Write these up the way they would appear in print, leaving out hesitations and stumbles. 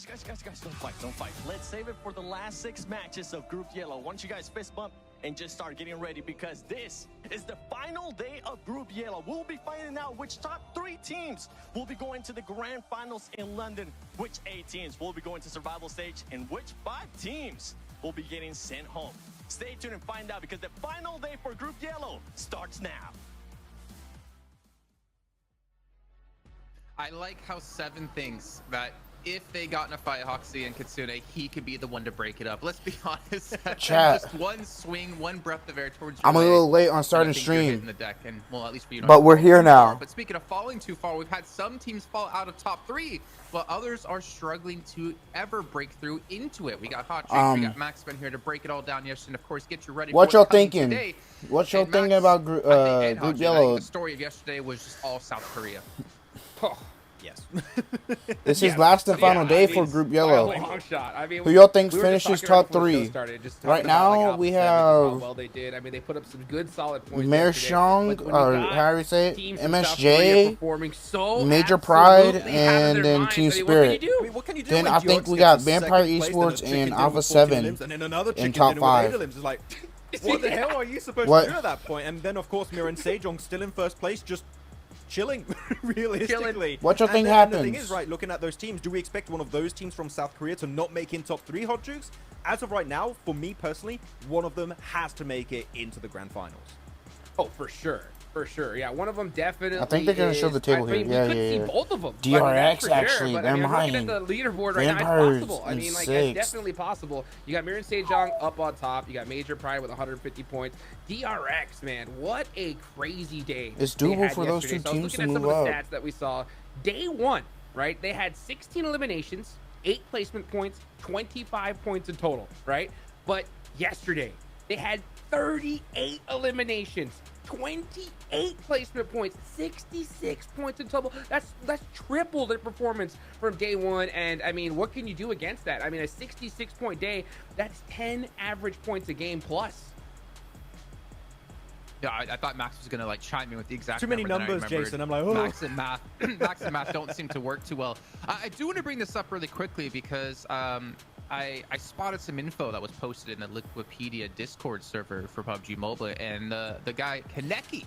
Guys, don't fight. Let's save it for the last 6 matches of Group Yellow. Once you guys fist bump and just start getting ready, because this is the final day of Group Yellow. We'll be finding out which top 3 teams will be going to the grand finals in London, which 8 teams will be going to survival stage, and which 5 teams will be getting sent home. Stay tuned and find out, because the final day for Group Yellow starts now. I like how Seven thinks that if they got in a fight, Hoxie and Kitsune, he could be the one to break it up. Let's be honest. Chat. Just one swing, one breath of air towards I'm a way, little late on starting and I think you're stream. hitting the deck, and well, at least for you. But we're here now. But speaking of falling too far, we've had some teams fall out of top 3, but others are struggling to ever break through into it. We got Hot Jake, we got Maxman here to break it all down yesterday, and of course get you ready. What for y'all what's coming thinking? today. What y'all And thinking Max, about Group Group Yellow? The story of yesterday was just all South Korea. Oh, yes. This is last and final day for Group Yellow. Long shot. I mean, Who y'all think we were just finishes talking about top before the show 3? started, just Right talking about, now like, we Alpha 7 and how have well they did. I mean, they put up some good solid points. Mershong, yesterday. But when you got how do you say it? teams from South Korea MSJ, performing so Major Pride, absolutely out of and their then minds, Team I mean, what Spirit. can you do? I mean, what can you do Then when I think George we gets got to Vampire second place, Esports then a chicken and dinner Alpha with 14 7 limbs, and then another in chicken top dinner with 5. 8 limbs. It's like, what the hell are you supposed What? to do at that point? And then, of course, Mira and Sejong still in first place, just chilling, realistically. What y'all And think then- happens? And the thing is, right, looking at those teams, do we expect one of those teams from South Korea to not make in top 3, Hot Jukes? As of right now, for me personally, one of them has to make it into the grand finals. Oh, for sure. For sure, yeah. One of them definitely. I think they're gonna show the table I mean, here. we could Yeah. see both of them. DRX that's for actually, sure. But, they're I mean, mine. looking at the leaderboard right now, Vampires it's possible. I in mean, like, 6th. it's definitely possible. You got Mirren Sejong up on top. You got Major Pride with 150 points. DRX, man, what a crazy day. It's they doable had for those yesterday. two So I was teams to looking at move some of the up. stats that we saw. Day 1, right? They had 16 eliminations, 8 placement points, 25 points in total, right? But yesterday, they had 38 eliminations, 28 placement points, 66 points in total. That's triple their performance from day 1. And I mean, what can you do against that? I mean, a 66-point day, that's 10 average points a game plus. Yeah, I thought Max was gonna like chime in with the exact Too many number, then I numbers, remembered Jason. I'm like, oh. Max and math don't seem to work too well. I do want to bring this up really quickly because I spotted some info that was posted in the Liquipedia Discord server for PUBG Mobile, and the guy Kaneki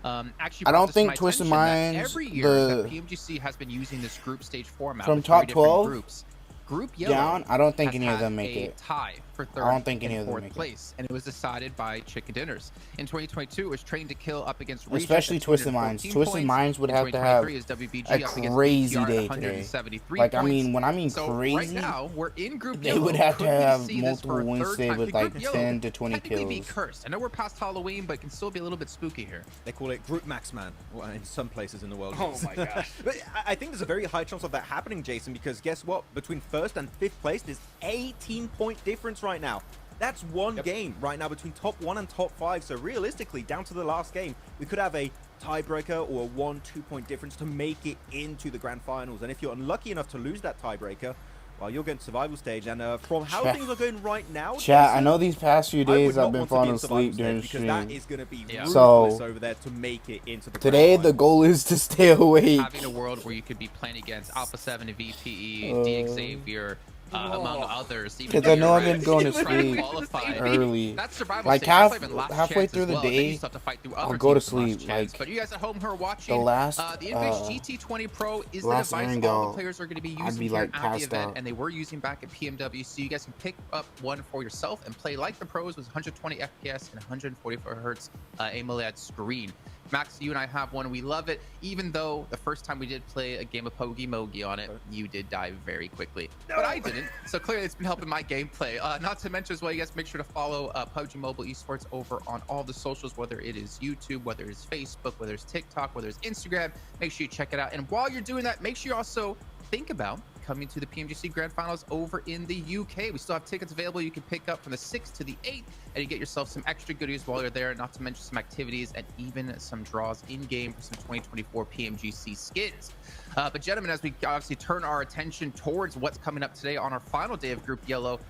actually I don't brought this to think my Twisted attention that Minds, every year that PMGC has been using this group stage format From with top 3 different 12 groups. Group Yellow down, I don't think has any of had them make a it. tie for third I don't think any and of them fourth make it. place, and it was decided by Chicken Dinners. In 2022, it was Trained to Kill up against Reject Especially at Twisted Minds. 214 Twisted points. Minds would In have to have 2023 is WBG a up against crazy BTR at day today. 173 Like, I points. mean, when I mean So crazy, right now, we're in Group they Yellow. would have to Could we have see this for multiple a wins third today time? with Could like Group Yellow 10 to 20 technically be kills. cursed. I know we're past Halloween, but it can still be a little bit spooky here. They call it Group Max Man in some places in the world. Oh my gosh. But I think there's a very high chance of that happening, Jason, because guess what? Between first and fifth place, there's 18-point difference right now. That's one game right now between top 1 and top 5. So realistically, down to the last game, we could have a tiebreaker or a 1-2 point difference to make it into the grand finals. And if you're unlucky enough to lose that tiebreaker, well, you're going to survival stage. And from how things are going right now, Chat, Jason, I know these past few I days would not I've been want to be falling in survival asleep during the stage, because that stream. is going to be Yeah. ruthless So, over there to make it into the Today grand the finals. goal is to stay awake. Having a world where you could be playing against Alpha 7 and VPE, DX Xavier, among others. Because I know I've been going to trying sleep qualify. early. That's survival Like stage. That's not even last halfway chance through as the well. Then you day, still have to fight through I'll other go to teams for last sleep. chance. Like, But you guys at home who are watching, the last, the Invis GT20 Pro is the last device ring all goal, the players are going to be I'd using be, here like, at the passed event, out. and they were using back at PMW. So you guys can pick up one for yourself and play like the pros with 120 FPS and 144 hertz AMOLED screen. Max, you and I have one. We love it, even though the first time we did play a game of Pogi Mogi on it, you did die very quickly. But I didn't, so clearly it's been helping my gameplay. Not to mention as well, you guys make sure to follow PUBG Mobile Esports over on all the socials, whether it is YouTube, whether it's Facebook, whether it's TikTok, whether it's Instagram. Make sure you check it out. And while you're doing that, make sure you also think about coming to the PMGC Grand Finals over in the UK. We still have tickets available. You can pick up from the 6th to the 8th, and you get yourself some extra goodies while you're there, not to mention some activities and even some draws in-game for some 2024 PMGC skins. But gentlemen, as we obviously turn our attention towards what's coming up today on our final day of Group Yellow,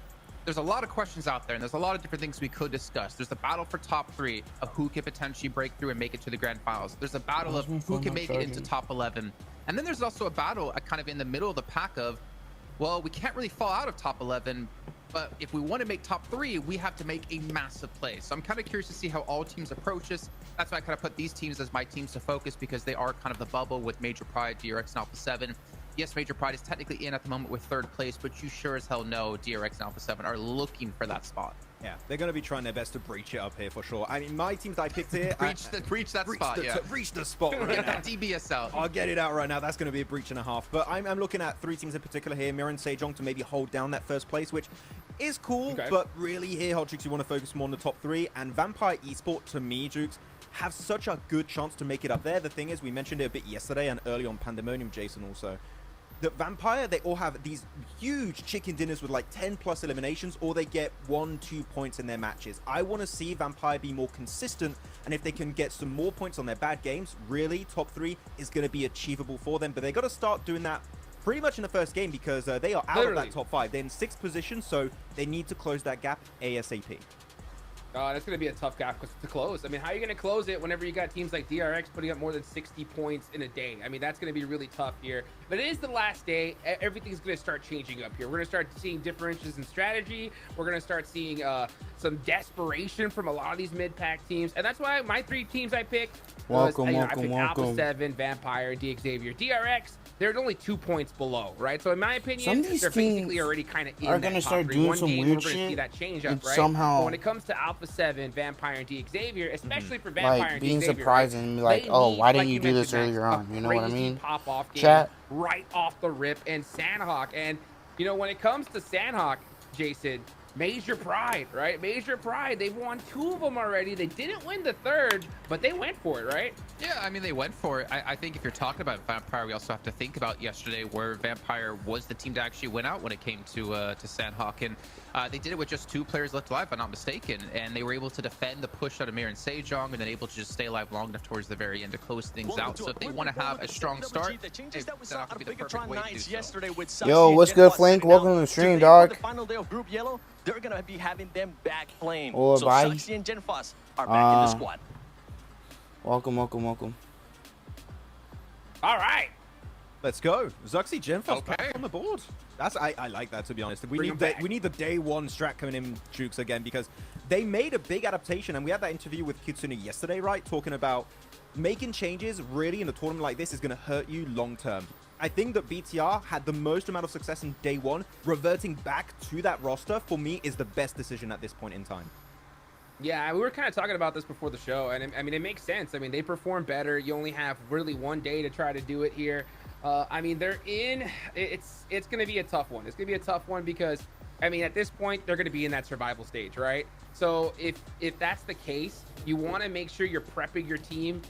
there's a lot of questions out there, and there's a lot of different things we could discuss. There's the battle for top 3 of who could potentially break through and make it to the grand finals. There's a battle of who can make it into top 11. And then there's also a battle kind of in the middle of the pack of well, we can't really fall out of top 11, but if we want to make top 3, we have to make a massive play. So I'm kind of curious to see how all teams approach this. That's why I kind of put these teams as my teams to focus, because they are kind of the bubble with Major Pride, DRX, and Alpha 7. Yes, Major Pride is technically in at the moment with 3rd place, but you sure as hell know DRX and Alpha 7 are looking for that spot. Yeah, they're going to be trying their best to breach it up here for sure. I mean, my teams I picked here... breach that spot, yeah. Breach the spot right Get now. that DBS out. I'll get it out right now. That's going to be a breach and a half. But I'm looking at 3 teams in particular here. Mirror and Sejong to maybe hold down that 1st place, which is cool. Okay. But really here, Hot Jukes, you want to focus more on the top 3. And Vampire Esport, to me, Jukes, have such a good chance to make it up there. The thing is, we mentioned it a bit yesterday and early on Pandemonium, Jason, also. The Vampire, they all have these huge chicken dinners with like 10+ eliminations, or they get 1-2 points in their matches. I want to see Vampire be more consistent, and if they can get some more points on their bad games, really, top 3 is going to be achievable for them. But they got to start doing that pretty much in the first game, because they are out of that top 5. They're in 6th position, so they need to close that gap ASAP. That's going to be a tough gap to close. I mean, how are you going to close it whenever you got teams like DRX putting up more than 60 points in a day? I mean, that's going to be really tough here. But it is the last day. Everything's going to start changing up here. We're going to start seeing differences in strategy. We're going to start seeing some desperation from a lot of these mid-pack teams. And that's why my 3 teams I picked was, I picked Alpha 7, Vampire, and DXavier. DRX, they're only 2 points below, right? So in my opinion, they're basically already kind of in that top 3. Start doing One some game, weird we're going to see shit that change up, right? somehow, but when it comes to Alpha 7, Vampire, and DXavier, especially for Vampire like and being DXavier, surprised and be like, oh, why didn't you do this mentioned, earlier on? You know what I mean? Pop-off game Chat. right off the rip, and Sandhawk. And, you know, when it comes to Sandhawk, Jason, Major Pride, right? Major Pride, they've won 2 of them already. They didn't win the 3rd, but they went for it, right? Yeah, I mean, they went for it. I think if you're talking about Vampire, we also have to think about yesterday, where Vampire was the team to actually win out when it came to Sandhawk. And they did it with just 2 players left alive, if I'm not mistaken. And they were able to defend the push out of Mir and Sejong, and then able to just stay alive long enough towards the very end to close things out. So if they want to have a strong start, the changes that we saw out of Bigatron Knights yesterday with Yo, what's good, Flink? Welcome to the stream, dog. The final day of Group Yellow, they're gonna be having them back playing. Oh, so bye. Suxy and Genfus are back in the squad. Welcome. All right. Let's go. Zuxi Genfus Okay. back on the board. I like that, to be honest. We Bring need the day 1 strat coming in, Jukes, again, because they made a big adaptation, and we had that interview with Kitsune yesterday, right? Talking about making changes really in a tournament like this is going to hurt you long term. I think that BTR had the most amount of success in day 1. Reverting back to that roster, for me, is the best decision at this point in time. Yeah, we were kind of talking about this before the show, and I mean, it makes sense. I mean, they perform better. You only have really 1 day to try to do it here. I mean, it's going to be a tough one. It's going to be a tough one because, I mean, at this point, they're going to be in that survival stage, right? So if that's the case, you want to make sure you're prepping your team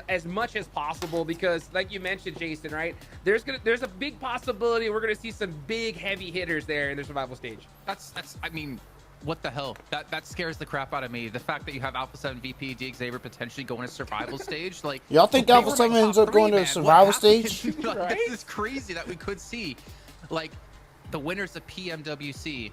as much as possible, because like you mentioned, Jason, right? There's a big possibility we're going to see some big heavy hitters there in the survival stage. That's I mean, what the hell? That scares the crap out of me. The fact that you have Alpha 7 VP, DXavier potentially going to survival stage. Like, y'all think Alpha 7 ends up going to survival stage? Like, Right? This is crazy that we could see, like, the winners of PMWC,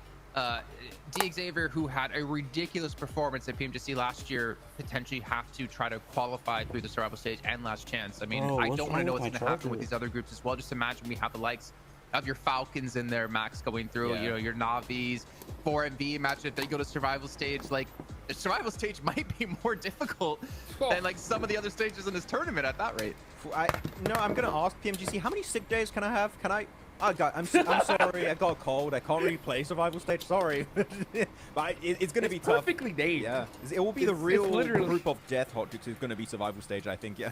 DXavier, who had a ridiculous performance at PMGC last year, potentially have to try to qualify through the survival stage and last chance. I mean, Bro, I what's don't want wrong to know with what's my going to happen with charger? these other groups as well. Just imagine we have the likes of your Falcons in there, Max, going through, Yeah. you know, your Navis, 4MB. Imagine if they go to survival stage. Like, the survival stage might be more difficult than like some of the other stages in this tournament at that rate. I'm gonna ask PMGC, how many sick days can I have? Can I? I'm sorry, I got a cold. I can't really play survival stage. Sorry, but it's gonna be tough. Perfectly dated. Yeah, it will be the It's real literally- group of death. Hot Jukes is gonna be survival stage, I think. Yeah.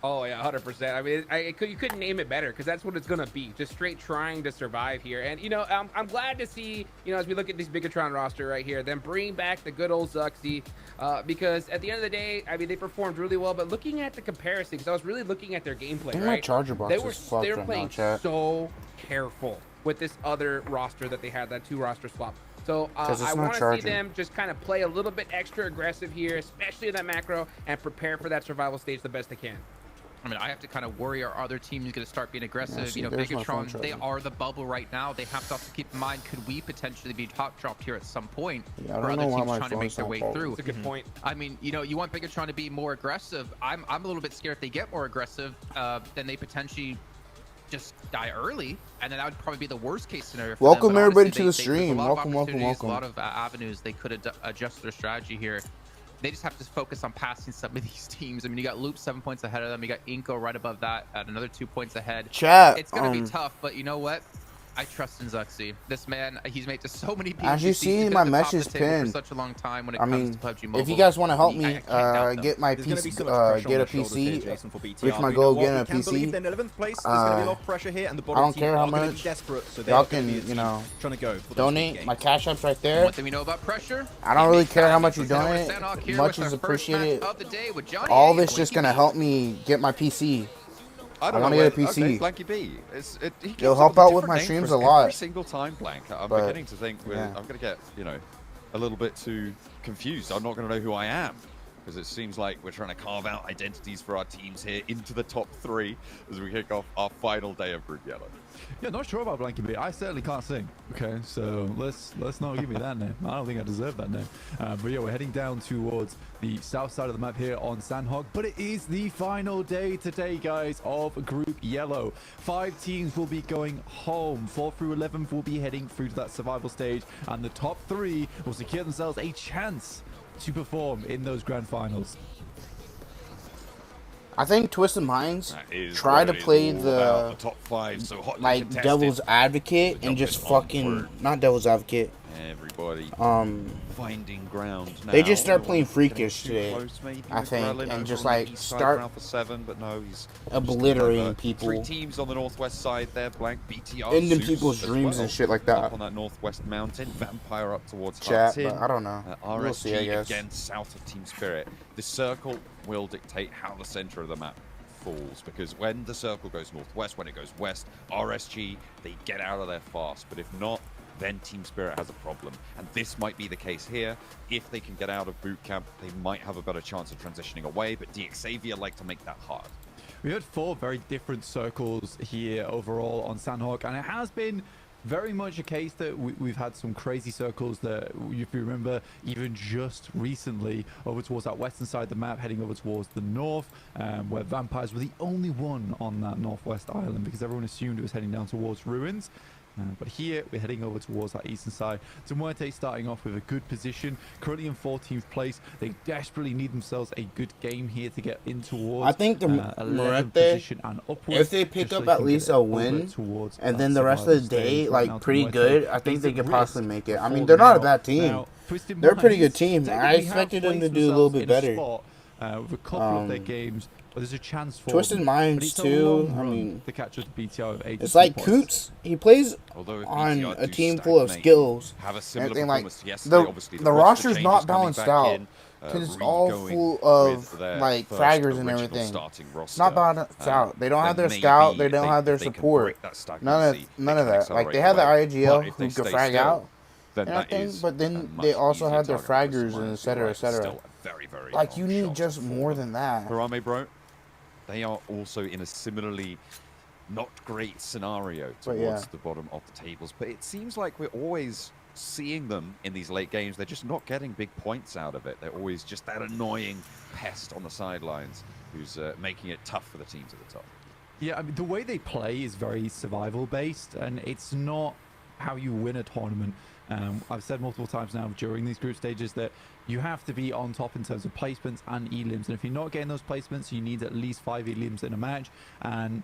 Oh yeah, 100%. I mean, you couldn't name it better, because that's what it's gonna be. Just straight trying to survive here. And you know, I'm glad to see, you know, as we look at this Bigatron roster right here, them bring back the good old Zuxi, because at the end of the day, I mean, they performed really well. But looking at the comparison, because I was really looking at their gameplay, think right? my charger box is fucked they were right playing now, chat. so careful with this other roster that they had, that 2 roster swap. So I it's not want to see charging. them just kind of play a little bit extra aggressive here, especially in that macro, and prepare for that survival stage the best they can. I mean, I have to kind of worry our other team is going to start being aggressive. Yeah, see, you know, there's my phone Bigatron, they charger. are the bubble right now. They have to also keep in mind, could we potentially be top dropped here at some point Yeah, I for don't other know why teams my trying to make phone's their not way calling. through? That's a good point. I mean, you know, you want Bigatron to be more aggressive. I'm a little bit scared if they get more aggressive, then they potentially just die early, and then that would probably be the worst case scenario for Welcome them. But everybody honestly, to the stream. there's a lot of Welcome. opportunities, a lot of avenues they could adjust their strategy here. They just have to focus on passing some of these teams. I mean, you got Loop 7 points ahead of them. You got Inko right above that at another 2 points ahead. Chat. It's going to be tough, but you know what? I trust in Zuxi. This man, he's made to so many people. As you see, my message pinned for such a long time when it comes to PUBG Mobile. If you guys want to help me get my There's PC, so get a PC, reach my goal, get a PC. I don't care how much. Y'all can, you know, donate. My cash app's right there. One thing we know about pressure. I don't really care how much you donate. Much is appreciated. All this just gonna help me get my PC. I want to get a PC. Okay, Blanky B. It'll help out with my streams a lot. Every single time, Blank. I'm beginning to think I'm going to get, you know, a little bit too confused. I'm not going to know who I am, because it seems like we're trying to carve out identities for our teams here into the top 3 as we kick off our final day of Group Yellow. Yeah, not sure about Blanky B. I certainly can't sing. Okay, so let's not give me that name. I don't think I deserve that name. But yeah, we're heading down towards the south side of the map here on Sandhog. But it is the final day today, guys, of Group Yellow. 5 teams will be going home. 4 through 11 will be heading through to that survival stage, and the top 3 will secure themselves a chance to perform in those grand finals. I think Twisted Minds try to play the top 5, so like devil's advocate and just fucking not devil's advocate. Everybody finding ground now. They just start playing freakish today, I think, and just like start for 7, but no, he's obliterating people. 3 teams on the northwest side there, Blank, BTR, ending people's dreams and shit like that. Up on that northwest mountain, Vampire up towards Chat, Hut 10. but I don't know. RSG We'll see, I guess. again south of Team Spirit. The circle will dictate how the center of the map falls, because when the circle goes northwest, when it goes west, RSG, they get out of there fast, but if not, then Team Spirit has a problem. And this might be the case here. If they can get out of boot camp, they might have a better chance of transitioning away, but DXavier like to make that hard. We had 4 very different circles here overall on Sandhog, and it has been very much a case that we've had some crazy circles that, if you remember, even just recently over towards that western side of the map, heading over towards the north, where Vampires were the only one on that northwest island because everyone assumed it was heading down towards Ruins. But here we're heading over towards that eastern side. Muerte starting off with a good position, currently in 14th place. They desperately need themselves a good game here to get in towards I think the 11th position and upwards, if they pick up at least a win and then the rest of the day like pretty good, I think they could possibly make it. I mean, they're not a bad team. They're a pretty good team. I expected them to do a little bit better. With a couple of their games, but there's a chance for Twisted Minds too. I mean, to catch up to BTR with 82 it's like points. Coots. He plays on a team full of skills. Everything like the roster's not balanced out because it's all full of like fraggers and everything. It's not balanced out. They don't have their scout. They don't have their support. None of that. Like they have the IGL who can frag out and everything, but then they also have their fraggers and etc. etc. Like you need just more than that. Harame, bro, they are also in a similarly not great scenario towards the bottom of the tables, but it seems like we're always seeing them in these late games. They're just not getting big points out of it. They're always just that annoying pest on the sidelines who's making it tough for the teams at the top. Yeah, I mean, the way they play is very survival based, and it's not how you win a tournament. I've said multiple times now during these group stages that you have to be on top in terms of placements and elims, and if you're not getting those placements, you need at least 5 elims in a match. And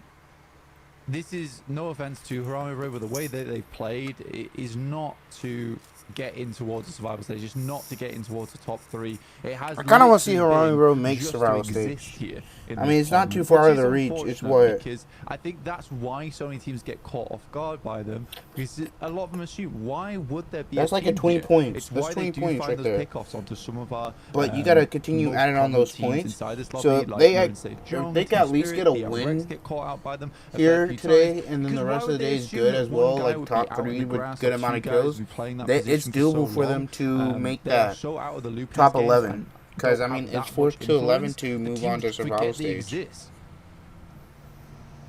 this is no offense to Harame Bro, but the way that they've played is not to get in towards the survival stage, just not to get in towards the top 3. It has. I kind of want to see Harame Bro make survival stage. I mean, it's not too far to reach. It's what. Because I think that's why so many teams get caught off guard by them. Because a lot of them assume, why would there be? That's like a 20 points. That's 20 points right there. Pickoffs onto some of our, but you gotta continue adding on those points. So they can at least get a win here today, and then the rest of the day is good as well. Like top 3 with good amount of kills. It's doable for them to make that top 11. Because, I mean, it's 4 to 11 to move on to survival stage.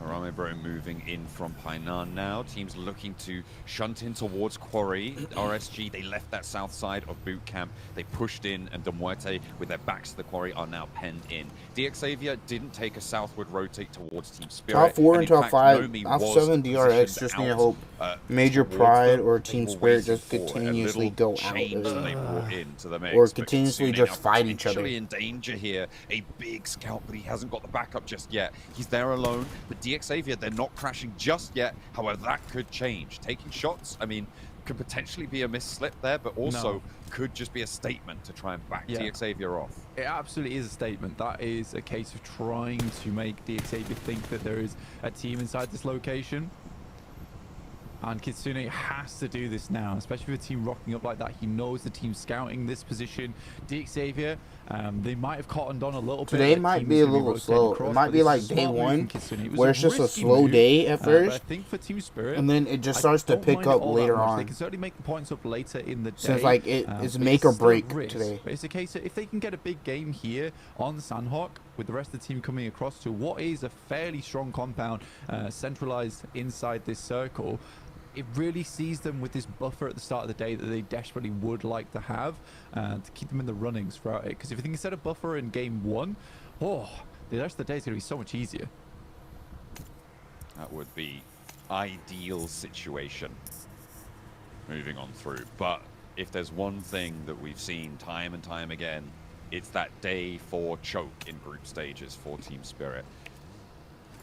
Harame Bro moving in from Painan now. Teams looking to shunt in towards Quarry. RSG, they left that south side of boot camp. They pushed in, and Demuerte, with their backs to the Quarry, are now penned in. DXavier didn't take a southward rotate towards Team Spirit. Top 4 and top fact, 5. Nomi Top was 7 DRX just need to hope Major Pride or Team Spirit just continuously go out or continuously just fight each other. In danger here, a big scout, but he hasn't got the backup just yet. He's there alone, but DXavier, they're not crashing just yet. However, that could change. Taking shots, I mean, could potentially be a misslip there, but also could just be a statement to try and back DXavier off. It absolutely is a statement. That is a case of trying to make DXavier think that there is a team inside this location. And Kitsune has to do this now, especially with a team rocking up like that. He knows the team's scouting this position. DXavier, they might have cottoned on a little bit. Today might be a little slow. It might be like day one, where it's just a slow day at first, I think for Team Spirit, and then it just starts to pick up later on. They can certainly make the points up later in the day. So it's like it's make or break today. But it's a case of if they can get a big game here on Sandhawk, with the rest of the team coming across to what is a fairly strong compound centralized inside this circle, it really sees them with this buffer at the start of the day that they desperately would like to have to keep them in the runnings throughout it. Because if you think instead of buffer in game 1, the rest of the day is going to be so much easier. That would be ideal situation moving on through. But if there's one thing that we've seen time and time again, it's that day 4 choke in group stages for Team Spirit.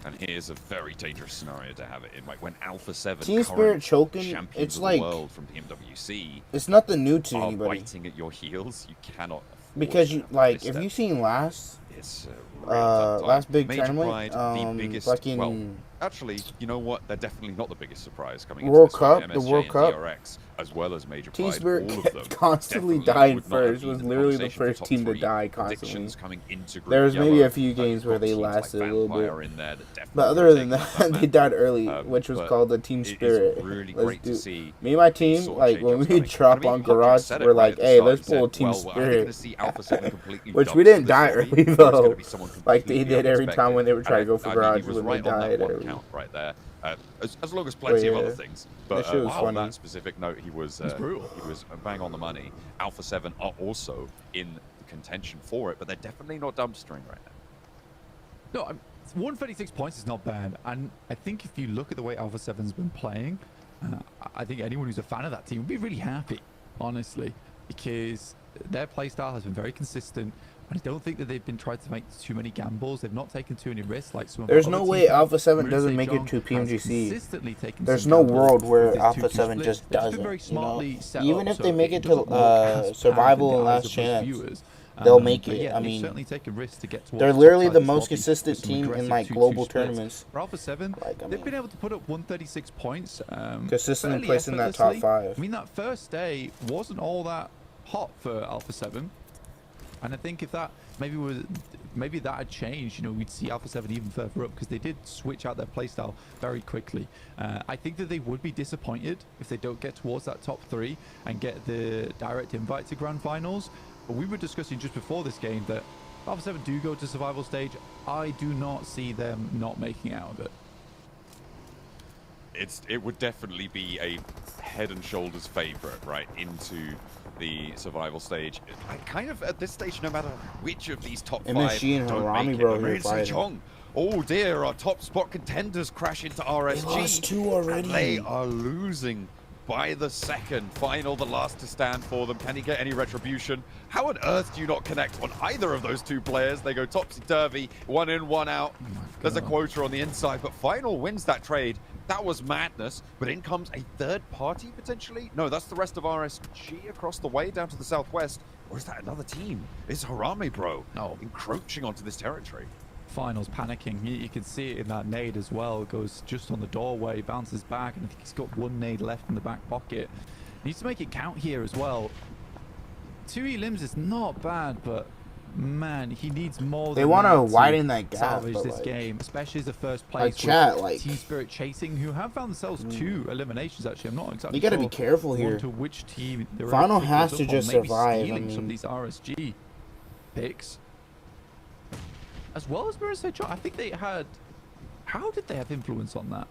And here's a very dangerous scenario to have it in. Like when Alpha 7, Team Spirit choking, it's like the world from PMWC, it's nothing new to anybody. Biting at your heels, you cannot. Because you like, if you seen last big Major tournament, Pride, the biggest, fucking. Well, actually, you know what? They're definitely not the biggest surprise coming World into Cup, MSJ the World Cup, DRX, as well as Major Team Pride. Spirit all of them constantly dying first. Was literally the first team to die constantly. There was maybe a few games where they lasted a little bit, but other than that, they died early, which was called the Team Spirit. Really great to see. Me and my team, like when we drop on Garage, we're like, hey, let's pull Team Spirit. Which we didn't die early though, like they did every time when they were trying to go for Garage when they died early. Right there. As long as plenty of other things. But on that specific note, he was bang on the money. Alpha 7 are also in contention for it, but they're definitely not dumpstering right now. No, 136 points is not bad. And I think if you look at the way Alpha 7's been playing, I think anyone who's a fan of that team would be really happy, honestly, because their playstyle has been very consistent. I don't think that they've been trying to make too many gambles. They've not taken too many risks like some of There's no way Alpha 7 doesn't make it to PMGC. There's no world where Alpha 7 just doesn't, you know? Even if they make it to Survival and Last Chance, they'll make it. I mean, they're literally the most consistent team in like global tournaments. For Alpha 7, they've been able to put up 136 points. Consistently placed in that top 5. I mean, that first day wasn't all that hot for Alpha 7. And I think if that maybe that had changed, you know, we'd see Alpha 7 even further up because they did switch out their playstyle very quickly. I think that they would be disappointed if they don't get towards that top 3 and get the direct invite to Grand Finals. But we were discussing just before this game that Alpha 7 do go to survival stage. I do not see them not making out of it. It would definitely be a head and shoulders favorite right into the survival stage. I kind of at this stage, no matter which of these top 5 MSG and Harame Bro here fighting. Oh dear, our top spot contenders crash into RSG. They lost 2 already. And they are losing by the second. Final, the last to stand for them. Can he get any retribution? How on earth do you not connect on either of those 2 players? They go topsy-turvy, 1 in, 1 out. There's a quota on the inside, but Final wins that trade. That was madness, but in comes a third party, potentially? No, that's the rest of RSG across the way down to the southwest. Or is that another team? It's Harame Bro encroaching onto this territory. Finals panicking. You can see it in that nade as well. Goes just on the doorway, bounces back, and I think he's got 1 nade left in the back pocket. Needs to make it count here as well. 2 limbs is not bad, but man, he needs more. They want to widen that gap. Salvage this game, especially as the first place. Like Team Spirit chasing, who have found themselves 2 eliminations. Actually, I'm not exactly. You got to be careful here. To which team? Final has to just survive. I mean, some of these RSG picks, as well as Marissa. I think they had How did they have influence on that?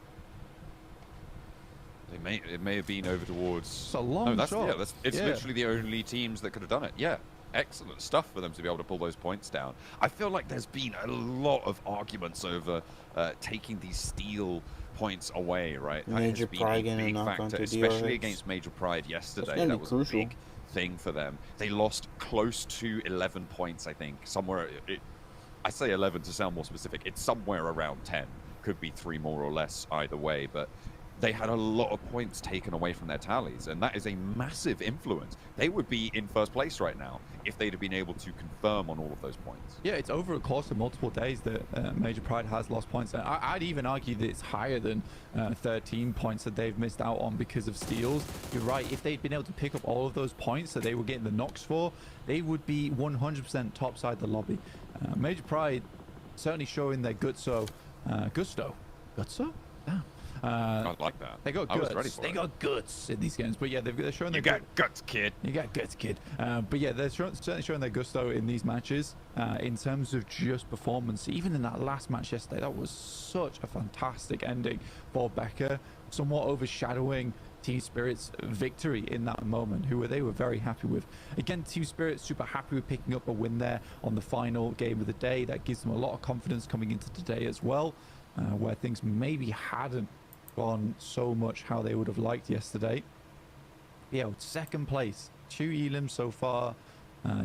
It may have been over towards. It's a long shot. Yeah, it's literally the only teams that could have done it. Yeah, excellent stuff for them to be able to pull those points down. I feel like there's been a lot of arguments over taking these steal points away, right? Major Pride getting knocked onto especially against Major Pride yesterday. That was crucial. A big thing for them. They lost close to 11 points, I think. Somewhere, I say 11 to sound more specific. It's somewhere around 10. Could be 3 more or less either way, but they had a lot of points taken away from their tallies, and that is a massive influence. They would be in first place right now if they'd have been able to confirm on all of those points. Yeah, it's over a course of multiple days that Major Pride has lost points. I'd even argue that it's higher than 13 points that they've missed out on because of steals. You're right, if they'd been able to pick up all of those points that they were getting the knocks for, they would be 100% topside the lobby. Major Pride certainly showing their gusto? Damn. I like that. They got guts. They got guts in these games, but yeah, they're showing. You got guts, kid. You got guts, kid. But yeah, they're certainly showing their gusto in these matches. In terms of just performance, even in that last match yesterday, that was such a fantastic ending for Becca, somewhat overshadowing Team Spirit's victory in that moment, they were very happy with. Again, Team Spirit super happy with picking up a win there on the final game of the day. That gives them a lot of confidence coming into today as well, where things maybe hadn't gone so much how they would have liked yesterday. Yeah, second place, 2 elims so far,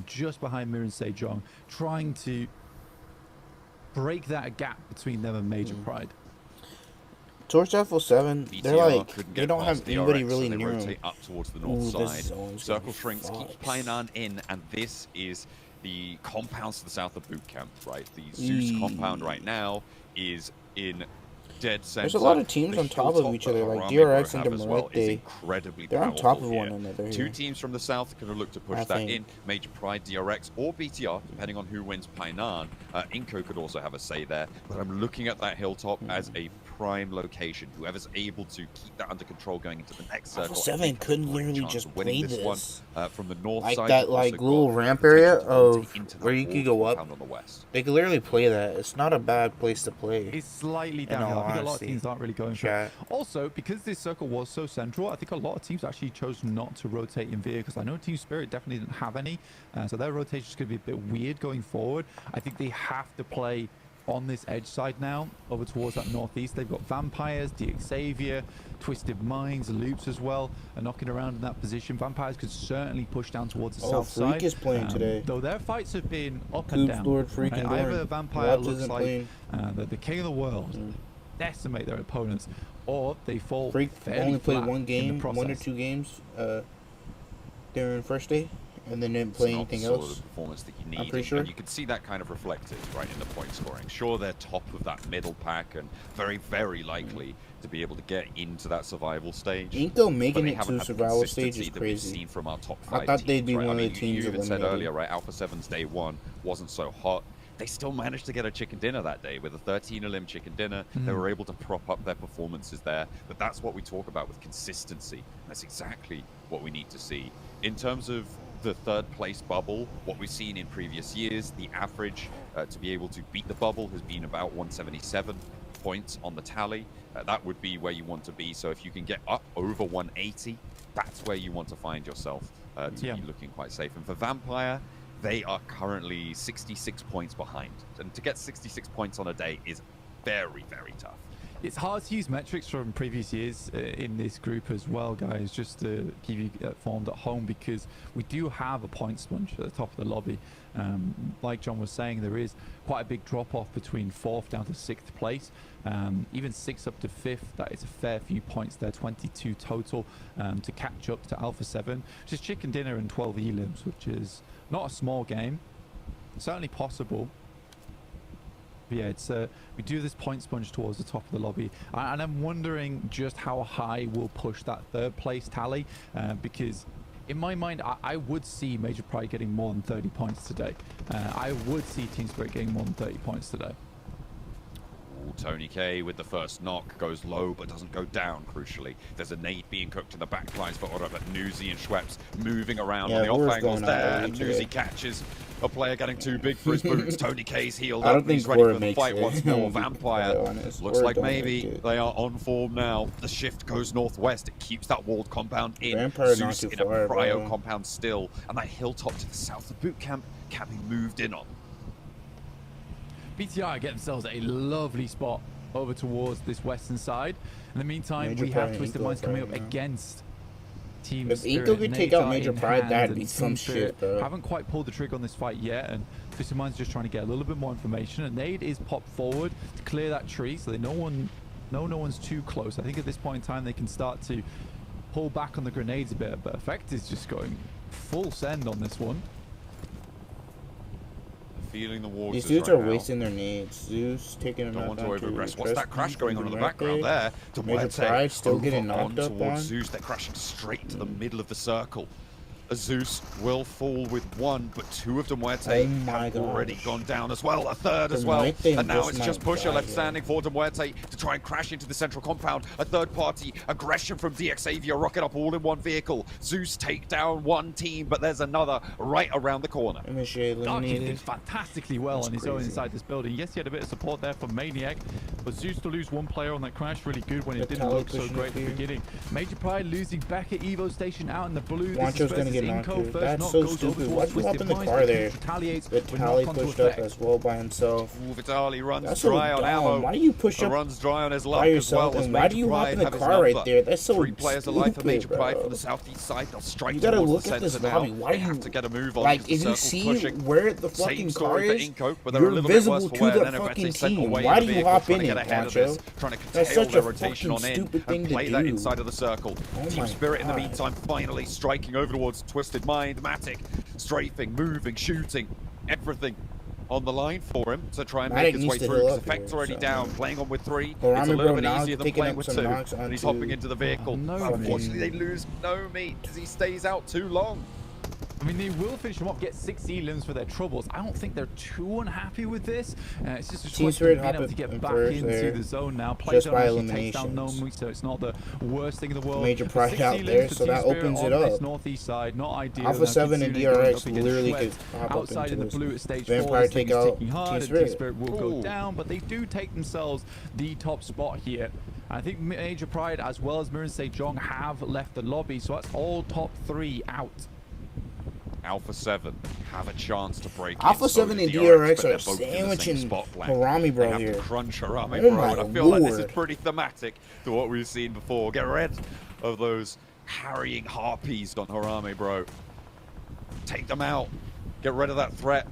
just behind Mir and Sejong, trying to break that gap between them and Major Pride. Towards F7, BTR they're like, they get don't have past anybody DRX, really so they near rotate them. up towards the north side. Circle shrinks, keeps Painan in, and this is the compounds to the south of boot camp, right? The Zeus compound right now is in dead center. There's a lot of teams on top of each other, like DRX and Demerete. They're on top of one another. 2 teams from the south are going to look to push that in. Major Pride, DRX, or BTR, depending on who wins Painan. Inko could also have a say there, but I'm looking at that hilltop as a prime location. Whoever's able to keep that under control going into the next circle. 7 could literally just play this one from the north like side. That like little ramp area of where you could go up. On the west. They could literally play that. It's not a bad place to play. It's slightly downhill. I think a lot of teams aren't really going for it. Also, because this circle was so central, I think a lot of teams actually chose not to rotate in Veer, because I know Team Spirit definitely didn't have any, so their rotation is going to be a bit weird going forward. I think they have to play on this edge side now, over towards that northeast. They've got Vampires, Xavier, Twisted Minds, Loops as well, are knocking around in that position. Vampires could certainly push down towards the south Freak side. Is playing today. Though their fights have been up and down. Lord, Freak, and either Vampire looks like the king of the world, decimate their opponents, or they fall. Freak only played 1 game, 1 or 2 games during first day, and then didn't play anything else. The performance that you need. I'm pretty sure. And you can see that kind of reflected right in the point scoring. Sure, they're top of that middle pack and very, very likely to be able to get into that survival stage. Inko making it to survival stage is crazy. We've seen from our top 5 I thought they'd be right? one of the teams you even said eliminated. earlier, right? Alpha 7's day 1 wasn't so hot. They still managed to get a chicken dinner that day with a 13 elim chicken dinner. They were able to prop up their performances there. But that's what we talk about with consistency. That's exactly what we need to see. In terms of the 3rd place bubble, what we've seen in previous years, the average to be able to beat the bubble has been about 177 points on the tally. That would be where you want to be. So if you can get up over 180, that's where you want to find yourself to be looking quite safe. And for Vampire, they are currently 66 points behind. And to get 66 points on a day is very, very tough. It's hard to use metrics from previous years in this group as well, guys, just to keep you informed at home, because we do have a point sponge at the top of the lobby. Like John was saying, there is quite a big drop-off between 4th down to 6th place. Even 6th up to 5th, that is a fair few points there, 22 total to catch up to Alpha 7, which is chicken dinner and 12 elims, which is not a small game, certainly possible. But yeah, it's we do this point sponge towards the top of the lobby, and I'm wondering just how high we'll push that 3rd place tally, because in my mind, I would see Major Pride getting more than 30 points today. I would see Team Spirit getting more than 30 points today. Tony K with the first knock goes low but doesn't go down, crucially. There's a nade being cooked in the backlines for Aura, but Nuzi and Schweppes moving around on the off angles there, and Nuzi catches A player getting too big for his boots. Tony K's healed I don't up. think He's ready for the makes fight it. once more. Vampire looks like maybe make it. they are on form now. The shift goes northwest. It keeps that walled compound in. Vampire Zeus not too in a far, cryo bro. compound still. And that hilltop to the south of boot camp can be moved in on. BTI get themselves a lovely spot over towards this western side. In the meantime, Major we have Pride Twisted Inco Minds coming right up now. against Team If Spirit. Inco could take out Nate Major in Pride, hand, that'd and be Team some Spirit shit, bro. Haven't quite pulled the trigger on this fight yet, and Twisted Minds just trying to get a little bit more information. And Nade is popped forward to clear that tree, so they no one's too close. I think at this point in time they can start to pull back on the grenades a bit, but Effect is just going full send on this one. Feeling the waters. These dudes are wasting their nades. Zeus taking Don't him want to out over-aggress. What's that crash going on in the background there? Major Pride still getting knocked up towards on. Zeus. They're crashing straight into the middle of the circle. Zeus will fall with one, but two of them have already gone down as well. A third as well. And now it's just Pusher left standing for Demuerte to try and crash into the central compound. A third party aggression from DX Xavier, rocket up all in one vehicle. Zeus take down one team, but there's another right around the corner. Darky did fantastically well on his own inside this building. Yes, he had a bit of support there from Maniac, but Zeus to lose one player on that crash really good when it didn't look so great at the beginning. Major Pride losing back at Evo Station out in the blue. Wancho's gonna get knocked, dude. That's so stupid. Why'd you hop in the car there? Vitali pushed up as well by himself. Ooh, Vitali runs That's so dry on ammo. dumb. Why do you push up runs dry on his luck by yourself? as well, And why do you hop in the car right there? That's so Three players alive for Major stupid, Pride bro. from the southeast side. They'll strike You gotta towards look the at this center lobby. now. Why They do have you to get a move on. like? because If the you circle's see pushing. where the Same fucking story car for is, Inco, but they're a you're little bit worse visible for to wear. the Then fucking Evete sent team. away Why the do you vehicle, hop trying in to get it, ahead of this, Wancho? trying to That's curtail such their a rotation fucking on in stupid thing and to play that do. inside of the circle. Oh Team my Spirit in the God. meantime finally striking over towards Twisted Mind. Matic strafing, moving, shooting, everything on the line for him to try and make his way through. Because Effect's already down, playing on with three. It's a little bit easier than playing with two. And he's hopping into the vehicle. Unfortunately, they lose no meat as he stays out too long. I mean, they will finish them off, get 6 elims for their troubles. I don't think they're too unhappy with this. It's just a choice of being able to get back into the zone now. Play just by zone takes down eliminations. Nomi, so it's not the worst thing in the world. Major But Pride 6 out elims there, for so Team that Spirit opens on it this up. northeast side, not ideal. Alpha Now 7 and Kitsune going DRX up against literally Schweb. could hop up Outside into in the this. blue at stage Vampire 4, this take thing is out ticking hard, Team and Team Spirit. Spirit will go down, but they do take themselves the top spot here. I think Major Pride as well as Mirren Sejong have left the lobby, so that's all top 3 out. Alpha 7 have a chance to break Alpha in. 7 and DRX, DRX but are they're both in the same sandwiching spot blank. Harami Bro They have here. to crunch Harami Oh Bro, my and I feel like this is lord. pretty thematic to what we've seen before. Get rid of those harrying harpies on Harami Bro. Take them out. Get rid of that threat,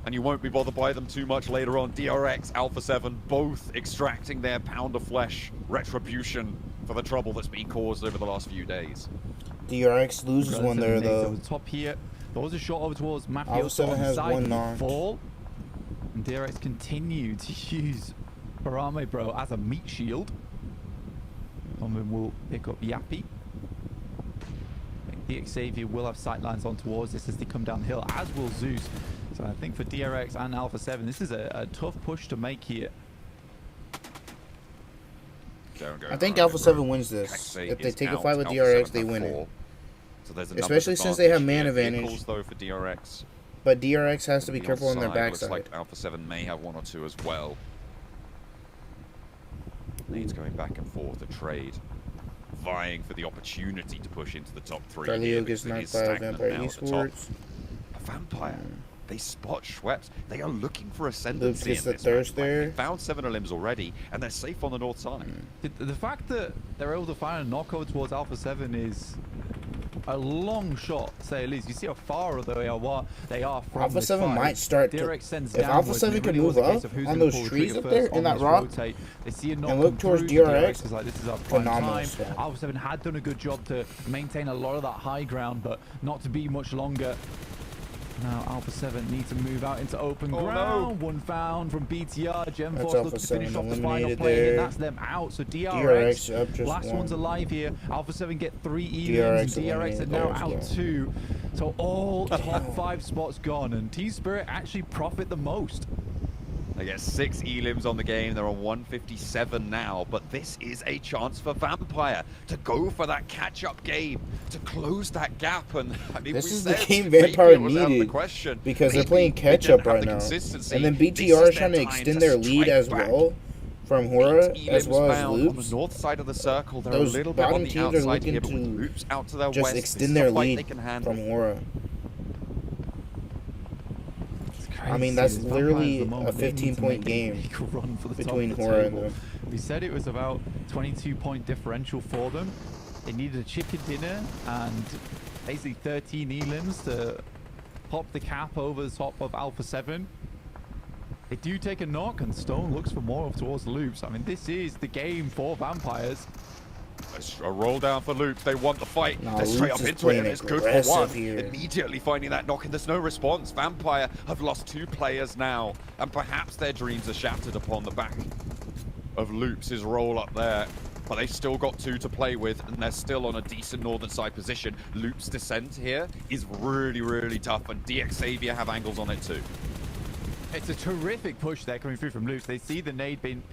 and you won't be bothered by them too much later on. DRX, Alpha 7, both extracting their pound of flesh retribution for the trouble that's been caused over the last few days. DRX loses one there though. Top here. There was a shot over towards Mafia. Alpha 7 has side one knocked. fall. And DRX continue to use Harame Bro as a meat shield. Someone will pick up Yappy. DX Xavier will have sightlines on towards this as they come down the hill, as will Zeus. So I think for DRX and Alpha 7, this is a tough push to make here. I think Alpha 7 wins this. If they take a fight with DRX, they win it. So there's especially since they have man advantage. Though for DRX. But DRX has to be careful on their backside. Looks like Alpha 7 may have 1 or 2 as well. Leads going back and forth a trade, vying for the opportunity to push into the top 3. Carleo gets knocked by Vampire Esports. A Vampire. They spot Schweppes. They are looking for Loops ascendancy gets in the this thirst match. there. They found 7 limbs already, and they're safe on the north side. The fact that they're able to find a knockout towards Alpha 7 is a long shot, to say at least. You see how far they are from Alpha this 7 fight. might start to, if Alpha 7 can move up on those trees up there in that rock they see a and look towards DRX, like, this is our prime phenomenal time. stuff. Alpha 7 had done a good job to maintain a lot of that high ground, but not to be much longer. Now Alpha 7 needs to move out into open ground. One found from BTR. Gemforce looks to finish off the final play, and that's them out. So DRX up just last one. one's alive here. Alpha 7 get 3 elims, and DRX are now out 2. So all top 5 spots gone, and Team Spirit actually profit the most. They get 6 elims on the game. They're on 157 now, but this is a chance for Vampire to go for that catch-up game, to close that gap. And I mean, this is the game Vampire needed because they're playing catch-up right now. And then BTR is trying to extend their lead as well from Hora, as well as Loops. On the north side of the circle, they're those a little bit on the teams are outside looking here, but to with Loops out to their just west, extend their lead from Hora. I mean, that's literally a 15-point game between Hora and them. We said it was about 22-point differential for them. They needed a chicken dinner and basically 13 elims to pop the cap over the top of Alpha 7. They do take a knock, and Stone looks for more towards Loops. I mean, this is the game for Vampires. A roll down for Loops. They want the fight. They're straight up into it, and it's good for one. Immediately finding that knock, and there's no response. Vampire have lost 2 players now, and perhaps their dreams are shattered upon the back of Loops' roll up there. But they've still got 2 to play with, and they're still on a decent northern side position. Loops' descent here is really, really tough, and DXavier have angles on it too. It's a terrific push there coming through from Loops. They see the nade being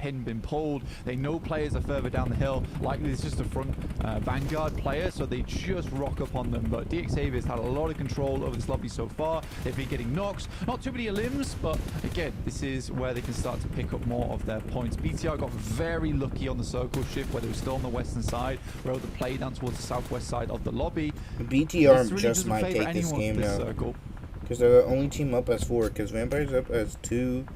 pulled. They know players are further down the hill. Likely it's just a front Vanguard player, so they just rock up on them. But DXavier's had a lot of control over this lobby so far. They've been getting knocks. Not too many limbs, but again, this is where they can start to pick up more of their points. BTR got very lucky on the circle shift, where they were still on the western side. Were able to play down towards the southwest side of the lobby. BTR really just might take this game now. Because they're the only team up as 4. Because Vampire's up as 2,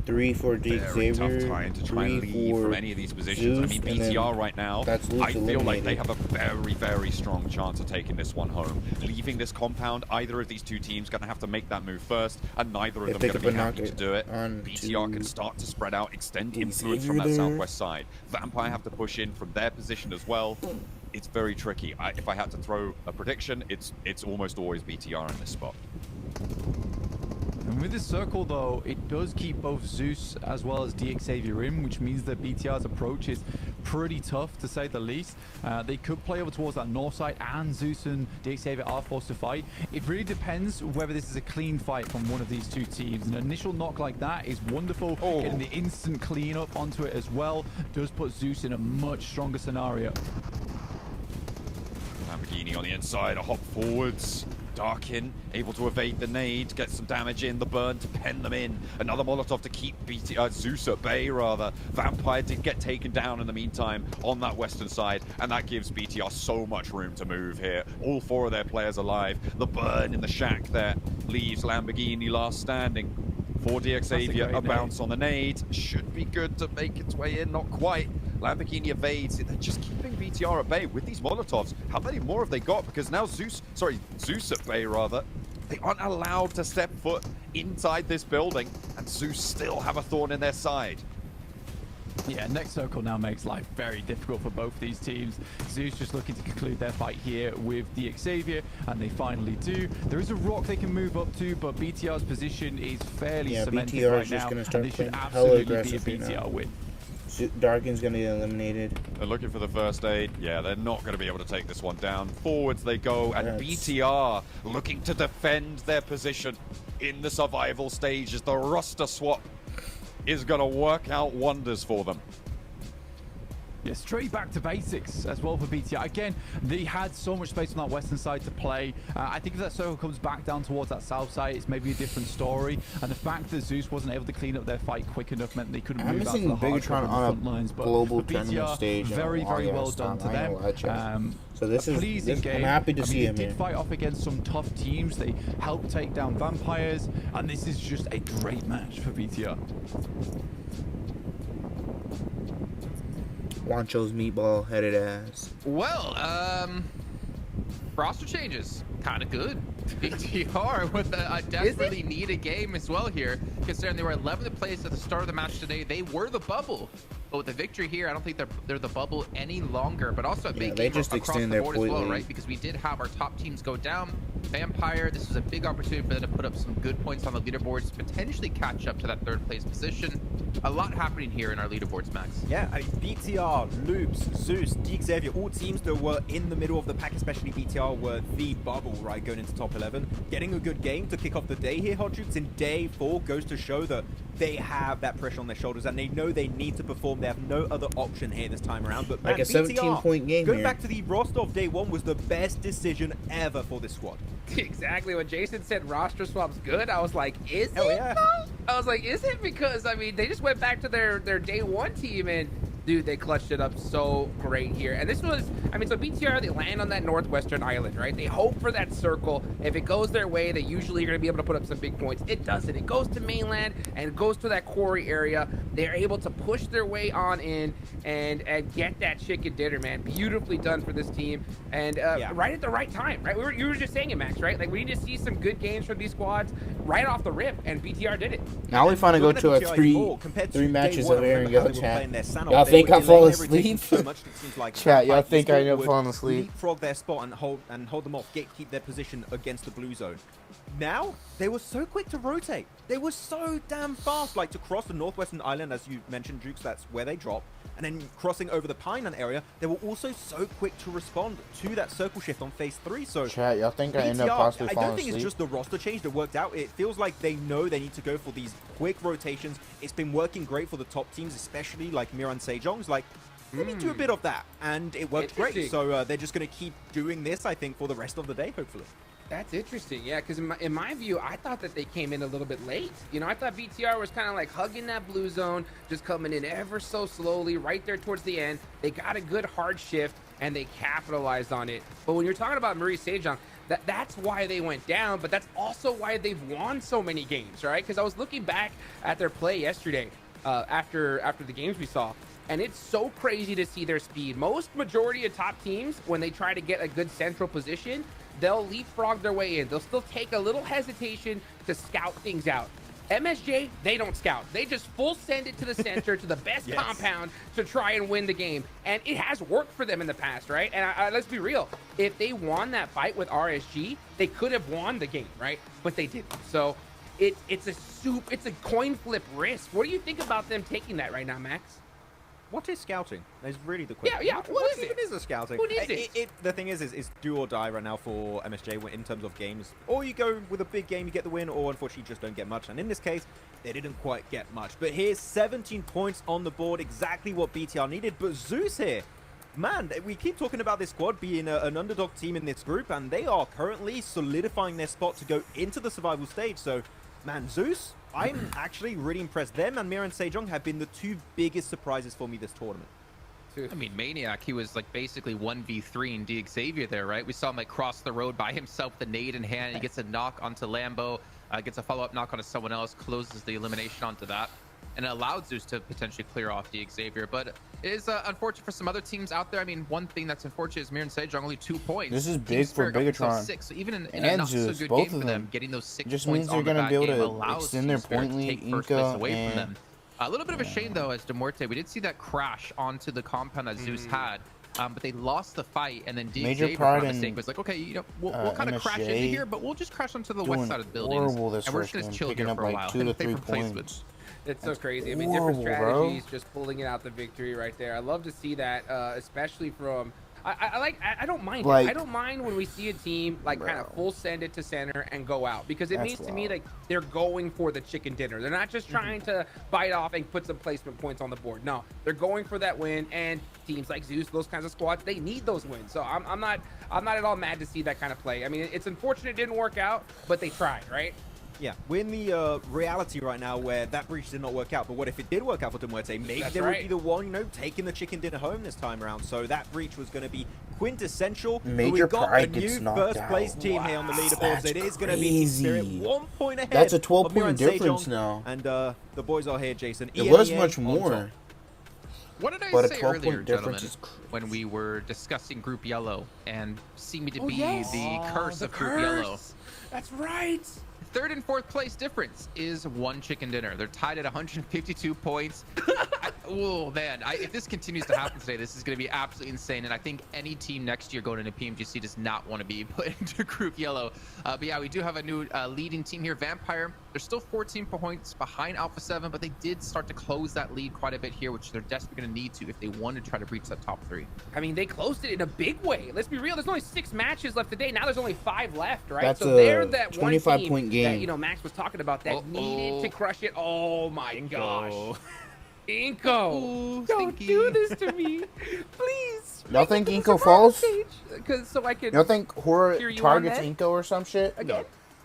3 for DXavier. Tough time to try and leave from any of these positions. Zeus, I mean, BTR right now, I feel like they have a very, very strong chance of taking this one home. Leaving this compound, either of these 2 teams going to have to make that move first, and neither of them going to be happy to do it. BTR can start to spread out, extend influence from that southwest side. Vampire have to push in from their position as well. It's very tricky. If I had to throw a prediction, it's almost always BTR in this spot. And with this circle, though, it does keep both Zeus as well as DXavier in, which means that BTR's approach is pretty tough, to say the least. They could play over towards that north side, and Zeus and DXavier are forced to fight. It really depends whether this is a clean fight from one of these 2 teams. An initial knock like that is wonderful. Getting the instant cleanup onto it as well does put Zeus in a much stronger scenario. Lamborghini on the inside, a hop forwards. Darkin able to evade the nade, get some damage in, the burn to pen them in. Another Molotov to keep Zeus at bay, rather. Vampire did get taken down in the meantime on that western side, and that gives BTR so much room to move here. All 4 of their players alive. The burn in the shack there leaves Lamborghini last standing. For DXavier, a bounce on the nade. Should be good to make its way in, not quite. Lamborghini evades. They're just keeping BTR at bay with these Molotovs. How many more have they got? Because now Zeus at bay, rather. They aren't allowed to step foot inside this building, and Zeus still have a thorn in their side. Yeah, next circle now makes life very difficult for both these teams. Zeus just looking to conclude their fight here with DXavier, and they finally do. There is a rock they can move up to, but BTR's position is fairly cemented BTR right is just now, going to start and this should hella absolutely be a aggressive BTR win. Darkin's going to get eliminated. They're looking for the first aid. Yeah, they're not going to be able to take this one down. Forwards they go, and BTR looking to defend their position in the survival stage as the roster swap is going to work out wonders for them. Yeah, straight back to basics as well for BTR. Again, they had so much space on that western side to play. I think if that circle comes back down towards that south side, it's maybe a different story. And the fact that Zeus wasn't able to clean up their fight quick enough meant they couldn't move out to the hard on the front lines. But global BTR, stage, very well done to them. So this is pleasing game. I'm happy to see him They here. did fight off against some tough teams. They helped take down Vampires, and this is just a great match for BTR. Wancho's meatball headed ass. Well, roster changes. Kind of good. BTR with a desperately needed game as well here, considering they were 11th place at the start of the match today. They were the bubble, but with the victory here, I don't think they're the bubble any longer. But also a big game just across extend the their board as well, lead. right? Because we did have our top teams go down. Vampire, this was a big opportunity for them to put up some good points on the leaderboards, potentially catch up to that 3rd place position. A lot happening here in our leaderboards, Max. Yeah, I mean, BTR, Loops, Zeus, Xavier, all teams that were in the middle of the pack, especially BTR, were the bubble, right, going into top 11. Getting a good game to kick off the day here, Hot Jukes, in day 4 goes to show that they have that pressure on their shoulders and they know they need to perform. They have no other option here this time around. But man, like a 17-point game going here. back to the roster of day 1 was the best decision ever for this squad. Exactly. When Jason said roster swap's good, I was like, is Hell it? yeah. I was like, is it? Because, I mean, they just went back to their day 1 team and, dude, they clutched it up so great here. And this was, I mean, so BTR, they land on that northwestern island, right? They hope for that circle. If it goes their way, they usually are going to be able to put up some big points. It doesn't. It goes to mainland and it goes to that quarry area. They're able to push their way on in and get that chicken dinner, man. Beautifully done for this team. And right at the right time, right? You were just saying it, Max, right? Like, we need to see some good games from these squads right off the rip, and BTR did it. Now we finally go to a three matches of Aaron Go chat. Y'all think I fall asleep? Chat, y'all think I end up falling asleep? Leapfrog their spot and hold them off, keep their position against the blue zone. Now, they were so quick to rotate. They were so damn fast, like to cross the northwestern island, as you mentioned, Jukes, that's where they drop. And then crossing over the Pineland area, they were also so quick to respond to that circle shift on phase 3. So, chat, y'all think I end up possibly falling asleep? I don't think it's just the roster change that worked out. It feels like they know they need to go for these quick rotations. It's been working great for the top teams, especially like Miran Sejong's. Like, let me do a bit of that. And it worked great. So they're just going to keep doing this, I think, for the rest of the day, hopefully. That's interesting, yeah, because in my view, I thought that they came in a little bit late. You know, I thought BTR was kind of like hugging that blue zone, just coming in ever so slowly right there towards the end. They got a good hard shift, and they capitalized on it. But when you're talking about Marie Sejong, that's why they went down, but that's also why they've won so many games, right? Because I was looking back at their play yesterday after the games we saw, and it's so crazy to see their speed. Majority of top teams, when they try to get a good central position, they'll leapfrog their way in. They'll still take a little hesitation to scout things out. MSJ, they don't scout. They just full send it to the center, to the best compound to try and win the game. And it has worked for them in the past, right? And let's be real. If they won that fight with RSG, they could have won the game, right? But they didn't. So it's a coin flip risk. What do you think about them taking that right now, Max? What is scouting? Is really the question. Yeah. What even is the scouting? What is it? The thing is do or die right now for MSJ in terms of games. Or you go with a big game, you get the win, or unfortunately you just don't get much. And in this case, they didn't quite get much. But here's 17 points on the board, exactly what BTR needed. But Zeus here, man, we keep talking about this squad being an underdog team in this group, and they are currently solidifying their spot to go into the survival stage. So, man, Zeus, I'm actually really impressed. Them and Miran Sejong have been the two biggest surprises for me this tournament. I mean, Maniac, he was like basically 1v3 in D Xavier there, right? We saw him like cross the road by himself, the nade in hand. He gets a knock onto Lambo, gets a follow-up knock onto someone else, closes the elimination onto that, and it allowed Zeus to potentially clear off D Xavier. But it is unfortunate for some other teams out there. I mean, one thing that's unfortunate is Miran Sejong only 2 points. This is big for Bigatron. 6. So even in a not so good game for them, getting those 6 just points means they're going to be able to extend their point lead, Inca, away from them. A little bit of a shame, though, as Demorte. We did see that crash onto the compound that Zeus had, but they lost the fight, and then D Xavier was like, okay, you know, we'll kind of crash into here, but we'll just crash onto the west side of the buildings, and we're just going to chill here for a while. 2 to 3 points. It's so crazy. I mean, different strategies, just pulling it out the victory right there. I love to see that, especially from. I don't mind. I don't mind when we see a team like kind of full send it to center and go out, because it means to me like they're going for the chicken dinner. They're not just trying to bite off and put some placement points on the board. No, they're going for that win. And teams like Zeus, those kinds of squads, they need those wins. So I'm not at all mad to see that kind of play. I mean, it's unfortunate it didn't work out, but they tried, right? Yeah, we're in the reality right now where that breach did not work out. But what if it did work out for Demuerte? Maybe they would be the one, you know, taking the chicken dinner home this time around. So that breach was going to be quintessential. Major Pride gets knocked knocked out. First place team here on the leaderboards. It is going to be Team Spirit 1 point ahead. That's a 12-point difference now. And the boys are here, Jason. It was much more. What did I say earlier, gentlemen, when we were discussing Group Yellow and seeming to be the curse of Group Yellow? That's right. 3rd and 4th place difference is 1 chicken dinner. They're tied at 152 points. Oh man, if this continues to happen today, this is going to be absolutely insane. And I think any team next year going into PMGC does not want to be put into Group Yellow. But yeah, we do have a new leading team here, Vampire. They're still 14 points behind Alpha 7, but they did start to close that lead quite a bit here, which they're desperately going to need to if they want to try to breach that top 3. I mean, they closed it in a big way. Let's be real. There's only 6 matches left today. Now there's only 5 left, right? That's so they're that 25-point game that, Max was talking about that needed to crush it. Oh my gosh. Inko, don't do this to me, please. Y'all think Inko falls? So I can. Y'all think Horror targets Inko or some shit? Again?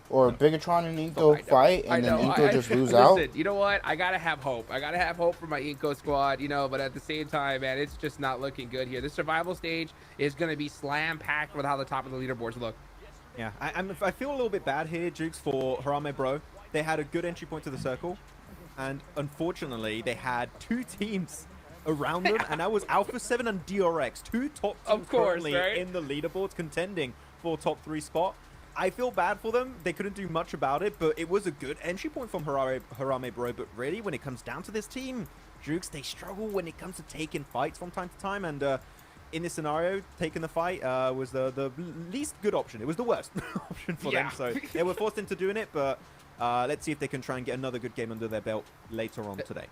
Or Bigatron and Inko fight, and then Inko just lose out? Listen, you know what? I gotta have hope. I gotta have hope for my Inko squad, but at the same time, man, it's just not looking good here. This survival stage is gonna be slam-packed with how the top of the leaderboards look. Yeah, I feel a little bit bad here, Jukes, for Harame Bro. They had a good entry point to the circle. And unfortunately, they had 2 teams around them, and that was Alpha 7 and DRX, 2 top teams currently in the leaderboards contending for top 3 spot. I feel bad for them. They couldn't do much about it, but it was a good entry point from Harame Bro. But really, when it comes down to this team, Jukes, they struggle when it comes to taking fights from time to time. And in this scenario, taking the fight was the least good option. It was the worst option for them. So they were forced into doing it, but let's see if they can try and get another good game under their belt later on today.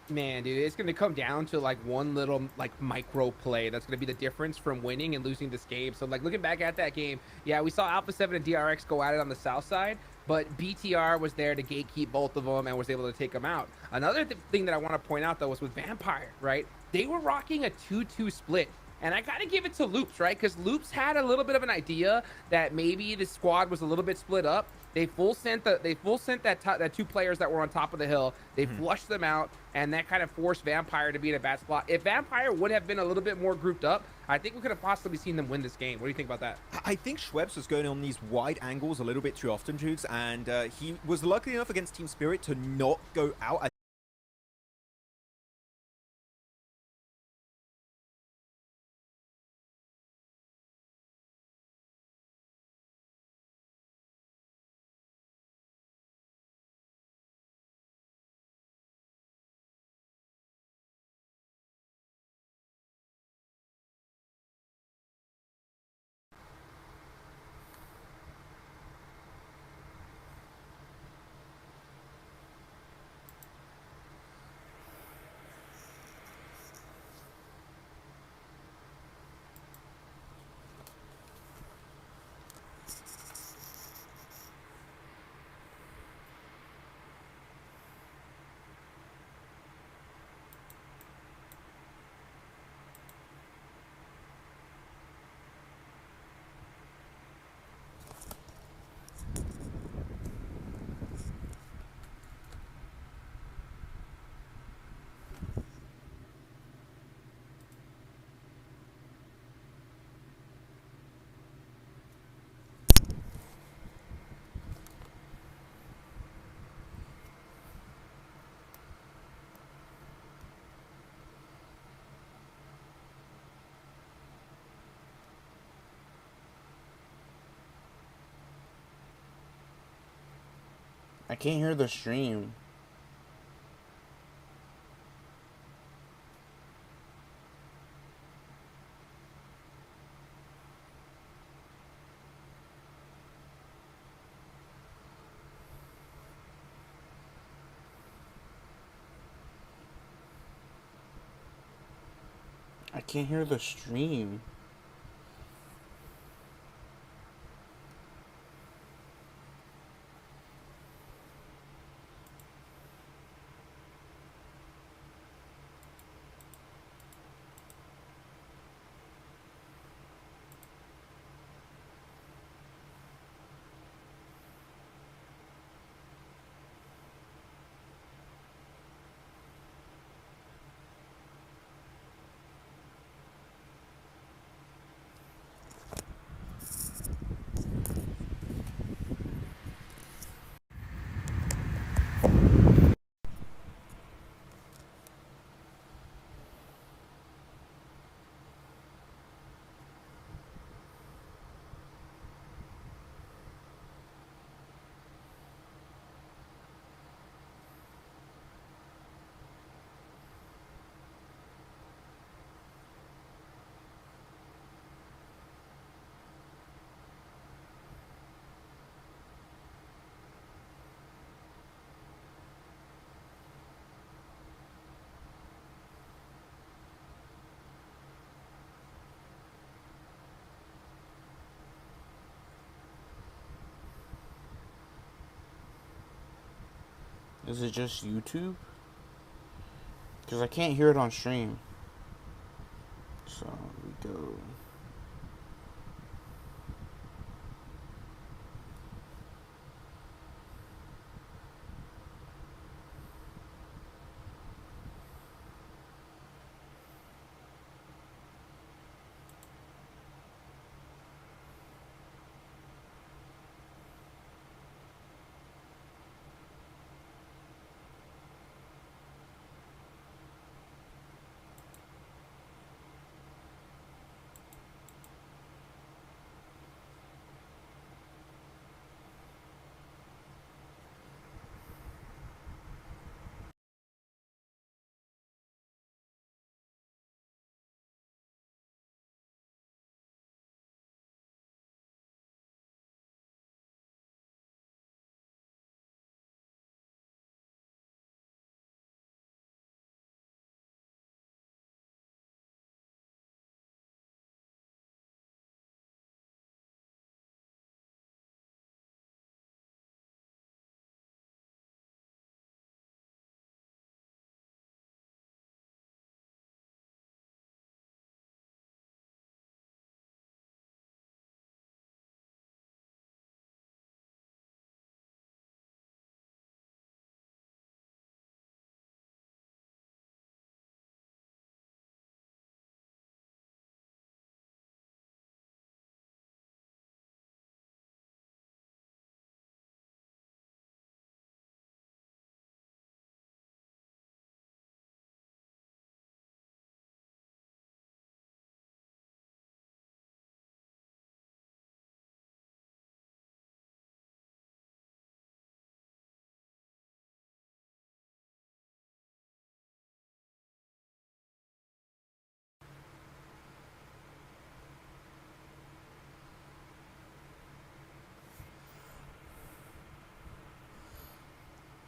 Man, dude, it's going to come down to like one little micro play that's going to be the difference from winning and losing this game. So looking back at that game, yeah, we saw Alpha 7 and DRX go at it on the south side, but BTR was there to gatekeep both of them and was able to take them out. Another thing that I want to point out though was with Vampire, right? They were rocking a 2-2 split. And I got to give it to Loops, right? Because Loops had a little bit of an idea that maybe the squad was a little bit split up. They full sent that 2 players that were on top of the hill. They flushed them out, and that kind of forced Vampire to be in a bad spot. If Vampire would have been a little bit more grouped up, I think we could have possibly seen them win this game. What do you think about that? I think Schweppes was going on these wide angles a little bit too often, Jukes, and he was lucky enough against Team Spirit to not go out. I can't hear the stream. I can't hear the stream. Is it just YouTube? Because I can't hear it on stream. So we go.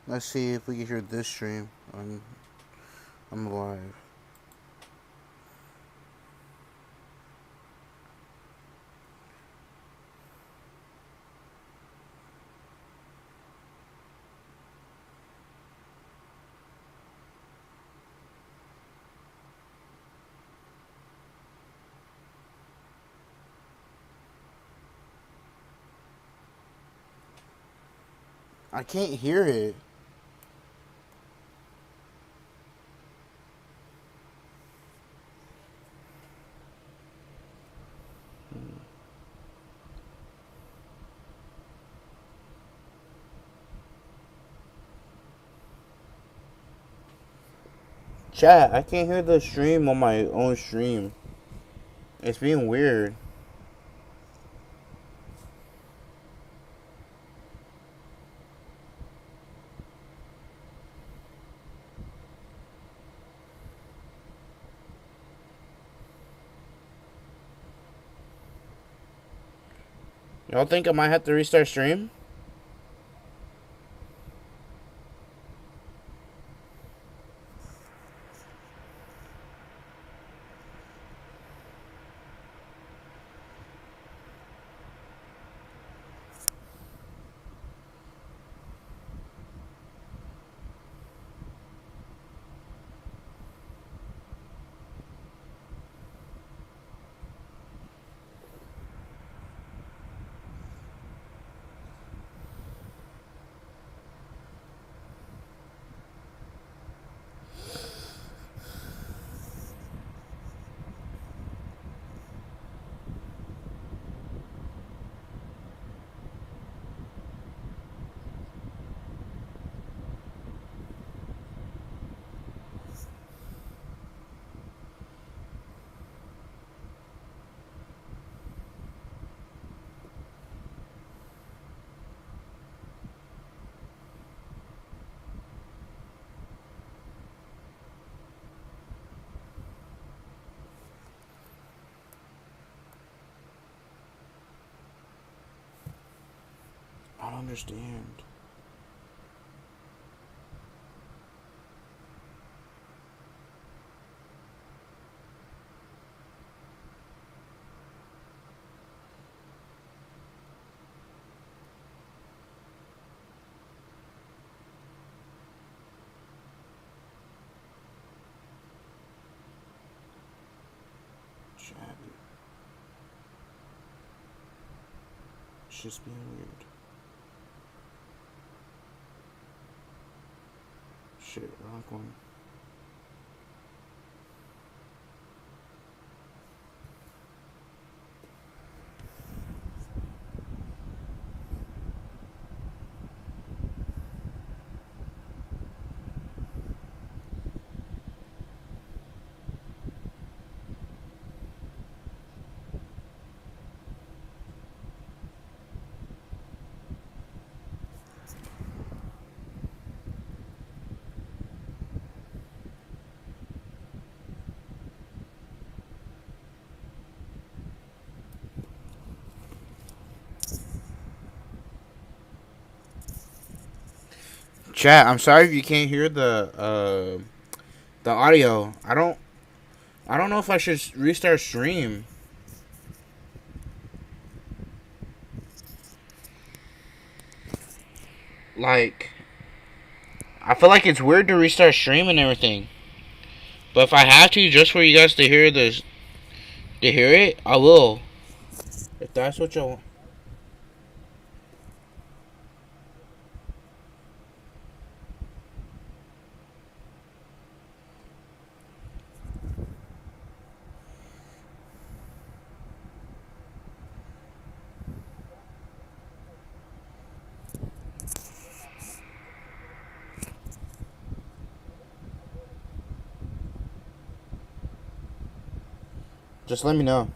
Let's see if we can hear this stream. I'm live. I can't hear it. Chat, I can't hear the stream on my own stream. It's being weird. Y'all think I might have to restart stream? I don't understand. It's just being weird. Shit, wrong one. Chat, I'm sorry if you can't hear the audio. I don't know if I should restart stream. Like, I feel like it's weird to restart stream and everything. But if I have to, just for you guys to hear this, to hear it, I will. If that's what y'all want. Just let me know.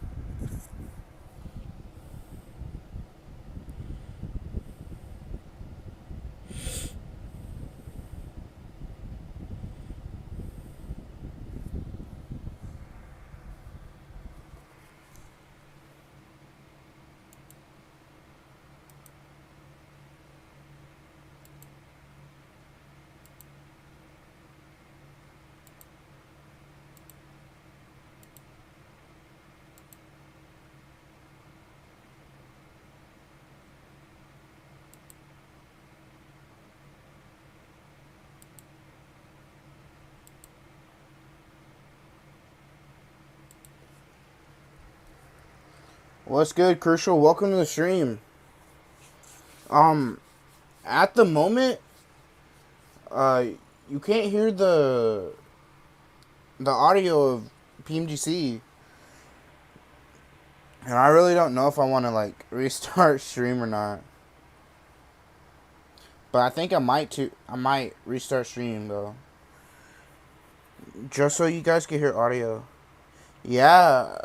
What's good, Crucial? Welcome to the stream. At the moment, you can't hear the audio of PMGC, and I really don't know if I want to like restart stream or not. But I think I might restart stream though, just so you guys can hear audio. Yeah.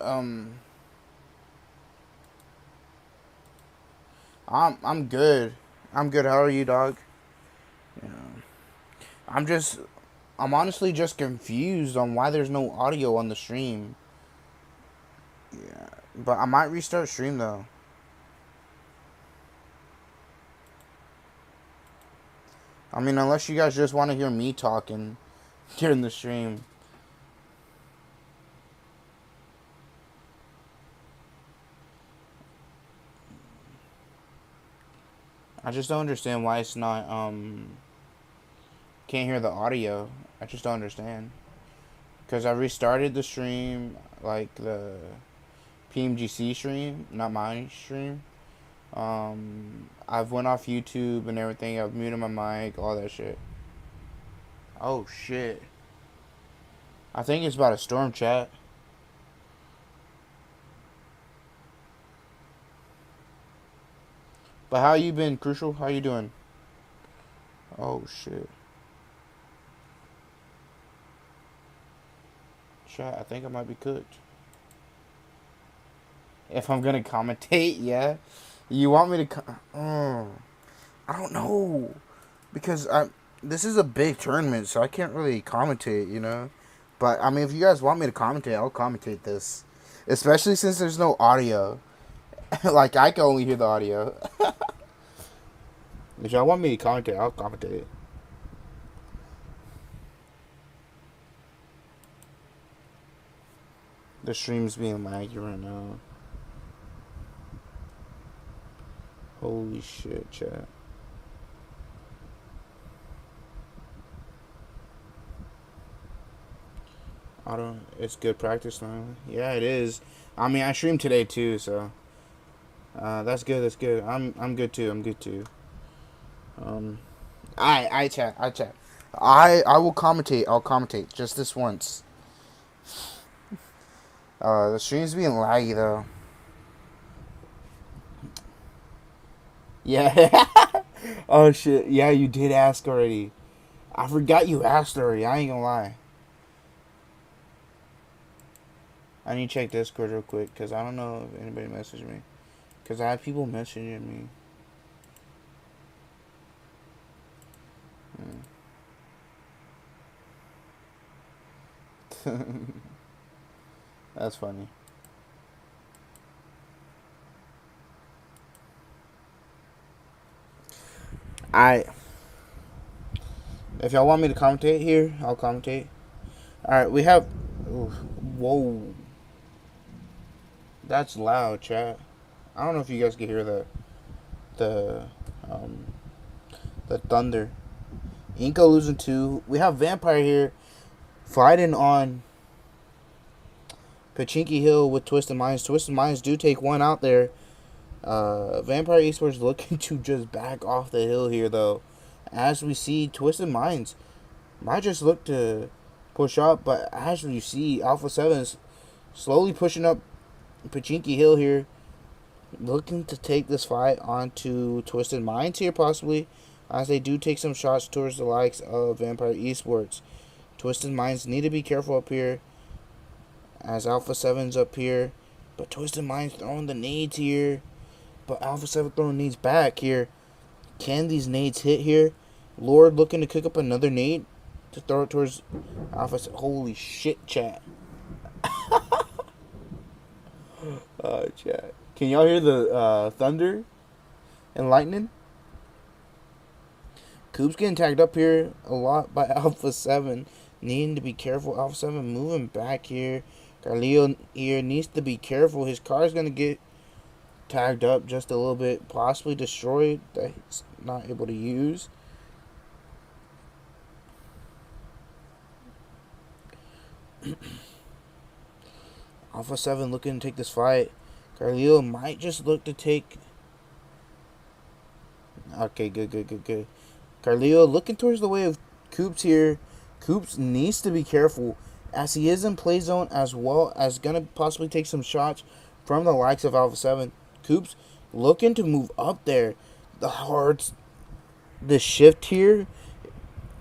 I'm good. I'm good. How are you, dog? Yeah. I'm honestly just confused on why there's no audio on the stream. Yeah, but I might restart stream though. I mean, unless you guys just want to hear me talking during the stream. I just don't understand why it's not, can't hear the audio. I just don't understand. Because I restarted the stream, like the PMGC stream, not my stream. I've went off YouTube and everything. I've muted my mic, all that shit. Oh, shit. I think it's about a storm, chat. But how you been, Crucial? How you doing? Oh, shit. Chat, I think I might be cooked. If I'm gonna commentate, yeah. You want me to I don't know. Because this is a big tournament, so I can't really commentate, you know? But, I mean, if you guys want me to commentate, I'll commentate this. Especially since there's no audio. Like, I can only hear the audio. If y'all want me to commentate, I'll commentate. The stream's being laggy right now. Holy shit, chat. It's good practice now. Yeah, it is. I mean, I streamed today too, so. That's good. That's good. I'm good too. I'm good too. I chat. I will commentate. I'll commentate just this once. The stream's being laggy though. Yeah. Oh shit. Yeah, you did ask already. I forgot you asked already. I ain't gonna lie. I need to check Discord real quick because I don't know if anybody messaged me. Because I had people messaging me. That's funny. If y'all want me to commentate here, I'll commentate. Alright, we have... Ooh, whoa. That's loud, chat. I don't know if you guys can hear the thunder. Inko losing 2. We have Vampire here fighting on Pachinki Hill with Twisted Minds. Twisted Minds do take one out there. Vampire Esports looking to just back off the hill here, though. As we see, Twisted Minds might just look to push up, but as you see, Alpha 7 is slowly pushing up Pachinki Hill here, looking to take this fight onto Twisted Minds here, possibly, as they do take some shots towards the likes of Vampire Esports. Twisted Minds need to be careful up here, as Alpha 7's up here, but Twisted Minds throwing the nades here, but Alpha 7 throwing nades back here. Can these nades hit here? Lord looking to cook up another nade to throw it towards Alpha 7. Holy shit, chat. Oh, chat. Can y'all hear the thunder and lightning? Coop's getting tagged up here a lot by Alpha 7. Needing to be careful. Alpha 7 moving back here. Carleo here needs to be careful. His car is going to get tagged up just a little bit. Possibly destroyed. That he's not able to use. Alpha 7 looking to take this fight. Carleo might just look to take... Okay, good. Carleo looking towards the way of Coops here. Coops needs to be careful as he is in play zone, as well as going to possibly take some shots from the likes of Alpha 7. Coops looking to move up there. The shift here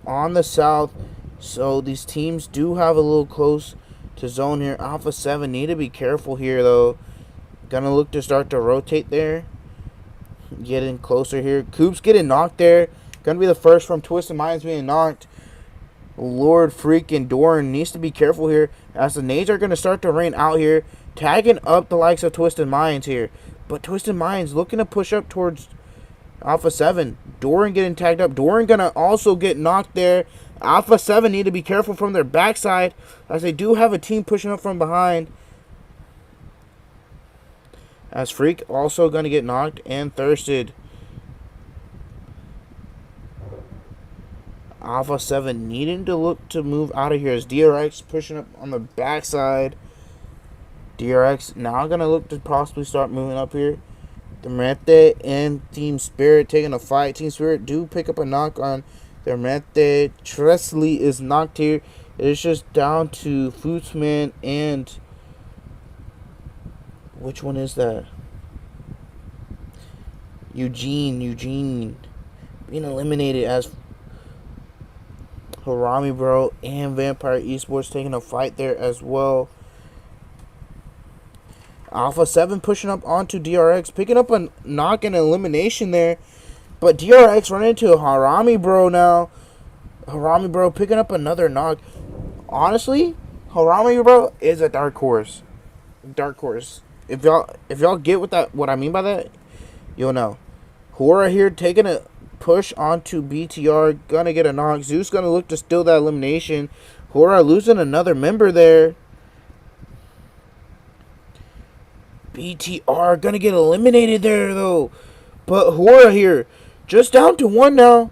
on the south. So these teams do have a little close to zone here. Alpha 7 need to be careful here, though. Gonna look to start to rotate there. Getting closer here. Coops getting knocked there. Gonna be the first from Twisted Minds being knocked. Lord freaking Doran needs to be careful here, as the nades are gonna start to rain out here, tagging up the likes of Twisted Minds here. But Twisted Minds looking to push up towards Alpha 7. Doran getting tagged up. Doran gonna also get knocked there. Alpha 7 need to be careful from their backside, as they do have a team pushing up from behind. As Freak also going to get knocked and thirsted. Alpha 7 needing to look to move out of here, as DRX pushing up on the backside. DRX now going to look to possibly start moving up here. Demerete and Team Spirit taking a fight. Team Spirit do pick up a knock on Demerete. Tresley is knocked here. It is just down to Footsman and... Which one is that? Eugene being eliminated, as Harami Bro and Vampire Esports taking a fight there as well. Alpha 7 pushing up onto DRX, picking up a knock and elimination there. But DRX running into Harami Bro now. Harami Bro picking up another knock. Honestly, Harami Bro is a dark horse. If y'all get what I mean by that, you'll know. Hora here taking a push onto BTR, gonna get a knock. Zeus gonna look to steal that elimination. Hora losing another member there. BTR gonna get eliminated there though. But Hora here, just down to 1 now.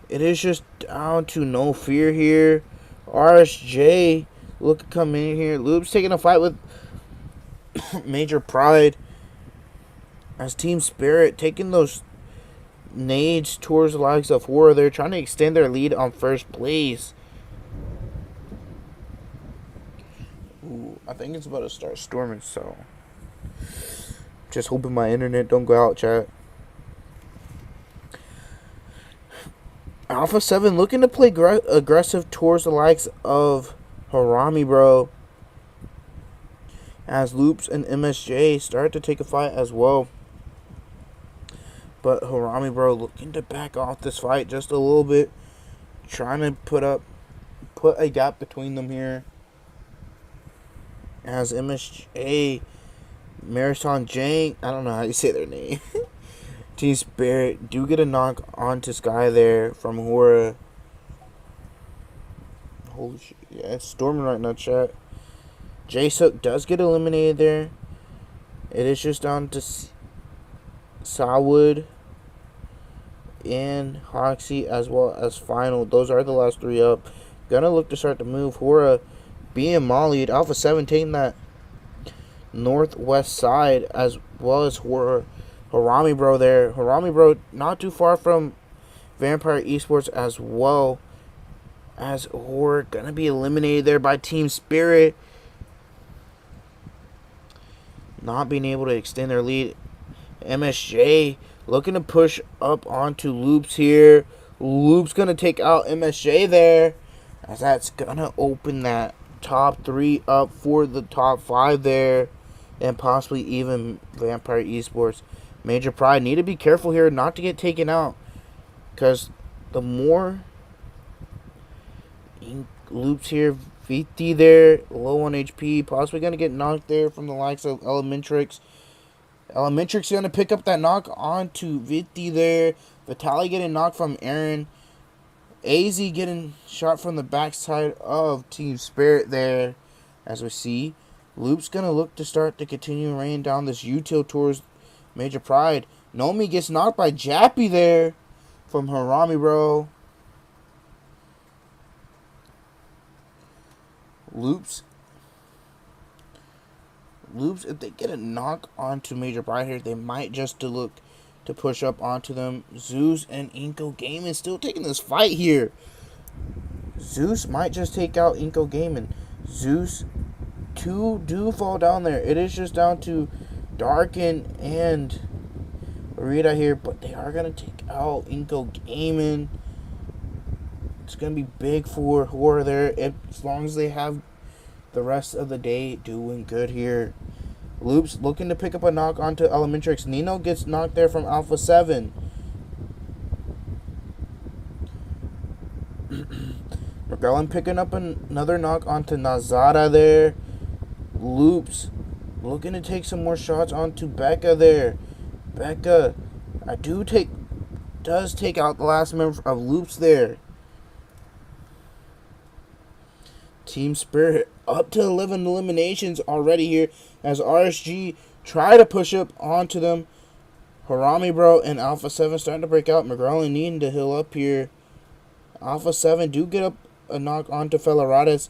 It is just down to No Fear here. RSJ look come in here. Loops taking a fight with Major Pride. As Team Spirit taking those nades towards the likes of Horror. They're trying to extend their lead on first place. Ooh, I think it's about to start storming, so just hoping my internet don't go out, chat. Alpha 7 looking to play aggressive towards the likes of Harami, bro. As Loops and MSJ start to take a fight as well. But Harami, bro, looking to back off this fight just a little bit. Trying to put a gap between them here. As MSJ, Marathon Jank, I don't know how you say their name. Team Spirit do get a knock onto Sky there from Hora. Holy shit. Yeah, it's storming right now, chat. J-Sook does get eliminated there. It is just down to Sawwood and Hoxie as well as Final. Those are the last three up. Gonna look to start to move. Hora being mollied. Alpha 7 taking that northwest side as well as Harami, bro, there. Harami, bro, not too far from Vampire Esports as well. As Horror gonna be eliminated there by Team Spirit. Not being able to extend their lead. MSJ looking to push up onto Loops here. Loops gonna take out MSJ there. As that's gonna open that top 3 up for the top 5 there. And possibly even Vampire Esports. Major Pride need to be careful here not to get taken out. Because the more Loops here, VT there, low on HP, possibly going to get knocked there from the likes of Elementrix. Elementrix going to pick up that knock onto VT there. Vitali getting knocked from Aaron. AZ getting shot from the backside of Team Spirit there. As we see, Loop's going to look to start to continue raining down this util towards Major Pride. Nomi gets knocked by Jappy there from Harami, bro. Loops, if they get a knock onto Major Pride here, they might just look to push up onto them. Zeus and Inko Gaming still taking this fight here. Zeus might just take out Inko Gaming. Zeus, 2 do fall down there. It is just down to Darken and Rita here, but they are going to take out Inko Gaming. It's going to be big for Horror there, as long as they have the rest of the day doing good here. Loops looking to pick up a knock onto Elementrix. Nino gets knocked there from Alpha 7. McGrellin picking up another knock onto Nazada there. Loops looking to take some more shots onto Becca there. Becca, does take out the last member of Loops there. Team Spirit up to 11 eliminations already here as RSG try to push up onto them. Harami, bro, and Alpha 7 starting to break out. McGrellin needing to heal up here. Alpha 7 do get up a knock onto Feleratis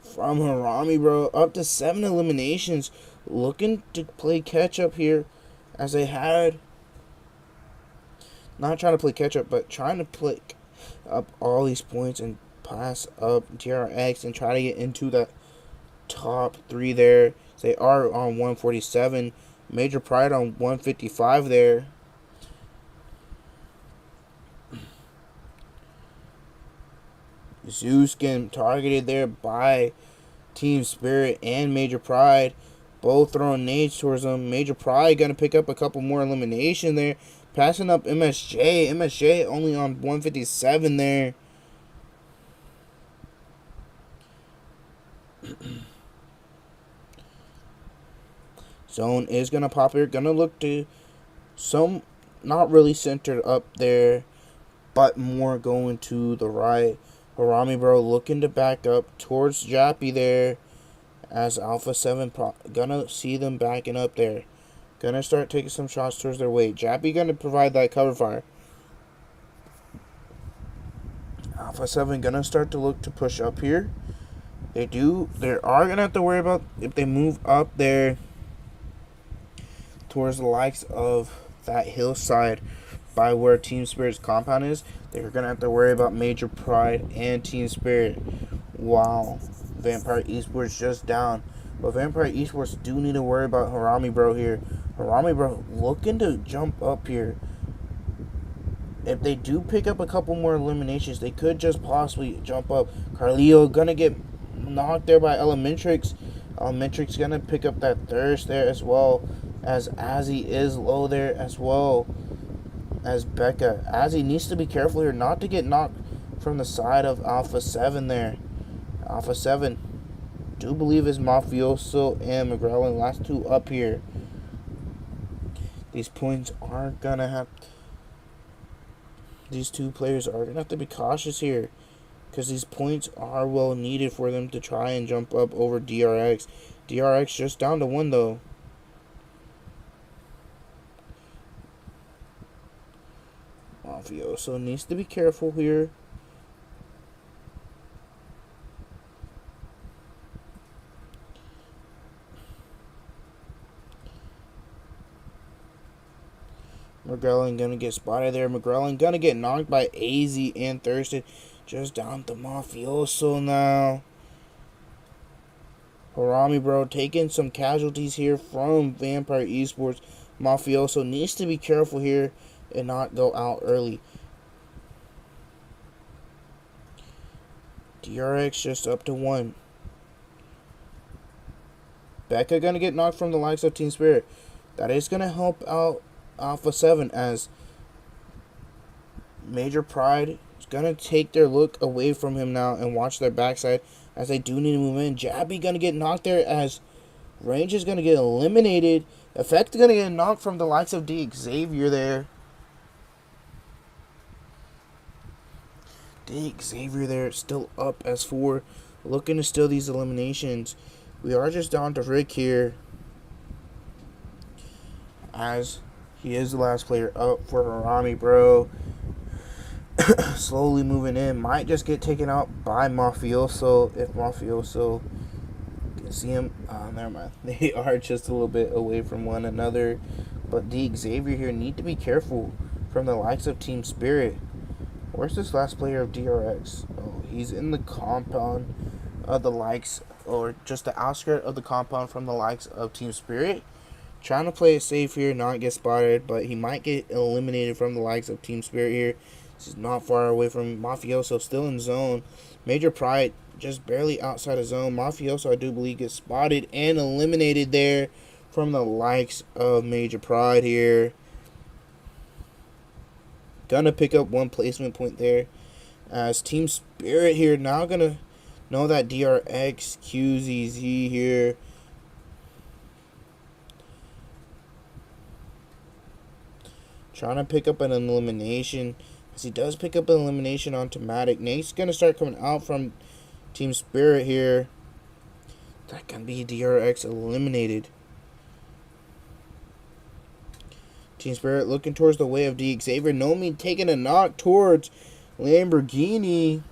from Harami, bro. Up to 7 eliminations. Looking to play catch up here as they had. Not trying to play catch up, but trying to play up all these points and pass up TRX and try to get into that top 3 there. They are on 147. Major Pride on 155 there. Zeus getting targeted there by Team Spirit and Major Pride. Both throwing nades towards them. Major Pride going to pick up a couple more elimination there. Passing up MSJ. MSJ only on 157 there. Zone is going to pop here. Going to look to some, not really centered up there, but more going to the right. Harami, bro, looking to back up towards Jappy there. As Alpha 7 gonna see them backing up there. Gonna start taking some shots towards their way. Jappy gonna provide that cover fire. Alpha 7 gonna start to look to push up here. They are going to have to worry about if they move up there towards the likes of that hillside by where Team Spirit's compound is. They're going to have to worry about Major Pride and Team Spirit. Wow. Vampire Esports just down. But Vampire Esports do need to worry about Harami Bro here. Harami Bro looking to jump up here. If they do pick up a couple more eliminations, they could just possibly jump up. Carleo gonna get knocked there by Elementrix. Elementrix gonna pick up that thirst there as well, as Azzy is low there as well as Becca. Azzy needs to be careful here not to get knocked from the side of Alpha 7 there. Alpha 7 do believe is Mafioso and McGrowling, last two up here. These points are gonna have... These two players are going to have to be cautious here, because these points are well needed for them to try and jump up over DRX. DRX just down to 1 though. Mafioso needs to be careful here. McGrellan gonna get spotted there. McGrellan gonna get knocked by AZ and Thurston. Just down to Mafioso now. Harami Bro taking some casualties here from Vampire Esports. Mafioso needs to be careful here and not go out early. DRX just up to 1. Becca gonna get knocked from the likes of Team Spirit. That is gonna help out Alpha 7 as Major Pride is going to take their look away from him now and watch their backside as they do need to move in. Jabby going to get knocked there as Range is going to get eliminated. Effect going to get knocked from the likes of D Xavier there. D Xavier there still up as 4, looking to steal these eliminations. We are just down to Rick here as he is the last player up for Harami Bro. Slowly moving in. Might just get taken out by Mafioso if Mafioso can see him. Never mind. They are just a little bit away from one another. But D Xavier here need to be careful from the likes of Team Spirit. Where's this last player of DRX? Oh, he's in the compound of the likes, or just the outskirt of the compound from the likes of Team Spirit. Trying to play it safe here, not get spotted, but he might get eliminated from the likes of Team Spirit here. This is not far away from Mafioso, still in zone. Major Pride just barely outside of zone. Mafioso, I do believe, gets spotted and eliminated there from the likes of Major Pride here. Gonna pick up 1 placement point there, as Team Spirit here now gonna know that DRX QZZ here. Trying to pick up an elimination, as he does pick up an elimination on Tomatic. Nate's going to start coming out from Team Spirit here. That can be DRX eliminated. Team Spirit looking towards the way of D Xavier. Nomi taking a knock towards Lamborghini.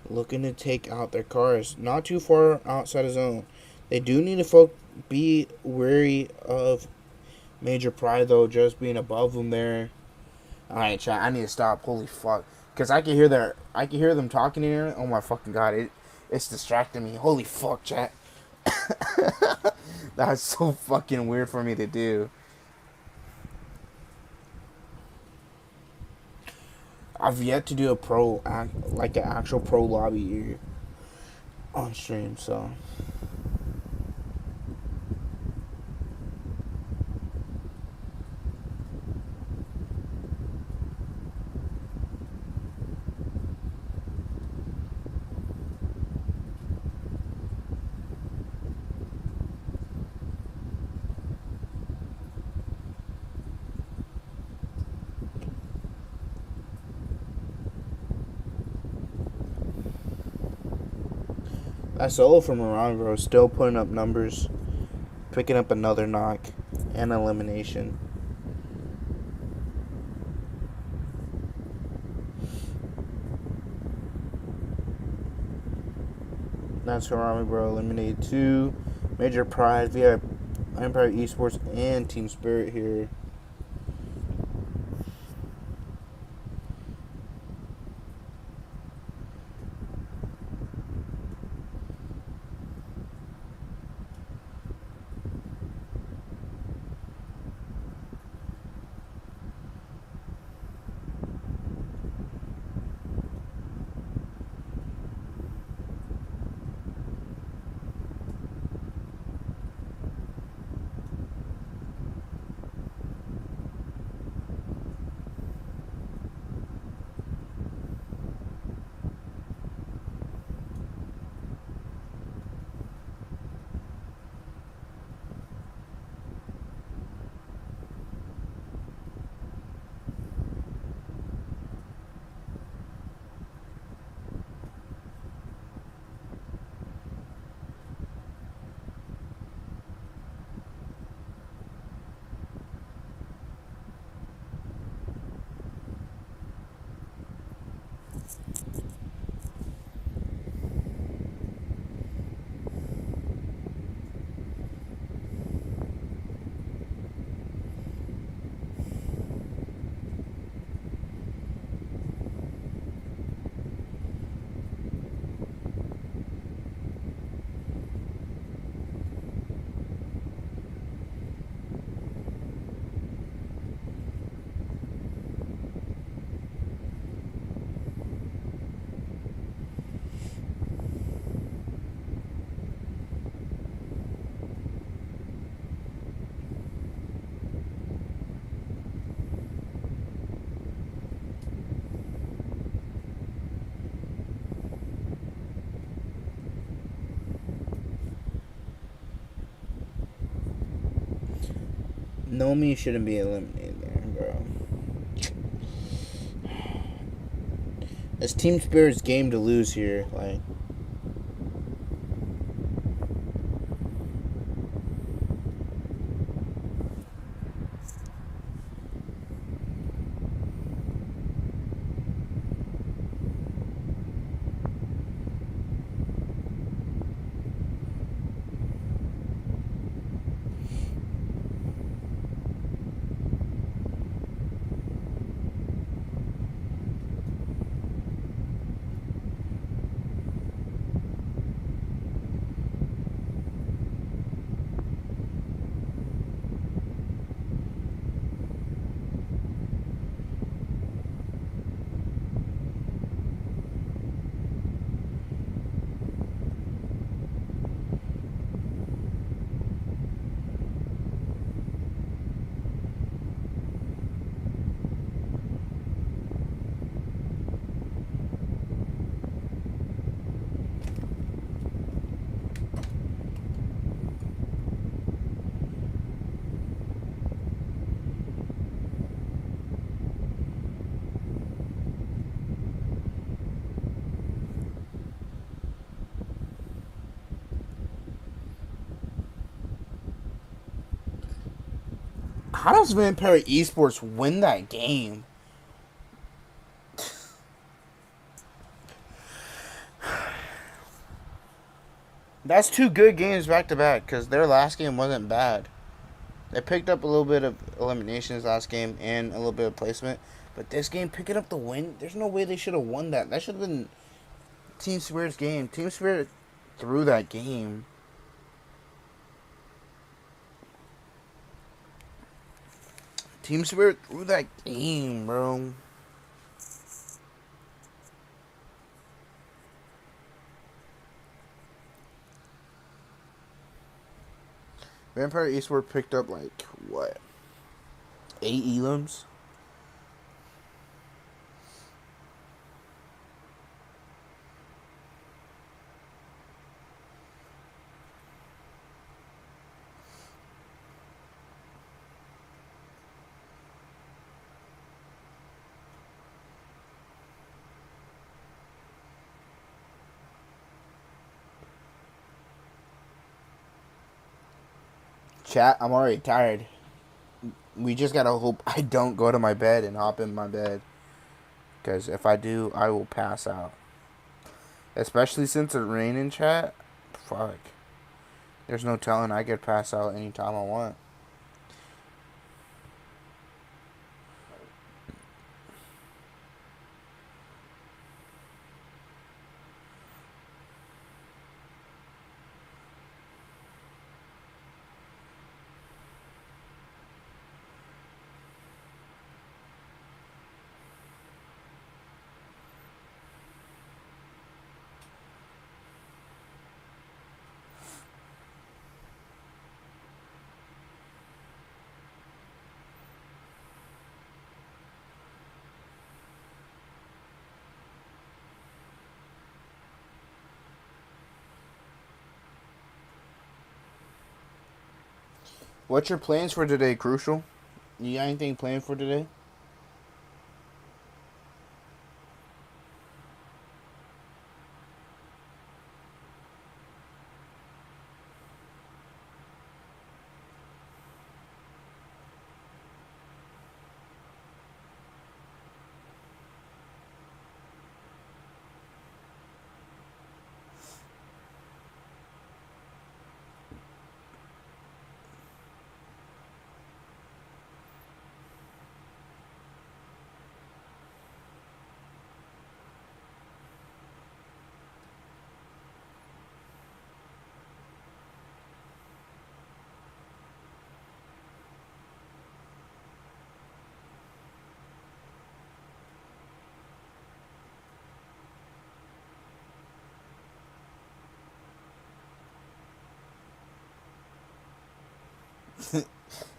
Looking to take out their cars. Not too far outside of zone. They do need to be wary of Major Pride, though, just being above them there. Alright, chat, I need to stop. Holy fuck. Because I can hear them talking in here. Oh my fucking god, it's distracting me. Holy fuck, chat. That's so fucking weird for me to do. I've yet to do like an actual pro lobby here on stream, so... That solo from Morongo is still putting up numbers, picking up another knock and elimination. That's Harami, bro. Eliminated 2. Major prize. We have Empire Esports and Team Spirit here. Nomi shouldn't be eliminated there, bro. It's Team Spirit's game to lose here. Like, how does Vampire Esports win that game? That's 2 good games back to back because their last game wasn't bad. They picked up a little bit of eliminations last game and a little bit of placement. But this game, picking up the win, there's no way they should have won that. That should have been Team Spirit's game. Team Spirit threw that game. Team Spirit threw that game, bro. Vampire Eastward picked up, like, what? 8 elims? Chat, I'm already tired. We just gotta hope I don't go to my bed and hop in my bed. Because if I do, I will pass out. Especially since it's raining, chat. fuck. There's no telling. I could pass out anytime I want. What's your plans for today, Crucial? You got anything planned for today?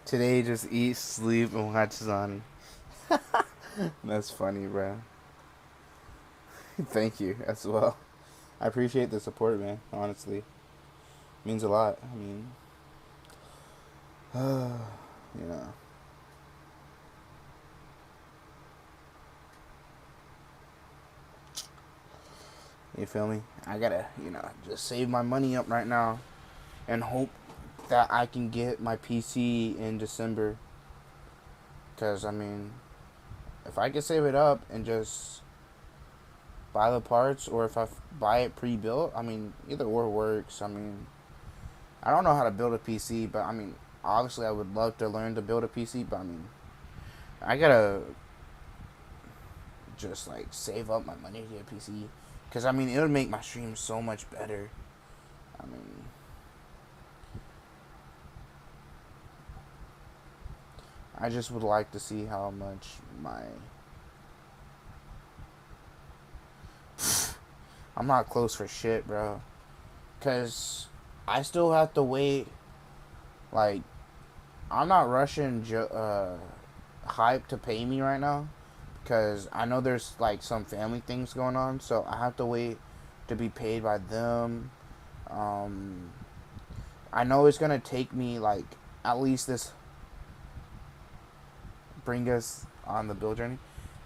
Today, just eat, sleep, and watch Zohnny. That's funny, bro. Thank you as well. I appreciate the support, man. Honestly, it means a lot. I mean, you know. You feel me? I gotta, just save my money up right now and hope that I can get my PC in December. Because, I mean, if I can save it up and just buy the parts, or if I buy it pre-built, I mean, either or works. I mean, I don't know how to build a PC, but, I mean, obviously I would love to learn to build a PC, but, I mean, I gotta just, like, save up my money to get a PC. Because, I mean, it would make my stream so much better. I mean, I just would like to see how much my... I'm not close for shit, bro. Because I still have to wait. Like, I'm not rushing Hype to pay me right now. Because I know there's, like, some family things going on. So I have to wait to be paid by them. I know it's going to take me, like, at least this... Bring us on the build journey.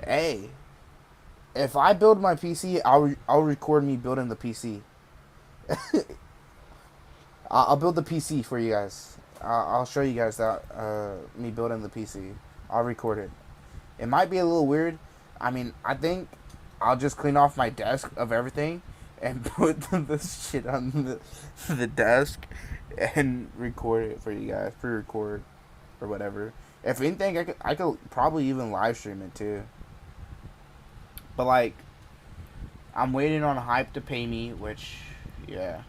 Hey, if I build my PC, I'll record me building the PC. I'll build the PC for you guys. I'll show you guys that me building the PC. I'll record it. It might be a little weird. I mean, I think I'll just clean off my desk of everything and put this shit on the desk and record it for you guys, pre-record or whatever. If anything, I could probably even live stream it too. But like, I'm waiting on Hype to pay me, which, yeah,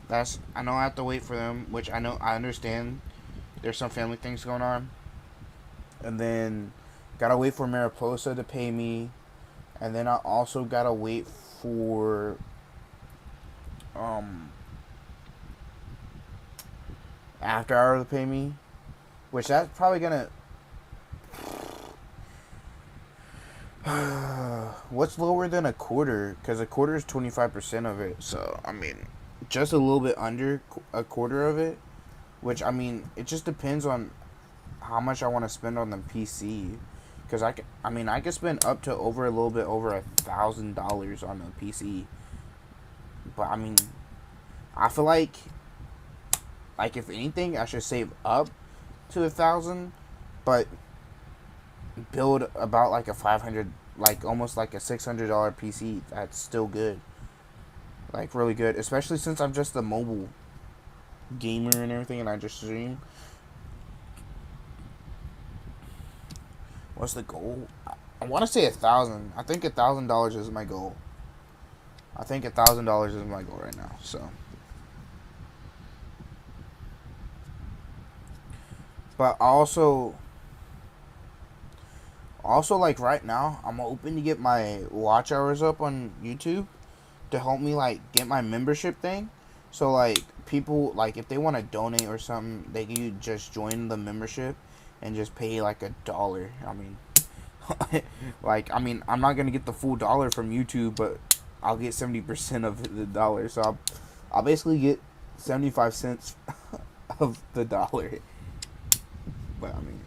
I know I have to wait for them, which I understand. There's some family things going on, and then gotta wait for Mariposa to pay me, and then I also gotta wait for After Hour to pay me. Which that's probably gonna... What's lower than a quarter? Because a quarter is 25% of it. So, I mean, just a little bit under a quarter of it. Which, I mean, it just depends on how much I want to spend on the PC. Because I can spend up to a little bit over $1,000 on the PC. But, I mean, I feel like if anything, I should save up to 1,000, but build about like a 500, like almost like a $600 PC. That's still good. Like, really good. Especially since I'm just a mobile gamer and everything, and I just stream. What's the goal? I want to say 1,000. I think $1,000 is my goal. I think $1,000 is my goal right now. So, but also like right now, I'm hoping to get my watch hours up on YouTube to help me like get my membership thing. So like people, like if they want to donate or something, they can just join the membership and just pay like $1. I mean, like, I mean, I'm not gonna get the full dollar from YouTube, but I'll get 70% of the dollar. So I'll basically get 75 cents of the dollar. But I mean,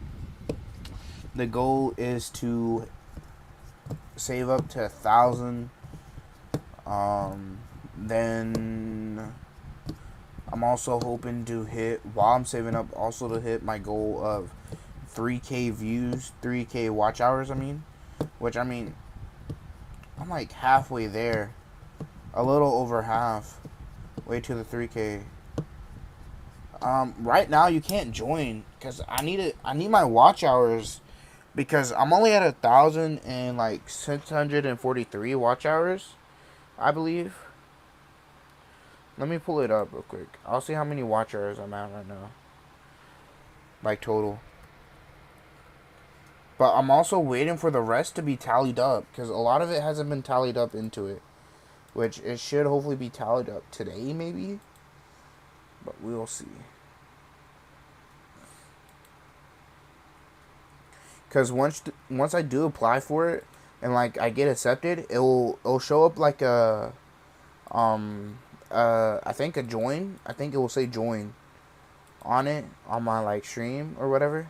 the goal is to save up to 1,000. Then I'm also hoping to hit, while I'm saving up, also to hit my goal of 3K views, 3K watch hours, I mean. Which, I mean, I'm like halfway there. A little over half. Way to the 3K. Right now you can't join because I need my watch hours because I'm only at 1,643 watch hours, I believe. Let me pull it up real quick. I'll see how many watch hours I'm at right now. Like total. But I'm also waiting for the rest to be tallied up because a lot of it hasn't been tallied up into it. Which it should hopefully be tallied up today maybe. But we'll see. Because once I do apply for it and like I get accepted, it'll show up like a I think a join. I think it will say join on it on my like stream or whatever.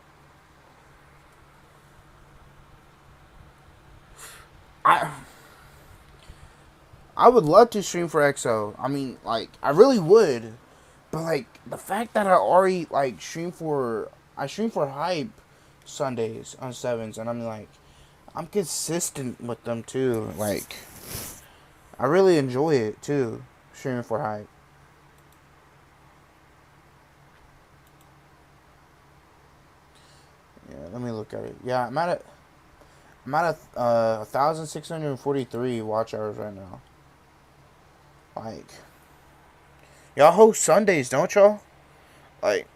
I would love to stream for EXO. I mean, like I really would. But like the fact that I already like stream for Hype Sundays on 7s, and I'm like, I'm consistent with them too. Like, I really enjoy it too, streaming for Hype. Yeah, let me look at it. Yeah, I'm at 1,643 watch hours right now. Like, y'all host Sundays, don't y'all? Like,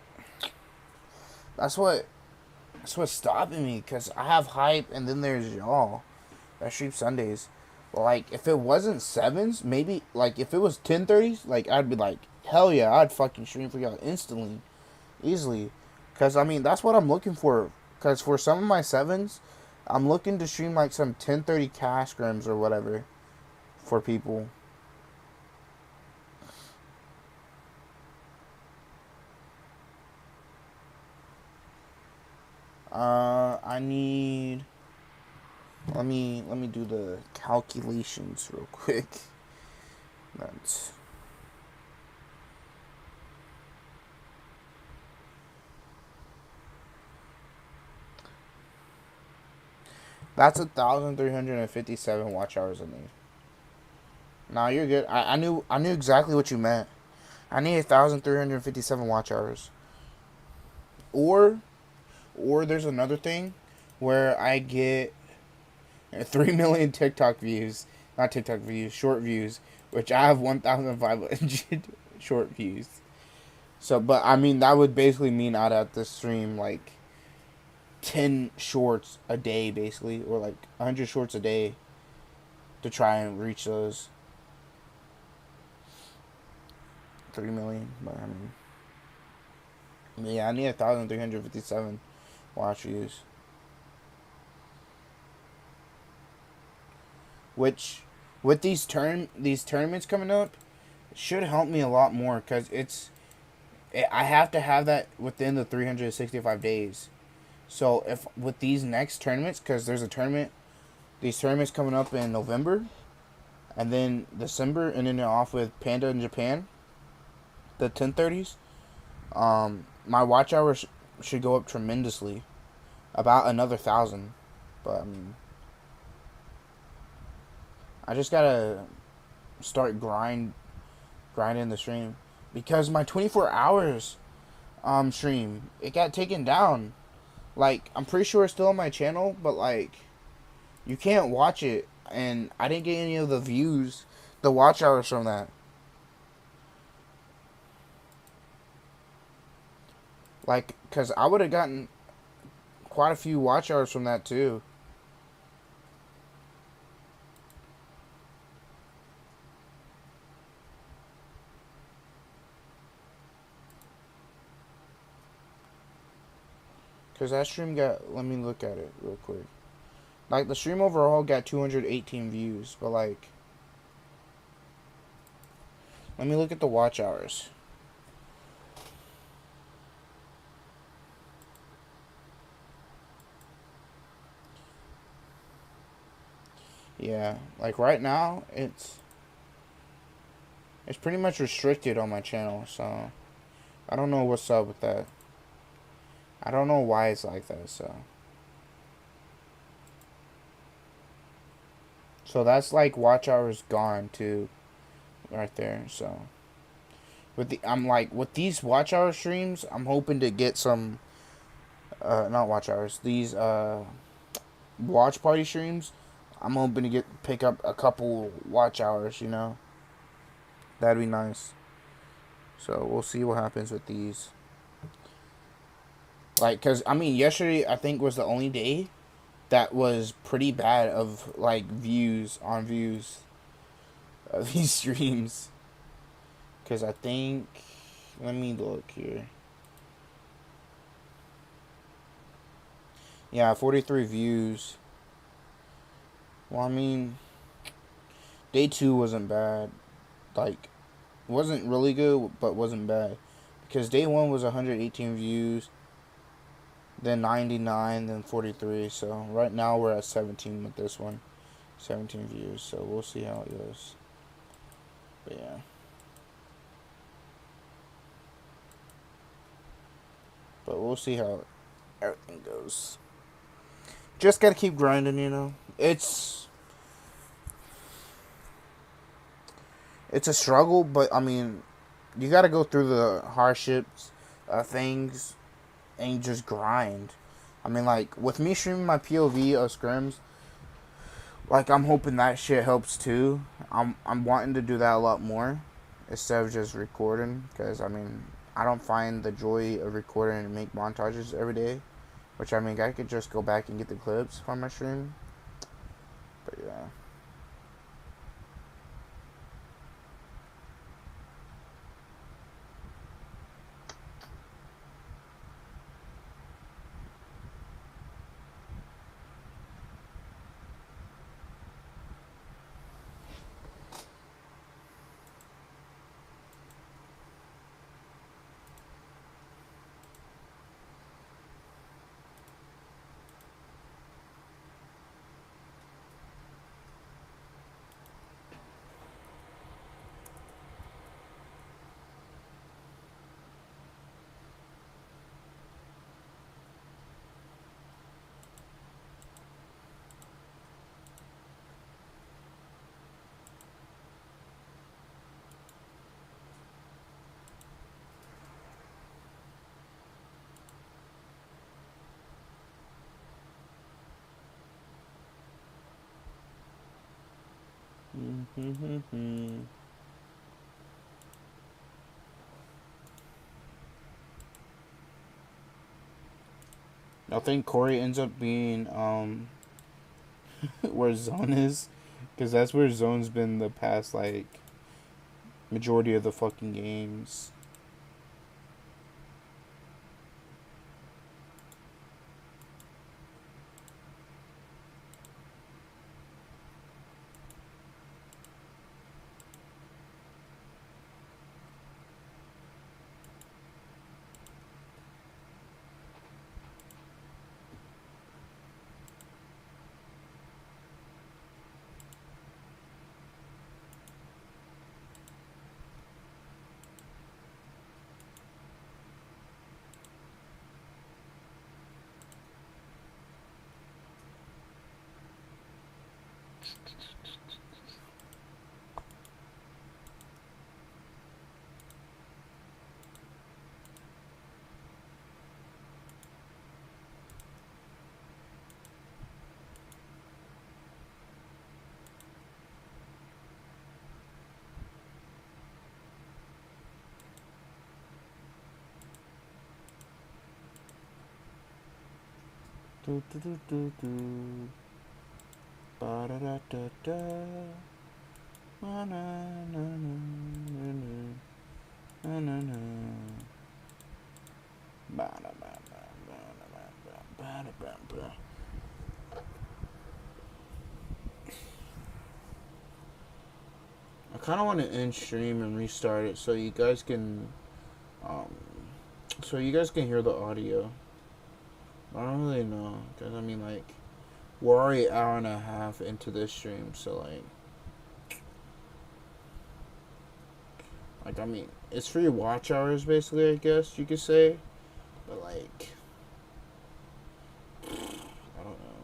that's what's stopping me, because I have Hype, and then there's y'all that stream Sundays. Like, if it wasn't 7s, maybe, like, if it was 10:30s, like, I'd be like, hell yeah, I'd fucking stream for y'all instantly, easily. Because, I mean, that's what I'm looking for. Because for some of my 7s, I'm looking to stream, like, some 10:30 cash scrims or whatever for people. I need. Let me do the calculations real quick. That's 1,357 watch hours I need. Nah, you're good. I knew exactly what you meant. I need 1,357 watch hours. Or there's another thing where I get 3 million TikTok views. Not TikTok views, short views. Which I have 1,500 short views. So, but I mean, that would basically mean I'd have to stream like 10 shorts a day, basically. Or like 100 shorts a day to try and reach those 3 million. But I mean, yeah, I need 1,357 watch views. Which, with these tournaments coming up, should help me a lot more, because I have to have that within the 365 days. So if with these next tournaments, because there's these tournaments coming up in November, and then December, and then they're off with Panda in Japan, the 10:30s. My watch hours should go up tremendously, about another 1,000. But I just gotta start grinding the stream because my 24 hours stream, it got taken down. Like, I'm pretty sure it's still on my channel, but like, you can't watch it, and I didn't get any of the views, the watch hours from that. Like, cause I would have gotten quite a few watch hours from that too. Cause that stream got, let me look at it real quick. Like, the stream overall got 218 views, but like, let me look at the watch hours. Yeah, like right now, it's pretty much restricted on my channel, so I don't know what's up with that. I don't know why it's like that, so that's like watch hours gone too, right there. So with with these watch hour streams, I'm hoping to get some not watch hours, these watch party streams. I'm hoping to pick up a couple watch hours, you know. That'd be nice. So we'll see what happens with these. Like, cause I mean, yesterday I think was the only day that was pretty bad of like views of these streams. Cause I think, let me look here. Yeah, 43 views. Well, I mean, day 2 wasn't bad. Like, wasn't really good, but wasn't bad. Because day 1 was 118 views, then 99, then 43. So right now we're at 17 with this one. 17 views, so we'll see how it goes. But yeah. But we'll see how everything goes. Just gotta keep grinding, you know. It's a struggle, but I mean, you gotta go through the hardships, things, and just grind. I mean, like, with me streaming my POV of scrims, like, I'm hoping that shit helps too. I'm wanting to do that a lot more instead of just recording, because I mean, I don't find the joy of recording and make montages every day. Which, I mean, I could just go back and get the clips from my stream. But, yeah. I think Corey ends up being where Zone is, because that's where Zone's been the past like majority of the fucking games. Do do do do do. Ba da da da da. Na na na na na na na. Ba da ba ba ba da ba da ba ba. I kind of want to end stream and restart it so you guys can hear the audio. I don't really know, because I mean, like, we're already an hour and a half into this stream, so like I mean, it's free watch hours basically, I guess you could say, but like, I don't know.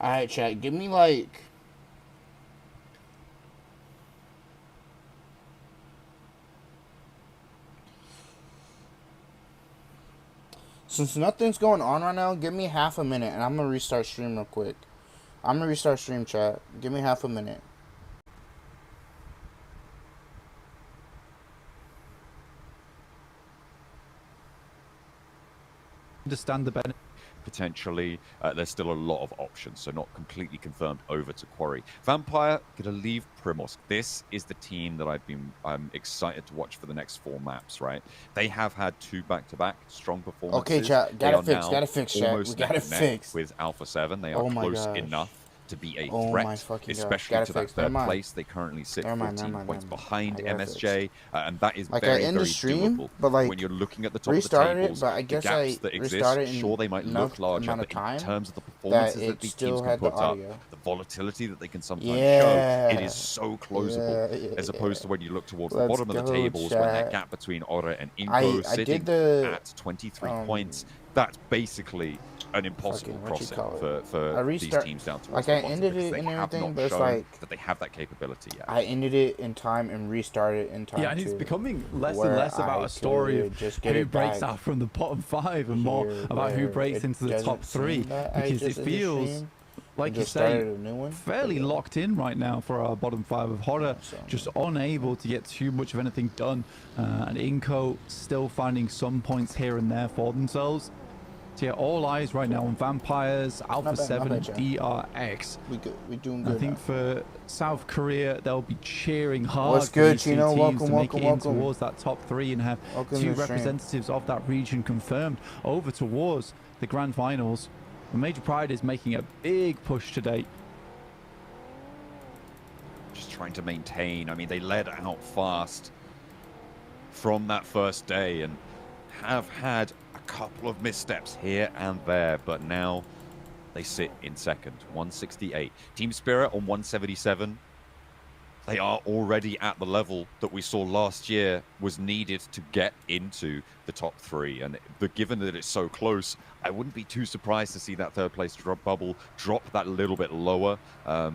Alright, chat, give me like... Since nothing's going on right now, give me half a minute and I'm gonna restart stream real quick. I'm gonna restart stream, chat. Give me half a minute. Understand the benefit. Potentially, there's still a lot of options, so not completely confirmed over to Quarry. Vampire gonna leave Primorsk. This is the team that I'm excited to watch for the next 4 maps, right? They have had 2 back-to-back strong performances. Okay, chat, gotta fix, chat. We gotta fix. With Alpha 7, they are close enough to be a threat, especially to that third place. They currently sit 14 points behind MSJ, and that is very, very doable. But like, when you're looking at the top of the tables, but I guess the gaps that exist, sure, they might look larger, but in terms of the performances that these teams can put up, the volatility that they can sometimes show, it is so closable, as opposed to when you look towards the bottom of the tables, when that gap between Ora and Inko sitting at 23 points, that's basically an impossible crossing for these teams down towards like, I ended it and everything, but it's like that they have that capability yet. I ended it in time and restarted in time. Yeah, and it's becoming less and less about a story of who breaks out from the bottom 5 and more about who breaks into the top 3, because it feels, like you say, fairly locked in right now for our bottom 5 of Horror, just unable to get too much of anything done, and Inko still finding some points here and there for themselves. So yeah, all eyes right now on Vampires, Alpha 7, and DRX. We doing good. I think for South Korea, they'll be cheering hard. What's good, for these Chino? teams to make it in Welcome. towards that top 3 and have 2 representatives of that region confirmed over towards the grand finals. The Major Pride is making a big push today. Just trying to maintain. I mean, they led out fast from that first day and have had a couple of missteps here and there, but now they sit in second, 168. Team Spirit on 177. They are already at the level that we saw last year was needed to get into the top 3. And given that it's so close, I wouldn't be too surprised to see that third place bubble drop that little bit lower,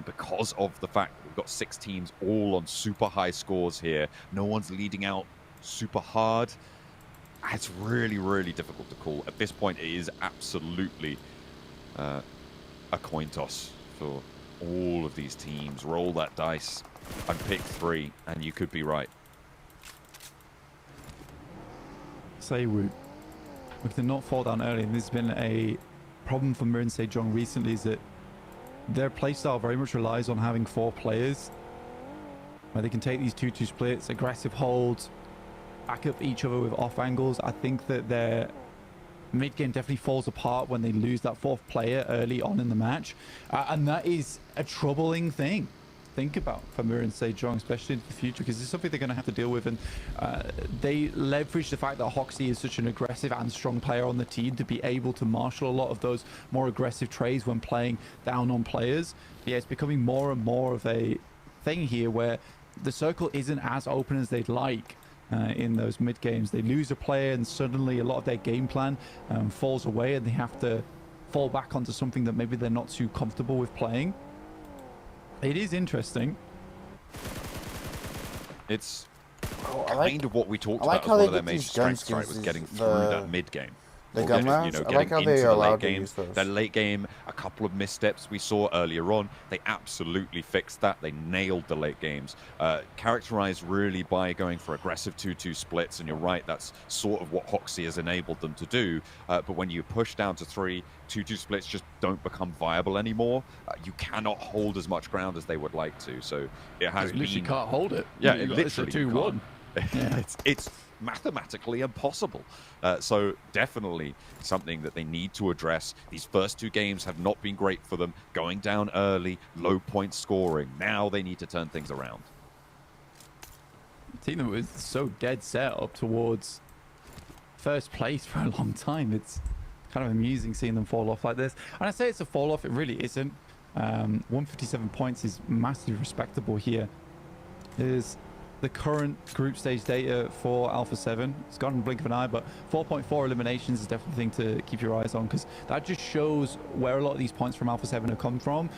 because of the fact that we've got 6 teams all on super high scores here. No one's leading out super hard. It's really, really difficult to call. At this point, it is absolutely a coin toss for all of these teams. Roll that dice and pick 3, and you could be right. Say Woot. We did not fall down early, and this has been a problem for Marin Sejong recently, is that their playstyle very much relies on having 4 players where they can take these 2-2 splits, aggressive holds, back up each other with off angles. I think that their mid game definitely falls apart when they lose that 4th player early on in the match, and that is a troubling thing. think about for Mirror and Sejong, especially in the future, because it's something they're going to have to deal with. And they leverage the fact that Hoxie is such an aggressive and strong player on the team to be able to marshal a lot of those more aggressive trades when playing down on players. Yeah, it's becoming more and more of a thing here where the circle isn't as open as they'd like. In those mid games, they lose a player and suddenly a lot of their game plan falls away, and they have to fall back onto something that maybe they're not too comfortable with playing. It is interesting. It's kind of what we talked about as one of their major strengths, right? Was getting through that mid game. The gun rounds, I like how they are allowed to use those. Their late game, a couple of missteps we saw earlier on, they absolutely fixed that. They nailed the late games. Characterized really by going for aggressive 2-2 splits, and you're right, that's sort of what Hoxie has enabled them to do. But when you push down to 3, 2-2 splits just don't become viable anymore. You cannot hold as much ground as they would like to. So it has been... literally can't hold it. Yeah, it literally it's a 2-1. Yeah. It's mathematically impossible. So definitely something that they need to address. These first 2 games have not been great for them. Going down early, low point scoring. Now they need to turn things around. A team that was so dead set up towards first place for a long time. It's kind of amusing seeing them fall off like this. And I say it's a fall off, it really isn't. 157 points is massively respectable here. There's the current group stage data for Alpha 7. It's gone in the blink of an eye, but 4.4 eliminations is definitely a thing to keep your eyes on, because that just shows where a lot of these points from Alpha 7 have come from.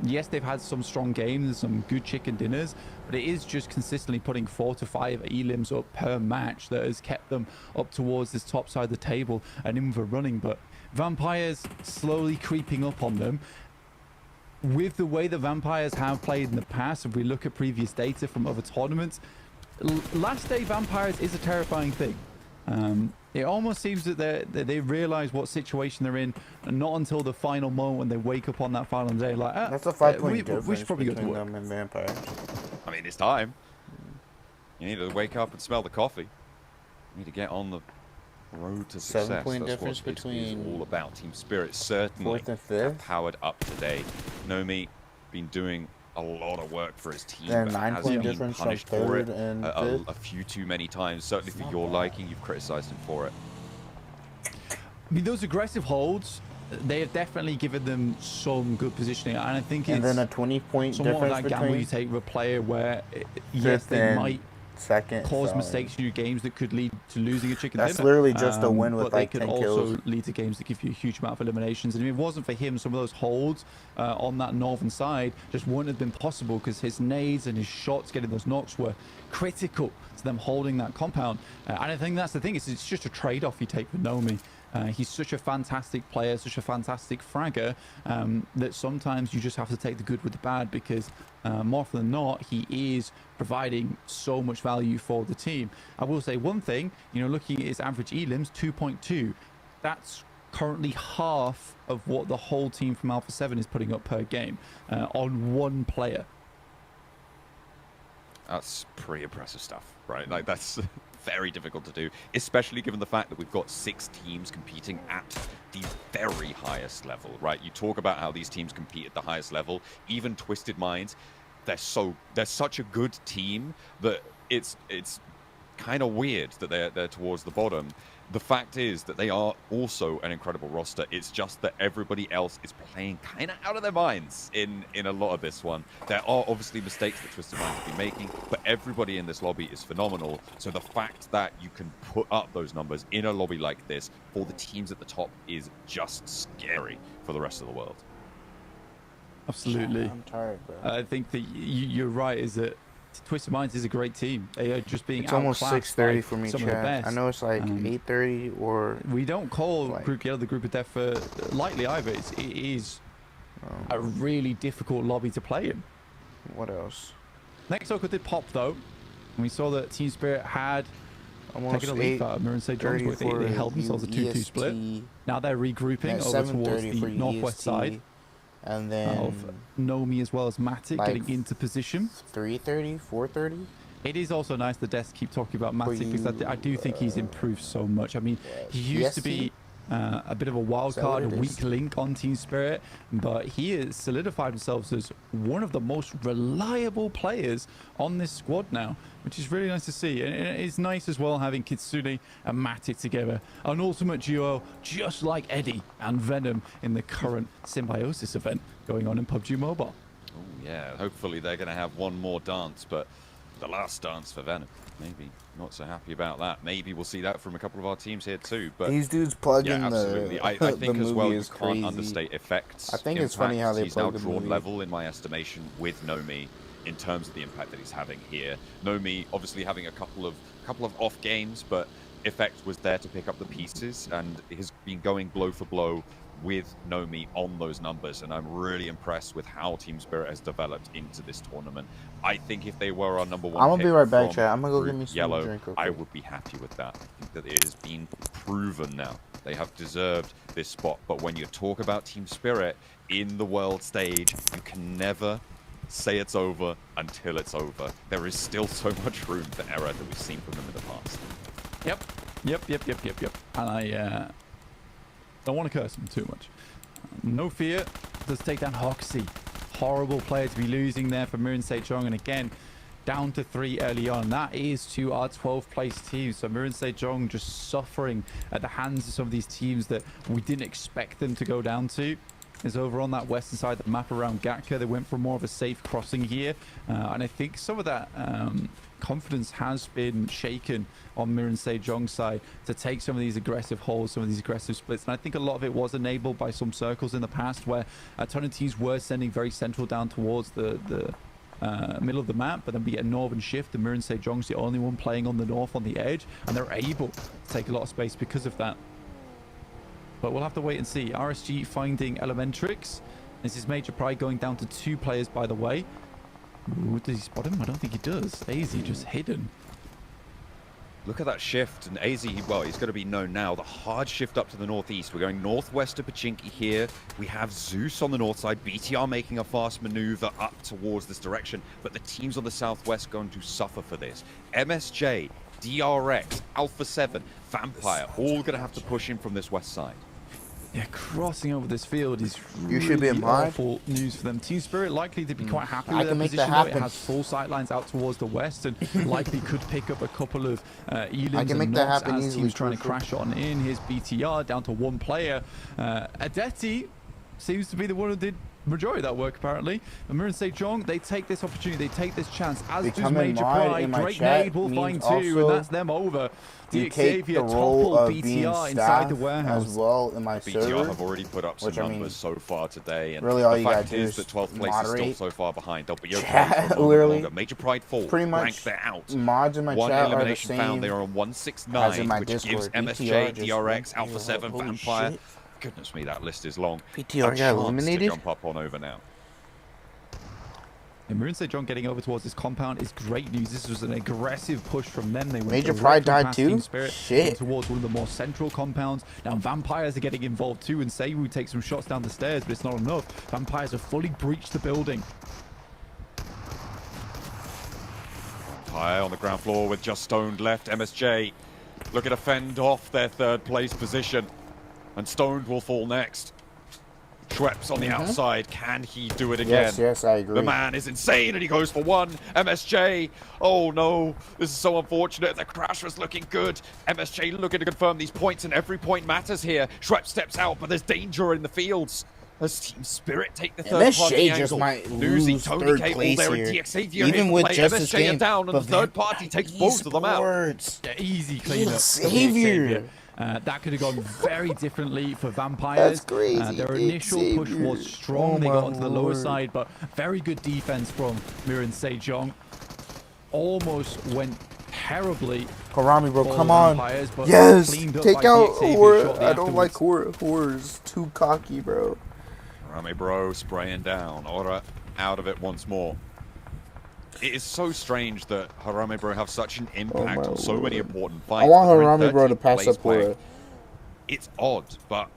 Yes, they've had some strong games, some good chicken dinners, but it is just consistently putting 4 to 5 elims up per match that has kept them up towards this top side of the table and in for running. But Vampires slowly creeping up on them. With the way the Vampires have played in the past, if we look at previous data from other tournaments, last day Vampires is a terrifying thing. It almost seems that they realize what situation they're in, and not until the final moment when they wake up on that final day, like, that's a 5-point difference we should probably between go to them and Vampires. I mean, it's time. You need to wake up and smell the coffee. You need to get on the road to success. 7-point That's difference what between it's all about. Team Spirit certainly 4th and 5th. powered up today. Nomi been doing a lot of work for his team, And but 9-point has difference been punished from for it 3rd and a 5th. few too many times. Certainly for your liking, you've criticized him for it. I mean, those aggressive holds, they have definitely given them some good positioning, and I think it's then a 20-point somewhat of difference that gamble you between take with a player where, yes, they might second cause mistakes in your games that could lead to losing a chicken dinner. That's literally just a win with but like they 10 could kills. also lead to games that give you a huge amount of eliminations. And if it wasn't for him, some of those holds on that northern side just wouldn't have been possible, because his nades and his shots getting those knocks were critical to them holding that compound. And I think that's the thing, it's just a trade-off you take with Nomi. He's such a fantastic player, such a fantastic fragger, that sometimes you just have to take the good with the bad, because more often than not, he is providing so much value for the team. I will say one thing, looking at his average elims, 2.2, that's currently half of what the whole team from Alpha 7 is putting up per game on one player. That's pretty impressive stuff, right? Like, that's very difficult to do, especially given the fact that we've got 6 teams competing at the very highest level, right? You talk about how these teams compete at the highest level. Even Twisted Minds, they're such a good team that it's kind of weird that they're towards the bottom. The fact is that they are also an incredible roster. It's just that everybody else is playing kind of out of their minds in a lot of this one. There are obviously mistakes that Twisted Minds have been making, but everybody in this lobby is phenomenal. So the fact that you can put up those numbers in a lobby like this for the teams at the top is just scary for the rest of the world. Absolutely. I'm tired, bro. I think that you're right, is that Twisted Minds is a great team. They are just being It's almost 6:30 for me, some of the chat. best. I know it's like 8:30 or... We don't call like, Group Yellow the Group of Death for lightly either. It is a really difficult lobby to play in. What else? Next circle did pop though, and we saw that Team Spirit had Almost taken a lead out of Mirror and St. John's, where they held themselves a 2-2 split. Now they're regrouping over towards the northwest side. And then of Nomi as well as Matic like getting into position. 3:30, 4:30. It is also nice the devs keep talking about Matic, because I do think he's improved so much. I mean, he used to be a bit of a wild card, a weak link on Team Spirit, but he has solidified himself as one of the most reliable players on this squad now, which is really nice to see. And it's nice as well having Kitsune and Matic together, an ultimate duo just like Eddie and Venom in the current Symbiosis event going on in PUBG Mobile. Oh yeah, hopefully they're going to have one more dance, but the last dance for Venom, maybe not so happy about that. Maybe we'll see that from a couple of our teams here too. But these dudes plug in absolutely. I think as well you can't understate effects. I think it's funny how they he's plug now the drawn movie. level in my estimation with Nomi in terms of the impact that he's having here. Nomi obviously having a couple of off games, but Effect was there to pick up the pieces and has been going blow for blow with Nomi on those numbers, and I'm really impressed with how Team Spirit has developed into this tournament. I think if they were our number one, I'm gonna be right back, from chat. I'm gonna go get me Group some Yellow, drink. I would be happy with that. I think that it has been proven now. They have deserved this spot, but when you talk about Team Spirit in the world stage, you can never say it's over until it's over. There is still so much room for error that we've seen from them in the past. Yep. And I don't want to curse him too much. No fear. Does take down Hoxie. Horrible player to be losing there for Mirren Sejong. And again, down to 3 early on. That is to our 12th place team. So Mirren Sejong just suffering at the hands of some of these teams that we didn't expect them to go down to. Is over on that western side of the map around Gatka. They went for more of a safe crossing here. And I think some of that confidence has been shaken on Mirren Sejong's side to take some of these aggressive holes, some of these aggressive splits. And I think a lot of it was enabled by some circles in the past where a ton of teams were sending very central down towards the middle of the map, but then we get a northern shift and Mirren Sejong's the only one playing on the north on the edge, and they're able to take a lot of space because of that. But we'll have to wait and see. RSG finding Elementrix. This is Major Pride going down to 2 players, by the way. Ooh, does he spot him? I don't think he does. AZ just hidden. Look at that shift, and AZ, well, he's going to be known now. The hard shift up to the northeast. We're going northwest to Pachinki here. We have Zeus on the north side. BTR making a fast maneuver up towards this direction, but the teams on the southwest going to suffer for this. MSJ, DRX, Alpha 7, Vampire, all going to have to push in from this west side. Yeah, crossing over this field is You should be in mind. awful news for them. Team Spirit likely to be quite happy I with their can make position. that Though. It happen. has full sight lines out towards the west and likely could pick up a couple of elims I can make and that knocks happen as easily, teams trying to Crucial. crash on in. Here's BTR down to 1 player. Adeti seems to be the one who did majority of that work apparently. And Mirren Sejong, they take this opportunity, they take this chance, as does Becoming Major mod Pride. in my Great chat nade will find means 2, and also that's them over. you take Xavier the role toppled of being BTR inside staff the warehouse. as well in my BTR server. have already put up some which, I numbers mean, so far today, and really all the you fact gotta do is is that 12th place is still moderate. so far behind. They'll be okay Chat, for a moment literally, longer. Major Pride fall, pretty much rank they're out. mods in my One chat are the elimination same found. They are on as in 169, my which Discord. gives MSJ, BTR just DRX, went Alpha AWOL. 7, Holy Vampire. shit. Goodness me, that list is long. BTR A got chance eliminated? to jump up on over now. And Mirren Sejong getting over towards this compound is great news. This was an aggressive push from them. They went Major directly Pride died past too? Team Spirit Shit. towards one of the more central compounds. Now Vampires are getting involved too, and Seiwu takes some shots down the stairs, but it's not enough. Vampires have fully breached the building. High on the ground floor with just Stoned left. MSJ looking to fend off their 3rd place position, and Stoned will fall next. Schweppes on the outside. Can he do it again? Yes, I agree. The man is insane, and he goes for 1. MSJ. Oh no, this is so unfortunate. The crash was looking good. MSJ looking to confirm these points, and every point matters here. Schweppes steps out, but there's danger in the fields. As Team Spirit take the 3rd party MSJ angle. just might Losing lose Tony 3rd Cable place there, here. and Xavier Even with just this MSJ game. are down, and But the 3rd party takes both of them out. Esports. Yeah, easy cleanup. Xavier. That could have gone very differently for Vampires. That's crazy. Their initial push was strong. Oh They my got onto the lower lord. side, but very good defense from Mirren Sejong. Almost went terribly. Harami, bro, for come the on. Vampires, but Yes, cleaned up take by out Xavier Hora. shortly I don't like afterwards. Hora's too cocky, bro. Rame bro spraying down. Aura out of it once more. It is so strange that Harame Bro have such an impact on so many important fights. I want but they're in Harame Bro to 13th pass place up Hora. playing. It's odd, but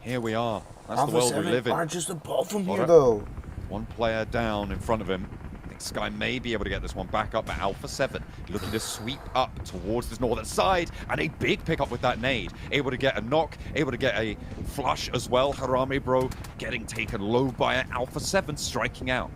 here we are. That's the world we live in. are just a ball from here, Hora, though. One player down in front of him. I think Sky may be able to get this one back up, but Alpha 7 looking to sweep up towards this northern side, and a big pickup with that nade. Able to get a knock, able to get a flush as well. Harame Bro getting taken low by an Alpha 7, striking out.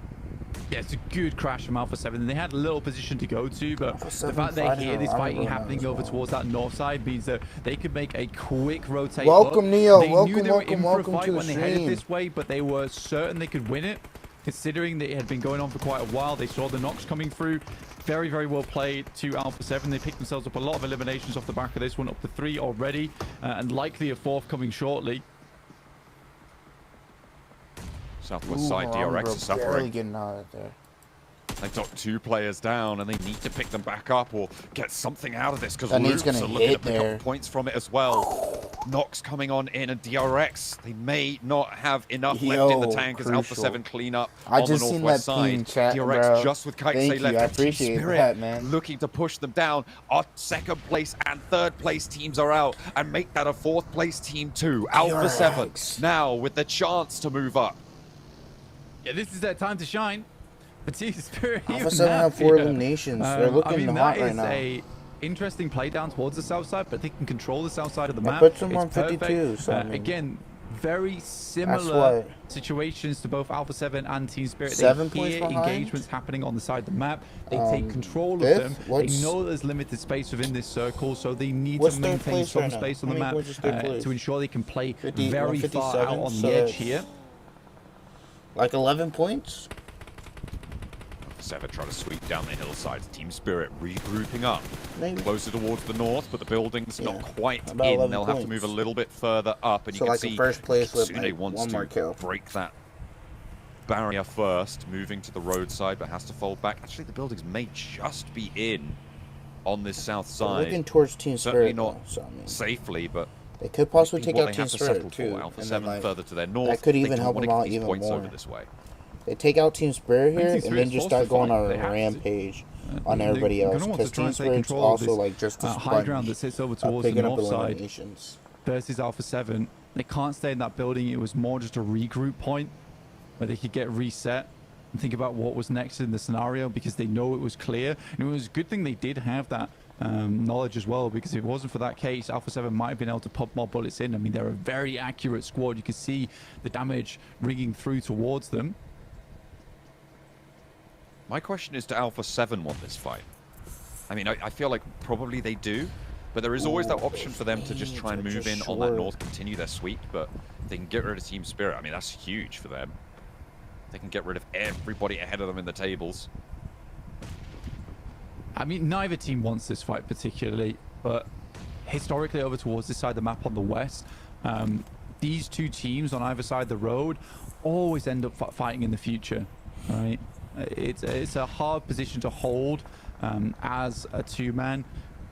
Yeah, it's a good crash from Alpha 7. They had a little position to go to, but the fact they hear this fighting happening over towards that north side means that they could make a quick rotate. Welcome, Neo. They welcome, knew they were welcome, in for welcome a fight to the when they headed stream. this way, but they were certain they could win it, considering that it had been going on for quite a while. They saw the knocks coming through. Very, very well played to Alpha 7. They picked themselves up a lot of eliminations off the back of this one, up to 3 already, and likely a 4th coming shortly. Southwest side, DRX is suffering. Getting out of there. They got 2 players down, and they need to pick them back up or get something out of this, because Luke's Luke's gonna looking to hit pick there. up points from it as well. Knocks coming on in, and DRX, they may not have enough left in the tank as Alpha 7 clean up I on just the seen northwest that side. team chat, DRX bro. just with Kite Thank Say you, left. I and Team appreciate Spirit that, man. looking to push them down. Our 2nd place and 3rd place teams are out, and make that a 4th place team too. Alpha 7 now with the chance to move up. Yeah, this is their time to shine. But Team Spirit Alpha 7 have 4 eliminations. They're looking hot right now. That is a interesting play down towards the south side, but they can control the south side of the map. Puts them on It's 52. So, I mean, again, very similar situations to both Alpha 7 and Team Spirit. 7 They points hear behind. engagements happening on the side of the map. They take control of 5th? them. They know there's limited space within this circle, so they need What's to third maintain place some right now? space on How the many map points is third place? to ensure they can play 50, very far out 157, on so the edge that's here. Like 11 points? 7 trying to sweep down the hillside. Team Spirit regrouping up. Maybe. Closer towards the north, but the building's not quite About in. 11 They'll have to points. move a little bit further up, and So you can like see in first place with Kitsune like wants one more to kill. break that barrier first, moving to the roadside, but has to fold back. Actually, the buildings may just be in on this south side. Looking towards Team Certainly Spirit, not though, so, I mean, safely, but they could possibly take what out they Team have to Spirit settle too. for. Alpha and 7 then, like, further to their north. that could They even don't help want them to out get these even points more. over this way. They take out Team Spirit here, Team and then Spirit's just forced start to going fight. on They a have to. rampage on They're everybody gonna else, want to because try Team and take Spirit's control of also this, like just a high ground that sponge sits over of towards the picking up north side eliminations. versus Alpha 7. They can't stay in that building. It was more just a regroup point where they could get reset and think about what was next in the scenario, because they know it was clear. And it was a good thing they did have that knowledge as well, because if it wasn't for that case, Alpha 7 might have been able to pump more bullets in. I mean, they're a very accurate squad. You can see the damage ringing through towards them. My question is, do Alpha 7 want this fight? I mean, I feel like probably they do, but there is always that option for them to just try and move in on that north, continue their sweep, but they can get rid of Team Spirit. I mean, that's huge for them. They can get rid of everybody ahead of them in the tables. I mean, neither team wants this fight particularly, but historically over towards this side of the map on the west, these two teams on either side of the road always end up fighting in the future, right? It's a hard position to hold as a two-man.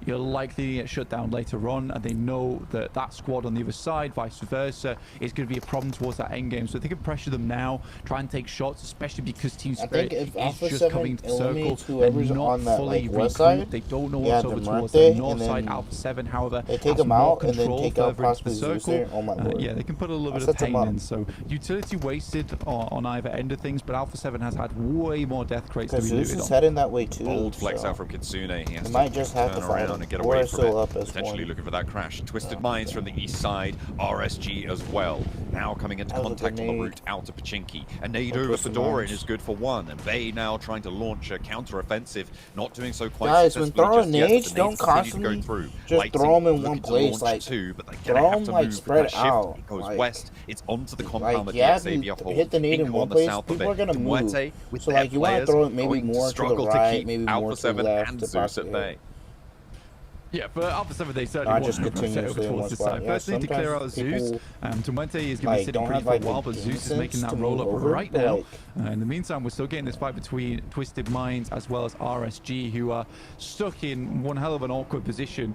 You're likely to get shut down later on, and they know that that squad on the other side, vice versa, is going to be a problem towards that end game. So if they can pressure them now, try and take shots, especially because Team Spirit is just coming to the circle. They're not fully regrouped. They don't know what's over towards the north side. Alpha 7, however, they take them out and then take out possibly Zeus there. Oh my lord. Yeah, they can put a little bit of pain in. So utility wasted on either end of things, but Alpha 7 has had way more death crates to be looted on. Zeus is heading that way too. Bold flex out from Kitsune. He has might just have to turn fight around him. and get away from it. Up as Potentially one. looking for that crash. Twisted Minds from the east side. RSG as well. Now coming into contact on the route out to Pachinki. A nade over Fedorin is good for one. And Bay now trying to launch a counter-offensive. Not doing so quite Guys, when successfully throwing just yet. nades, The don't nades continue to constantly go through. just Lighting throw them in looking one to place. launch Like, two, but they're throw gonna have them to like move spread that shift. out. It goes Like, west. It's onto the compound that yeah, the Xavier holds. hit the nade in Pink one on the place, south of people it. are gonna move. Muerte with So their like, you want to players throw it maybe going to more to the struggle right, keep maybe Alpha more to the 7 left. and to Zeus at possibly bay. Yeah, for Alpha 7, they certainly want just to rotate continuously over in towards this one side. spot. First, they need to clear out Zeus. Tumwente is going to be sitting pretty for a while, but Zeus is making that roll up right now. In the meantime, we're still getting this fight between Twisted Minds as well as RSG, who are stuck in one hell of an awkward position.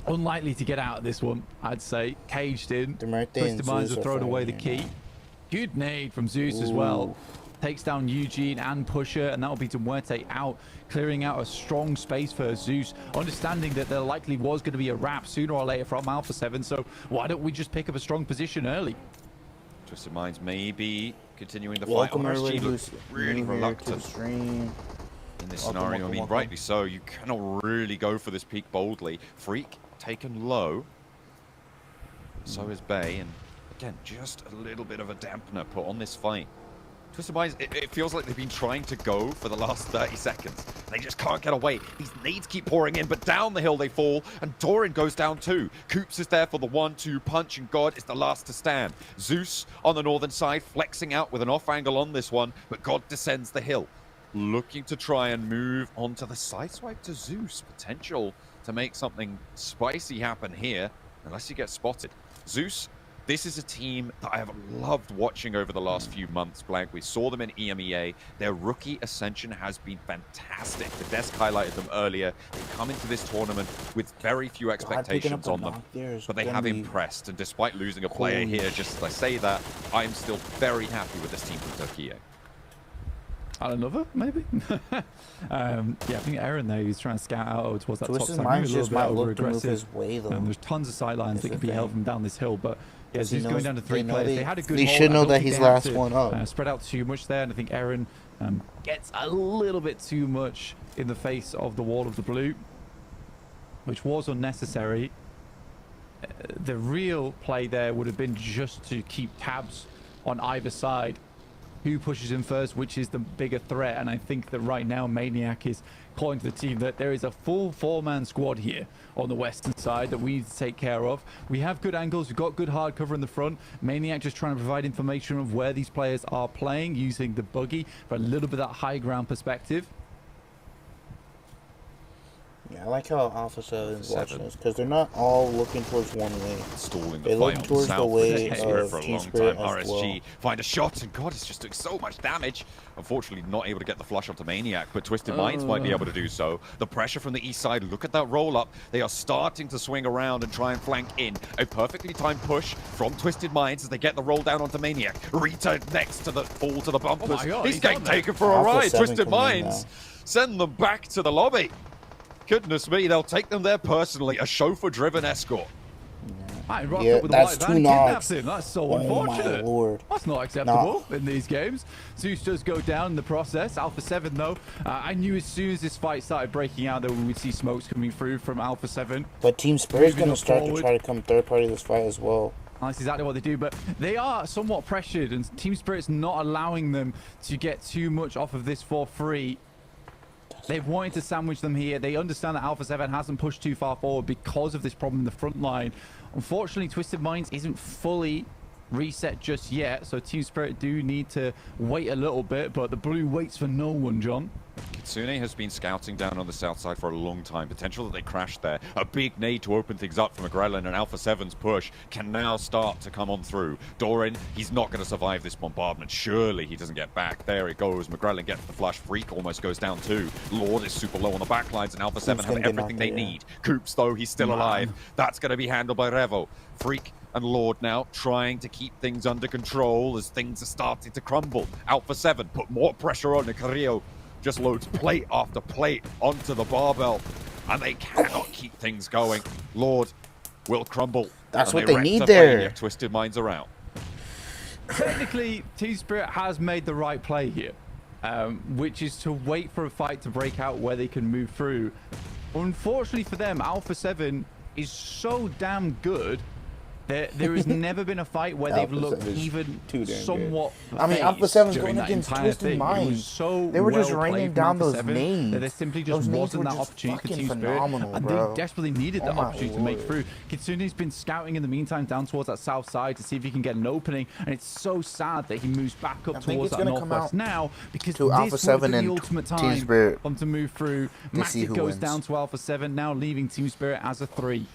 Unlikely to get out of this one, I'd say. Caged in. Twisted Minds have thrown away the key. Good nade from Zeus as well. Takes down Eugene and Pusher, and that'll be Muerte out, clearing out a strong space for Zeus, understanding that there likely was going to be a wrap sooner or later from Alpha 7, so why don't we just pick up a strong position early? Twisted Minds maybe continuing the fight. RSG looks really reluctant in this scenario. I mean, rightly so. You cannot really go for this peak boldly. Freak taken low. So is Bay, and again, just a little bit of a dampener put on this fight. Twisted Minds, it feels like they've been trying to go for the last 30 seconds. They just can't get away. These nades keep pouring in, but down the hill they fall, and Doran goes down too. Coops is there for the 1-2 punch, and God is the last to stand. Zeus on the northern side, flexing out with an off angle on this one, but God descends the hill. Looking to try and move onto the side swipe to Zeus. Potential to make something spicy happen here, unless he gets spotted. Zeus, this is a team that I have loved watching over the last few months, Blank. We saw them in EMEA. Their rookie ascension has been fantastic. The desk highlighted them earlier. They come into this tournament with very few expectations on them, but they have impressed. And despite losing a player here, just as I say that, I'm still very happy with this team from Turkey. Another, maybe? Yeah, I think Aaron there, he's trying to scout out towards that top side. Maybe a little bit over-aggressive. There's tons of sidelines that can be held from down this hill, but yeah, he's going down to 3 players. They had a good They should know that he's last one up. Spread out too much there, and I think Aaron gets a little bit too much in the face of the wall of the blue, which was unnecessary. The real play there would have been just to keep tabs on either side. Who pushes him first, which is the bigger threat. And I think that right now Maniac is calling to the team that there is a full 4-man squad here on the western side that we need to take care of. We have good angles, we've got good hard cover in the front. Maniac just trying to provide information of where these players are playing using the buggy for a little bit of that high ground perspective. Yeah, I like how Alpha 7's watching this, because they're not all looking towards one way. Stalling the they look towards the way of for a Team long Spirit time. as RSG well. find a shot, and God, it's just doing so much damage. Unfortunately, not able to get the flush onto Maniac, but Twisted Minds might be able to do so. The pressure from the east side, look at that roll-up. They are starting to swing around and try and flank in. A perfectly timed push from Twisted Minds as they get the roll down onto Maniac. Rita next to the fall to the bumpers. He's getting taken for a ride. Twisted Minds send them back to the lobby. Goodness me, they'll take them there personally. A chauffeur-driven escort. Yeah, that's 2 knocks. That's so unfortunate. My Lord. That's not acceptable in these games. Zeus does go down in the process. Alpha 7, though, I knew as soon as this fight started breaking out that we would see smokes coming through from Alpha 7. But Team Spirit's going to start to try to come third party this fight as well. That's exactly what they do, but they are somewhat pressured, and Team Spirit's not allowing them to get too much off of this for free. They've wanted to sandwich them here. They understand that Alpha 7 hasn't pushed too far forward because of this problem in the front line. Unfortunately, Twisted Minds isn't fully reset just yet, so Team Spirit do need to wait a little bit, but the blue waits for no one, John. Kitsune has been scouting down on the south side for a long time. Potential that they crashed there. A big nade to open things up from McGrellan, and Alpha 7's push can now start to come on through. Doran, he's not going to survive this bombardment. Surely he doesn't get back. There it goes. McGrellan gets the flush. Freak almost goes down too. Lord is super low on the backlines, and Alpha 7 have everything they need. Coops, though, he's still alive. That's going to be handled by Revo. Freak and Lord now trying to keep things under control as things are starting to crumble. Alpha 7 put more pressure on Carrillo. Just loads plate after plate onto the barbell, and they cannot keep things going. Lord will crumble. That's what they need there. Twisted Minds are out. Technically, Team Spirit has made the right play here, which is to wait for a fight to break out where they can move through. Unfortunately for them, Alpha 7 is so damn good. There has never been a fight where they've looked even somewhat. I mean, Alpha 7's going against Twisted Minds. They were just raining down those nades. There simply just wasn't that opportunity for Team Spirit, and they desperately needed that opportunity to make through. Kitsune's been scouting in the meantime down towards that south side to see if he can get an opening, and it's so sad that he moves back up towards that northwest now, because to Alpha 7 and the ultimate Team time Spirit for them to move through. Matic goes down to Alpha 7 now, leaving Team Spirit as a 3.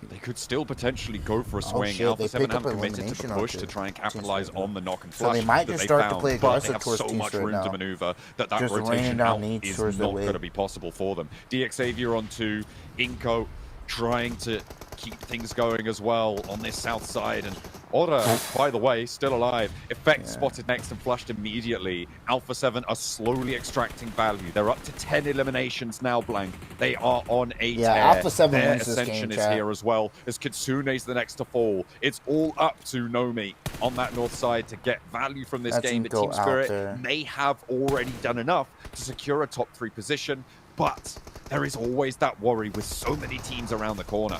They could still potentially go for a swing. Alpha 7 haven't committed to the push to try and capitalize on the knock and flush they might just start to play but they aggressive have towards so Team much Spirit room now. to maneuver that Just rotation raining down out needs is towards not the way. going to be possible for them. DX Xavier onto Inko. trying to keep things going as well on this south side. And Aura, by the way, still alive. Effect spotted next and flushed immediately. Alpha 7 are slowly extracting value. They're up to 10 eliminations now, Blank. They are on a tear. Alpha 7 Their wins this ascension game, is here as well, as Kitsune's the next to fall. It's all up to Nomi on that north side to get value from this game. The Team Spirit may have already done enough to secure a top 3 position, but there is always that worry with so many teams around the corner.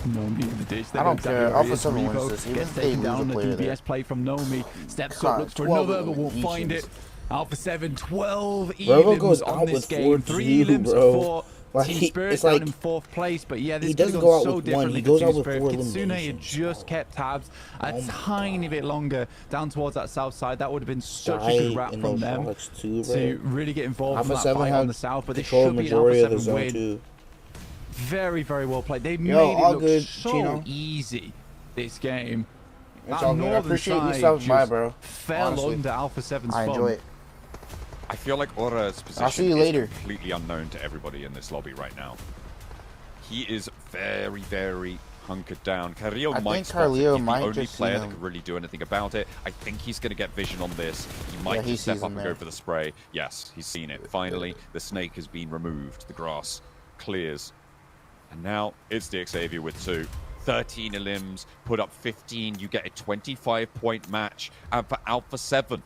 Nomi in the ditch. I don't care. Alpha 7 wins this. Even if they down lose a the DBS play from Nomi. Steps up, looks for another, but won't find it. Alpha 7, 12 elims on this game. 3 elims for Team Spirit down in 4th place. But yeah, this could have gone so differently. He goes out with 4 eliminations. Kitsune had just kept tabs a tiny bit longer down towards that south side. That would have been such a good wrap from them to really get involved in that fight on the south. But this should be an Alpha 7 win. Very, very well played. They made it look so easy, this game. It's all good. I appreciate you stopping by, bro. Fell under Alpha 7's I enjoy it. I feel like Aura's position is completely unknown to everybody in this lobby right now. He is very, very hunkered down. Carrillo might spot it. He's the only player that could really do anything about it. I think he's going to get vision on this. He might just step up and go for the spray. Yes, he's seen it. Finally, the snake has been removed. The grass clears. And now it's the Xavier with 2. 13 elims, put up 15. You get a 25-point match. And for Alpha 7,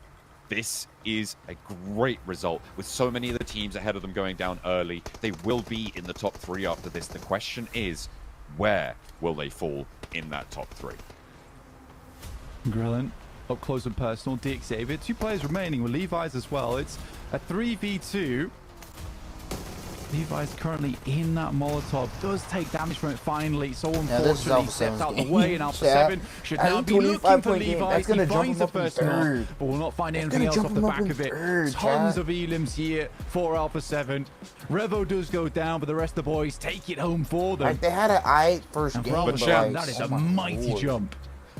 this is a great result. With so many of the teams ahead of them going down early, they will be in the top 3 after this. The question is, where will they fall in that top 3? Grillant, up close and personal. Xavier, 2 players remaining with Levi's as well. It's a 3v2. Levi's currently in that Molotov, does take damage from it finally, so unfortunately steps out the way, and Alpha 7 should now be looking for Levi's. He finds the first knock, but will not find anything else off the back of it. Tons of elims here for Alpha 7. Revo does go down, but the rest of the boys take it home for them. Like, they had an first game, but that is a mighty jump.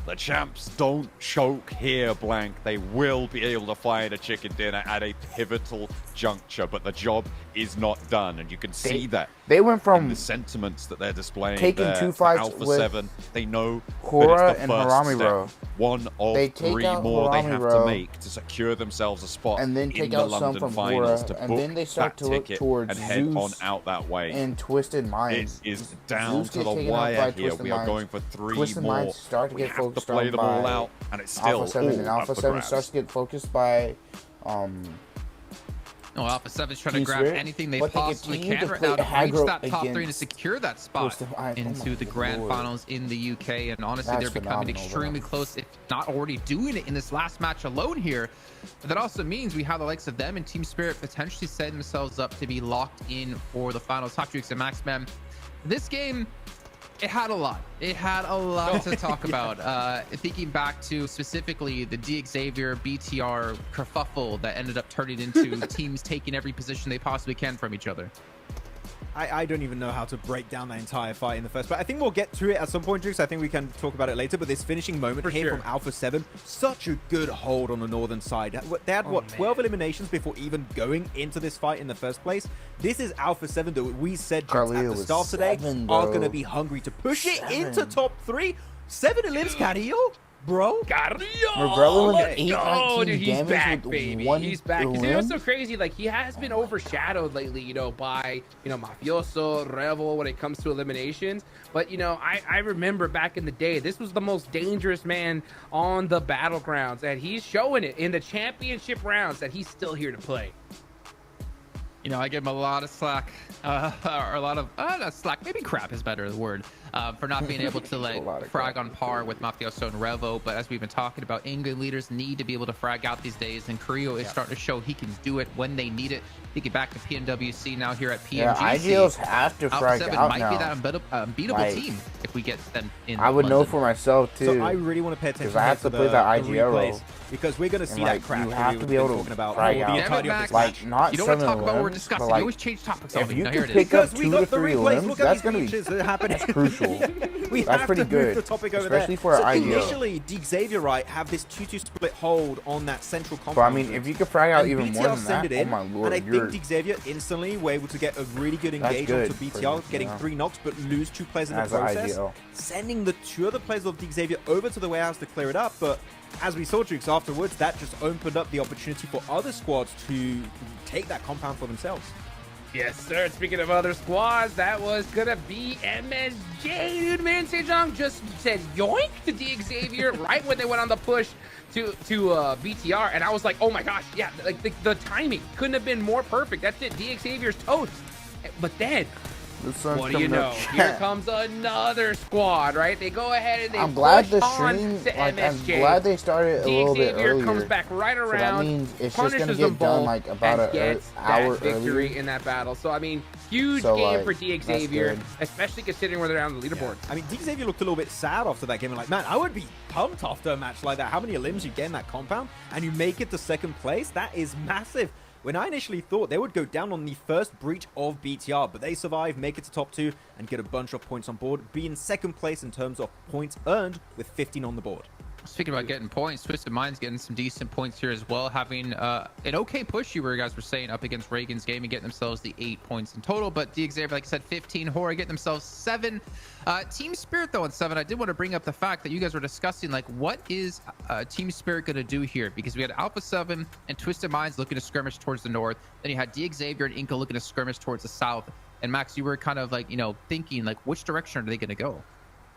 The champs don't choke here, Blank. They will be able to find a chicken dinner at a pivotal juncture, but the job is not done, and you can see that. They went from the sentiments that they're displaying taking there. 2 fights Alpha with 7. They know Hora that it's the and first Harami, step. bro. One of 3 more they have to make to secure themselves a spot and then take in the out London some from finals Hora, to and book then they start that to look ticket towards and head Zeus on out that way. and Twisted Minds. It is down to the wire here. We are going for 3 Twisted more. Minds start to get focused play on them all out, and it's still Alpha 7, and Alpha 7 starts to get focused by No, Alpha 7's trying to grab anything they possibly can right now to reach that top 3 and to secure that spot into the grand finals in the UK. And honestly, they're becoming extremely close, if not already doing it in this last match alone here. But that also means we have the likes of them and Team Spirit potentially setting themselves up to be locked in for the finals. Top Dukes and Maxman. This game, it had a lot. It had a lot to talk about. Thinking back to specifically the Xavier BTR kerfuffle that ended up turning into teams taking every position they possibly can from each other. I don't even know how to break down that entire fight in the first, but I think we'll get to it at some point, Jukes. I think we can talk about it later, but this finishing moment from Alpha 7, such a good hold on the northern side. They had, 12 eliminations before even going into this fight in the first place. This is Alpha 7 that we said at the start today are going to be hungry to push it into top 3. 7 elims, Carrillo. Bro, Carrillo, dude, he's back, baby. He's back. You know what's so crazy? Like, he has been overshadowed lately, you know, by, you know, Mafioso, Revel when it comes to eliminations. But, you know, I remember back in the day, this was the most dangerous man on the battlegrounds, and he's showing it in the championship rounds that he's still here to play. You know, I give him a lot of slack, or a lot of, not slack, maybe crap is better the word, for not being able to like frag on par with Mafioso and Revo. But as we've been talking about, England leaders need to be able to frag out these days, and Carrillo is starting to show he can do it when they need it. Thinking back to PMWC now here at PMGC. Yeah, IGLs have to frag out might now. be that unbeatable team if we get them in. I would know for myself too. So I really want to pay attention because I have to play that IGL role. Because we're going to see that crap you have to be able to frag out. Max, like not you don't want to talk about what we're discussing. like, you always change topics. if you now, can here it pick is. up Because we 2 got to the 3 replays. limbs, Look that's at gonna these be beaches that are happening. crucial. We That's have pretty to move good, the topic over especially there. for an so IDO. initially, Xavier, right, have this 2-2 split hold on that central compound. But I mean, if you could frag out and even BTR more than send that, it oh in, my lord, and I think Xavier instantly were able to get a really good engage good onto for BTR, this, getting yeah. 3 knocks, but lose 2 players in the As an process, IDO. sending the 2 other players of Xavier over to the warehouse to clear it up. But as we saw, Jukes, afterwards, that just opened up the opportunity for other squads to take that compound for themselves. Yes, sir. Speaking of other squads, that was gonna be MSJ, dude. Man, Sejong just said yoink to Xavier right when they went on the push to BTR, and I was like, oh my gosh, yeah, like the timing couldn't have been more perfect. That's it, Xavier's toast. But then, what do you know? Here comes another squad, right? They go ahead and they I'm glad the push on stream, to like, I'm MSJ. glad they started a little bit Xavier earlier. comes back right So around, that means it's just punishes gonna them get done both, like about and an gets hour that victory earlier. in that battle. So I mean, huge So, game like, for that's Xavier, good. especially considering where they're on the leaderboard. I mean, Xavier looked a little bit sad after that game. And like, man, I would be pumped after a match like that. How many limbs you get in that compound and you make it to second place? That is massive. When I initially thought they would go down on the first breach of BTR, but they survive, make it to top 2, and get a bunch of points on board, be in second place in terms of points earned with 15 on the board. Speaking about getting points, Twisted Mind's getting some decent points here as well, having an okay push, you guys were saying, up against Reagan's game and getting themselves the 8 points in total. But Xavier, like I said, 15. Horror getting themselves 7. Team Spirit, though, on 7. I did want to bring up the fact that you guys were discussing, like, what is Team Spirit going to do here? Because we had Alpha 7 and Twisted Minds looking to skirmish towards the north. Then you had Xavier and Inco looking to skirmish towards the south. And Max, you were kind of like, you know, thinking, like, which direction are they going to go?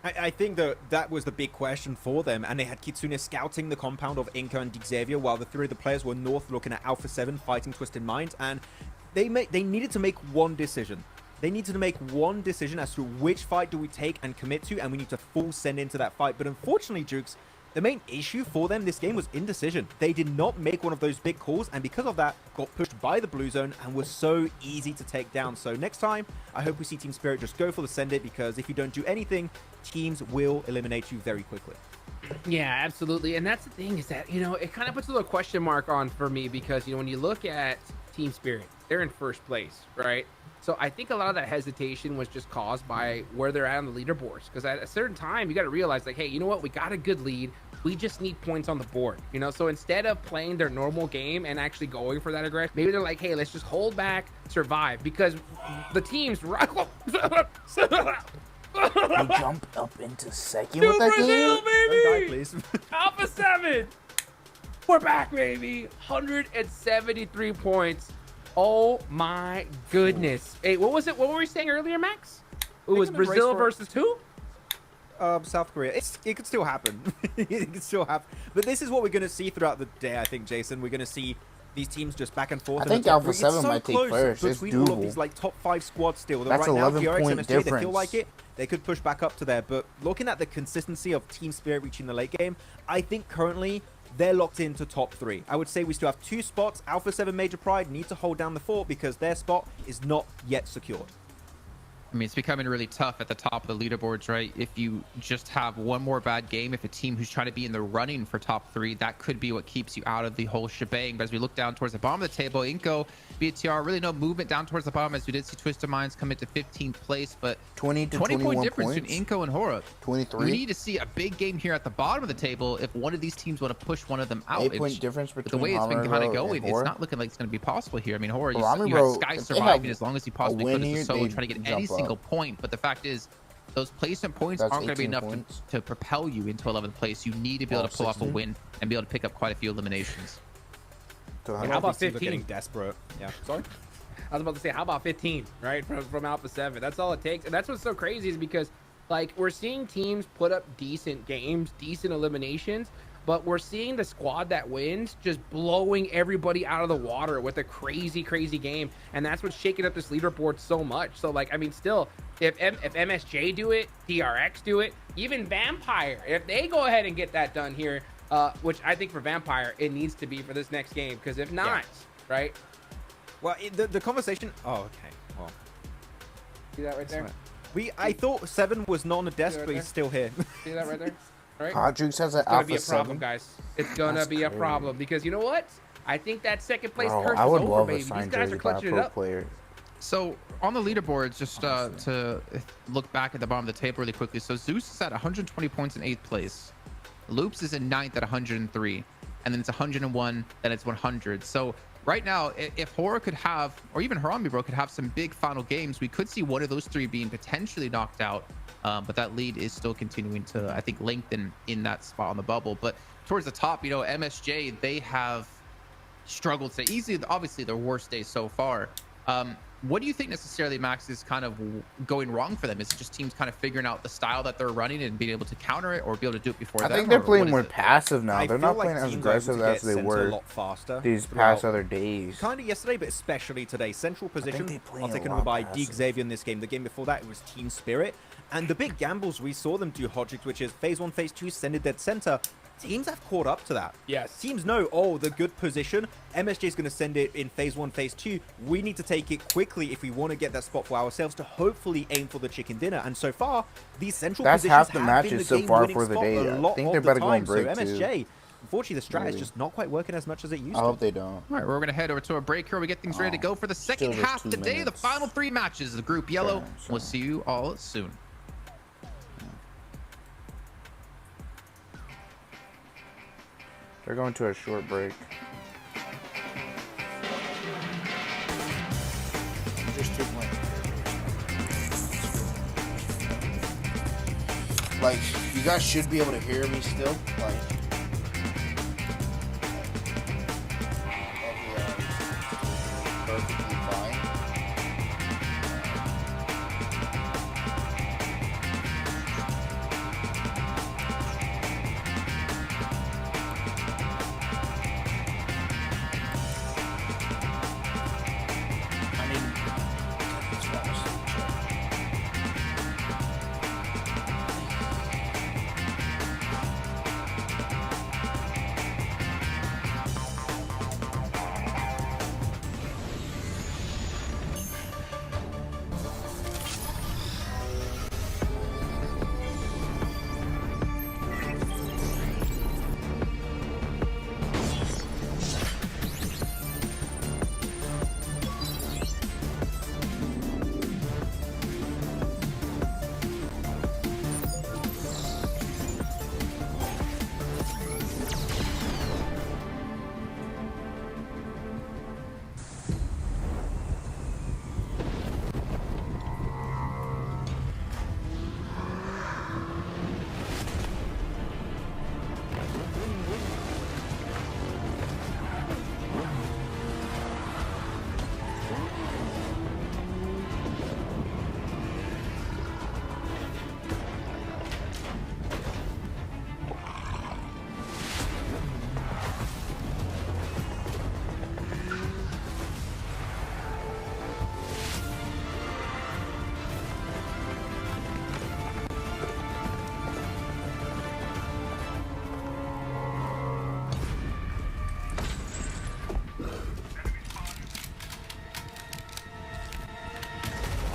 I think that was the big question for them, and they had Kitsune scouting the compound of Inca and Xavier, while the 3 of the players were north looking at Alpha 7 fighting Twisted Minds, and they needed to make one decision. They needed to make one decision as to which fight do we take and commit to, and we need to full send into that fight. But unfortunately, Jukes, the main issue for them this game was indecision. They did not make one of those big calls, and because of that, got pushed by the blue zone and was so easy to take down. So next time, I hope we see Team Spirit just go for the send it, because if you don't do anything, teams will eliminate you very quickly. Yeah, absolutely. And that's the thing, is that, you know, it kind of puts a little question mark on for me, because, you know, when you look at Team Spirit, they're in first place, right? So I think a lot of that hesitation was just caused by where they're at on the leaderboards. Because at a certain time, you got to realize, like, hey, you know what? We got a good lead. We just need points on the board, you know? So instead of playing their normal game and actually going for that aggression, maybe they're like, hey, let's just hold back, survive. Because the teams... You jump up into second New with that Brazil, game? baby! Don't die, please. Alpha 7! We're back, baby! 173 points. Oh my goodness. Hey, what was it? What were we saying earlier, Max? It was Brazil versus who? South Korea. It could still happen. It could still happen. But this is what we're going to see throughout the day, I think, Jason. We're going to see these teams just back and forth. I think Alpha 7 might take first. It's between all of doable. these like top 5 squads still. That's right now, 11 PRX, point MSJ, they feel difference. like it. They could push back up to there. But looking at the consistency of Team Spirit reaching the late game, I think currently they're locked into top 3. I would say we still have 2 spots. Alpha 7 Major Pride need to hold down the fort because their spot is not yet secured. I mean, it's becoming really tough at the top of the leaderboards, right? If you just have one more bad game, if a team who's trying to be in the running for top 3, that could be what keeps you out of the whole shebang. But as we look down towards the bottom of the table, Inco, BTR, really no movement down towards the bottom, as we did see Twisted Minds come into 15th place, but 20 to 21 point difference points. between Inco and Hora. 23. We need to see a big game here at the bottom of the table if one of these teams want to push one of them out. 8-point difference between the way it's been kind of going, it's Hora. not looking like it's going to be possible here. I mean, Hora, you Rami, had bro, Sky if they surviving have as long as he possibly a win could as here, a solo, they trying to get jump any single up. point. But the fact is, those placement points That's aren't going to be 18 enough points. to propel you into 11th place. You need to be able to pull off a 16. win and be able to pick up quite a few eliminations. How about These teams are 15? getting desperate. Yeah, sorry. I was about to say, how about 15, right? From Alpha 7. That's all it takes. And that's what's so crazy, is because, like, we're seeing teams put up decent games, decent eliminations, but we're seeing the squad that wins just blowing everybody out of the water with a crazy, crazy game. And that's what's shaking up this leaderboard so much. So, like, I mean, still, if MSJ do it, DRX do it, even Vampire, if they go ahead and get that done here, which I think for Vampire, it needs to be for this next game. Because if not, right? Well, the conversation... Oh, okay. Well, See that right there? I thought 7 was not on a desk, right but there? he's still here. See that right there? Right? Hot Jukes has an It's gonna be Alpha a problem, 7. guys. It's gonna That's be a crazy. problem, because you know what? I think that second place Bro, curse I is would over, love baby. a These signed guys jersey are by a clutching it pro up. player. So on the leaderboards, just to look back at the bottom of the table really quickly. So Zeus is at 120 points in 8th place. Loops is in 9th at 103. And then it's 101, then it's 100. So right now, if Horror could have, or even Harambe Bro could have some big final games, we could see one of those three being potentially knocked out. But that lead is still continuing to, I think, lengthen in that spot on the bubble. But towards the top, you know, MSJ, they have struggled to easily, obviously their worst day so far. What do you think necessarily, Max, is kind of going wrong for them? Is it just teams kind of figuring out the style that they're running and being able to counter it or be able to do it before them? I think they're playing more passive now. They're not playing as aggressive as they were these past other days. Kind of yesterday, but especially today. Central position are taken over by D. Xavier in this game. The game before that, it was Team Spirit. And the big gambles we saw them do, Hodgix, which is Phase 1, Phase 2, send it dead center. Teams have caught up to that. Yes. Teams know, oh, the good position. MSJ is going to send it in Phase 1, Phase 2. We need to take it quickly if we want to get that spot for ourselves to hopefully aim for the chicken dinner. And so far, these central positions half the have been matches the so far game-winning for the spot day. a I lot think of they're the better going time. So break MSJ, too. unfortunately, the strat is just not quite working as much as it used to. I hope they don't. All right, we're going to head over to a break here. We get things ready to go for the second half of the day. The final 3 matches of Group Yellow. We'll see you all soon. They're going to a short break. Just 2 points. Like, you guys should be able to hear me still. Like, perfectly fine.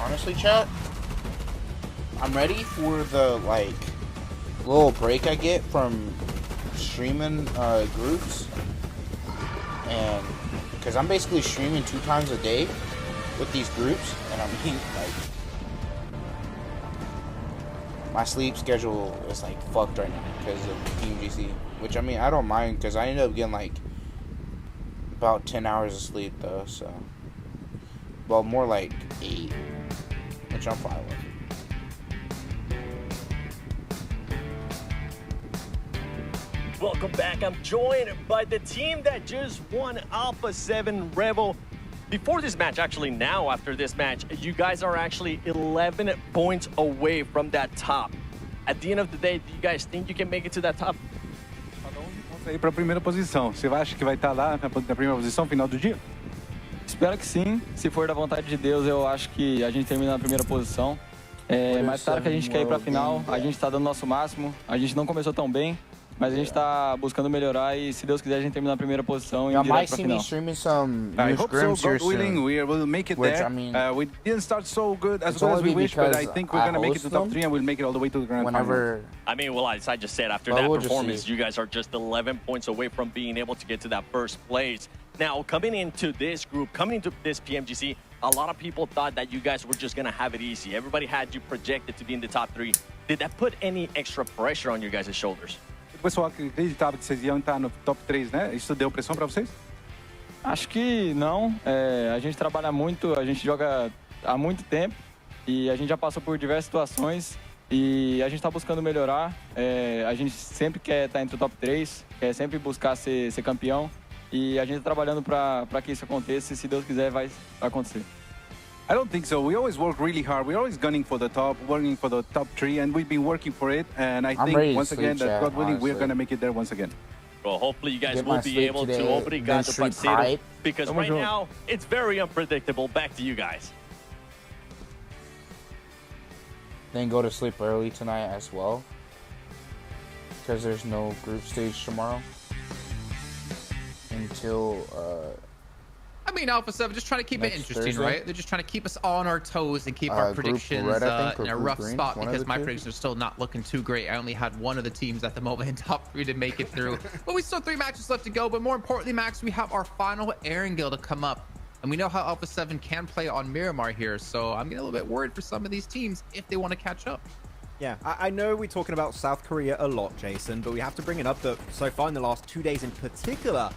Honestly, chat, I'm ready for the, like, little break I get from streaming groups. And, because I'm basically streaming 2 times a day with these groups. And I mean, like, my sleep schedule is, like, fucked right now because of PMGC. Which, I mean, I don't mind because I end up getting, like, about 10 hours of sleep, though, so. Well, more like 8. Which I'm fine with. Welcome back. I'm joined by the team that just won Alpha 7 Rebel. Before this match, actually now after this match, you guys are actually 11 points away from that top. At the end of the day, do you guys think you can make it to that top? Vamos aí para a primeira posição. Você acha que vai estar lá na primeira posição final do dia? Espero que sim. Se for da vontade de Deus, eu acho que a gente termina na primeira posição. Mas claro que a gente quer ir para a final. A gente está dando o nosso máximo. A gente não começou tão bem, mas a gente está buscando melhorar e, se Deus quiser, a gente termina na primeira posição e ir direto para a final. I hope so, God willing, we will make it there. We didn't start so good as well as we wish, but I think we're going to make it to top 3 and we'll make it all the way to the grand final. I mean, well, as I just said, after that performance, you guys are just 11 points away from being able to get to that first place. Now, coming into this group, coming into this PMGC, a lot of people thought that you guys were just going to have it easy. Everybody had you projected to be in the top 3. Did that put any extra pressure on your guys' shoulders? O pessoal acreditava que vocês iam estar no top 3, né? Isso deu pressão para vocês? Acho que não. A gente trabalha muito, a gente joga há muito tempo e a gente já passou por diversas situações e a gente está buscando melhorar. A gente sempre quer estar entre o top 3, quer sempre buscar ser campeão e a gente está trabalhando para que isso aconteça e se Deus quiser vai acontecer. I don't think so. We always work really hard. We're always gunning for the top, working for the top 3, and we've been working for it. And I think, once again, that God willing, we're going to make it there once again. Well, hopefully you guys will be able to. Obrigado, parceiro. Because right now, it's very unpredictable. Back to you guys. Then go to sleep early tonight as well. Because there's no group stage tomorrow. Until... I mean, Alpha 7 just trying to keep it interesting, Thursday. Right? They're just trying to keep us on our toes and keep our predictions red, in a rough spot because my predictions are still not looking too great. I only had one of the teams at the moment in top 3 to make it through. But we still have 3 matches left to go. But more importantly, Max, we have our final Erangel to come up. And we know how Alpha 7 can play on Miramar here. So I'm getting a little bit worried for some of these teams if they want to catch up. Yeah, I know we're talking about South Korea a lot, Jason, but we have to bring it up that so far in the last 2 days in particular,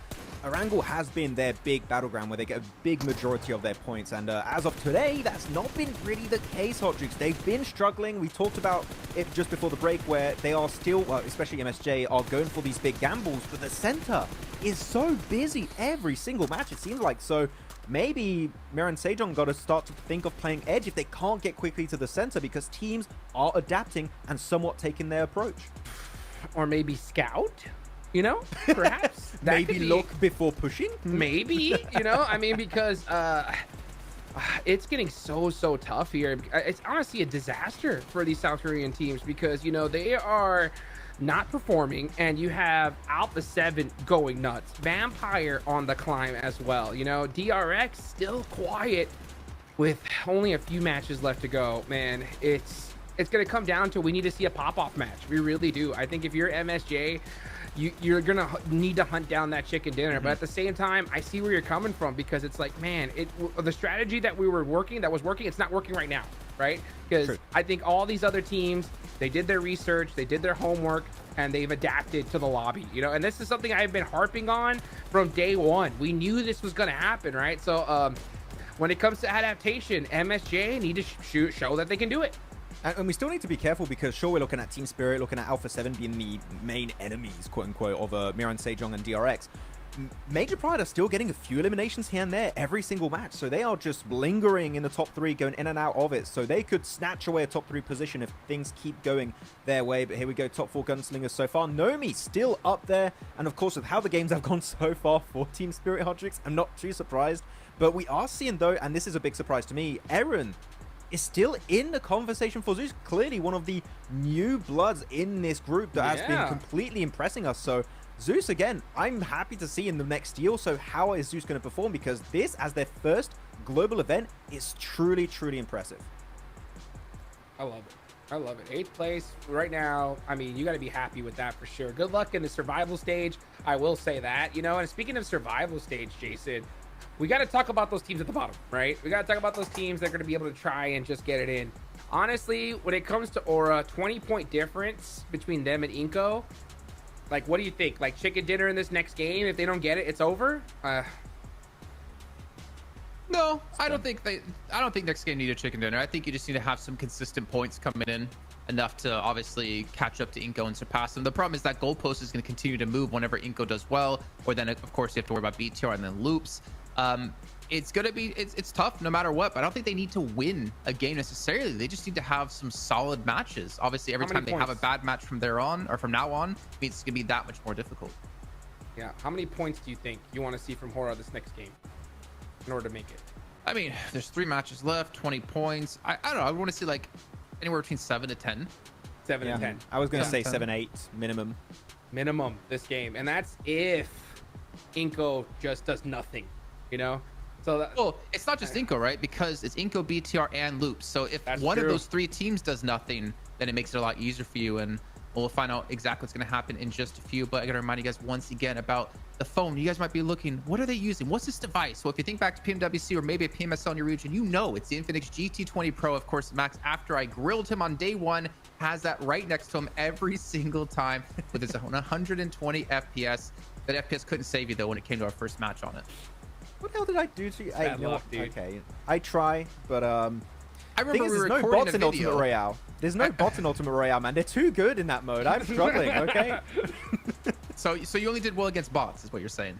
Erangel has been their big battleground where they get a big majority of their points. And as of today, that's not been really the case, Hotjukes. They've been struggling. We talked about it just before the break where they are still, well, especially MSJ, are going for these big gambles. But the center is so busy every single match, it seems like. So maybe Mir and Sejong got to start to think of playing edge if they can't get quickly to the center because teams are adapting and somewhat taking their approach. Or maybe scout? You know, perhaps maybe look before pushing. Maybe, you know, I mean, because it's getting so tough here. It's honestly a disaster for these South Korean teams because, you know, they are not performing and you have Alpha 7 going nuts, Vampire on the climb as well. You know, DRX still quiet with only a few matches left to go. Man, it's going to come down to we need to see a pop-off match. We really do. I think if you're MSJ, you're gonna need to hunt down that chicken dinner. But at the same time, I see where you're coming from because it's like, man, the strategy that was working, it's not working right now, right? Because I think all these other teams, they did their research, they did their homework, and they've adapted to the lobby, you know. And this is something I've been harping on from day 1. We knew this was gonna happen, right? So when it comes to adaptation, MSJ need to show that they can do it. And we still need to be careful because sure, we're looking at Team Spirit, looking at Alpha 7 being the main enemies, quote-unquote, of Miran, Sejong, and DRX. Major Pride are still getting a few eliminations here and there every single match. So they are just lingering in the top 3, going in and out of it. So they could snatch away a top 3 position if things keep going their way. But here we go, top 4 gunslingers so far. Nomi still up there. And of course, with how the games have gone so far for Team Spirit Hotjukes, I'm not too surprised. But we are seeing, though, and this is a big surprise to me, Eren is still in the conversation for Zeus. Clearly one of the new bloods in this group that has been completely impressing us. So Zeus, again, I'm happy to see in the next year or so how is Zeus going to perform because this, as their first global event, is truly impressive. I love it. I love it. 8th place right now. I mean, you got to be happy with that for sure. Good luck in the survival stage. I will say that, you know, and speaking of survival stage, Jason, we got to talk about those teams at the bottom, right? We got to talk about those teams that are going to be able to try and just get it in. Honestly, when it comes to Aura, 20-point difference between them and Inko. Like, what do you think? Like, chicken dinner in this next game? If they don't get it, it's over? No, I don't think next game need a chicken dinner. I think you just need to have some consistent points coming in, enough to obviously catch up to Inko and surpass them. The problem is that goalpost is going to continue to move whenever Inko does well, or then of course you have to worry about BTR and then loops. It's gonna be it's tough no matter what, but I don't think they need to win a game necessarily. They just need to have some solid matches. Obviously, every time they have a bad match from there on or from now on, it's gonna be that much more difficult. Yeah, how many points do you think you want to see from Hora this next game in order to make it? I mean, there's 3 matches left, 20 points. I don't know. I want to see like anywhere between 7 to 10. 7 to 10. I was gonna say 7-8 minimum this game, and that's if Inko just does nothing. You know, so that, well, it's not just Inko, right? Because it's Inko, BTR, and Loops. So if one of those 3 teams does nothing, then it makes it a lot easier for you. And We'll find out exactly what's going to happen in just a few, but I got to remind you guys once again about the phone. You guys might be looking, what are they using? What's this device? Well, if you think back to PMWC or maybe a PMSL in your region, you know it's the Infinix GT20 Pro. Of course, Max, after I grilled him on day one, has that right next to him every single time with his 120 FPS. That FPS couldn't save you, though, when it came to our first match on it. What the hell did I do to you? Bad luck, dude. Okay, I try, but I remember there's no bots in Ultimate Royale. There's no bots in Ultimate Royale, man. They're too good in that mode. I'm struggling, okay? So you only did well against bots, is what you're saying?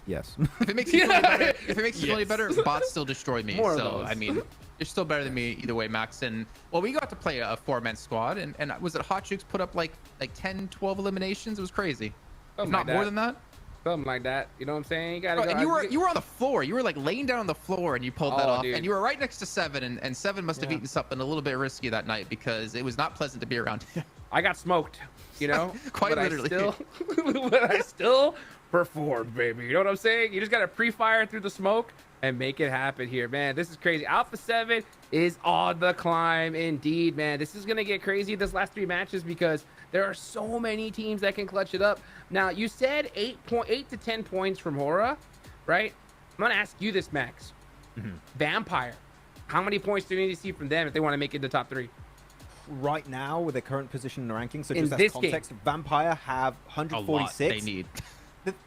Yes. If it makes you feel any better, feel any better, bots still destroy me. So I mean, you're still better than me either way, Max. And well, we got to play a 4-man squad, and was it Hot Jukes put up like 10, 12 eliminations? It was crazy. If not more than that. Something like that. You know what I'm saying? You gotta go. And you were on the floor. You were like laying down on the floor, and you pulled that off. Dude. And you were right next to Seven, and Seven must have eaten something a little bit risky that night because it was not pleasant to be around him. I got smoked, you know. Quite literally. But I still performed, baby. You know what I'm saying? You just gotta pre-fire through the smoke and make it happen here, man. This is crazy. Alpha 7 is on the climb, indeed, man. This is gonna get crazy this last 3 matches because there are so many teams that can clutch it up. Now, you said 8 to 10 points from Hora, right? I'm going to ask you this, Max. Vampire, how many points do you need to see from them if they want to make it to top 3? Right now, with their current position in the rankings, so just as context, Vampire have 146. A lot they need.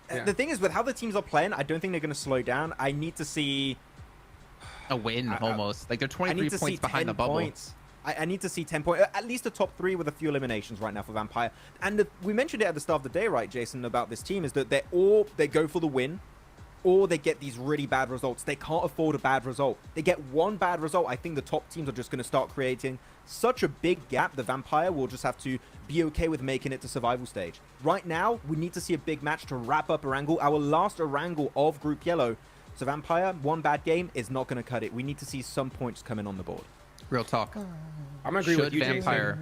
The thing is, with how the teams are playing, I don't think they're going to slow down. I need to see a win, almost. Like, they're 23 points behind the bubble. Points. I need to see 10 points, at least a top 3 with a few eliminations right now for Vampire. And we mentioned it at the start of the day, right, Jason, about this team, is that they go for the win, or they get these really bad results. They can't afford a bad result. They get one bad result. I think the top teams are just going to start creating such a big gap. The Vampire will just have to be okay with making it to survival stage. Right now, we need to see a big match to wrap up Erangel, our last Erangel of Group Yellow. So Vampire, one bad game is not going to cut it. We need to see some points coming on the board. Real talk. I'm gonna agree with you, Vampire.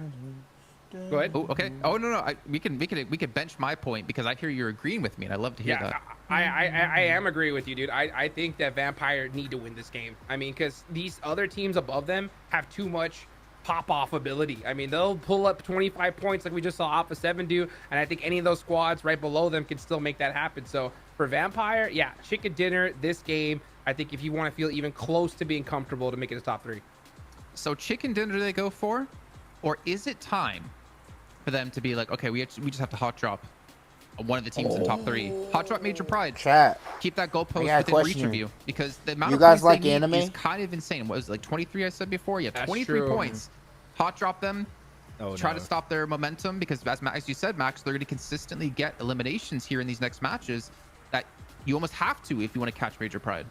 Jason. Go ahead. Oh, okay. Oh no, we can bench my point because I hear you're agreeing with me, and I love to hear that. I am agreeing with you, dude. I think that Vampire need to win this game. I mean, because these other teams above them have too much pop-off ability. I mean, they'll pull up 25 points like we just saw Alpha 7 do, and I think any of those squads right below them can still make that happen. So for Vampire, yeah, chicken dinner this game. I think if you want to feel even close to being comfortable to make it to top 3. So chicken dinner do they go for? Or is it time for them to be like, okay, we just have to hot drop one of the teams in top 3. Hot drop Major Pride. Chat. Keep that goalpost within reach of you. Because the amount you of guys points like they need anime? is kind of insane. What was it, like 23 I said before? Yeah, 23 points. Hot drop them. Try to stop their momentum because as you said, Max, they're going to consistently get eliminations here in these next matches that you almost have to if you want to catch Major Pride.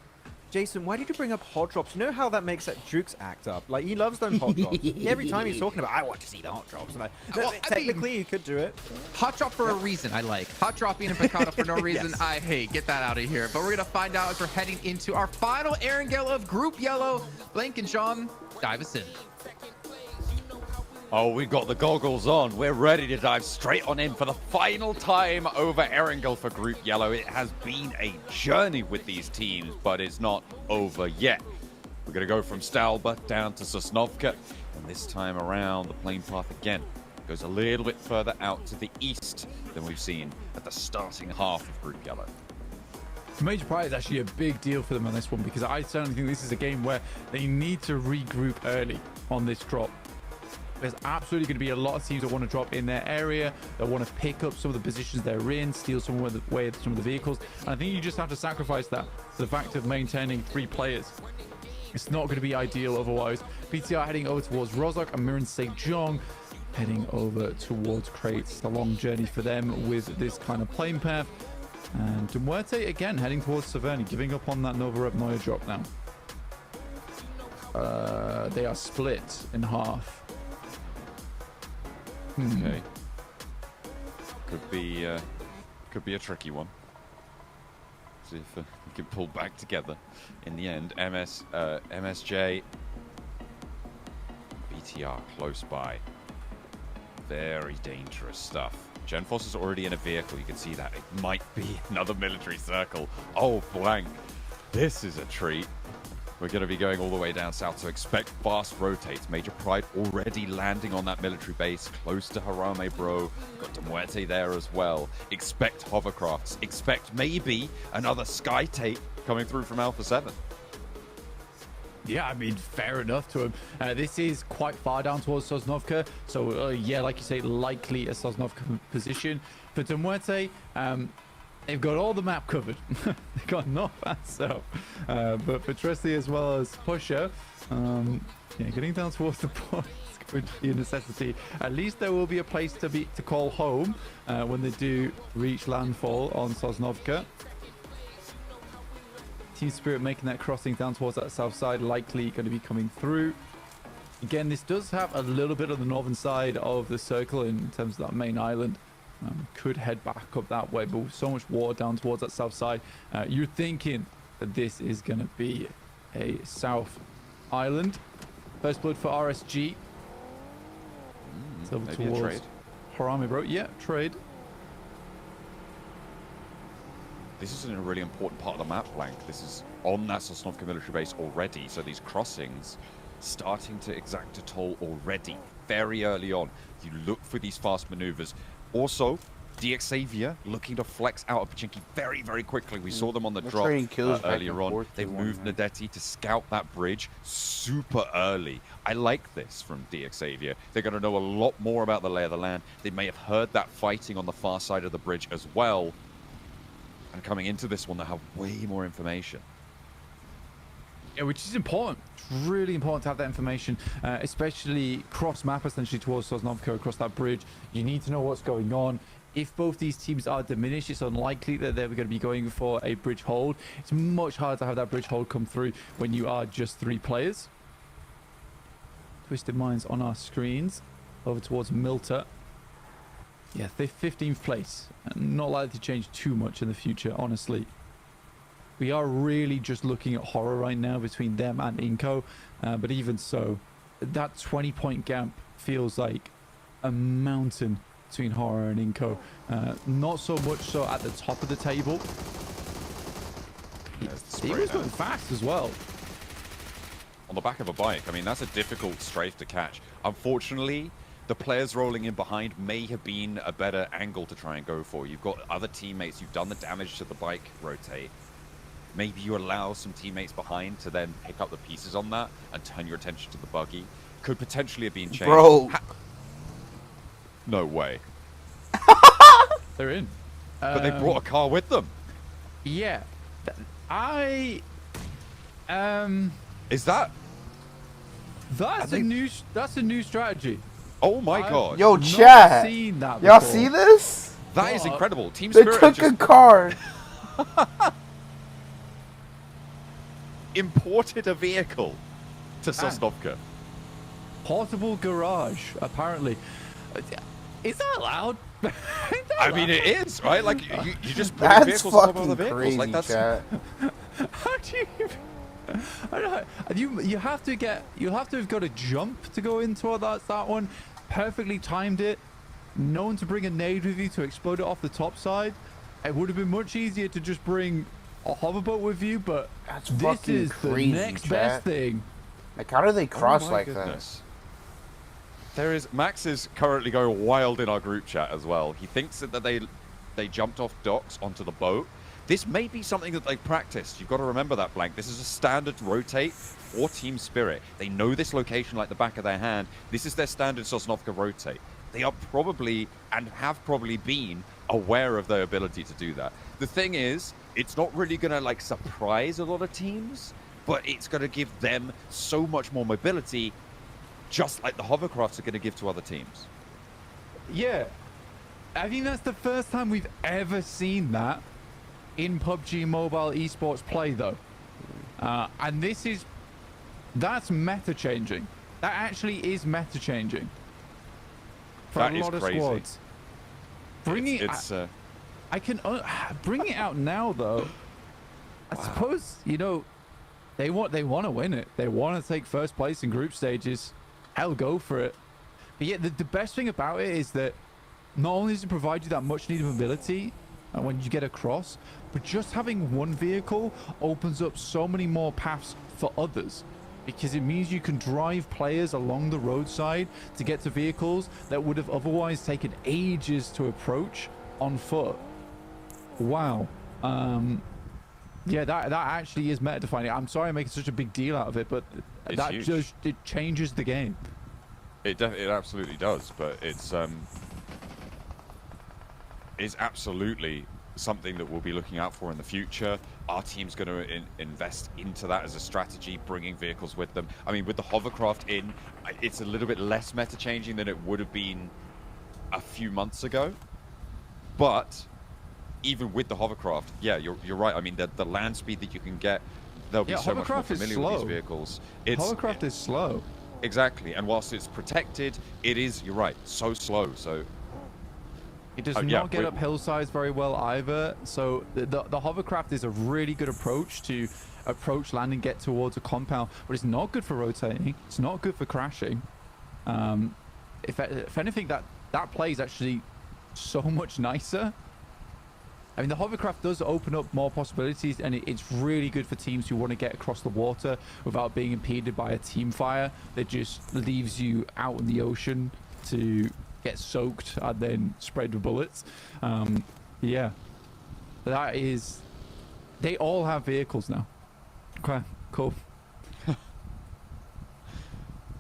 Jason, why did you bring up hot drops? You know how that makes that Jukes act up? Like, he loves them hot drops. Every time he's talking about, I want to see the hot drops. And technically, you could do it. Hot drop for a reason, I like. Hot dropping and Picado for no reason, yes. I hate. Get that out of here. But we're going to find out as we're heading into our final Erangel of Group Yellow. Blank and John, dive us in. Oh, we've got the goggles on. We're ready to dive straight on in for the final time over Erangel for Group Yellow. It has been a journey with these teams, but it's not over yet. We're going to go from Stalba down to Sosnovka, and this time around, the plane path again goes a little bit further out to the east than we've seen at the starting half of Group Yellow. Major Pride is actually a big deal for them on this one because I certainly think this is a game where they need to regroup early on this drop. There's absolutely going to be a lot of teams that want to drop in their area, that want to pick up some of the positions they're in, steal some of the vehicles. And I think you just have to sacrifice that for the fact of maintaining 3 players. It's not going to be ideal otherwise. PTR heading over towards Rozok and Mirren St. John heading over towards Crates. It's a long journey for them with this kind of plane path. And Muerte again heading towards Severny, giving up on that Nova Noya drop now. They are split in half. Okay. Could be a tricky one. See if we can pull back together in the end. MSJ, BTR close by. Very dangerous stuff. Genforce is already in a vehicle. You can see that. It might be another military circle. Oh, blank. This is a treat. We're going to be going all the way down south, so expect fast rotates. Major Pride already landing on that military base close to Harame Bro. Got Demuerte there as well. Expect hovercrafts. Expect maybe another Sky Tape coming through from Alpha 7. Yeah, I mean, fair enough to him. This is quite far down towards Sosnovka. So, yeah, like you say, likely a Sosnovka position. For Demuerte, they've got all the map covered. They've got north and south. But for Tresty as well as Pusher, yeah, getting down towards the point is going to be a necessity. At least there will be a place to call home when they do reach landfall on Sosnovka. Team Spirit making that crossing down towards that south side, likely going to be coming through. Again, this does have a little bit of the northern side of the circle in terms of that main island. Could head back up that way, but with so much water down towards that south side, you're thinking that this is going to be a south island. First blood for RSG. It's over towards Harame Bro. Yeah, trade. This is in a really important part of the map, Blank. This is on that Sosnovka military base already, so these crossings starting to exact a toll already, very early on. You look for these fast maneuvers. Also, DXavier looking to flex out of Pachinki very, very quickly. We saw them on the drop earlier on. They've moved Nadetti to scout that bridge super early. I like this from DXavier. They're going to know a lot more about the lay of the land. They may have heard that fighting on the far side of the bridge as well. And coming into this one, they have way more information. Yeah, which is important. It's really important to have that information, especially cross-map, essentially, towards Sosnovka across that bridge. You need to know what's going on. If both these teams are diminished, it's unlikely that they're going to be going for a bridge hold. It's much harder to have that bridge hold come through when you are just 3 players. Twisted Minds on our screens. Over towards Milta. Yeah, 15th place. Not likely to change too much in the future, honestly. We are really just looking at horror right now between them and Inco. But even so, that 20-point gap feels like a mountain between horror and Inco. Not so much so at the top of the table. He was going fast as well. On the back of a bike. I mean, that's a difficult strafe to catch. Unfortunately, the players rolling in behind may have been a better angle to try and go for. You've got other teammates. You've done the damage to the bike rotate. Maybe you allow some teammates behind to then pick up the pieces on that and turn your attention to the buggy. Could potentially have been changed. Bro. No way. They're in. But they brought a car with them. Yeah. Is that? That's a new strategy. Oh my god. Yo, chat. Y'all see this? That is incredible. Team They Spirit took a car. Imported a vehicle to Sosnovka. Portable garage, apparently. Is that allowed? I mean, it is, right? Like, you just put That's vehicles on top of the fucking vehicles. crazy, Like, that's... chat. How do you... I don't know. You have to have got a jump to go into that one. Perfectly timed it. Known to bring a nade with you to explode it off the top side. It would have been much easier to just bring a hoverboat with you, but this is crazy, the next best thing. Like, how do they cross like goodness. There is... Max is currently going wild in our group chat as well. He thinks that they jumped off docks onto the boat. This may be something that they practiced. You've got to remember that, Blank. This is a standard rotate for Team Spirit. They know this location like the back of their hand. This is their standard Sosnovka rotate. They are probably, and have probably been, aware of their ability to do that. The thing is, it's not really going to, like, surprise a lot of teams, but it's going to give them so much more mobility, just like the hovercrafts are going to give to other teams. Yeah. I think that's the first time we've ever seen that in PUBG Mobile esports play, though. And that's meta changing. That actually is meta changing for a lot of squads. Bring it out now, though. I suppose, you know, they want to win it. They want to take first place in group stages. Hell, go for it. But yeah, the best thing about it is that not only does it provide you that much needed mobility, when you get across, but just having one vehicle opens up so many more paths for others, because it means you can drive players along the roadside to get to vehicles that would have otherwise taken ages to approach on foot. Wow. Yeah, that actually is meta defining. I'm sorry I'm making such a big deal out of it, but that just, it changes the game. It absolutely does, but it's absolutely something that we'll be looking out for in the future. Our team's going to invest into that as a strategy, bringing vehicles with them. I mean, with the hovercraft in, it's a little bit less meta changing than it would have been a few months ago, but even with the hovercraft, yeah, you're right. I mean, the land speed that you can get, they'll be so much more familiar with these vehicles. Hovercraft is slow. Exactly, and whilst it's protected, it is, you're right, so slow. So it does not get up hillsides very well either. So the hovercraft is a really good approach to land and get towards a compound, but it's not good for rotating. It's not good for crashing. If anything, that play is actually so much nicer. I mean, the hovercraft does open up more possibilities, and it's really good for teams who want to get across the water without being impeded by a team fire that just leaves you out in the ocean to get soaked and then sprayed with bullets. Yeah, that is... They all have vehicles now. Okay, cool.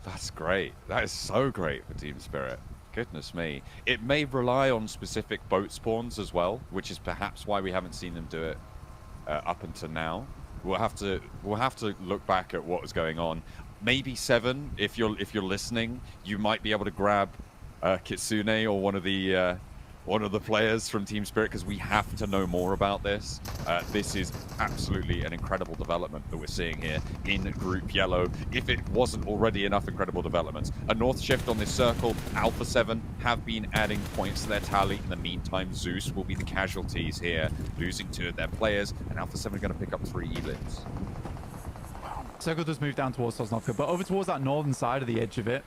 That's great. That is so great for Team Spirit. Goodness me. It may rely on specific boat spawns as well, which is perhaps why we haven't seen them do it up until now. We'll have to look back at what was going on. Maybe 7, if you're listening, you might be able to grab Kitsune or one of the players from Team Spirit, because we have to know more about this. This is absolutely an incredible development that we're seeing here in Group Yellow, if it wasn't already enough incredible developments. A north shift on this circle. Alpha 7 have been adding points to their tally. In the meantime, Zeus will be the casualties here, losing 2 of their players, and Alpha 7 are going to pick up 3 elims. Circle does move down towards Sosnovka, but over towards that northern side of the edge of it,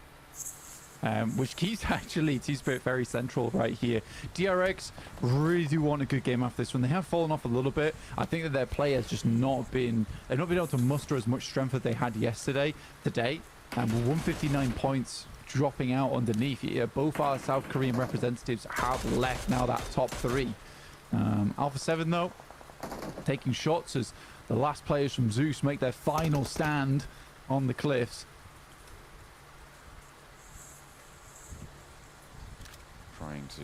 which keeps actually Team Spirit very central right here. DRX really do want a good game after this one. They have fallen off a little bit. I think that their play has just they've not been able to muster as much strength as they had today. And 159 points dropping out underneath. Yeah, both our South Korean representatives have left now that top 3. Alpha 7 though, taking shots as the last players from Zeus make their final stand on the cliffs. Trying to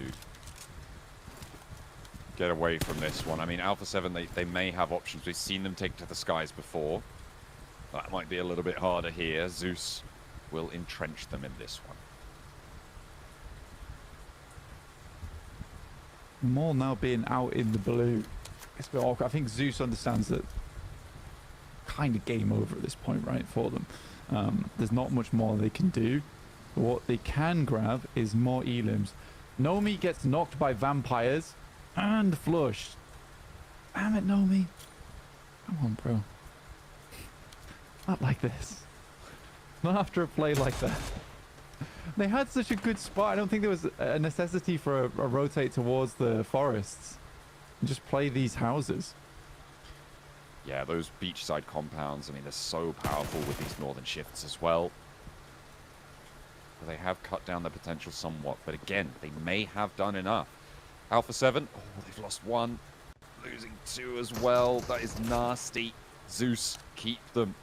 get away from this one. I mean, Alpha 7, they may have options. We've seen them take to the skies before. That might be a little bit harder here. Zeus will entrench them in this one. More now being out in the blue. It's a bit awkward. I think Zeus understands that kind of game over at this point, right, for them. There's not much more they can do. But what they can grab is more elims. Nomi gets knocked by vampires and flushed. Damn it, Nomi. Come on, bro. Not like this. Not after a play like that. They had such a good spot. I don't think there was a necessity for a rotate towards the forests and just play these houses. Yeah, those beachside compounds, I mean, they're so powerful with these northern shifts as well. They have cut down their potential somewhat, but again, they may have done enough. Alpha 7, oh, they've lost 1, losing 2 as well. That is nasty. Zeus, keep them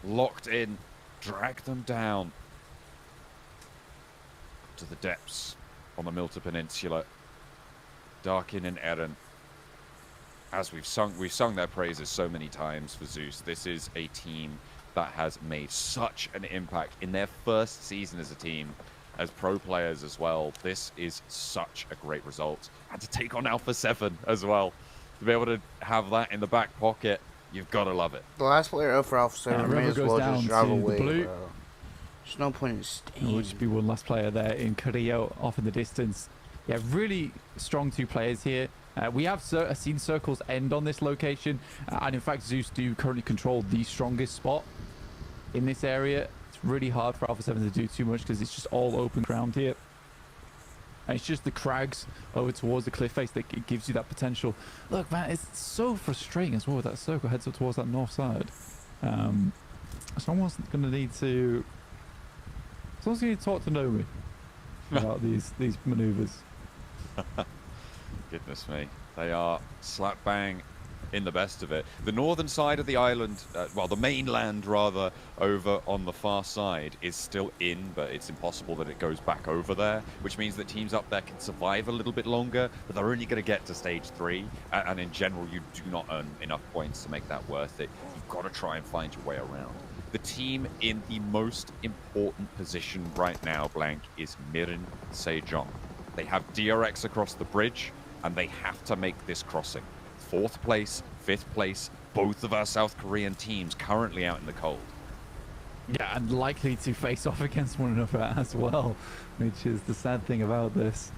locked in, drag them down to the depths on the Milta Peninsula. Darkin and Eren, as we've sung their praises so many times for Zeus. This is a team that has made such an impact in their first season as a team, as pro players as well. This is such a great result. And to take on Alpha 7 as well, to be able to have that in the back pocket, you've got to love it. The last player up for Alpha 7 may as well just drive away, bro. There's no point in staying. There will just be one last player there in Carrillo off in the distance. Yeah, really strong 2 players here. We have seen circles end on this location, and in fact Zeus do currently control the strongest spot in this area. It's really hard for Alpha 7 to do too much because it's just all open ground here. And it's just the crags over towards the cliff face that it gives you that potential. Look, man, it's so frustrating as well with that circle heads up towards that north side. Someone's going to need to talk to Nomi about these maneuvers. Goodness me. They are slap bang in the best of it. The northern side of the island, well, the mainland rather, over on the far side is still in, but it's impossible that it goes back over there, which means that teams up there can survive a little bit longer, but they're only going to get to stage 3, and in general, you do not earn enough points to make that worth it. You've got to try and find your way around. The team in the most important position right now, Blank, is Mirin Sejong. They have DRX across the bridge, and they have to make this crossing. 4th place, 5th place, both of our South Korean teams currently out in the cold. Yeah, and likely to face off against one another as well, which is the sad thing about this.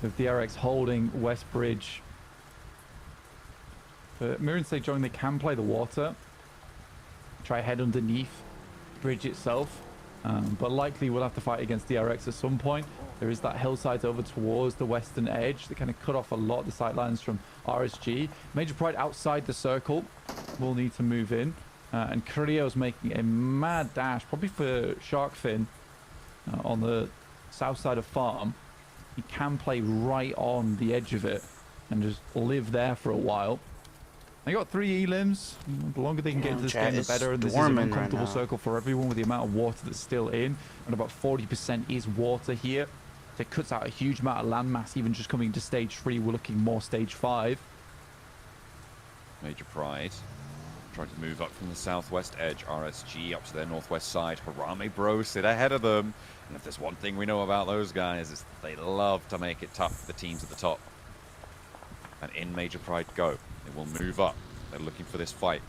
With DRX holding West Bridge. But Mirin Sejong, they can play the water. Try head underneath the bridge itself. But likely we'll have to fight against DRX at some point. There is that hillside over towards the western edge that kind of cut off a lot of the sight lines from RSG. Major Pride outside the circle will need to move in. And Crio's making a mad dash, probably for Shark Fin on the south side of Farm. He can play right on the edge of it and just live there for a while. They got 3 elims. The longer they can get into this game, the better. And this is an uncomfortable circle for everyone with the amount of water that's still in. And about 40% is water here. So it cuts out a huge amount of landmass, even just coming to stage 3. We're looking more stage 5. Major Pride trying to move up from the southwest edge. RSG up to their northwest side. Harame Bro sit ahead of them. And if there's one thing we know about those guys, is they love to make it tough for the teams at the top. And in Major Pride go. They will move up. They're looking for this fight.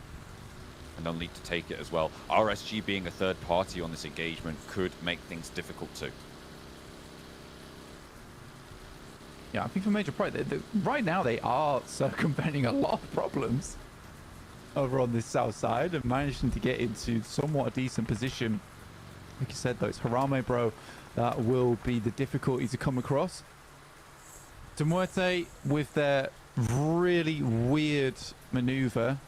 And they'll need to take it as well. RSG being a third party on this engagement could make things difficult too. Yeah, I think for Major Pride, right now they are circumventing a lot of problems over on this south side and managing to get into somewhat a decent position. Like you said, though, it's Harame Bro that will be the difficulty to come across. Muerte with their really weird maneuver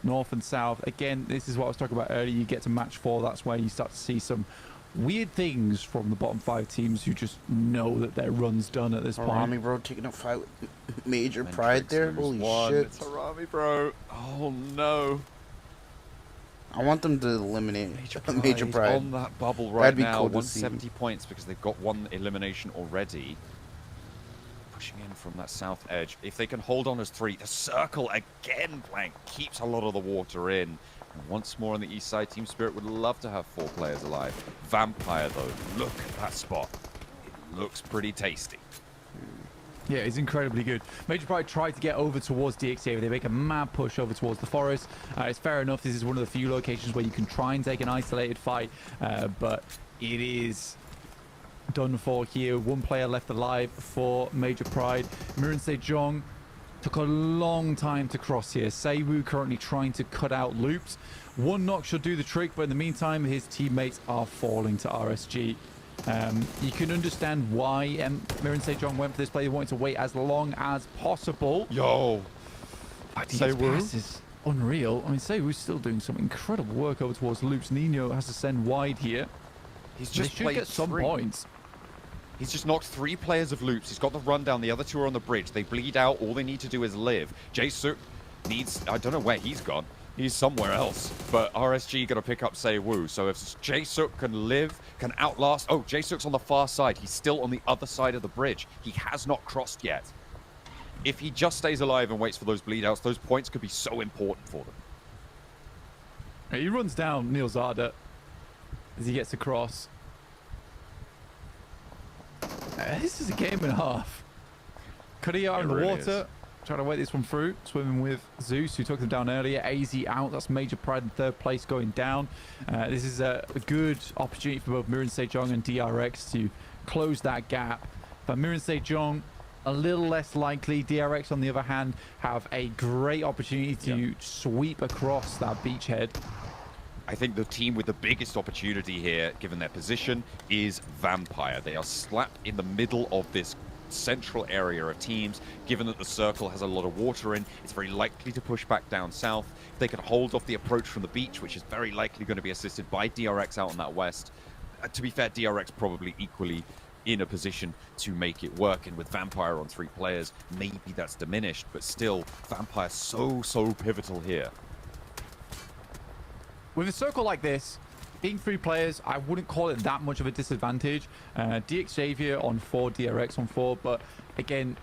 north and south. Again, this is what I was talking about earlier. You get to match 4, that's where you start to see some weird things from the bottom 5 teams who just know that their run's done at this point. Harame Bro taking a fight with Major Pride there. Holy shit. It's Harame Bro. Oh no. I want them to eliminate Major Pride. On that bubble right now, 170 points because they've got 1 elimination already. Pushing in from that south edge. If they can hold on as 3, the circle again, Blank, keeps a lot of the water in. And once more on the east side, Team Spirit would love to have 4 players alive. Vampire, though, look at that spot. It looks pretty tasty. Yeah, it's incredibly good. Major Pride tried to get over towards DXA. They make a mad push over towards the forest. It's fair enough. This is one of the few locations where you can try and take an isolated fight, but it is done for here. 1 player left alive for Major Pride. Mirin Sejong took a long time to cross here. Seiwu currently trying to cut out loops. 1 knock should do the trick, but in the meantime, his teammates are falling to RSG. You can understand why Mirin Sejong went for this play. They wanted to wait as long as possible. Yo! Seiwu is unreal. I mean, Seiwu's still doing some incredible work over towards loops. Nino has to send wide here. He's just they should get some points. He's just knocked 3 players of loops. He's got the rundown. The other 2 are on the bridge. They bleed out. All they need to do is live. Jae-Suk needs... I don't know where he's gone. He's somewhere else. But RSG going to pick up Seiwu. So if Jae-Suk can live, can outlast... Oh, Jae-Suk's on the far side. He's still on the other side of the bridge. He has not crossed yet. If he just stays alive and waits for those bleed outs, those points could be so important for them. He runs down Neil Zada as he gets across. This is a game and a half. Korea in the water, trying to wait this one through. Swimming with Zeus, who took them down earlier. AZ out. That's Major Pride in 3rd place going down. This is a good opportunity for both Mirin Sejong and DRX to close that gap. But Mirin Sejong, a little less likely. DRX, on the other hand, have a great opportunity to sweep across that beachhead. I think the team with the biggest opportunity here, given their position, is Vampire. They are slapped in the middle of this central area of teams. Given that the circle has a lot of water in, it's very likely to push back down south. They can hold off the approach from the beach, which is very likely going to be assisted by DRX out on that west. To be fair, DRX probably equally in a position to make it work, and with Vampire on 3 players, maybe that's diminished, but still, Vampire so pivotal here. With a circle like this, being 3 players, I wouldn't call it that much of a disadvantage. DXavier on 4, DRX on 4, but again,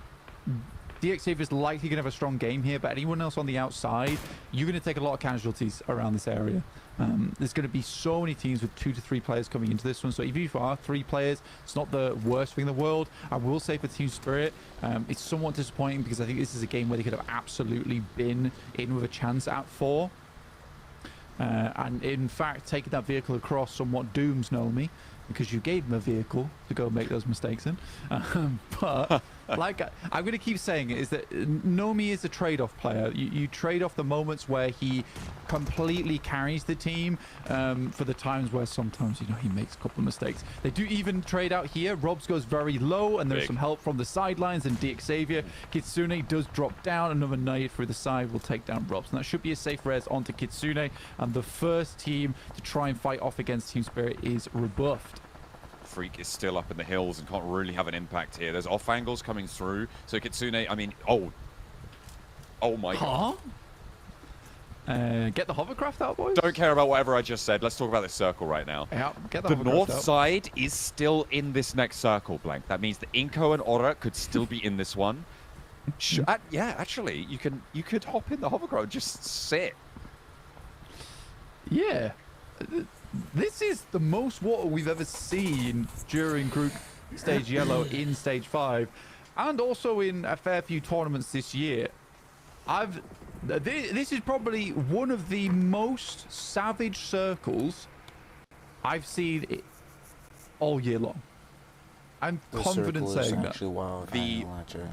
DXavier is likely going to have a strong game here, but anyone else on the outside, you're going to take a lot of casualties around this area. There's going to be so many teams with 2 to 3 players coming into this one, so even if you are 3 players, it's not the worst thing in the world. I will say for Team Spirit, it's somewhat disappointing because I think this is a game where they could have absolutely been in with a chance at 4. And in fact, taking that vehicle across somewhat dooms Nomi, because you gave him a vehicle to go make those mistakes in. But like I'm going to keep saying it, is that Nomi is a trade-off player. You trade off the moments where he completely carries the team for the times where sometimes, you know, he makes a couple of mistakes. They do even trade out here. Robs goes very low, and there's some help from the sidelines, and DXavier. Kitsune does drop down. Another nade through the side will take down Robs. And that should be a safe res onto Kitsune. And the first team to try and fight off against Team Spirit is rebuffed. Freak is still up in the hills and can't really have an impact here. There's off angles coming through. So Kitsune, I mean, oh my god. Get the hovercraft out, boys. Don't care about whatever I just said. Let's talk about this circle right now. Yeah, get the north out. side is still in this next circle, Blank. That means that Inko and Aura could still be in this one. Yeah, actually, you could hop in the hovercraft and just sit. Yeah. This is the most water we've ever seen during Group Stage Yellow in Stage 5, and also in a fair few tournaments this year. This is probably one of the most savage circles I've seen all year long. I'm confident saying that. Wild. The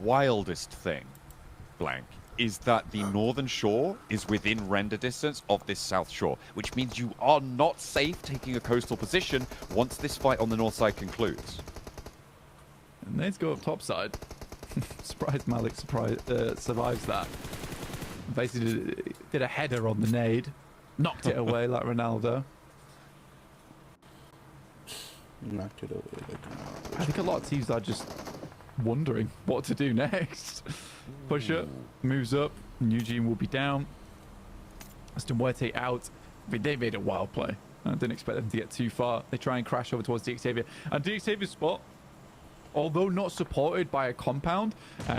wildest thing, Blank, is that the northern shore is within render distance of this south shore, which means you are not safe taking a coastal position once this fight on the north side concludes. And let's go up top side. Surprised Malik survives that. Basically did a header on the nade, knocked it away like Ronaldo. Knocked it away like Ronaldo. I think a lot of teams are just wondering what to do next. Pusher moves up. Eugene will be down. Aston Muerte out. I mean, they made a wild play. I didn't expect them to get too far. They try and crash over towards DXavier. And DXavier's spot, although not supported by a compound,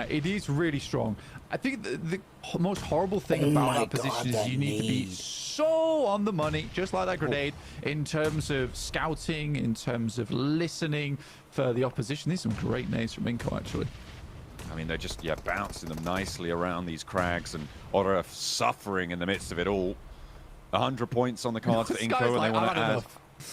it is really strong. I think the most horrible thing about that position is you need to be so on the money, just like that grenade, in terms of scouting, in terms of listening for the opposition. These are some great nades from Inko, actually. I mean, they're just, bouncing them nicely around these crags, and Aura suffering in the midst of it all. 100 points on the cards for Inko, and they want to add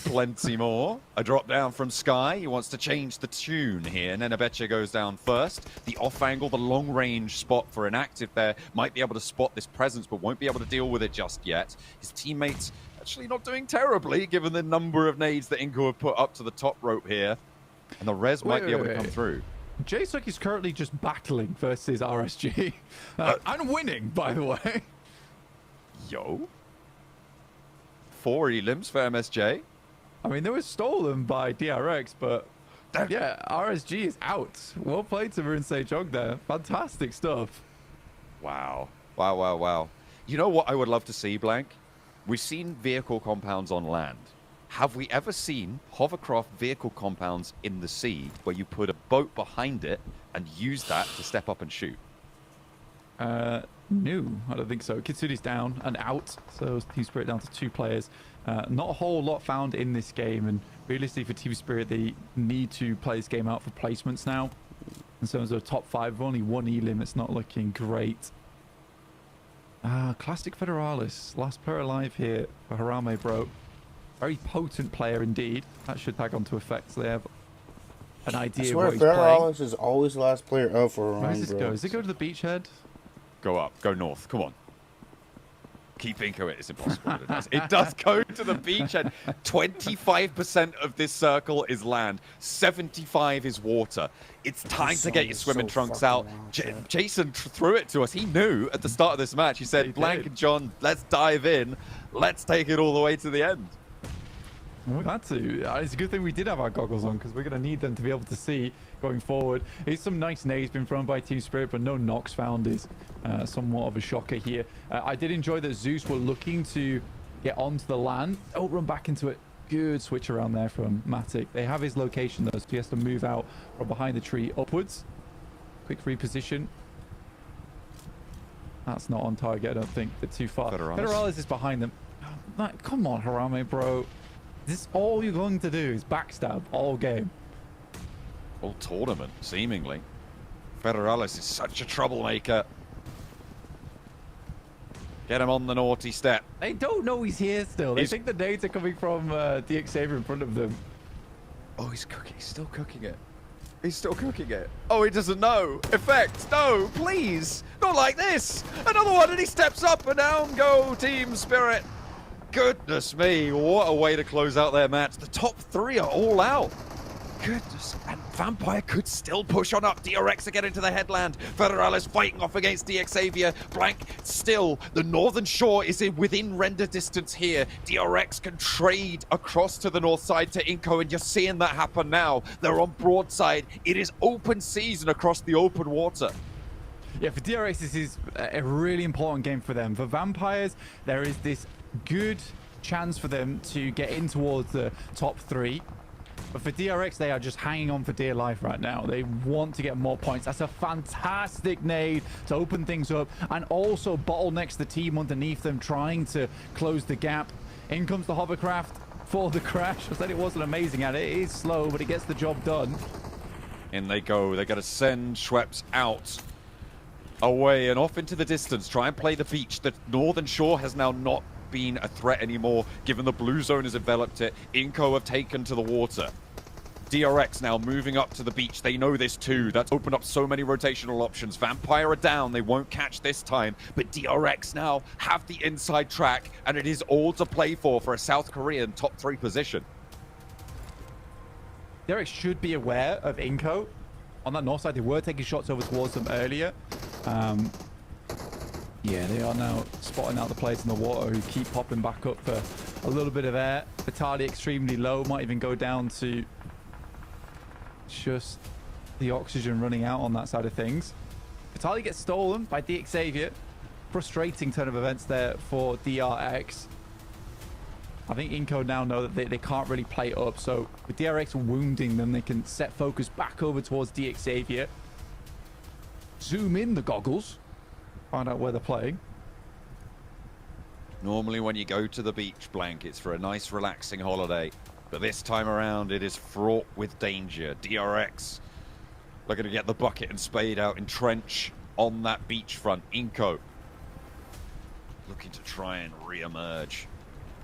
plenty more. A drop down from Sky. He wants to change the tune here. Nenebeche goes down first. The off angle, the long range spot for inactive there. Might be able to spot this presence, but won't be able to deal with it just yet. His teammates actually not doing terribly, given the number of nades that Inko have put up to the top rope here. And the res might be able to come through. J-Suck is currently just battling versus RSG. And winning, by the way. Yo. 4 elims for MSJ. I mean, they were stolen by DRX, but yeah, RSG is out. Well played to Rune Sejong there. Fantastic stuff. Wow. Wow. You know what I would love to see, Blank? We've seen vehicle compounds on land. Have we ever seen hovercraft vehicle compounds in the sea where you put a boat behind it and use that to step up and shoot? No, I don't think so. Kitsune's down and out, so Team Spirit down to 2 players. Not a whole lot found in this game, and realistically for Team Spirit, they need to play this game out for placements now. In terms of top 5, only 1 elim, it's not looking great. Classic Federalis, last player alive here for Harame Bro. Very potent player indeed. That should tag on to effect, so they have an idea of what he's playing. Federalis is always the last player up for Harame Bro. Where does this go? Does it go to the beachhead? Go up, go north, come on. Keep Inco it. It's impossible. It does go to the beach, and 25% of this circle is land. 75 is water. It's time to get your swimming trunks out. Jason threw it to us. He knew at the start of this match. He said, Blank and John, let's dive in. Let's take it all the way to the end. We had to. It's a good thing we did have our goggles on, because we're going to need them to be able to see going forward. It's some nice nades been thrown by Team Spirit, but no knocks found is somewhat of a shocker here. I did enjoy that Zeus were looking to get onto the land. Oh, run back into it. Good switch around there from Matic. They have his location though, so he has to move out from behind the tree upwards. Quick reposition. That's not on target, I don't think. They're too far. Federalis is behind them. Like, come on, Harame, bro. This all you're going to do is backstab all game. All tournament, seemingly. Federalis is such a troublemaker. Get him on the naughty step. They don't know he's here still. They think the nades are coming from DXavier in front of them. Oh, he's cooking. He's still cooking it. He's still cooking it. Oh, he doesn't know. Effect. No, please. Not like this. Another one, and he steps up, and down go Team Spirit. Goodness me, what a way to close out their match. The top three are all out. Goodness, and Vampire could still push on up. DRX again into the headland. Federalis fighting off against DXavier. Blank still. The Northern Shore is within render distance here. DRX can trade across to the north side to Inco, and you're seeing that happen now. They're on broadside. It is open season across the open water. Yeah, for DRX, this is a really important game for them. For Vampires, there is this good chance for them to get in towards the top three. But for DRX, they are just hanging on for dear life right now. They want to get more points. That's a fantastic nade to open things up and also bottlenecks the team underneath them, trying to close the gap. In comes the hovercraft for the crash. I said it wasn't amazing at it. It is slow, but it gets the job done. In they go. They're going to send Schweppes out, away and off into the distance. Try and play the beach. The Northern Shore has now not been a threat anymore, given the blue zone has enveloped it. Inco have taken to the water. DRX now moving up to the beach. They know this too. That's opened up so many rotational options. Vampire are down. They won't catch this time. But DRX now have the inside track, and it is all to play for a South Korean top 3 position. DRX should be aware of Inco. On that north side, they were taking shots over towards them earlier. Yeah, they are now spotting out the players in the water who keep popping back up for a little bit of air. Vitali extremely low, might even go down to just the oxygen running out on that side of things. Vitali gets stolen by DXavier. Frustrating turn of events there for DRX. I think Inco now know that they can't really play up, so with DRX wounding them, they can set focus back over towards DXavier. Zoom in the goggles. Find out where they're playing. Normally when you go to the beach, Blank, it's for a nice relaxing holiday. But this time around, it is fraught with danger. DRX looking to get the bucket and spade out, entrench on that beachfront. Inco looking to try and re-emerge.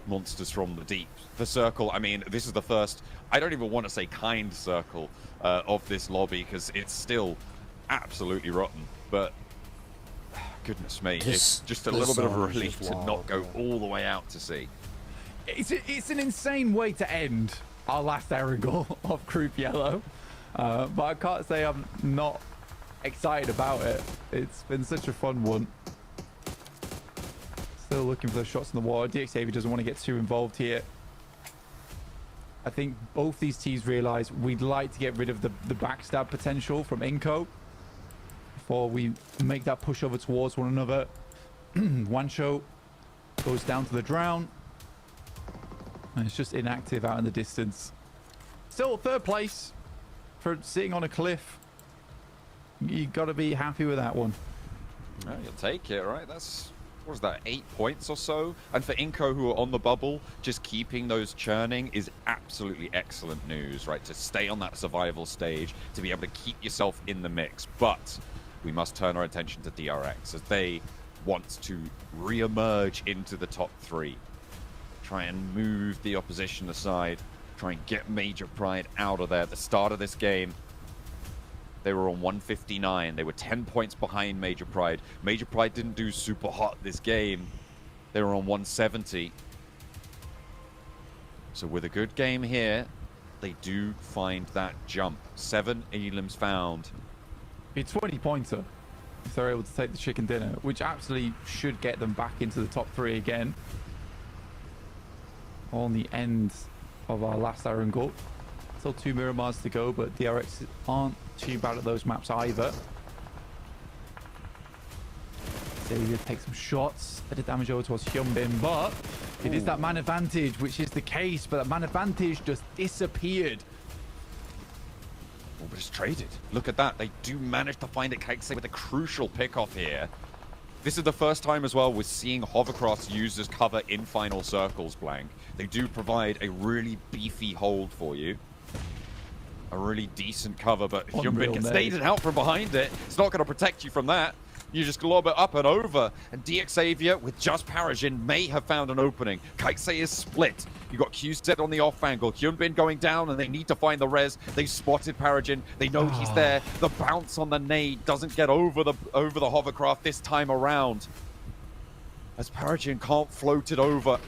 Monsters from the deep. The circle, I mean, this is the first, I don't even want to say kind circle of this lobby, because it's still absolutely rotten. But goodness me, it's just a little bit of a relief to not go all the way out to sea. It's an insane way to end our last Erangel of Group Yellow, but I can't say I'm not excited about it. It's been such a fun one. Still looking for those shots in the water. DXavier doesn't want to get too involved here. I think both these teams realize we'd like to get rid of the backstab potential from Inco before we make that push over towards one another. Wancho goes down to the drown. And it's just inactive out in the distance. Still third place for sitting on a cliff. You got to be happy with that one. Well, you'll take it, right? That's, what is that, 8 points or so? And for Inco, who are on the bubble, just keeping those churning is absolutely excellent news, right? To stay on that survival stage, to be able to keep yourself in the mix. But we must turn our attention to DRX as they want to re-emerge into the top 3. Try and move the opposition aside. Try and get Major Pride out of there. At the start of this game, they were on 159. They were 10 points behind Major Pride. Major Pride didn't do super hot this game, They were on 170. So with a good game here, they do find that jump. 7 elims found. It's 20-pointer if they're able to take the chicken dinner, which absolutely should get them back into the top 3 again. On the end of our last Iron Goal. Still 2 Miramars to go, but DRX aren't too bad at those maps either. Xavier takes some shots, bit of damage over towards Hyunbin, but it is that man advantage, which is the case, but that man advantage just disappeared. Oh, but it's traded. Look at that. They do manage to find it, Kaixei, with a crucial pickoff here. This is the first time as well we're seeing hovercrafts used as cover in final circles, Blank. They do provide a really beefy hold for you. A really decent cover, but Hyunbin can stay out from behind it. It's not going to protect you from that. You just glob it up and over. And DXavier, with just Parajin, may have found an opening. Kaixei is split. You got QZ on the off angle. Hyunbin going down, and they need to find the res. They spotted Parajin. They know he's there. The bounce on the nade doesn't get over the hovercraft this time around. As Parajin can't float it over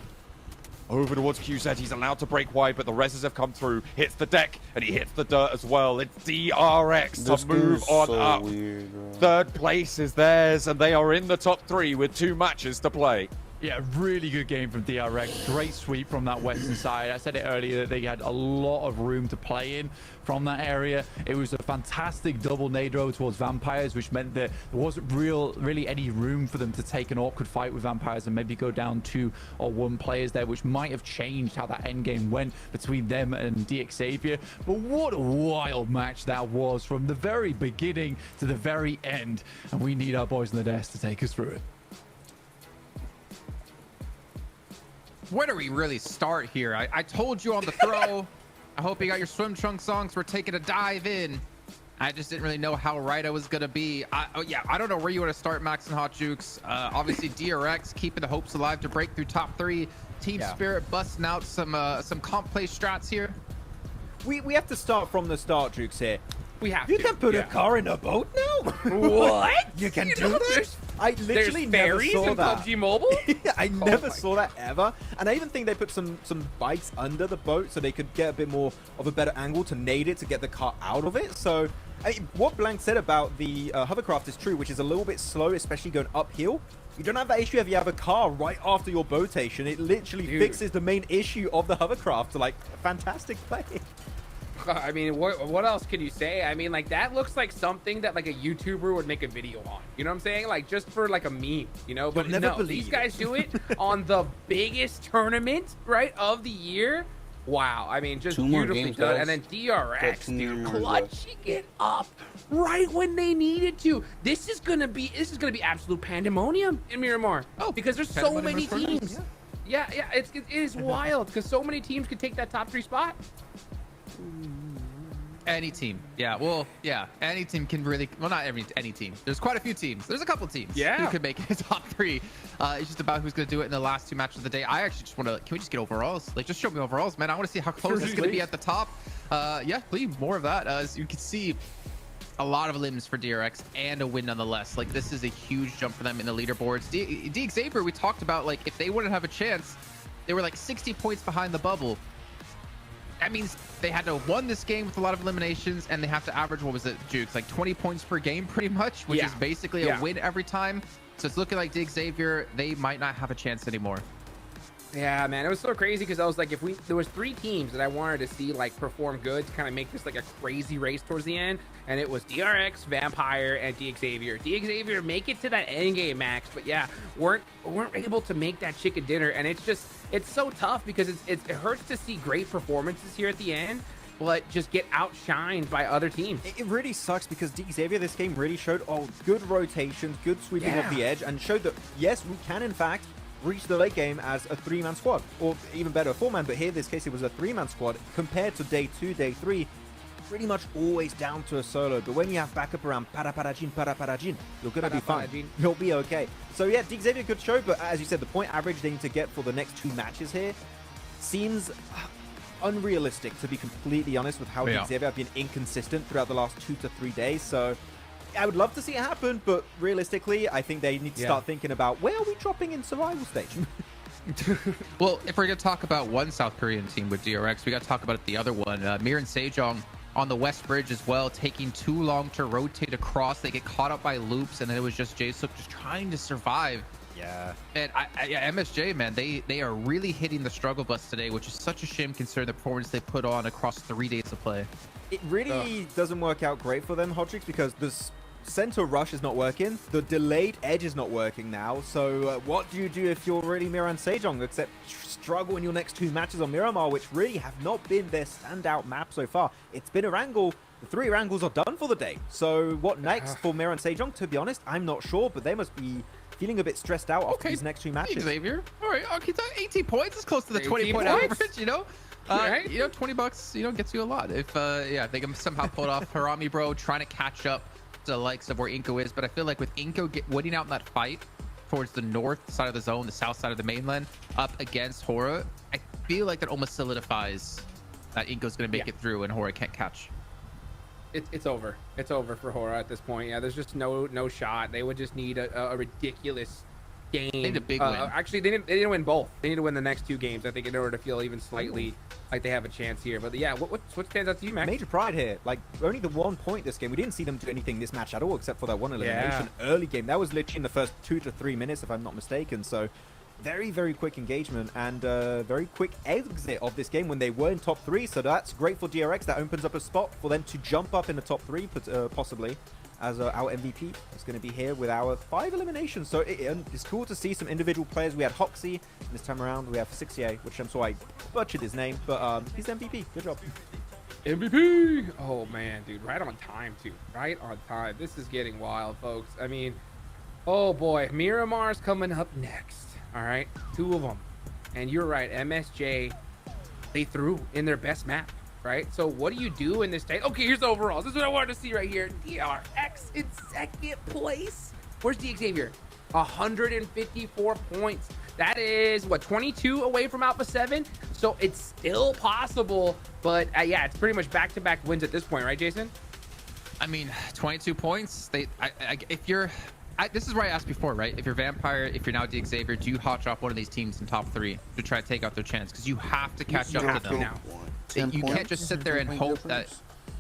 towards QZ. He's allowed to break wide, but the reses have come through. Hits the deck, and he hits the dirt as well. It's DRX to move on up. Weird, 3rd place is theirs, and they are in the top 3 with 2 matches to play. Yeah, really good game from DRX. Great sweep from that western side. I said it earlier that they had a lot of room to play in from that area. It was a fantastic double nade row towards Vampires, which meant that there wasn't really any room for them to take an awkward fight with Vampires and maybe go down 2 or 1 players there, which might have changed how that end game went between them and DXavier. But what a wild match that was from the very beginning to the very end. And we need our boys in the desk to take us through it. Where do we really start here? I told you on the throw. I hope you got your swim trunk songs. We're taking a dive in. I just didn't really know how right I was going to be. I don't know where you want to start, Max and Hot Jukes. Obviously, DRX keeping the hopes alive to break through top 3. Team Spirit busting out some comp play strats here. We have to start from the start, Jukes, here. We have You to. can put a car in a boat now? What? You can do that? I literally never saw that. PUBG Mobile? I never saw that ever. And I even think they put some bikes under the boat so they could get a bit more of a better angle to nade it to get the car out of it. So I mean, what Blank said about the hovercraft is true, which is a little bit slow, especially going uphill. You don't have that issue if you have a car right after your boatation. It literally fixes the main issue of the hovercraft. So, like, fantastic play. I mean, what else can you say? I mean, like, that looks like something that, like, a YouTuber would make a video on. You know what I'm saying? Like, just for, like, a meme, you know? But no, these guys do it on the biggest tournament, right, of the year. Wow. I mean, just beautifully done. And then DRX, dude, clutching it up right when they needed to. This is gonna be absolute pandemonium in Miramar. Oh, because there's so many teams. Yeah, it is wild because so many teams could take that top 3 spot. Any team. Yeah, well, yeah. Any team can really... Well, not any team. There's quite a few teams. There's a couple teams who could make it top 3. It's just about who's going to do it in the last 2 matches of the day. I actually just want to... Can we just get overalls? Like, just show me overalls, man. I want to see how close it's going to be at the top. Yeah, please, more of that. As you can see, a lot of limbs for DRX and a win nonetheless. Like, this is a huge jump for them in the leaderboards. DXavier, we talked about, like, if they wouldn't have a chance, they were like 60 points behind the bubble. That means they had to have won this game with a lot of eliminations, and they have to average, what was it, Jukes? Like 20 points per game, pretty much, which is basically a win every time. So it's looking like DXavier, they might not have a chance anymore. Yeah, man, it was so crazy because I was like, there was 3 teams that I wanted to see like perform good to kind of make this like a crazy race towards the end, and it was DRX, Vampire, and DXavier. DXavier make it to that end game, Max, but yeah, weren't able to make that chicken dinner, and it's so tough because it hurts to see great performances here at the end, but just get outshined by other teams. It really sucks because DXavier this game really showed good rotations, good sweeping of the edge, and showed that yes, we can in fact reach the late game as a 3-man squad, or even better, a 4-man, but here in this case it was a 3-man squad compared to day 2, day 3, pretty much always down to a solo. But when you have backup around para-para-jin, you're gonna be fine. You'll be okay. So yeah, DXavier, good show, but as you said, the point average they need to get for the next 2 matches here seems unrealistic, to be completely honest, with how DXavier have been inconsistent throughout the last 2 to 3 days. So I would love to see it happen, but realistically, I think they need to start thinking about where are we dropping in survival stage. Well, if we're going to talk about one South Korean team with DRX, we got to talk about the other one. Mir and Sejong on the West Bridge as well, taking too long to rotate across. They get caught up by loops, and then it was just Jae-Suk just trying to survive. Yeah. And MSJ, man, they are really hitting the struggle bus today, which is such a shame considering the performance they put on across 3 days of play. It really doesn't work out great for them, Hodrix, because this center rush is not working. The delayed edge is not working now. So what do you do if you're really Mir and Sejong, except struggle in your next 2 matches on Miramar, which really have not been their standout map so far. It's been Erangel. The 3 Erangels are done for the day. So what next for Mir and Sejong? To be honest, I'm not sure, but they must be feeling a bit stressed out after these next 2 matches. Xavier. All right, okay, 18 points is close to the 20-point average, you know? Right? You know, $20, you know, gets you a lot. If, they can somehow pull it off. Harami, bro, trying to catch up to the likes of where Inko is. But I feel like with Inko winning out in that fight towards the north side of the zone, the south side of the mainland, up against Hora, I feel like that almost solidifies that Inko's going to make it through and Hora can't catch. It's over. It's over for Hora at this point. Yeah, there's just no shot. They would just need a ridiculous game. They need a big win. Actually, they didn't win both. They need to win the next 2 games, I think, in order to feel even slightly like they have a chance here. But yeah, what stands out to you, Max? Major pride here. Like, only the 1 point this game. We didn't see them do anything this match at all, except for that 1 elimination early game. That was literally in the first 2 to 3 minutes, if I'm not mistaken. So very, very quick engagement and very quick exit of this game when they were in top 3. So that's great for DRX. That opens up a spot for them to jump up in the top 3, possibly, as our MVP is going to be here with our 5 eliminations. So it's cool to see some individual players. We had Hoxie. This time around, we have 6A, which I'm sorry I butchered his name, but he's MVP. Good job. MVP! Oh, man, dude. Right on time, too. Right on time. This is getting wild, folks. I mean, oh, boy. Miramar's coming up next. All right, 2 of them. And you're right, MSJ, they threw in their best map, right? So what do you do in this state? Okay, here's the overalls. This is what I wanted to see right here. DRX in 2nd place. Where's D Xavier? 154 points. That is, what, 22 away from Alpha 7? So it's still possible, but yeah, it's pretty much back-to-back wins at this point, right, Jason? I mean, 22 points. This is where I asked before, right? If you're Vampire, if you're now D Xavier, do you hot drop one of these teams in top 3 to try to take out their chance? Because you have to catch up to them now. You can't just sit there and hope that,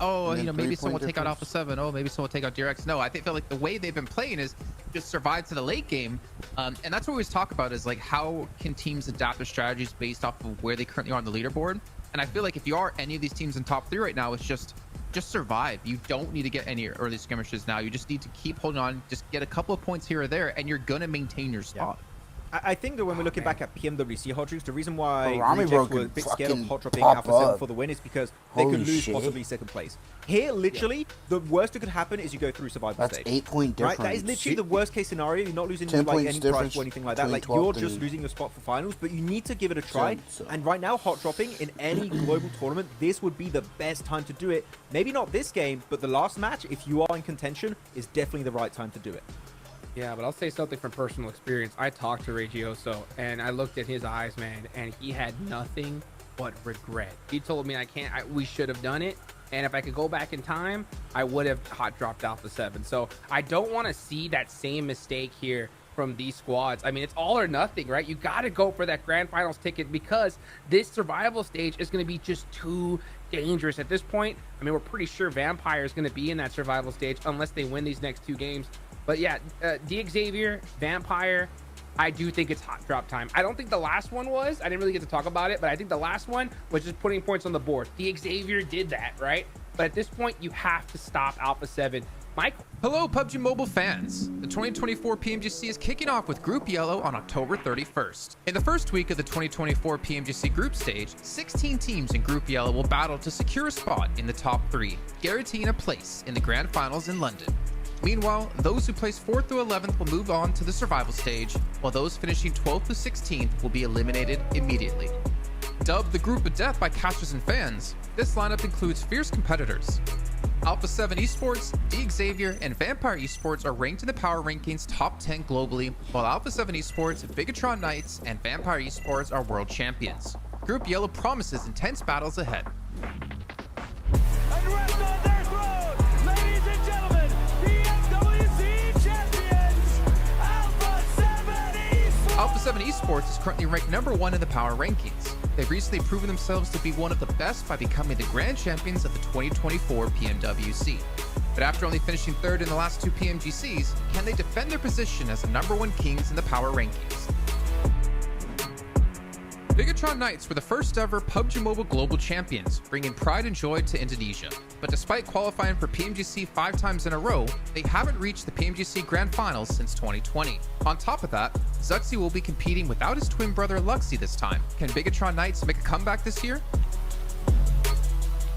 oh, you know, maybe someone will take out Alpha 7. Oh, maybe someone will take out DRX. No, I feel like the way they've been playing is just survive to the late game. And that's what we always talk about is like how can teams adapt their strategies based off of where they currently are on the leaderboard. And I feel like if you are any of these teams in top 3 right now, it's just survive. You don't need to get any early skirmishes now. You just need to keep holding on, just get a couple of points here or there, and you're gonna maintain your spot. I think that when we're looking back at PMWC Hodrix, the reason why Rejects were a bit scared of hot dropping Alpha 7 for the win is because they could lose possibly 2nd place. Here, literally, the worst that could happen is you go through survival stage. That's 8-point difference. Right? That is literally the worst case scenario. You're not losing like any prize or anything like that. Like, you're just losing your spot for finals, but you need to give it a try. And right now, hot dropping in any global tournament, this would be the best time to do it. Maybe not this game, but the last match, if you are in contention, is definitely the right time to do it. Yeah, but I'll say something from personal experience. I talked to Regioso, and I looked at his eyes, man, and he had nothing but regret. He told me we should have done it, and if I could go back in time, I would have hot dropped Alpha 7. So I don't want to see that same mistake here from these squads. I mean, it's all or nothing, right? You got to go for that grand finals ticket because this survival stage is going to be just too dangerous at this point. I mean, we're pretty sure Vampire is going to be in that survival stage unless they win these next 2 games. But yeah, D Xavier, Vampire, I do think it's hot drop time. I don't think the last one was. I didn't really get to talk about it, but I think the last one was just putting points on the board. D Xavier did that, right? But at this point, you have to stop Alpha 7. Mike? Hello, PUBG Mobile fans. The 2024 PMGC is kicking off with Group Yellow on October 31st. In the first week of the 2024 PMGC group stage, 16 teams in Group Yellow will battle to secure a spot in the top 3, guaranteeing a place in the grand finals in London. Meanwhile, those who place 4th through 11th will move on to the survival stage, while those finishing 12th through 16th will be eliminated immediately. Dubbed the Group of Death by casters and fans, this lineup includes fierce competitors. Alpha 7 Esports, D Xavier, and Vampire Esports are ranked in the power rankings top 10 globally, while Alpha 7 Esports, Bigatron Knights, and Vampire Esports are world champions. Group Yellow promises intense battles ahead. And rest on their throne, ladies and gentlemen, PMGC Alpha 7 Esports is currently ranked #1 in the power rankings. They've recently proven themselves to be one of the best by becoming the grand champions of the 2024 PMWC. But after only finishing 3rd in the last 2 PMGCs, can they defend their position as the #1 kings in the power rankings? Bigatron Knights were the first ever PUBG Mobile Global Champions, bringing pride and joy to Indonesia. But despite qualifying for PMGC 5 times in a row, they haven't reached the PMGC Grand Finals since 2020. On top of that, Zohnny will be competing without his twin brother Luxy this time. Can Bigatron Knights make a comeback this year?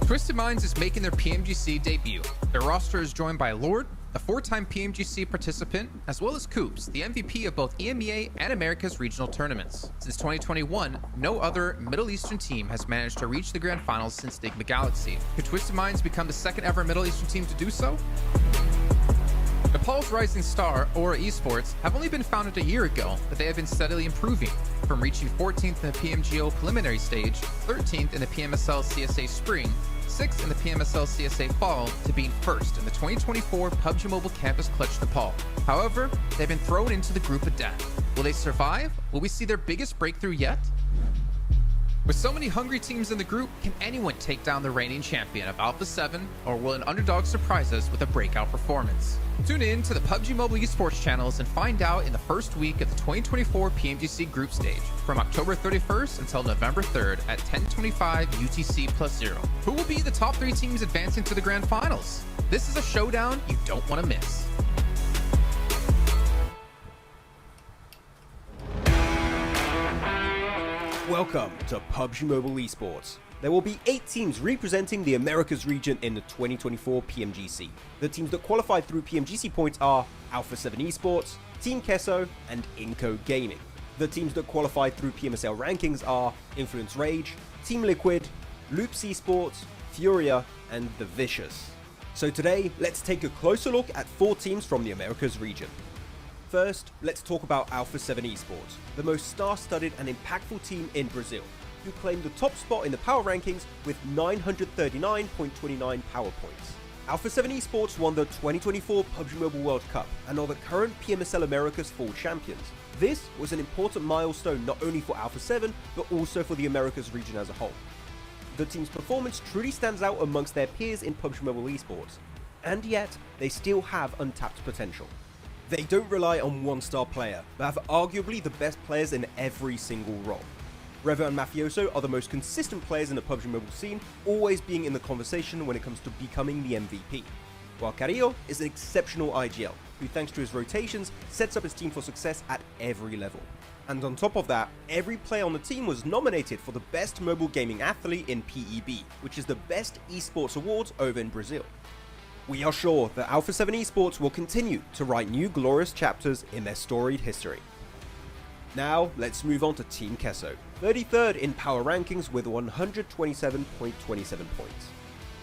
Twisted Minds is making their PMGC debut. Their roster is joined by Lord, a 4-time PMGC participant, as well as Coops, the MVP of both EMEA and America's regional tournaments. Since 2021, no other Middle Eastern team has managed to reach the Grand Finals since Stigma Galaxy. Could Twisted Minds become the 2nd ever Middle Eastern team to do so? Nepal's rising star, Aura Esports, have only been founded a year ago, but they have been steadily improving, from reaching 14th in the PMGO preliminary stage, 13th in the PMSL CSA Spring, 6th in the PMSL CSA Fall, to being 1st in the 2024 PUBG Mobile Campus Clutch Nepal. However, they've been thrown into the group of death. Will they survive? Will we see their biggest breakthrough yet? With so many hungry teams in the group, can anyone take down the reigning champion of Alpha 7, or will an underdog surprise us with a breakout performance? Tune in to the PUBG Mobile Esports channels and find out in the first week of the 2024 PMGC group stage, from October 31st until November 3rd at 10:25 UTC+0. Who will be the top 3 teams advancing to the Grand Finals? This is a showdown you don't want to miss. Welcome to PUBG Mobile Esports. There will be 8 teams representing the Americas region in the 2024 PMGC. The teams that qualified through PMGC points are Alpha 7 Esports, Team Kesso, and Inco Gaming. The teams that qualified through PMSL rankings are Influence Rage, Team Liquid, Loops Esports, Furia, and The Vicious. So today, let's take a closer look at 4 teams from the Americas region. First, let's talk about Alpha 7 Esports, the most star-studded and impactful team in Brazil, who claimed the top spot in the power rankings with 939.29 power points. Alpha 7 Esports won the 2024 PUBG Mobile World Cup and are the current PMSL Americas Fall Champions. This was an important milestone not only for Alpha 7, but also for the Americas region as a whole. The team's performance truly stands out amongst their peers in PUBG Mobile Esports, and yet they still have untapped potential. They don't rely on one star player, but have arguably the best players in every single role. Revo and Mafioso are the most consistent players in the PUBG Mobile scene, always being in the conversation when it comes to becoming the MVP. While Carrillo is an exceptional IGL, who thanks to his rotations, sets up his team for success at every level. And on top of that, every player on the team was nominated for the Best Mobile Gaming Athlete in PEB, which is the best esports awards over in Brazil. We are sure that Alpha 7 Esports will continue to write new glorious chapters in their storied history. Now, let's move on to Team Kesso, 33rd in power rankings with 127.27 points.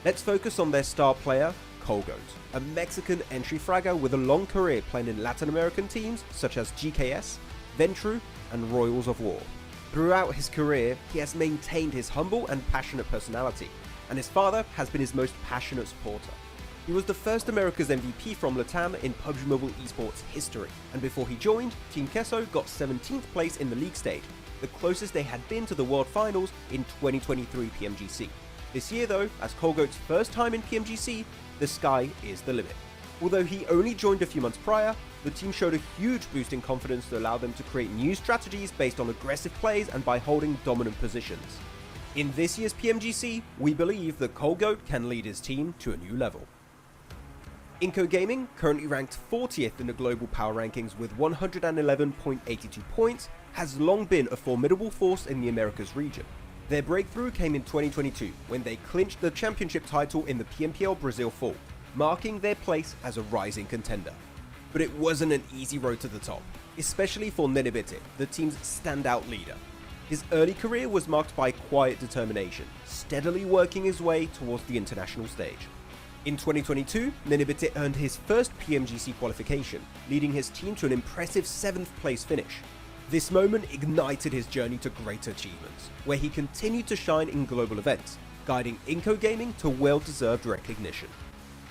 Let's focus on their star player, Colgoat, a Mexican entry fragger with a long career playing in Latin American teams such as GKS, Ventru, and Royals of War. Throughout his career, he has maintained his humble and passionate personality, and his father has been his most passionate supporter. He was the first America's MVP from LATAM in PUBG Mobile Esports history, and before he joined, Team Kesso got 17th place in the league stage, the closest they had been to the World Finals in 2023 PMGC. This year though, as Colgoat's first time in PMGC, the sky is the limit. Although he only joined a few months prior, the team showed a huge boost in confidence to allow them to create new strategies based on aggressive plays and by holding dominant positions. In this year's PMGC, we believe that Colgoat can lead his team to a new level. Inco Gaming, currently ranked 40th in the global power rankings with 111.82 points, has long been a formidable force in the Americas region. Their breakthrough came in 2022 when they clinched the championship title in the PMPL Brazil Fall, marking their place as a rising contender. But it wasn't an easy road to the top, especially for Nenebete, the team's standout leader. His early career was marked by quiet determination, steadily working his way towards the international stage. In 2022, Nenebete earned his first PMGC qualification, leading his team to an impressive 7th place finish. This moment ignited his journey to greater achievements, where he continued to shine in global events, guiding Inco Gaming to well-deserved recognition.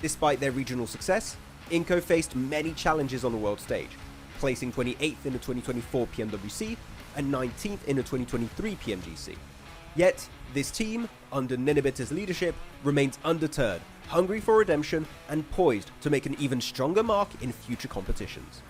Despite their regional success, Inco faced many challenges on the world stage. placing 28th in the 2024 PMWC and 19th in the 2023 PMGC. Yet, this team, under Nenebet's leadership, remains undeterred, hungry for redemption, and poised to make an even stronger mark in future competitions.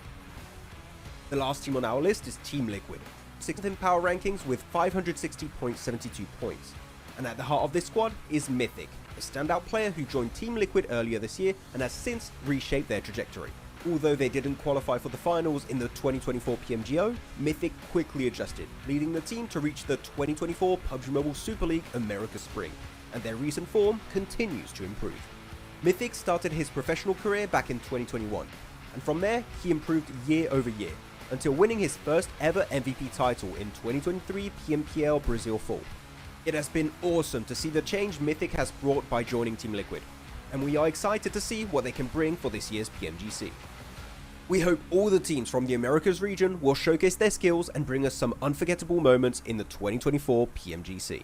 The last team on our list is Team Liquid, 6th in power rankings with 560.72 points. And at the heart of this squad is Mythic, a standout player who joined Team Liquid earlier this year and has since reshaped their trajectory. Although they didn't qualify for the finals in the 2024 PMGO, Mythic quickly adjusted, leading the team to reach the 2024 PUBG Mobile Super League America Spring, and their recent form continues to improve. Mythic started his professional career back in 2021, and from there he improved year over year, until winning his first ever MVP title in 2023 PMPL Brazil Fall. It has been awesome to see the change Mythic has brought by joining Team Liquid, and we are excited to see what they can bring for this year's PMGC. We hope all the teams from the Americas region will showcase their skills and bring us some unforgettable moments in the 2024 PMGC.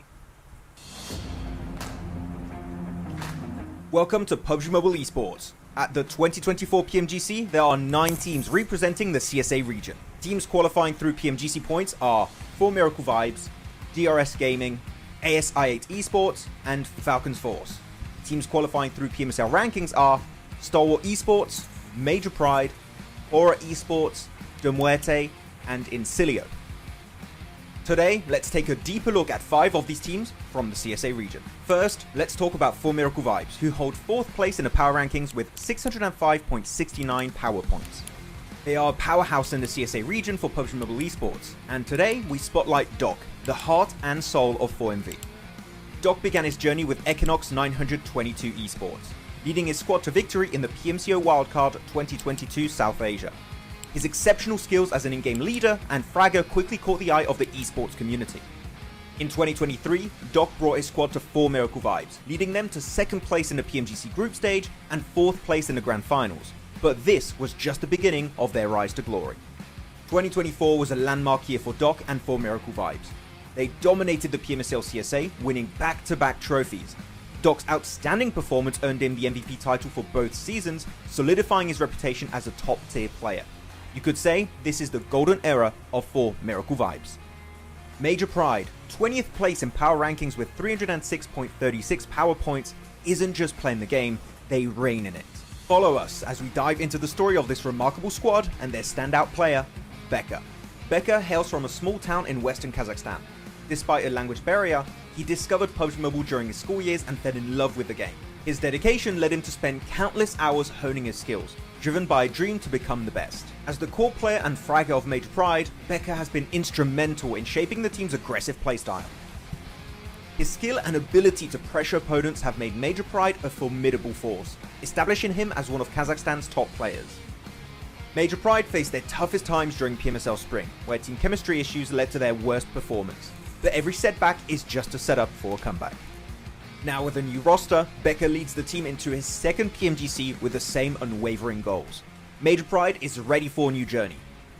Welcome to PUBG Mobile Esports. At the 2024 PMGC, there are 9 teams representing the CSA region. Teams qualifying through PMGC points are 4 Miracle Vibes, DRS Gaming, ASI8 Esports, and Falcons Force. Teams qualifying through PMSL rankings are Stalwart Esports, Major Pride, Aura Esports, De Muerte, and Incilio. Today, let's take a deeper look at 5 of these teams from the CSA region. First, let's talk about 4 Miracle Vibes, who hold 4th place in the power rankings with 605.69 power points. They are a powerhouse in the CSA region for PUBG Mobile Esports, and today we spotlight Doc, the heart and soul of 4MV. Doc began his journey with Equinox 922 Esports, leading his squad to victory in the PMCO Wildcard 2022 South Asia. His exceptional skills as an in-game leader and fragger quickly caught the eye of the esports community. In 2023, Doc brought his squad to 4 Miracle Vibes, leading them to 2nd place in the PMGC group stage and 4th place in the grand finals. But this was just the beginning of their rise to glory. 2024 was a landmark year for Doc and 4 Miracle Vibes. They dominated the PMSL CSA, winning back-to-back trophies. Doc's outstanding performance earned him the MVP title for both seasons, solidifying his reputation as a top-tier player. You could say this is the golden era of 4 Miracle Vibes. Major Pride, 20th place in power rankings with 306.36 power points, isn't just playing the game, they reign in it. Follow us as we dive into the story of this remarkable squad and their standout player, Becca. Becca hails from a small town in western Kazakhstan. Despite a language barrier, he discovered PUBG Mobile during his school years and fell in love with the game. His dedication led him to spend countless hours honing his skills, driven by a dream to become the best. As the core player and fragger of Major Pride, Becca has been instrumental in shaping the team's aggressive playstyle. His skill and ability to pressure opponents have made Major Pride a formidable force, establishing him as one of Kazakhstan's top players. Major Pride faced their toughest times during PMSL Spring, where team chemistry issues led to their worst performance. But every setback is just a setup for a comeback. Now with a new roster, Becca leads the team into his 2nd PMGC with the same unwavering goals. Major Pride is ready for a new journey.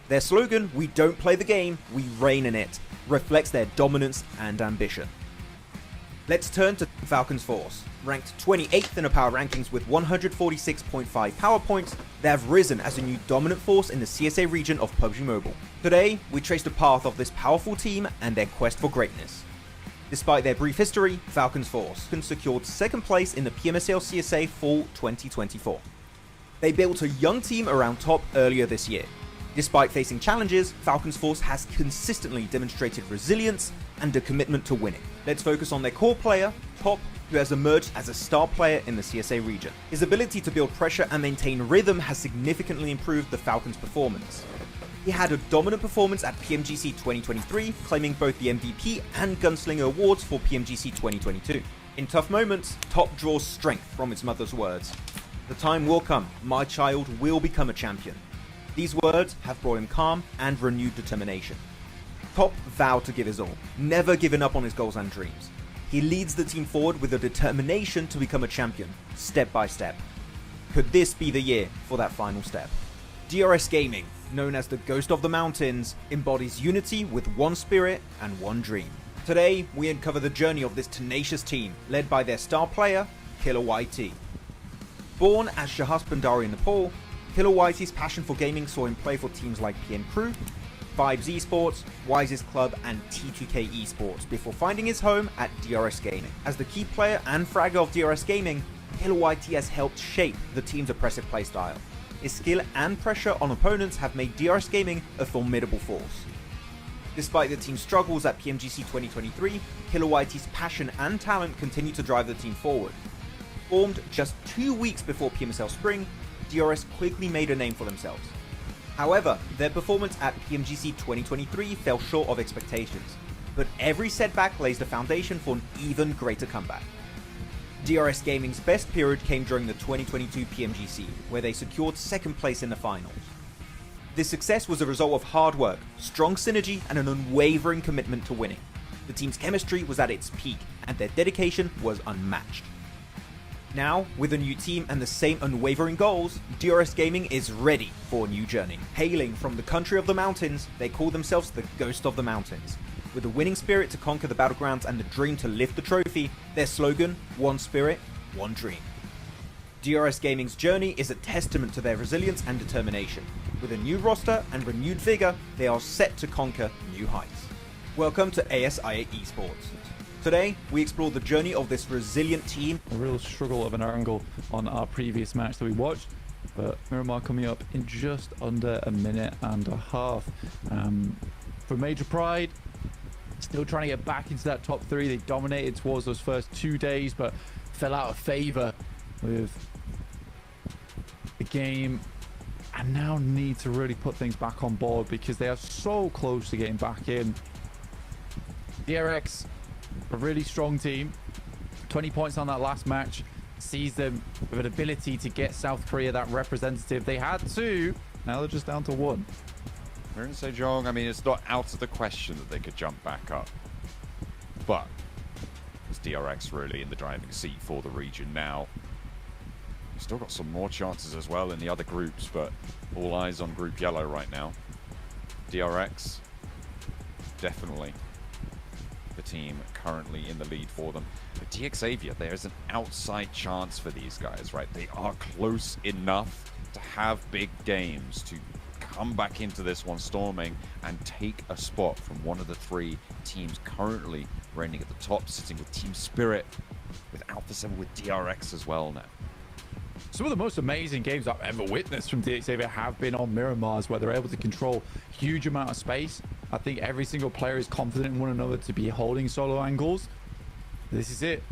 Their slogan, "We don't play the game, we reign in it," reflects their dominance and ambition. Let's turn to Falcons Force. Ranked 28th in the power rankings with 146.5 power points, they have risen as a new dominant force in the CSA region of PUBG Mobile. Today, we trace the path of this powerful team and their quest for greatness. Despite their brief history, Falcons Force secured 2nd place in the PMSL CSA Fall 2024. They built a young team around Top earlier this year. Despite facing challenges, Falcons Force has consistently demonstrated resilience and a commitment to winning. Let's focus on their core player, Top, who has emerged as a star player in the CSA region. His ability to build pressure and maintain rhythm has significantly improved the Falcons' performance. He had a dominant performance at PMGC 2023, claiming both the MVP and Gunslinger awards for PMGC 2022. In tough moments, Top draws strength from his mother's words. "The time will come, my child will become a champion." These words have brought him calm and renewed determination. Top vowed to give his all, never giving up on his goals and dreams. He leads the team forward with a determination to become a champion, step by step. Could this be the year for that final step? DRS Gaming, known as the Ghost of the Mountains, embodies unity with one spirit and one dream. Today, we uncover the journey of this tenacious team, led by their star player, Killer YT. Born as Shahas Bandari in Nepal, Killer Whitey's passion for gaming saw him play for teams like PN Crew, Vibes Esports, Wisest Club, and T2K Esports before finding his home at DRS Gaming. As the key player and fragger of DRS Gaming, Killer Whitey has helped shape the team's oppressive playstyle. His skill and pressure on opponents have made DRS Gaming a formidable force. Despite the team's struggles at PMGC 2023, Killer Whitey's passion and talent continue to drive the team forward. Formed just 2 weeks before PMSL Spring, DRS quickly made a name for themselves. However, their performance at PMGC 2023 fell short of expectations, but every setback lays the foundation for an even greater comeback. DRS Gaming's best period came during the 2022 PMGC, where they secured second place in the finals. This success was a result of hard work, strong synergy, and an unwavering commitment to winning. The team's chemistry was at its peak, and their dedication was unmatched. Now, with a new team and the same unwavering goals, DRS Gaming is ready for a new journey. Hailing from the country of the mountains, they call themselves the Ghost of the Mountains. With the winning spirit to conquer the battlegrounds and the dream to lift the trophy, their slogan, one spirit, one dream. DRS Gaming's journey is a testament to their resilience and determination. With a new roster and renewed vigor, they are set to conquer new heights. Welcome to ASIA Esports. Today, we explore the journey of this resilient team. A real struggle of an angle on our previous match that we watched, but Miramar coming up in just under a minute and a half. For Major Pride, still trying to get back into that top 3. They dominated towards those first 2 days, but fell out of favor with the game, and now need to really put things back on board because they are so close to getting back in. DRX, a really strong team, 20 points on that last match, sees them with an ability to get South Korea that representative. They had 2, now they're just down to 1. We're in Sejong, I mean, it's not out of the question that they could jump back up, but it's DRX really in the driving seat for the region now. We've still got some more chances as well in the other groups, but all eyes on Group Yellow right now. DRX, definitely the team currently in the lead for them. But DX Xavier, there's an outside chance for these guys, right? They are close enough to have big games, to come back into this one storming and take a spot from one of the 3 teams currently reigning at the top, sitting with Team Spirit, with Alpha 7, with DRX as well now. Some of the most amazing games I've ever witnessed from DX Xavier have been on Miramars, where they're able to control huge amount of space. I think every single player is confident in one another to be holding solo angles. This is it.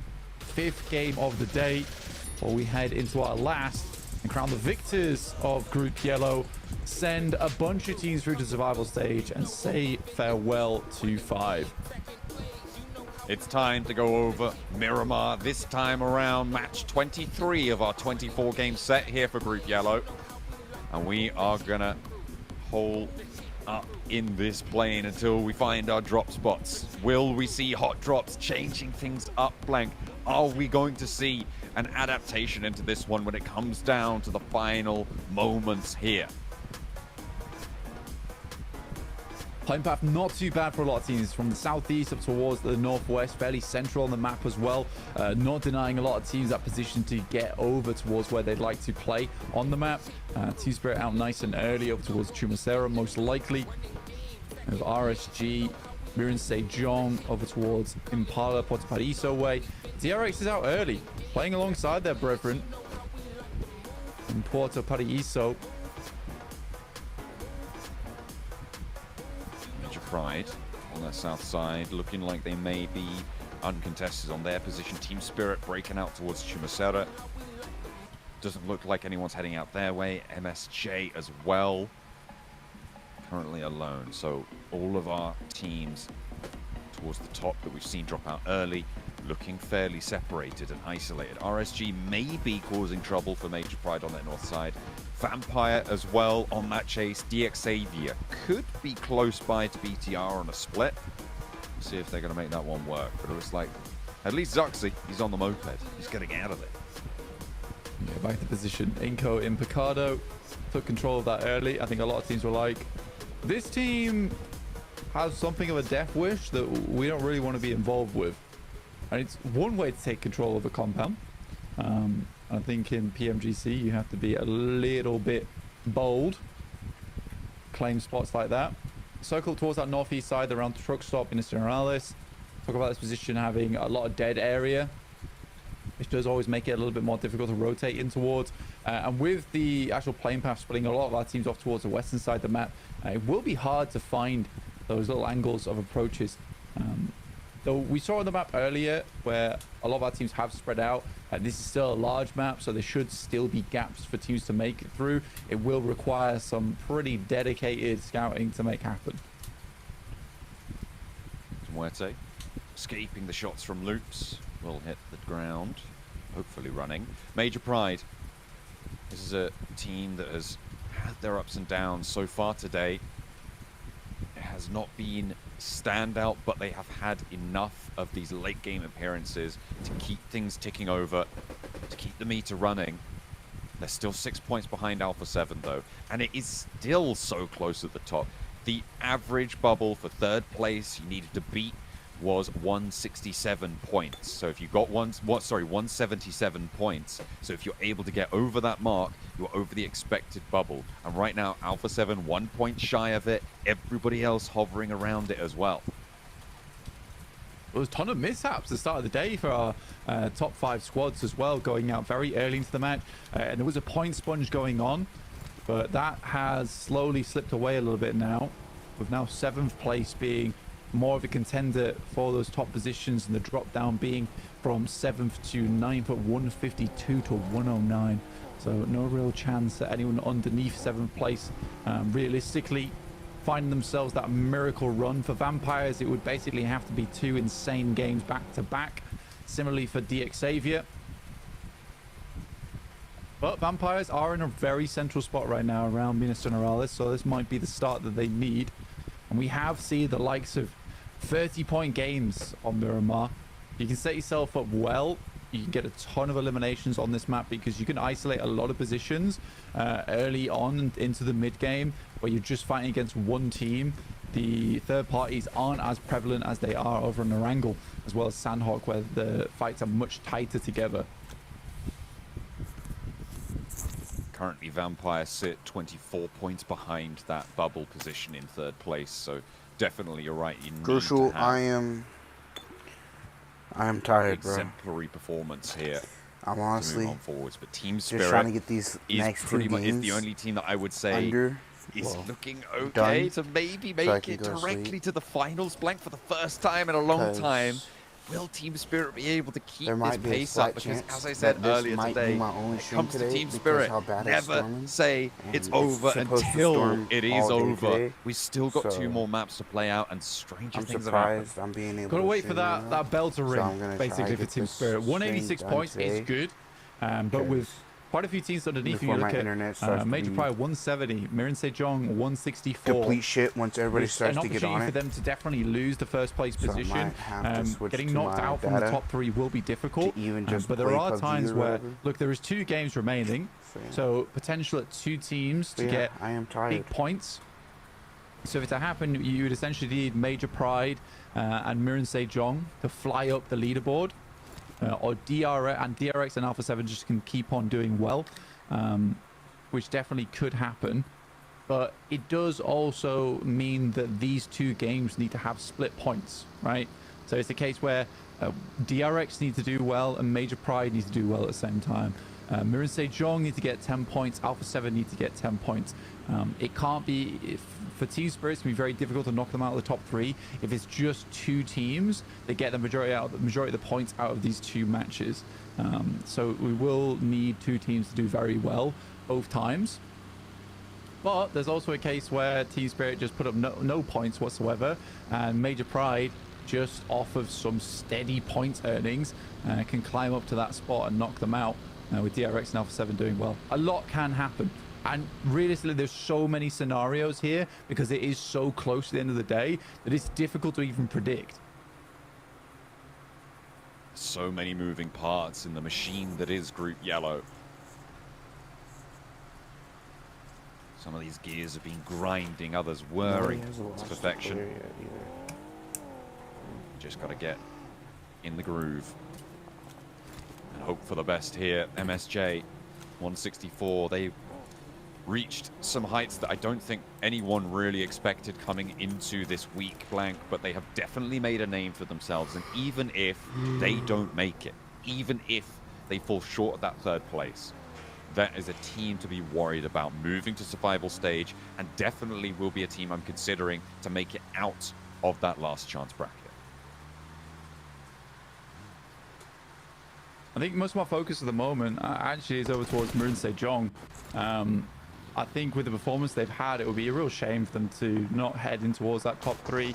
5th game of the day, before we head into our last and crown the victors of Group Yellow, send a bunch of teams through to survival stage, and say farewell to 5. It's time to go over Miramar this time around. Match 23 of our 24 game set here for Group Yellow. And we are gonna hold up in this plane until we find our drop spots. Will we see hot drops changing things up, Blank? Are we going to see an adaptation into this one when it comes down to the final moments here? Playing path not too bad for a lot of teams, from the southeast up towards the northwest, fairly central on the map as well. Not denying a lot of teams that position to get over towards where they'd like to play on the map. Team Spirit out nice and early up towards Chumacera, most likely. With RSG, Mirin Sejong over towards Impala, Puerto Paraiso way. DRX is out early, playing alongside their brethren in Puerto Paraiso. Pride on their south side, looking like they may be uncontested on their position. Team Spirit breaking out towards Chumacera. Doesn't look like anyone's heading out their way. MSJ as well, currently alone. So all of our teams towards the top that we've seen drop out early, looking fairly separated and isolated. RSG may be causing trouble for Major Pride on their north side. Vampire as well on that chase. DX Xavier could be close by to BTR on a split. See if they're going to make that one work. But it looks like at least Zuxi, he's on the moped. He's getting out of it. Yeah, back to position. Inco in Picado took control of that early. I think a lot of teams were like, this team has something of a death wish that we don't really want to be involved with. And it's one way to take control of a compound. I think in PMGC you have to be a little bit bold, claim spots like that. Circle towards that northeast side around the truck stop in Generales. Talk about this position having a lot of dead area, which does always make it a little bit more difficult to rotate in towards. And with the actual plane path splitting a lot of our teams off towards the western side of the map, it will be hard to find those little angles of approaches. Though we saw on the map earlier where a lot of our teams have spread out, this is still a large map, so there should still be gaps for teams to make it through. It will require some pretty dedicated scouting to make happen. Muerte escaping the shots from loops, will hit the ground, hopefully running. Major Pride. This is a team that has had their ups and downs so far today. It has not been standout, but they have had enough of these late game appearances to keep things ticking over, to keep the meter running. They're still 6 points behind Alpha 7 though, and it is still so close at the top. The average bubble for third place you needed to beat was 167 points. So if you got 177 points. So if you're able to get over that mark, you're over the expected bubble. And right now, Alpha 7 1 point shy of it. Everybody else hovering around it as well. There was a ton of mishaps at the start of the day for our top 5 squads as well, going out very early into the match. And there was a point sponge going on, but that has slowly slipped away a little bit now, with now 7th place being more of a contender for those top positions, and the drop down being from 7th to 9th at 152 to 109. So no real chance that anyone underneath 7th place realistically finding themselves that miracle run. For Vampires, it would basically have to be 2 insane games back to back. Similarly for DX Xavier. But Vampires are in a very central spot right now around Minas Generales, so this might be the start that they need. And we have seen the likes of 30-point games on Miramar. You can set yourself up well. You can get a ton of eliminations on this map because you can isolate a lot of positions early on into the mid game where you're just fighting against one team. The third parties aren't as prevalent as they are over in Narangal, as well as Sandhawk, where the fights are much tighter together. Currently, Vampire sit 24 points behind that bubble position in third place, so definitely you're right. You need Crucial, to have I am tired, bro. Exemplary performance here. I'm honestly on forwards, but Team Spirit just trying to get these next pretty 2 much games is the only team that I would say is looking okay to maybe make it directly to the finals blank for the first time in a long time. Will Team Spirit be able to keep this pace up? Because, as I said earlier today, when it comes to Team Spirit, never say it's over until it is over. We've still got 2 more maps to play out, and stranger things have happened. I'm being able Gotta wait for that bell to ring, basically, for Team Spirit. 186 points is good, but with quite a few teams underneath you. Look at Major Pride 170, Mirin Sejong 164. Complete shit once everybody starts to get on it. For them to definitely lose the first place position. Getting knocked out from the top 3 will be difficult. But there are times where, look, there is 2 games remaining, so potential at 2 teams to get big points. So if it to happen, you would essentially need Major Pride and Mirin Sejong to fly up the leaderboard. Or DRX and Alpha 7 just can keep on doing well, which definitely could happen. But it does also mean that these 2 games need to have split points, right? So it's the case where DRX need to do well and Major Pride needs to do well at the same time. Mirin Sejong need to get 10 points, Alpha 7 need to get 10 points. It can't be, for Team Spirit, it's going to be very difficult to knock them out of the top 3. If it's just 2 teams, they get the majority of the points out of these 2 matches. So we will need 2 teams to do very well both times. But there's also a case where Team Spirit just put up no points whatsoever, and Major Pride, just off of some steady points earnings, can climb up to that spot and knock them out. With DRX and Alpha 7 doing well. A lot can happen. And realistically, there's so many scenarios here because it is so close to the end of the day that it's difficult to even predict. So many moving parts in the machine that is Group Yellow. Some of these gears have been grinding, others whirring to perfection. Just got to get in the groove. Hope for the best here. MSJ 164. They reached some heights that I don't think anyone really expected coming into this week, Blank, but they have definitely made a name for themselves. And even if they don't make it, even if they fall short of that third place, that is a team to be worried about moving to survival stage, and definitely will be a team I'm considering to make it out of that last chance bracket. I think most of my focus at the moment actually is over towards Maroon Sejong. I think with the performance they've had, it would be a real shame for them to not head in towards that top 3.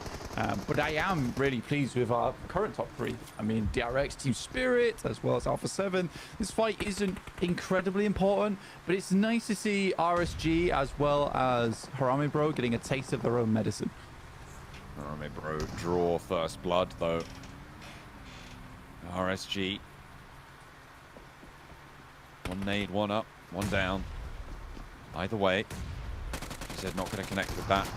But I am really pleased with our current top 3. I mean, DRX, Team Spirit, as well as Alpha 7. This fight isn't incredibly important, but it's nice to see RSG as well as Harame Bro getting a taste of their own medicine. Harame Bro draw first blood, though. RSG. One nade, one up, one down. Either way, he said not going to connect with that.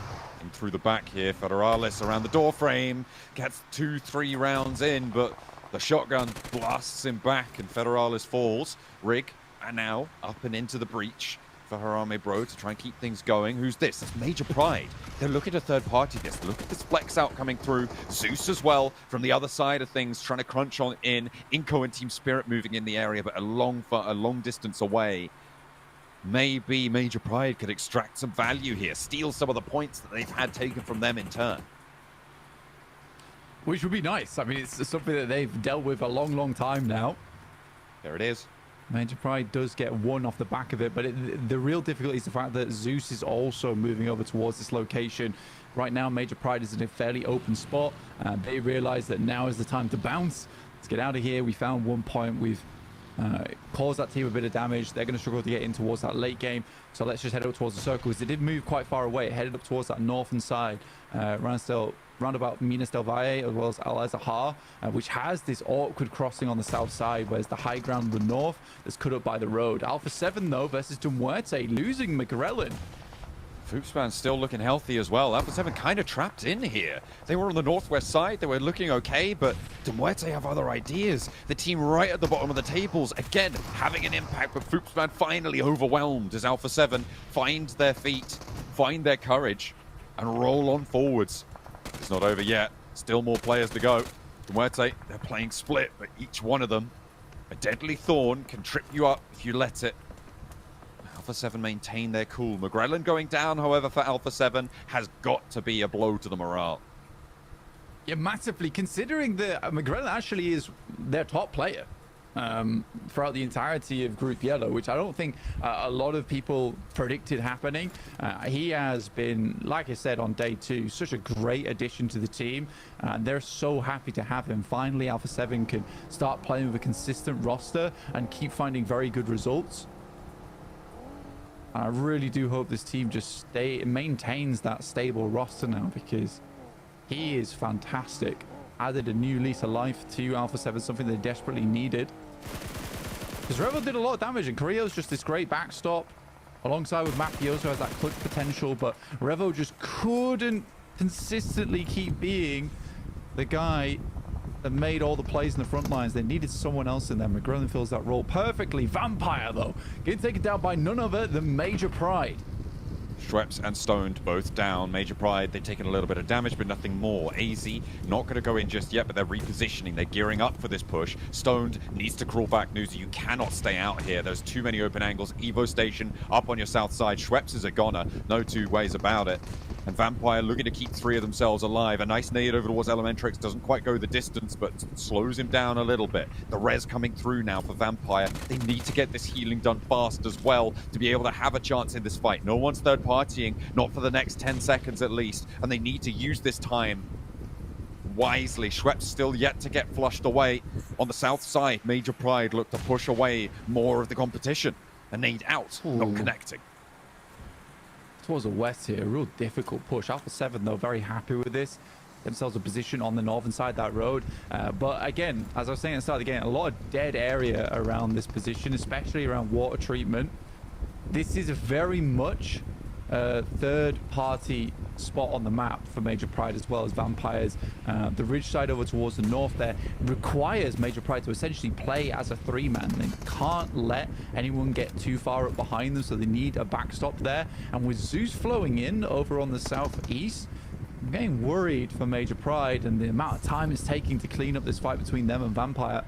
And through the back here, Federalis around the door frame, gets 2-3 rounds in, but the shotgun blasts him back and Federalis falls. Rig, and now up and into the breach for Harame Bro to try and keep things going. Who's this? It's Major Pride. They're looking to third party this. Look at this flex out coming through. Zeus as well from the other side of things, trying to crunch on in. Inko and Team Spirit moving in the area, but a long distance away. Maybe Major Pride could extract some value here, steal some of the points that they've had taken from them in turn. Which would be nice. I mean, it's something that they've dealt with a long time now. There it is. Major Pride does get one off the back of it, but the real difficulty is the fact that Zeus is also moving over towards this location. Right now, Major Pride is in a fairly open spot. They realize that now is the time to bounce. Let's get out of here. We found 1 point. We've caused that team a bit of damage. They're going to struggle to get in towards that late game. So let's just head up towards the circles. They did move quite far away. It headed up towards that northern side. Round about Minas del Valle, as well as Al Azahar, which has this awkward crossing on the south side, whereas the high ground on the north is cut up by the road. Alpha 7, though, versus Dumwerte, losing McGrellin. Foopsman's still looking healthy as well. Alpha 7 kind of trapped in here. They were on the northwest side. They were looking okay, but Dumwerte have other ideas. The team right at the bottom of the tables, again, having an impact, but Foopsman finally overwhelmed as Alpha 7 find their feet, find their courage, and roll on forwards. It's not over yet. Still more players to go. Dumwerte, they're playing split, but each one of them, a deadly thorn, can trip you up if you let it. Alpha 7 maintain their cool. McGrellin going down, however, for Alpha 7 has got to be a blow to the morale. Yeah, massively, considering that McGrellin actually is their top player throughout the entirety of Group Yellow, which I don't think a lot of people predicted happening. He has been, like I said, on day 2, such a great addition to the team. They're so happy to have him. Finally, Alpha 7 can start playing with a consistent roster and keep finding very good results. I really do hope this team just maintains that stable roster now, because he is fantastic. Added a new lease of life to Alpha 7, something they desperately needed. Because Revo did a lot of damage, and Carrillo's just this great backstop alongside with Mafioso has that clutch potential, but Revo just couldn't consistently keep being the guy that made all the plays in the front lines. They needed someone else in there. McGrellin fills that role perfectly. Vampire, though, getting taken down by none other than Major Pride. Schweppes and Stoned both down. Major Pride, they've taken a little bit of damage, but nothing more. AZ not going to go in just yet, but they're repositioning. They're gearing up for this push. Stoned needs to crawl back. Nuzi, you cannot stay out here. There's too many open angles. Evo Station up on your south side. Schweppes is a goner. No two ways about it. And Vampire looking to keep 3 of themselves alive. A nice nade over towards Elementrix. Doesn't quite go the distance, but slows him down a little bit. The res coming through now for Vampire. They need to get this healing done fast as well to be able to have a chance in this fight. No one's third partying, not for the next 10 seconds at least. And they need to use this time wisely. Schweppes still yet to get flushed away. On the south side, Major Pride look to push away more of the competition. A nade out, not connecting. Towards the west here, a real difficult push. Alpha 7, though, very happy with this. Themselves a position on the northern side of that road. But again, as I was saying at the start of the game, a lot of dead area around this position, especially around water treatment. This is very much third-party spot on the map for Major Pride as well as Vampires. The ridge side over towards the north there requires Major Pride to essentially play as a 3-man. They can't let anyone get too far up behind them, so they need a backstop there. And with Zeus flowing in over on the southeast, I'm getting worried for Major Pride and the amount of time it's taking to clean up this fight between them and Vampire.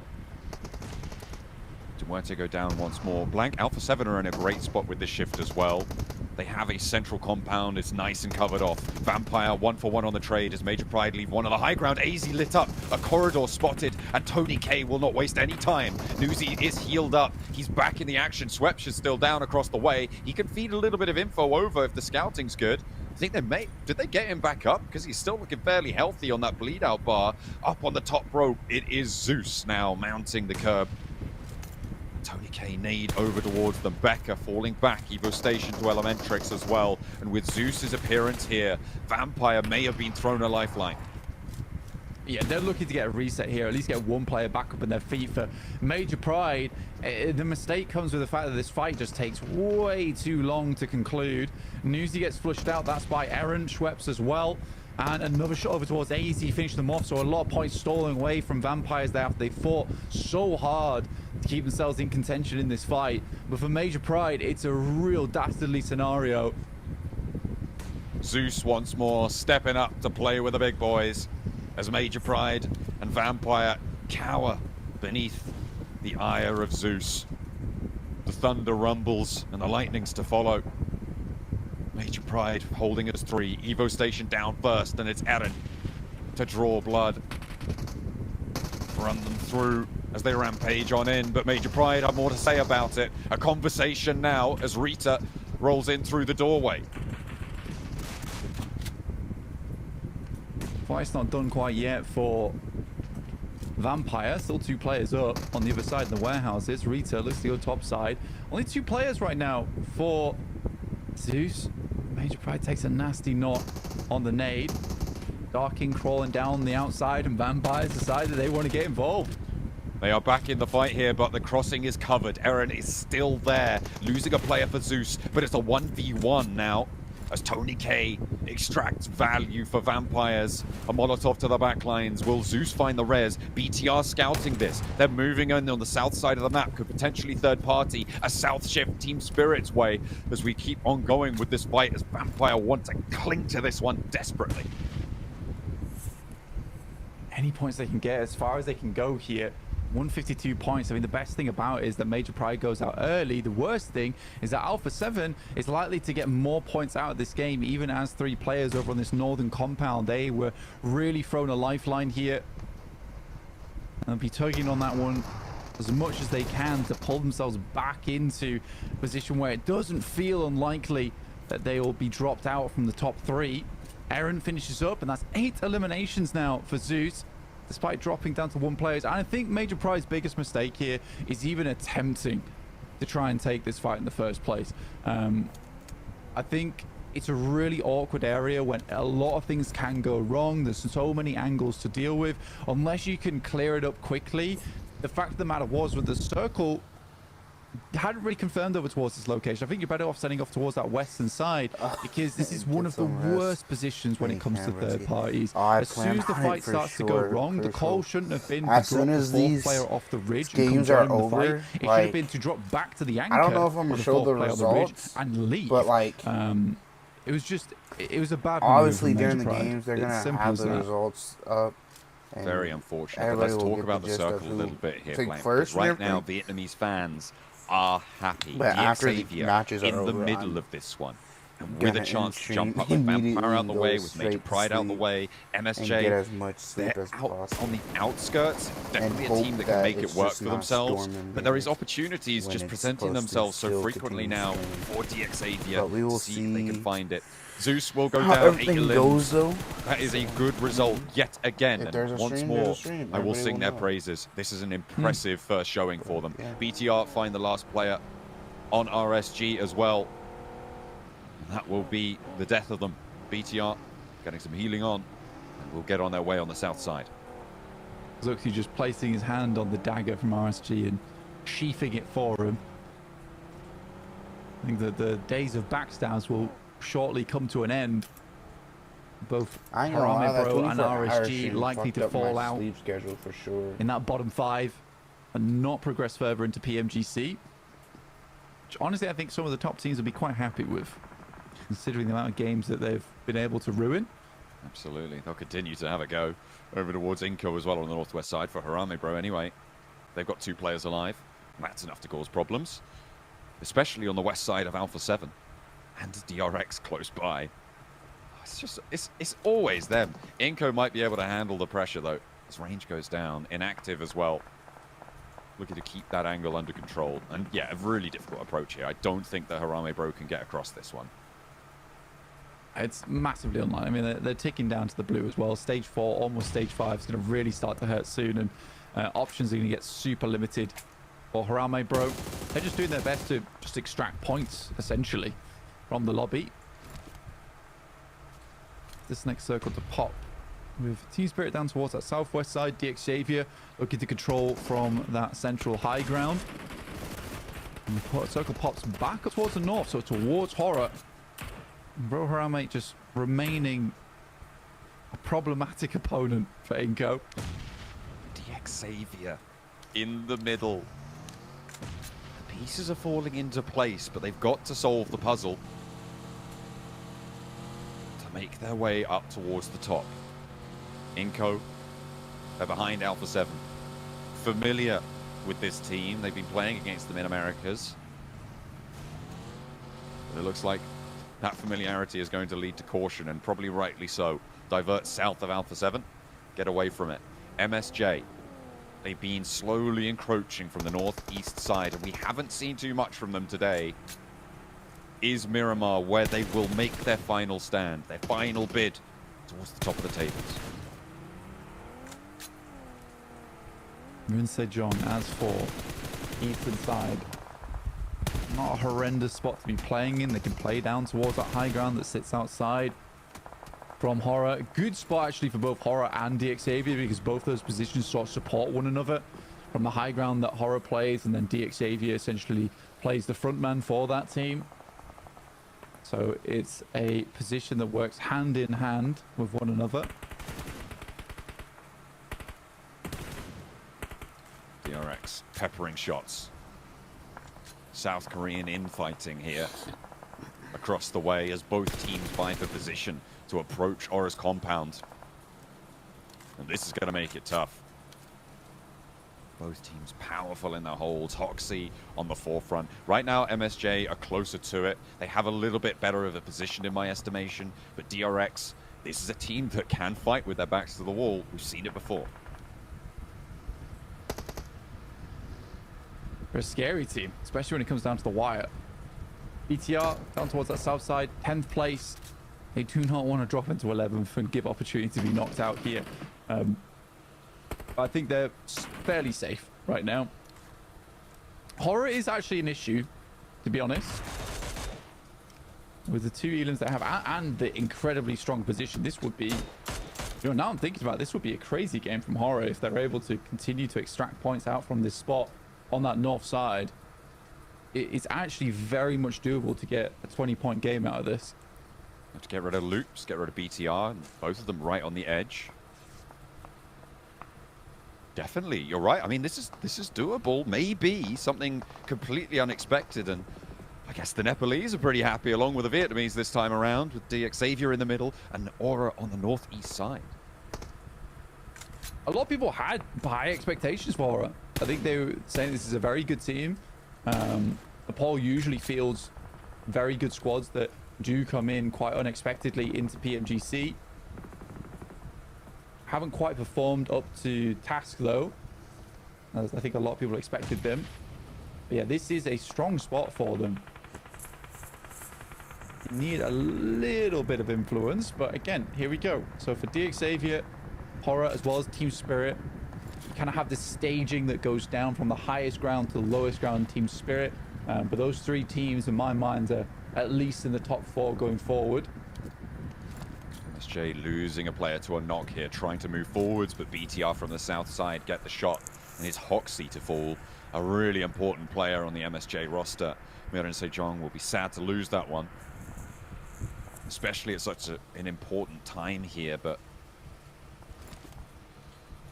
Duerte go down once more. Blank Alpha 7 are in a great spot with this shift as well. They have a central compound. It's nice and covered off. Vampire 1-for-1 on the trade as Major Pride leave one on the high ground. AZ lit up. A corridor spotted. And Tony K will not waste any time. Newsy is healed up. He's back in the action. Swepsh is still down across the way. He can feed a little bit of info over if the scouting's good. I think they may. Did they get him back up? Because he's still looking fairly healthy on that bleed out bar. Up on the top rope, it is Zeus now mounting the curb. Tony K nade over towards them. Becca falling back. Evo Station to Elementrix as well. And with Zeus's appearance here, Vampire may have been thrown a lifeline. Yeah, they're looking to get a reset here, at least get one player back up on their feet for Major Pride. The mistake comes with the fact that this fight just takes way too long to conclude. Newsy gets flushed out. That's by Aaron Schweppes as well. And another shot over towards AZ, finish them off. So a lot of points stolen away from Vampires there after they fought so hard to keep themselves in contention in this fight. But for Major Pride, it's a real dastardly scenario. Zeus once more stepping up to play with the big boys as Major Pride and Vampire cower beneath the ire of Zeus. The thunder rumbles and the lightnings to follow. Major Pride holding us 3. Evo Station down first, and it's Eren to draw blood. Run them through as they rampage on in, but Major Pride have more to say about it. A conversation now as Rita rolls in through the doorway. Fight's not done quite yet for Vampire. Still 2 players up on the other side of the warehouses. Rita looks to go top side. Only 2 players right now for Zeus. Major Pride takes a nasty knot on the nade. Darking crawling down the outside, and Vampires decide that they want to get involved. They are back in the fight here, but the crossing is covered. Eren is still there, losing a player for Zeus, but it's a 1v1 now as Tony K extracts value for Vampires. A Molotov to the backlines. Will Zeus find the res? BTR scouting this. They're moving in on the south side of the map. Could potentially third party. A south shift Team Spirit's way as we keep on going with this fight as Vampire want to cling to this one desperately. Any points they can get, as far as they can go here. 152 points. I mean, the best thing about it is that Major Pride goes out early. The worst thing is that Alpha 7 is likely to get more points out of this game, even as 3 players over on this northern compound. They were really thrown a lifeline here. They'll be tugging on that one as much as they can to pull themselves back into a position where it doesn't feel unlikely that they will be dropped out from the top 3. Eren finishes up, and that's 8 eliminations now for Zeus, despite dropping down to 1 player. And I think Major Pride's biggest mistake here is even attempting to try and take this fight in the first place. I think it's a really awkward area when a lot of things can go wrong. There's so many angles to deal with. Unless you can clear it up quickly. The fact of the matter was, with the circle, hadn't really confirmed over towards this location. I think you're better off sending off towards that western side, because this is one of the worst positions when it comes to third parties. As soon as the fight starts to go wrong, the call shouldn't have been to drop the 4th player off the ridge and come join the fight. It should have been to drop back to the anchor. I don't know if I'm gonna show the results and leave, but like it was just, it was a bad move. Obviously during the games they're gonna have the results up. Very unfortunate. But let's talk about the circle a little bit here, Blank. Right now, Vietnamese fans are happy. But after the matches are in the middle of this one, and with a chance to jump up with Vampire out the way, with Major Pride out the way, MSJ, as much sleep as out on the outskirts. Definitely a team that can make it work for themselves. But there is opportunities just presenting themselves so frequently now for DxAvia to see if they can find it. Zeus will go down 8 limbs. That is a good result yet again. And once more, I will sing their praises. This is an impressive first showing for them. BTR find the last player on RSG as well. And that will be the death of them. BTR getting some healing on, and will get on their way on the south side. Looks, he's just placing his hand on the dagger from RSG and sheathing it for him. I think that the days of backstabs will shortly come to an end. Both Harambe Bro and RSG likely to fall out sleep schedule for sure in that bottom 5 and not progress further into PMGC. Which honestly, I think some of the top teams will be quite happy with, considering the amount of games that they've been able to ruin. Absolutely. They'll continue to have a go over towards Inco as well on the northwest side for Harambe Bro anyway. They've got 2 players alive. That's enough to cause problems, especially on the west side of Alpha 7 and DRX close by. It's always them. Inco might be able to handle the pressure though. His range goes down. Inactive as well. Looking to keep that angle under control. And yeah, a really difficult approach here. I don't think that Harambe Bro can get across this one. It's massively unlikely. I mean, they're ticking down to the blue as well. Stage 4, almost stage 5 is going to really start to hurt soon, and options are going to get super limited for Harambe Bro. They're just doing their best to just extract points, essentially, from the lobby. This next circle to pop with Team Spirit down towards that southwest side. DX Xavier looking to control from that central high ground. And the circle pops back towards the north, so towards Horror. Bro Harambe just remaining a problematic opponent for Inco. DX Xavier in the middle. The pieces are falling into place, but they've got to solve the puzzle to make their way up towards the top. Inco are behind Alpha 7. Familiar with this team. They've been playing against them in Americas. But it looks like that familiarity is going to lead to caution, and probably rightly so. Divert south of Alpha 7. Get away from it. MSJ. They've been slowly encroaching from the northeast side, and we haven't seen too much from them today. Is Miramar where they will make their final stand, their final bid towards the top of the tables? Sejong, as for eastern side, not a horrendous spot to be playing in. They can play down towards that high ground that sits outside from Horror. Good spot actually for both Horror and DX Xavier, because both those positions sort of support one another. From the high ground that Horror plays, and then DX Xavier essentially plays the frontman for that team. So it's a position that works hand in hand with one another. DRX peppering shots. South Korean infighting here across the way as both teams fight for position to approach Aura's compound. And this is going to make it tough. Both teams powerful in their holds. Hoxie on the forefront. Right now, MSJ are closer to it. They have a little bit better of a position in my estimation. But DRX, this is a team that can fight with their backs to the wall. We've seen it before. They're a scary team, especially when it comes down to the wire. BTR down towards that south side, 10th place. They do not want to drop into 11th and give opportunity to be knocked out here. I think they're fairly safe right now. Horror is actually an issue, to be honest. With the 2 Elans they have and the incredibly strong position, this would be... now I'm thinking about it, this would be a crazy game from Horror if they're able to continue to extract points out from this spot on that north side. It's actually very much doable to get a 20-point game out of this. Have to get rid of Loops, get rid of BTR, and both of them right on the edge. Definitely, you're right. I mean, this is doable. Maybe something completely unexpected, and I guess the Nepalese are pretty happy, along with the Vietnamese this time around, with DX Xavier in the middle and Aura on the northeast side. A lot of people had high expectations for Aura. I think they were saying this is a very good team. The poll usually fields very good squads that do come in quite unexpectedly into PMGC. Haven't quite performed up to task though, as I think a lot of people expected them. But yeah, this is a strong spot for them. You need a little bit of influence, but again, here we go. So for DX Xavier, Horror, as well as Team Spirit, you kind of have this staging that goes down from the highest ground to the lowest ground, Team Spirit. But those 3 teams, in my mind, are at least in the top 4 going forward. MSJ losing a player to a knock here, trying to move forwards, but BTR from the south side get the shot, and it's Hoxie to fall. A really important player on the MSJ roster. Sejong will be sad to lose that one. especially at such an important time here, but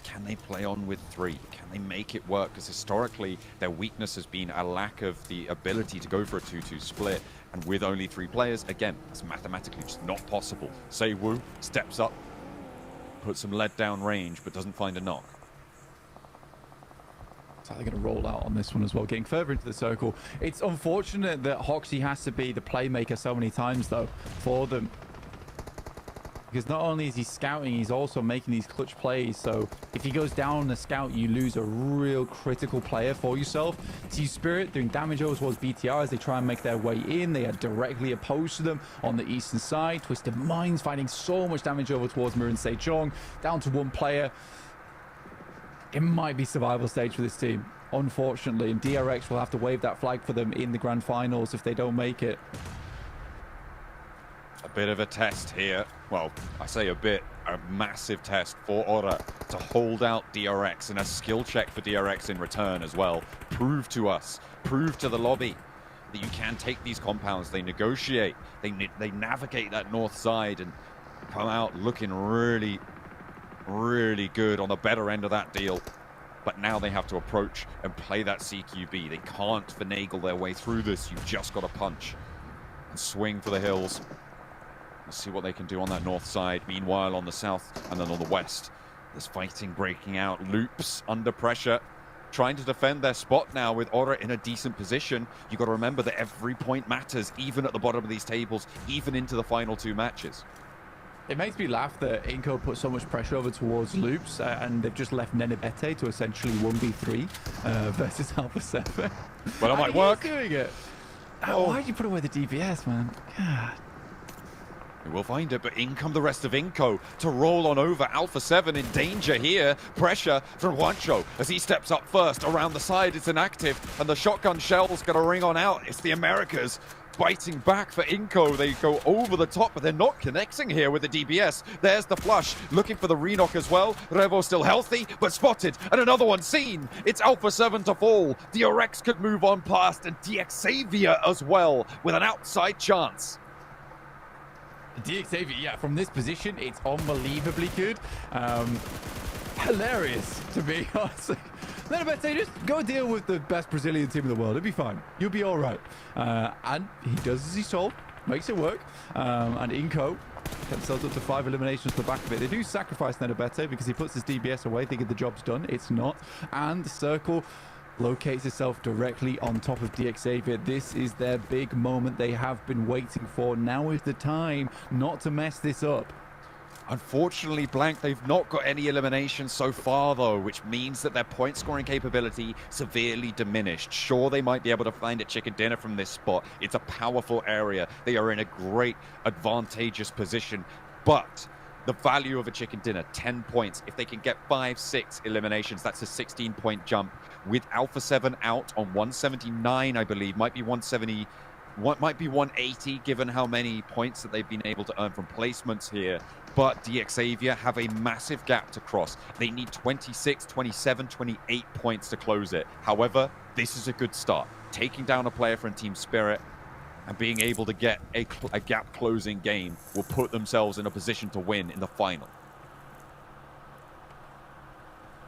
can they play on with 3? Can they make it work? Because historically, their weakness has been a lack of the ability to go for a 2-2 split. And with only 3 players, again, it's mathematically just not possible. Seiwu steps up, puts some lead down range, but doesn't find a knock. So they're going to roll out on this one as well, getting further into the circle. It's unfortunate that Hoxie has to be the playmaker so many times, though, for them. Because not only is he scouting, he's also making these clutch plays. So if he goes down on the scout, you lose a real critical player for yourself. Team Spirit doing damage over towards BTR as they try and make their way in. They are directly opposed to them on the eastern side. Twisted Minds finding so much damage over towards Mirin Sejong. Down to 1 player. It might be survival stage for this team, unfortunately. And DRX will have to wave that flag for them in the grand finals if they don't make it. A bit of a test here. Well, I say a bit, a massive test for Aura to hold out DRX, and a skill check for DRX in return as well. Prove to us, prove to the lobby that you can take these compounds. They negotiate, they navigate that north side and come out looking really, really good on the better end of that deal. But now they have to approach and play that CQB. They can't finagle their way through this. You've just got to punch and swing for the hills. Let's see what they can do on that north side. Meanwhile, on the south and then on the west, there's fighting breaking out. Loops under pressure, trying to defend their spot now with Aura in a decent position. You've got to remember that every point matters, even at the bottom of these tables, even into the final 2 matches. It makes me laugh that Inco put so much pressure over towards Loops and they've just left Nenebete to essentially 1v3 versus Alpha 7. Well, it might work. Doing it. Oh. Why did you put away the DPS, man? God. We'll find it, but in come the rest of Inco to roll on over. Alpha 7 in danger here. Pressure from Juancho as he steps up first. Around the side, it's inactive, and the shotgun shell's going to ring on out. It's the Americas biting back for Inco. They go over the top, but they're not connecting here with the DBS. There's the flush, looking for the Renock as well. Revo still healthy, but spotted, and another one seen. It's Alpha 7 to fall. DRX could move on past, and DXavier as well, with an outside chance. DXavier, yeah, from this position, it's unbelievably good. Hilarious, to be honest. Then I say, just go deal with the best Brazilian team in the world. It'll be fine. You'll be all right. And he does as he's told, makes it work. And Inco gets themselves up to 5 eliminations to the back of it. They do sacrifice Nenebete because he puts his DBS away, thinking the job's done. It's not. And the circle locates itself directly on top of DXavier. This is their big moment they have been waiting for. Now is the time not to mess this up. Unfortunately, Blank, they've not got any eliminations so far, though, which means that their point scoring capability severely diminished. Sure, they might be able to find a chicken dinner from this spot. It's a powerful area. They are in a great, advantageous position, but the value of a chicken dinner, 10 points. If they can get 5-6 eliminations, that's a 16-point jump. With Alpha 7 out on 179, I believe, might be 170, might be 180, given how many points that they've been able to earn from placements here. But DXavier have a massive gap to cross. They need 26, 27, 28 points to close it. However, this is a good start. Taking down a player from Team Spirit and being able to get a gap-closing game will put themselves in a position to win in the final.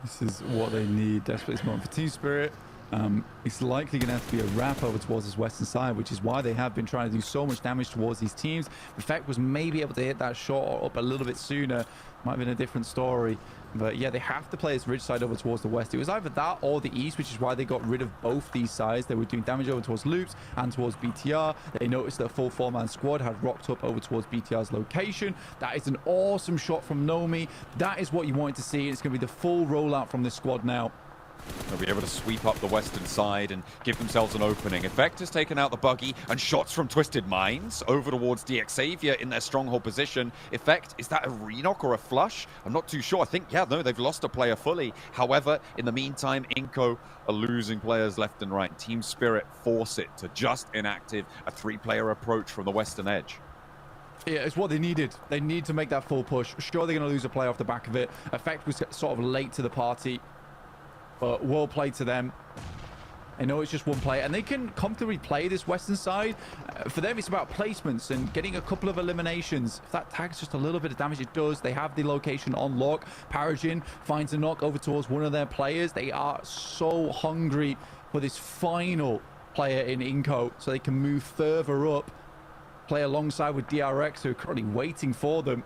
This is what they need desperately this moment for Team Spirit. It's likely going to have to be a wrap over towards this western side, which is why they have been trying to do so much damage towards these teams. Effect was maybe able to hit that shot up a little bit sooner. Might have been a different story. But yeah, they have to play this ridge side over towards the west. It was either that or the east, which is why they got rid of both these sides. They were doing damage over towards Loops and towards BTR. They noticed that a full 4-man squad had rocked up over towards BTR's location. That is an awesome shot from Nomi. That is what you wanted to see. It's going to be the full rollout from this squad now. They'll be able to sweep up the western side and give themselves an opening. Effect has taken out the buggy, and shots from Twisted Minds over towards DXavier in their stronghold position. Effect, is that a Renock or a flush? I'm not too sure. I think, yeah, no, they've lost a player fully. However, in the meantime, Inco are losing players left and right. Team Spirit force it to just inactive, a 3-player approach from the western edge. Yeah, it's what they needed. They need to make that full push. Sure, they're going to lose a player off the back of it. Effect was sort of late to the party. But well played to them. I know it's just one player, and they can comfortably play this Western side. For them, it's about placements and getting a couple of eliminations. If that tags just a little bit of damage, it does. They have the location on lock. Parajin finds a knock over towards one of their players. They are so hungry for this final player in Inco so they can move further up, play alongside with DRX, who are currently waiting for them.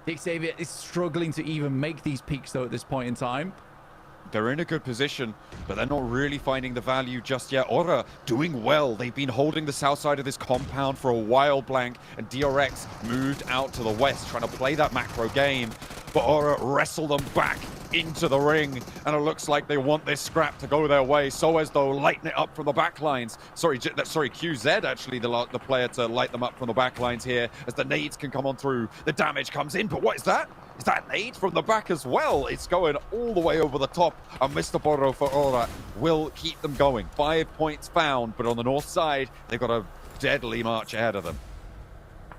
Xavier is struggling to even make these peaks, though, at this point in time. They're in a good position, but they're not really finding the value just yet. Aura doing well. They've been holding the south side of this compound for a while, Blank, and DRX moved out to the west, trying to play that macro game. But Aura wrestled them back into the ring, and it looks like they want this scrap to go their way. So as though lighten it up from the backlines. Sorry, QZ actually the player to light them up from the backlines here, as the nades can come on through. The damage comes in, but what is that? Is that nade from the back as well? It's going all the way over the top, and Mr. Borro for Aura will keep them going. 5 points found, but on the north side, they've got a deadly march ahead of them.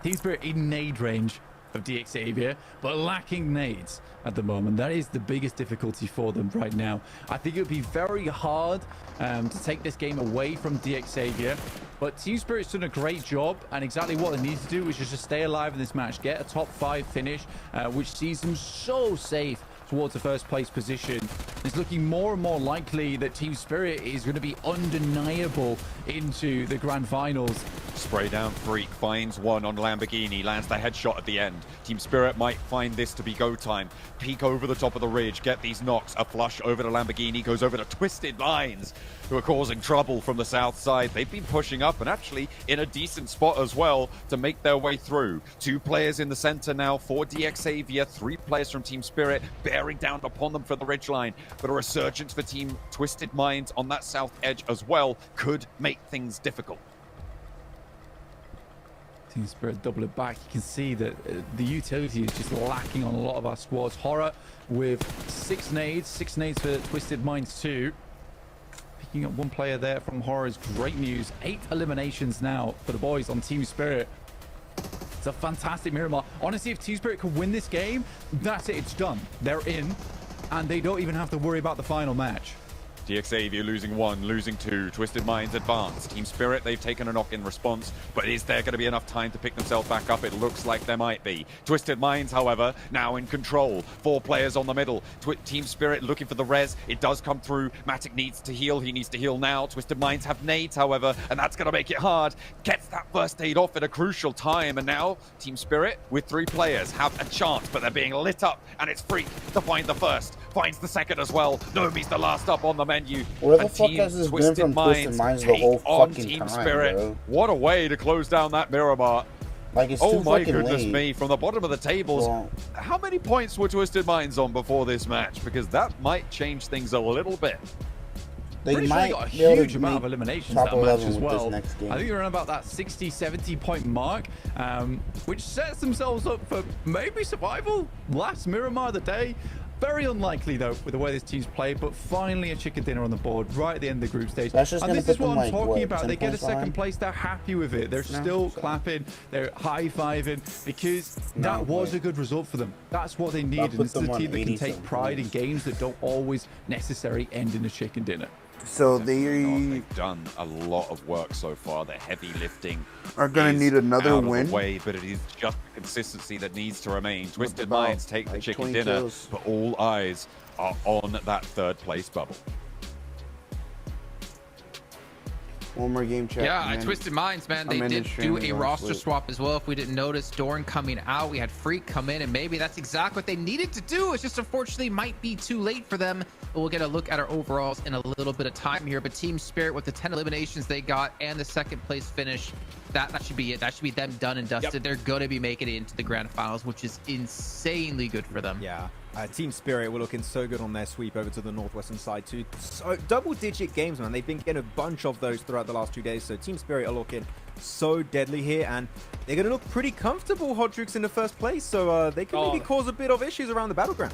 Team Spirit in nade range of DXavier, but lacking nades at the moment. That is the biggest difficulty for them right now. I think it would be very hard to take this game away from DXavier, but Team Spirit's done a great job, and exactly what they need to do is just to stay alive in this match, get a top 5 finish, which sees them so safe towards the first place position. It's looking more and more likely that Team Spirit is going to be undeniable into the grand finals. Spray down Freak finds one on Lamborghini, lands the headshot at the end. Team Spirit might find this to be go time. Peek over the top of the ridge, get these knocks. A flush over to Lamborghini, goes over to Twisted Minds, who are causing trouble from the south side. They've been pushing up and actually in a decent spot as well to make their way through. 2 players in the center now for DXavier, 3 players from Team Spirit bearing down upon them for the ridgeline. But a resurgence for Team Twisted Minds on that south edge as well could make things difficult. Team Spirit double it back. You can see that the utility is just lacking on a lot of our squads. Horror with 6 nades for Twisted Minds 2. Picking up 1 player there from Horror is great news. 8 eliminations now for the boys on Team Spirit. It's a fantastic Miramar. Honestly, if Team Spirit can win this game, that's it. It's done. They're in, and they don't even have to worry about the final match. DXavier losing 1, losing 2. Twisted Minds advance. Team Spirit, they've taken a knock in response, but is there going to be enough time to pick themselves back up? It looks like there might be. Twisted Minds, however, now in control. 4 players on the middle. Team Spirit looking for the res. It does come through. Matic needs to heal. He needs to heal now. Twisted Minds have nades, however, and that's going to make it hard. Gets that first aid off at a crucial time, and now Team Spirit with 3 players have a chance, but they're being lit up, and it's Freak to find the first. Finds the second as well. Nomi's the last up on the menu. Where the fuck has this been from Twisted Minds the whole fucking Team time, Spirit. bro? What a way to close down that Miramar. Like, it's oh too my fucking goodness late. me, from the bottom of the tables. Well, how many points were Twisted Minds on before this match? Because that might change things a little bit. They might got a huge amount of eliminations that match as well. I think they're around about that 60-70 point mark, which sets themselves up for maybe survival. Last Miramar of the day. Very unlikely, though, with the way this team's played, but finally a chicken dinner on the board right at the end of the group stage. That's just and this is what I'm talking about. They get a second behind? place. They're happy with it. They're still clapping. They're high-fiving because that was a good result for them. That's what they need. And this is a team that can take pride in games that don't always necessarily end in a chicken dinner. So they've done a lot of work so far. The heavy lifting are going to need another win. Way, but it is just the consistency that needs to remain. Twisted Minds take the chicken dinner, but all eyes are on that 3rd place bubble. One more game check. Yeah, Twisted Minds, man. They did do a roster swap as well. If we didn't notice, Dorn coming out, we had Freak come in, and maybe that's exactly what they needed to do. It's just unfortunately might be too late for them. But we'll get a look at our overalls in a little bit of time here. But Team Spirit, with the 10 eliminations they got and the 2nd place finish, that should be it. That should be them done and dusted. Yep. They're going to be making it into the grand finals, which is insanely good for them. Yeah. Team Spirit were looking so good on their sweep over to the northwestern side too. So double-digit games, man. They've been getting a bunch of those throughout the last 2 days. So Team Spirit are looking so deadly here, and they're going to look pretty comfortable, Hodrix, in the 1st place. So they can maybe cause a bit of issues around the battlegrounds.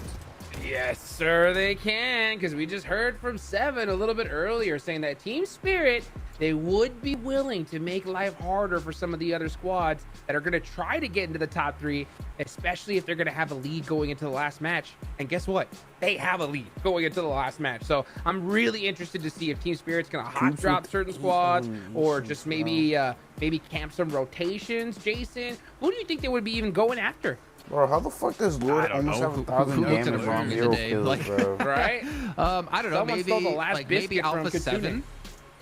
Yes, sir, they can, because we just heard from Seven a little bit earlier saying that Team Spirit they would be willing to make life harder for some of the other squads that are going to try to get into the top 3, especially if they're going to have a lead going into the last match. And guess what? They have a lead going into the last match. So I'm really interested to see if Team Spirit's going to hot drop certain squads or just maybe camp some rotations. Jason, who do you think they would be even going after? Bro, how the fuck does Lord almost have 1,000 damage and wrong 0 kills, like, bro? Right? I don't know. Someone stole the last Maybe biscuit from Alpha Kitsune. 7.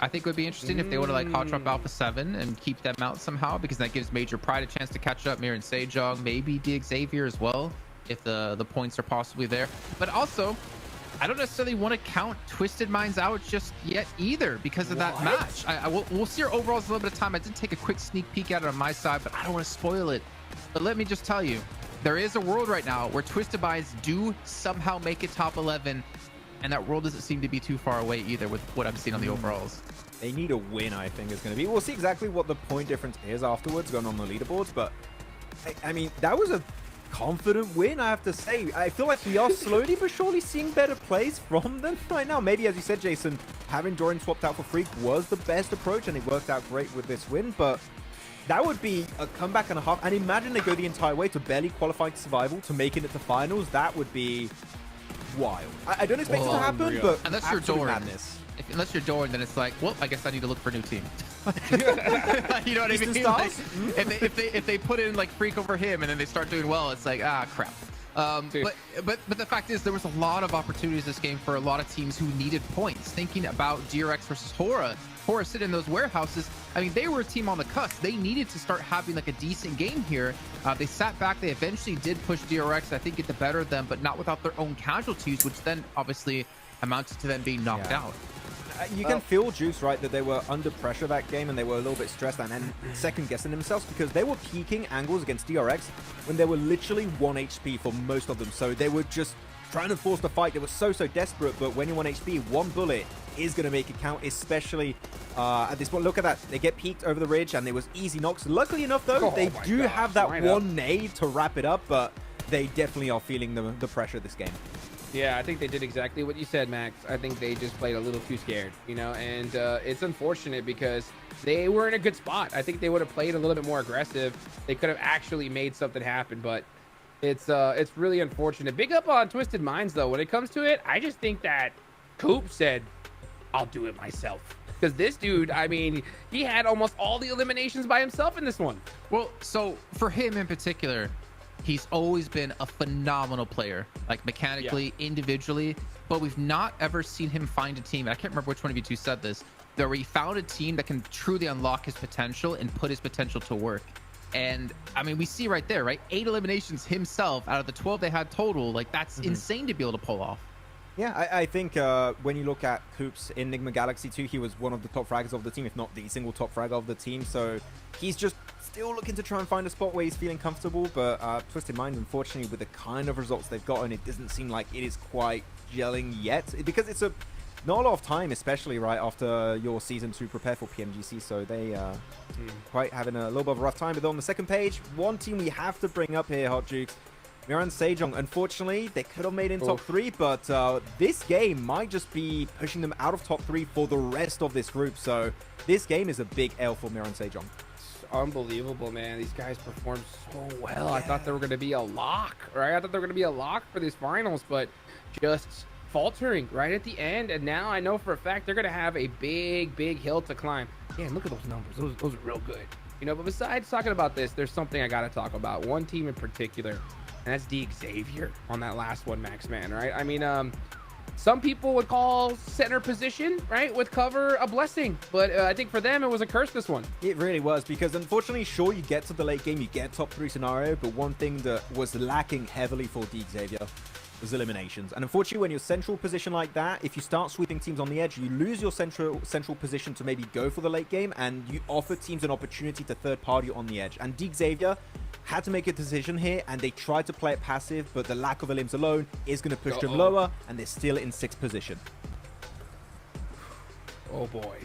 I think would be interesting if they would have like hot drop Alpha 7 and keep them out somehow, because that gives Major Pride a chance to catch up. Mirren Sejong, maybe Dig Xavier as well, if the points are possibly there. But also, I don't necessarily want to count Twisted Minds out just yet either because of that match. We'll see our overalls a little bit of time. I did take a quick sneak peek at it on my side, but I don't want to spoil it. But let me just tell you, there is a world right now where Twisted Minds do somehow make it top 11, and that world doesn't seem to be too far away either with what I'm seeing on the overalls. They need a win, I think, is going to be. We'll see exactly what the point difference is afterwards going on the leaderboards, but I mean, that was a confident win, I have to say. I feel like we are slowly but surely seeing better plays from them right now. Maybe, as you said, Jason, having Dorian swapped out for Freak was the best approach, and it worked out great with this win, but that would be a comeback and a half. And imagine they go the entire way to barely qualifying to survival to making it to finals. That would be wild. I don't expect it to happen, but unless you're Dorian, unless you're Dorian, then it's like, well, I guess I need to look for a new team. You know what I mean? Like, if they put in like Freak over him and then they start doing well, it's like, ah, crap. But the fact is, there was a lot of opportunities this game for a lot of teams who needed points. Thinking about DRX versus Hora sitting in those warehouses. I mean, they were a team on the cusp. They needed to start having like a decent game here. They sat back. They eventually did push DRX, I think, get the better of them, but not without their own casualties, which then obviously amounted to them being knocked out. You can feel, Juice, right, that they were under pressure that game and they were a little bit stressed and second-guessing themselves because they were peaking angles against DRX when they were literally 1 HP for most of them. So they were just trying to force the fight. They were so desperate, but when you're 1 HP, one bullet is going to make it count, especially at this point. Look at that. They get peaked over the ridge and there was easy knocks. Luckily enough, though, they do have that one nade to wrap it up, but they definitely are feeling the pressure this game. Yeah, I think they did exactly what you said, Max. I think they just played a little too scared, you know, and it's unfortunate because they were in a good spot. I think they would have played a little bit more aggressive. They could have actually made something happen, but it's really unfortunate. Big up on Twisted Minds, though. When it comes to it, I just think that Coop said, I'll do it myself. Because this dude, I mean, he had almost all the eliminations by himself in this one. Well, so for him in particular, he's always been a phenomenal player, like mechanically, individually, but we've not ever seen him find a team. I can't remember which one of you two said this, where he found a team that can truly unlock his potential and put his potential to work. And I mean, we see right there, right? 8 eliminations himself out of the 12 they had total. Like, that's insane to be able to pull off. Yeah, I think when you look at Coop's Enigma Galaxy 2, he was one of the top fraggers of the team, if not the single top fragger of the team. So he's just still looking to try and find a spot where he's feeling comfortable. But Twisted Minds, unfortunately, with the kind of results they've gotten, it doesn't seem like it is quite gelling yet. Because it's not a lot of time, especially right after your season to prepare for PMGC. So they quite having a little bit of a rough time. But on the second page, one team we have to bring up here, Hot Jukes. Mirren Sejong, unfortunately, they could have made it in top 3, but this game might just be pushing them out of top 3 for the rest of this group. So this game is a big L for Mirren Sejong. Unbelievable, man. These guys performed so well. I thought they were going to be a lock, right? I thought they were going to be a lock for these finals, but just faltering right at the end. And now I know for a fact they're going to have a big hill to climb. Yeah, look at those numbers. Those are real good. You know, but besides talking about this, there's something I got to talk about. One team in particular. And that's Dig Xavier on that last one, Max, man, right? I mean, some people would call center position, right, with cover a blessing. But I think for them, it was a curse, this one. It really was, because unfortunately, sure, you get to the late game, you get top 3 scenario, but one thing that was lacking heavily for Dig Xavier was eliminations. And unfortunately, when you're central position like that, if you start sweeping teams on the edge, you lose your central position to maybe go for the late game, and you offer teams an opportunity to third party on the edge. And Dig Xavier had to make a decision here, and they tried to play it passive, but the lack of elims alone is going to push them lower, and they're still in 6th position. Oh boy.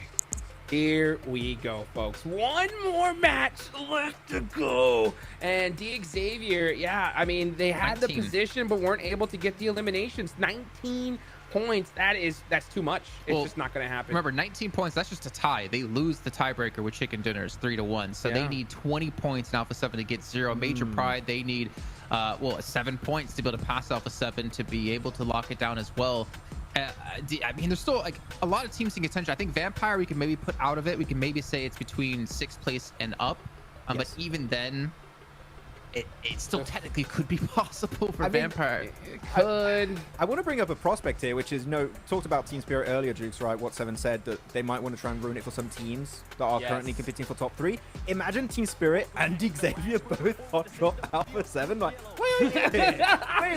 Here we go, folks. One more match left to go. And Dig Xavier, yeah, I mean, they had 19. The position, but weren't able to get the eliminations. 19 points, that's too much. It's just not going to happen. Remember, 19 points, that's just a tie. They lose the tiebreaker with chicken dinners 3-1. So they need 20 points in Alpha 7 to get 0. Major Pride, they need 7 points to be able to pass Alpha 7 to be able to lock it down as well. I mean, there's still like a lot of teams in contention. I think Vampire we can maybe put out of it. We can maybe say it's between 6th place and up. But even then, it still technically could be possible for Vampire. It could. I want to bring up a prospect here, which is, talked about Team Spirit earlier, Jukes, right? What Seven said, that they might want to try and ruin it for some teams that are currently competing for top 3. Imagine Team Spirit and Xavier both hot drop Alpha 7. Like, wait,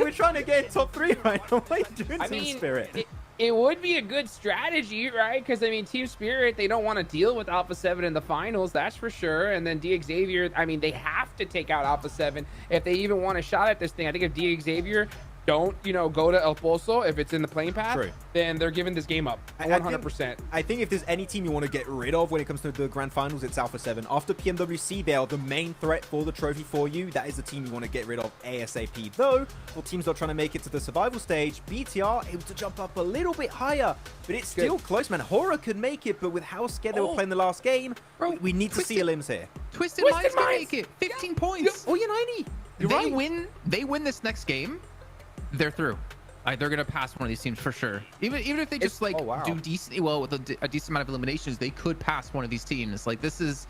we're trying to get top 3 right now. What are you doing, Team Spirit? It would be a good strategy, right? Because, I mean, Team Spirit, they don't want to deal with Alpha 7 in the finals, that's for sure. And then Xavier, I mean, they have to take out Alpha 7 if they even want a shot at this thing. I think if Xavier don't, go to El Pozo, if it's in the playing path, then they're giving this game up 100%. I think if there's any team you want to get rid of when it comes to the grand finals, it's Alpha 7. After PMWC, they are the main threat for the trophy for you. That is the team you want to get rid of ASAP. Though, for teams that are trying to make it to the survival stage, BTR able to jump up a little bit higher, but it's still close, man. Horror could make it, but with how scared they were playing the last game, we need to see a limbs here. Twisted Minds can make it. 15 points. Oh, yeah, 90. They win this next game, they're through. They're gonna pass one of these teams for sure. Even if they just do decently well with a decent amount of eliminations, they could pass one of these teams. Like this is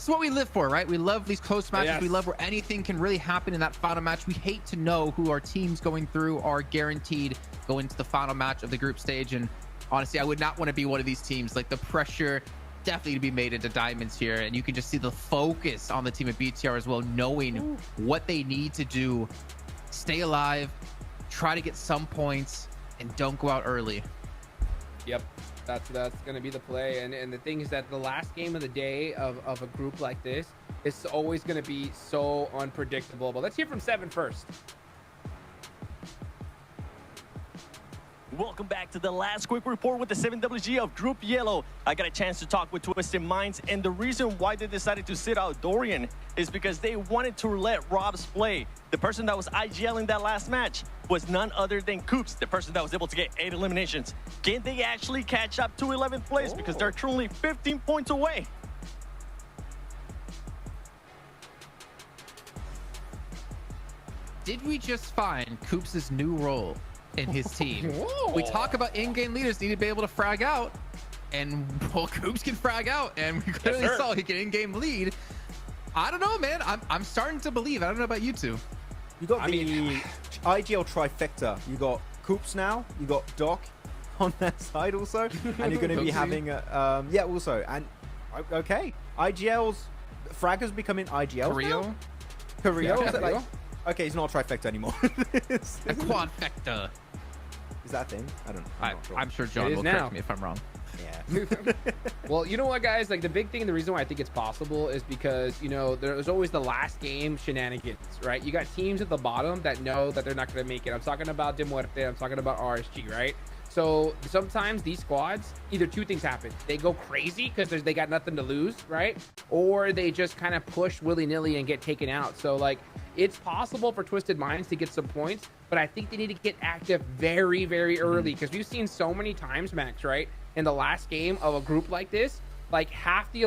what we live for, right? We love these close matches. We love where anything can really happen in that final match. We hate to know who our teams going through are guaranteed going to the final match of the group stage. And honestly, I would not want to be one of these teams. Like the pressure definitely to be made into diamonds here, and you can just see the focus on the team at BTR as well, knowing what they need to do. Stay alive, try to get some points, and don't go out early. Yep, that's going to be the play. And the thing is that the last game of the day of a group like this is always going to be so unpredictable. But let's hear from Seven first. Welcome back to the last quick report with the 7WG of Group Yellow. I got a chance to talk with Twisted Minds, and the reason why they decided to sit out Dorian is because they wanted to let Robs play. The person that was IGL in that last match was none other than Coops, the person that was able to get 8 eliminations. Can they actually catch up to 11th place? Because they're currently 15 points away. Did we just find Coops' new role in his team? We talk about in-game leaders need to be able to frag out, and well, Coops can frag out, and we clearly saw he can in-game lead. I don't know, man. I'm starting to believe. I don't know about you two. You got the IGL trifecta. You got Coops now. You got Doc on that side also, and you're going to be having also. And okay, IGL's fraggers becoming IGLs now. Carrillo. Is that like? Okay, he's not a trifecta anymore. A quadfecta. Is that a thing? I don't know. I'm sure John will correct me if I'm wrong. Yeah. Well, you know what, guys? Like the big thing, the reason why I think it's possible is because, there's always the last game shenanigans, right? You got teams at the bottom that know that they're not going to make it. I'm talking about De Muerte. I'm talking about RSG, right? So sometimes these squads, either two things happen. They go crazy because they got nothing to lose, right? Or they just kind of push willy-nilly and get taken out. So, like, it's possible for Twisted Minds to get some points, but I think they need to get active very, very early because we've seen so many times, Max, right? In the last game of a group like this, like half the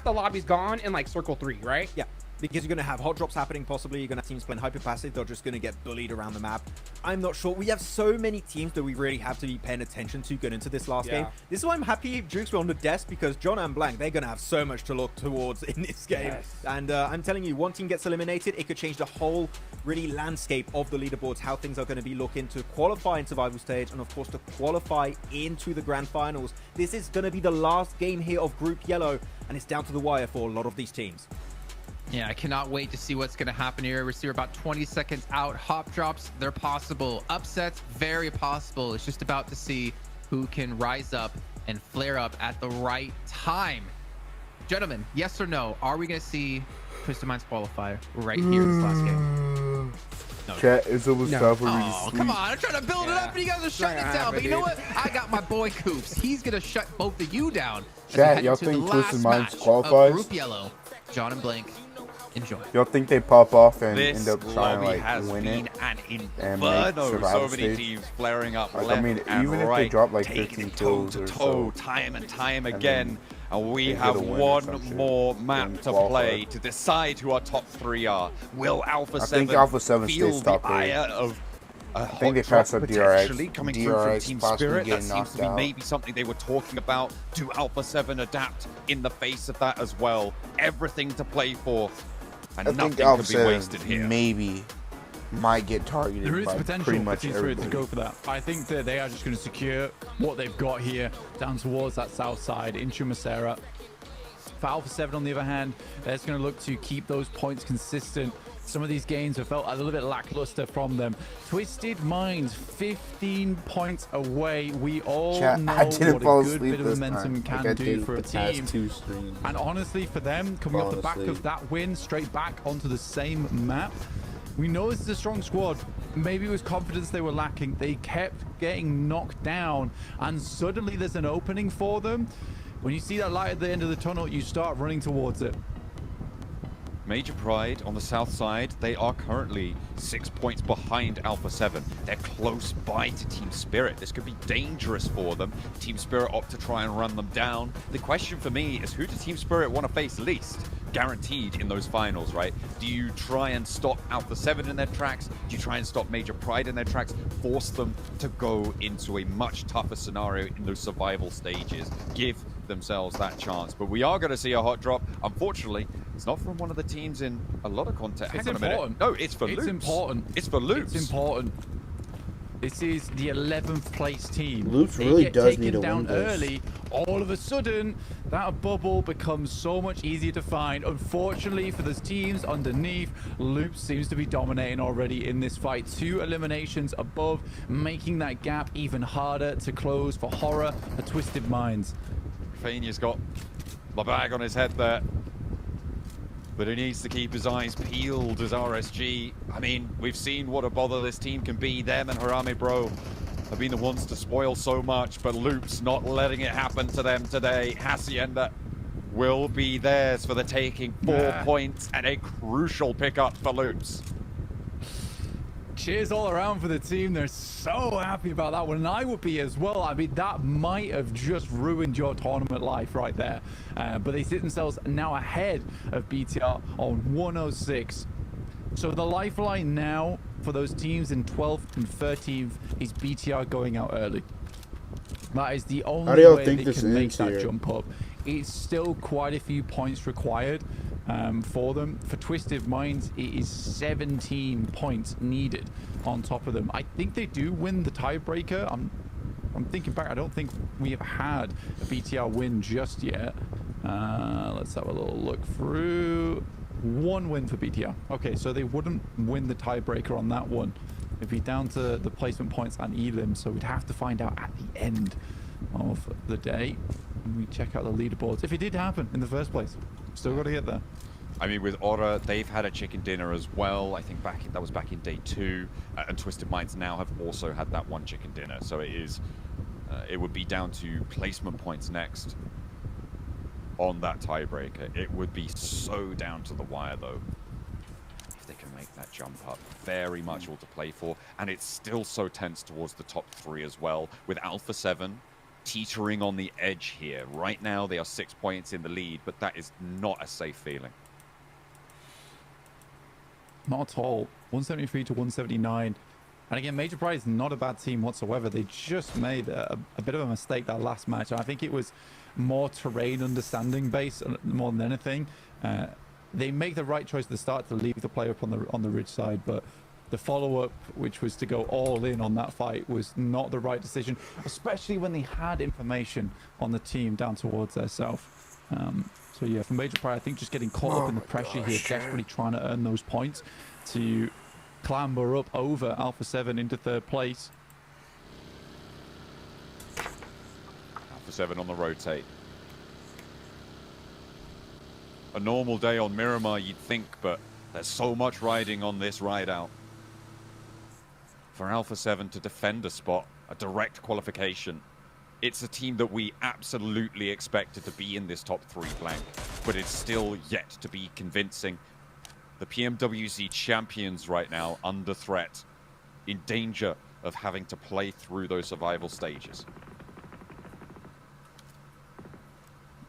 lobby's gone in like circle 3, right? Yeah. Because you're going to have hot drops happening, possibly. You're going to have teams playing hyper passive. They're just going to get bullied around the map. I'm not sure. We have so many teams that we really have to be paying attention to going into this last game. This is why I'm happy Jukes were on the desk, because John and Blank, they're going to have so much to look towards in this game. And I'm telling you, one team gets eliminated, it could change the whole really landscape of the leaderboards, how things are going to be looking to qualify in survival stage, and of course to qualify into the grand finals. This is going to be the last game here of Group Yellow, and it's down to the wire for a lot of these teams. Yeah, I cannot wait to see what's going to happen here. We're about 20 seconds out. Hop drops, they're possible. Upsets, very possible. It's just about to see who can rise up and flare up at the right time. Gentlemen, yes or no? Are we going to see Twisted Minds qualify right here in this last game? No. Chat, it's almost time for me to sleep. Come on. I'm trying to build it up and you guys are shutting it down. But you know what? I got my boy Coops. He's going to shut both of you down. Chat, y'all think Twisted Minds qualifies? Group Yellow, John and Blank. Enjoy. You'll think they pop off and this end up trying to has win been it an and inferno. make So many stage. teams flaring up Like, left I mean, and even right, if they drop like taking 15 toe kills to or toe, so, time and time and again. And we get have a win or some one shit, more map then to qualify. play to decide who our top 3 are. Will Alpha 7 think Alpha 7 feel stays the top 3. ire of I think they passed up potentially DRX. coming through from DRX Team possibly Spirit? That getting seems knocked to be out. maybe something they were talking about. Do Alpha 7 adapt in the face of that as well? Everything to play for, and I nothing think Alpha can be 7 wasted here. maybe might get targeted There is by potential pretty for much Team Spirit everybody. to go for that. I think that they are just going to secure what they've got here down towards that south side into Macera. For Alpha 7, on the other hand, they're just going to look to keep those points consistent. Some of these games have felt a little bit lackluster from them. Twisted Minds, 15 points away. We all know what a good bit of momentum can do for a team. And honestly, for them, coming off the back of that win, straight back onto the same map, we know this is a strong squad. Maybe it was confidence they were lacking. They kept getting knocked down, and suddenly there's an opening for them. When you see that light at the end of the tunnel, you start running towards it. Major Pride on the south side, they are currently 6 points behind Alpha 7. They're close by to Team Spirit. This could be dangerous for them. Team Spirit opt to try and run them down. The question for me is, who does Team Spirit want to face least? Guaranteed in those finals, right? Do you try and stop Alpha 7 in their tracks? Do you try and stop Major Pride in their tracks? Force them to go into a much tougher scenario in those survival stages. Give themselves that chance. But we are going to see a hot drop. Unfortunately, it's not from one of the teams in a lot of content. It's Hang on a important. minute. No, it's for Loops. It's important. It's for Loops. It's important. This is the 11th place team. Loops They really get does taken need to down win this. early. All of a sudden, that bubble becomes so much easier to find. Unfortunately for those teams underneath, Loops seems to be dominating already in this fight. 2 eliminations above, making that gap even harder to close for Horror, for Twisted Minds. Fania's got the bag on his head there. But he needs to keep his eyes peeled as RSG. I mean, we've seen what a bother this team can be. Them and Harame Bro have been the ones to spoil so much, but Loops not letting it happen to them today. Hacienda will be theirs for the taking. 4 points and a crucial pickup for Loops. Cheers all around for the team. They're so happy about that one, and I would be as well. I mean, that might have just ruined your tournament life right there. But they sit themselves now ahead of BTR on 106. So the lifeline now for those teams in 12th and 13th is BTR going out early. That is the only way they can make that jump up. It's still quite a few points required for them. For Twisted Minds, it is 17 points needed on top of them. I think they do win the tiebreaker. I'm thinking back. I don't think we have had a BTR win just yet. Let's have a little look through. 1 win for BTR. Okay, so they wouldn't win the tiebreaker on that one. It'd be down to the placement points and elim, so we'd have to find out at the end of the day. And we check out the leaderboards. If it did happen in the first place, still got to get there. I mean, with Aura, they've had a chicken dinner as well. I think that was back in day 2, and Twisted Minds now have also had that 1 chicken dinner. So it is, it would be down to placement points next on that tiebreaker. It would be so down to the wire, though. If they can make that jump up, very much all to play for, and it's still so tense towards the top 3 as well. With Alpha 7 teetering on the edge here. Right now, they are 6 points in the lead, but that is not a safe feeling. Not at all. 173 to 179. And again, Major Pride is not a bad team whatsoever. They just made a bit of a mistake that last match. I think it was more terrain understanding based more than anything. They make the right choice at the start to leave the player up on the ridge side, but the follow-up, which was to go all in on that fight, was not the right decision, especially when they had information on the team down towards their self. So yeah, for Major Pride, I think just getting caught up in the pressure here, desperately trying to earn those points to clamber up over Alpha 7 into 3rd place. Alpha 7 on the rotate. A normal day on Miramar, you'd think, but there's so much riding on this ride out. For Alpha 7 to defend a spot, a direct qualification, it's a team that we absolutely expected to be in this top 3 flank, but it's still yet to be convincing. The PMWC champions right now under threat, in danger of having to play through those survival stages.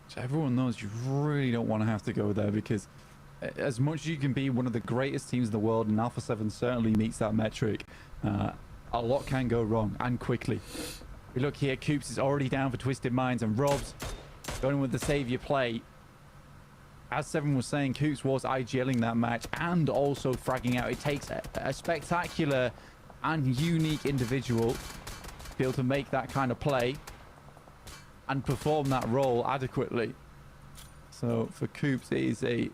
So everyone knows you really don't want to have to go there, because as much as you can be one of the greatest teams in the world, and Alpha 7 certainly meets that metric, a lot can go wrong, and quickly. We look here, Coops is already down for Twisted Minds, and Rob's going with the savior play. As Seven was saying, Coops was IGLing that match and also fragging out. It takes a spectacular and unique individual to be able to make that kind of play and perform that role adequately. So for Coops, it is a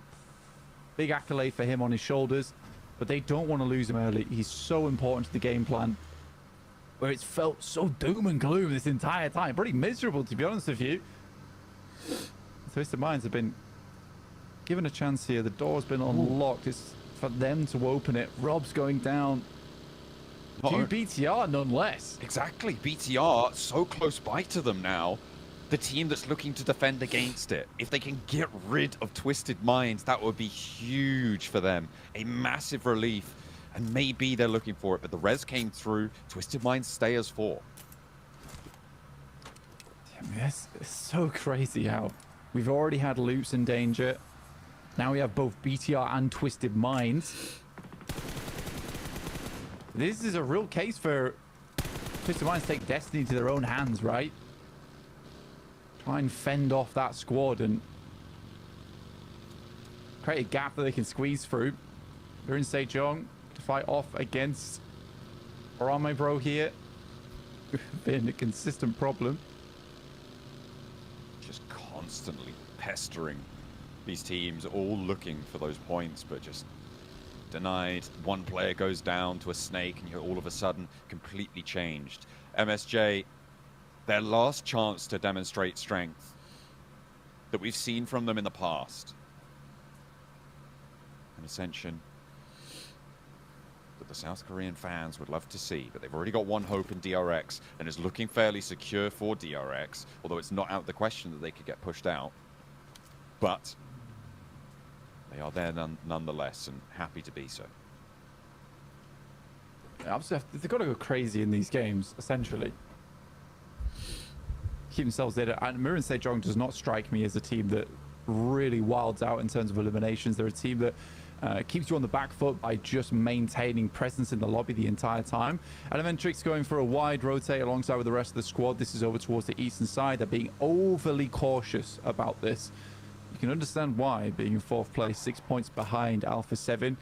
big accolade for him on his shoulders, but they don't want to lose him early. He's so important to the game plan, where it's felt so doom and gloom this entire time. Pretty miserable, to be honest with you. Twisted Minds have been given a chance here. The door's been unlocked. It's for them to open it. Rob's going down to BTR nonetheless. Exactly. BTR so close by to them now. The team that's looking to defend against it. If they can get rid of Twisted Minds, that would be huge for them. A massive relief. And maybe they're looking for it, but the res came through. Twisted Minds stay as 4. Damn, it's so crazy how we've already had Loops in danger. Now we have both BTR and Twisted Minds. This is a real case for Twisted Minds to take destiny to their own hands, right? Try and fend off that squad and create a gap that they can squeeze through. They're in Sejong to fight off against Orame Bro here. Been a consistent problem. Just constantly pestering these teams, all looking for those points, but just denied. One player goes down to a snake, and you're all of a sudden completely changed. MSJ, their last chance to demonstrate strength that we've seen from them in the past. An ascension that the South Korean fans would love to see, but they've already got one hope in DRX, and is looking fairly secure for DRX, although it's not out of the question that they could get pushed out. But they are there nonetheless, and happy to be so. Obviously, they've got to go crazy in these games, essentially. Keep themselves there. And Mirror and Sejong does not strike me as a team that really wilds out in terms of eliminations. They're a team that keeps you on the back foot by just maintaining presence in the lobby the entire time. Elementrix going for a wide rotate alongside with the rest of the squad. This is over towards the eastern side. They're being overly cautious about this. You can understand why, being in 4th place, 6 points behind Alpha 7.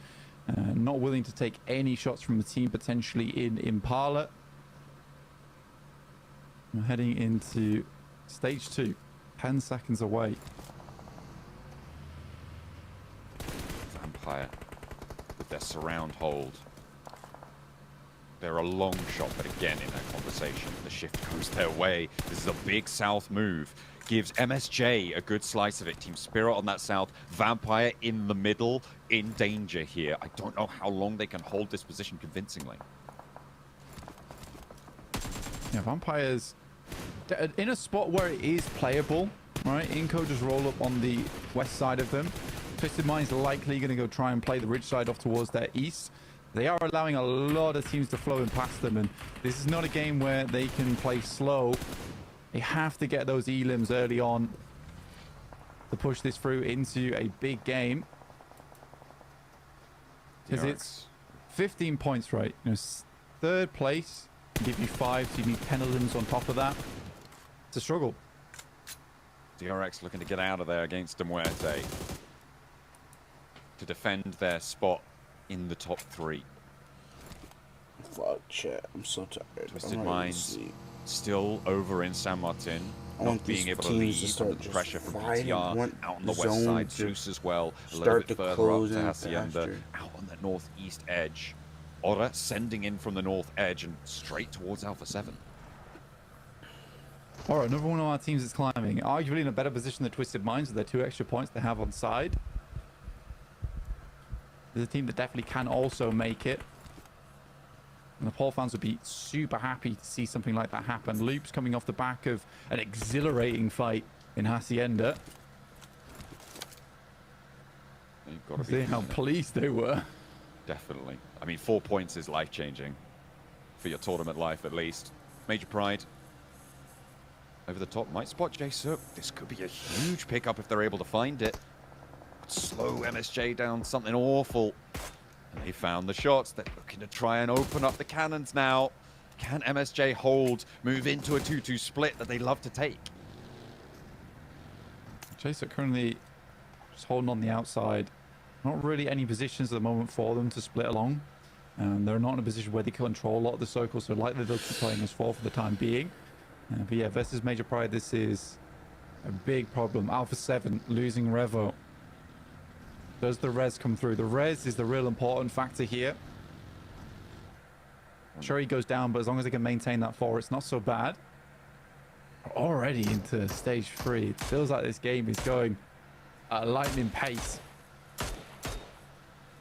Not willing to take any shots from the team potentially in Impala. We're heading into stage 2, 10 seconds away. Vampire with their surround hold. They're a long shot, but again in that conversation, the shift goes their way. This is a big south move. Gives MSJ a good slice of it. Team Spirit on that south. Vampire in the middle, in danger here. I don't know how long they can hold this position convincingly. Yeah, Vampire's in a spot where it is playable, right? Inco just roll up on the west side of them. Twisted Minds likely going to go try and play the ridge side off towards their east. They are allowing a lot of teams to flow in past them, and this is not a game where they can play slow. They have to get those elims early on to push this through into a big game. Because it's 15 points, right? You know, 3rd place can give you 5, so you need 10 elims on top of that. It's a struggle. DRX looking to get out of there against Demuerte to defend their spot in the top 3. Fuck, chat. I'm so tired. Twisted Minds still over in San Martin, not being able to leave under the pressure from BTR. Out on the west side, Zeus as well, a little bit further up to Hacienda, out on the northeast edge. Ora sending in from the north edge and straight towards Alpha 7. All right, another one of our teams is climbing. Arguably in a better position than Twisted Minds with their 2 extra points they have on side. There's a team that definitely can also make it. And the Paul fans would be super happy to see something like that happen. Loops coming off the back of an exhilarating fight in Hacienda. You've got to see how pleased they were. Definitely. I mean, 4 points is life-changing for your tournament life, at least. Major Pride over the top might spot Jae-Suk. This could be a huge pickup if they're able to find it. Slow MSJ down something awful. And they found the shots. They're looking to try and open up the cannons now. Can MSJ hold, move into a 2-2 split that they love to take? Jae-Suk currently just holding on the outside. Not really any positions at the moment for them to split along. They're not in a position where they control a lot of the circles, so likely they'll keep playing as 4 for the time being. But yeah, versus Major Pride, this is a big problem. Alpha 7 losing Revo. Does the res come through? The res is the real important factor here. Sure, he goes down, but as long as they can maintain that 4, it's not so bad. We're already into stage 3. It feels like this game is going at a lightning pace.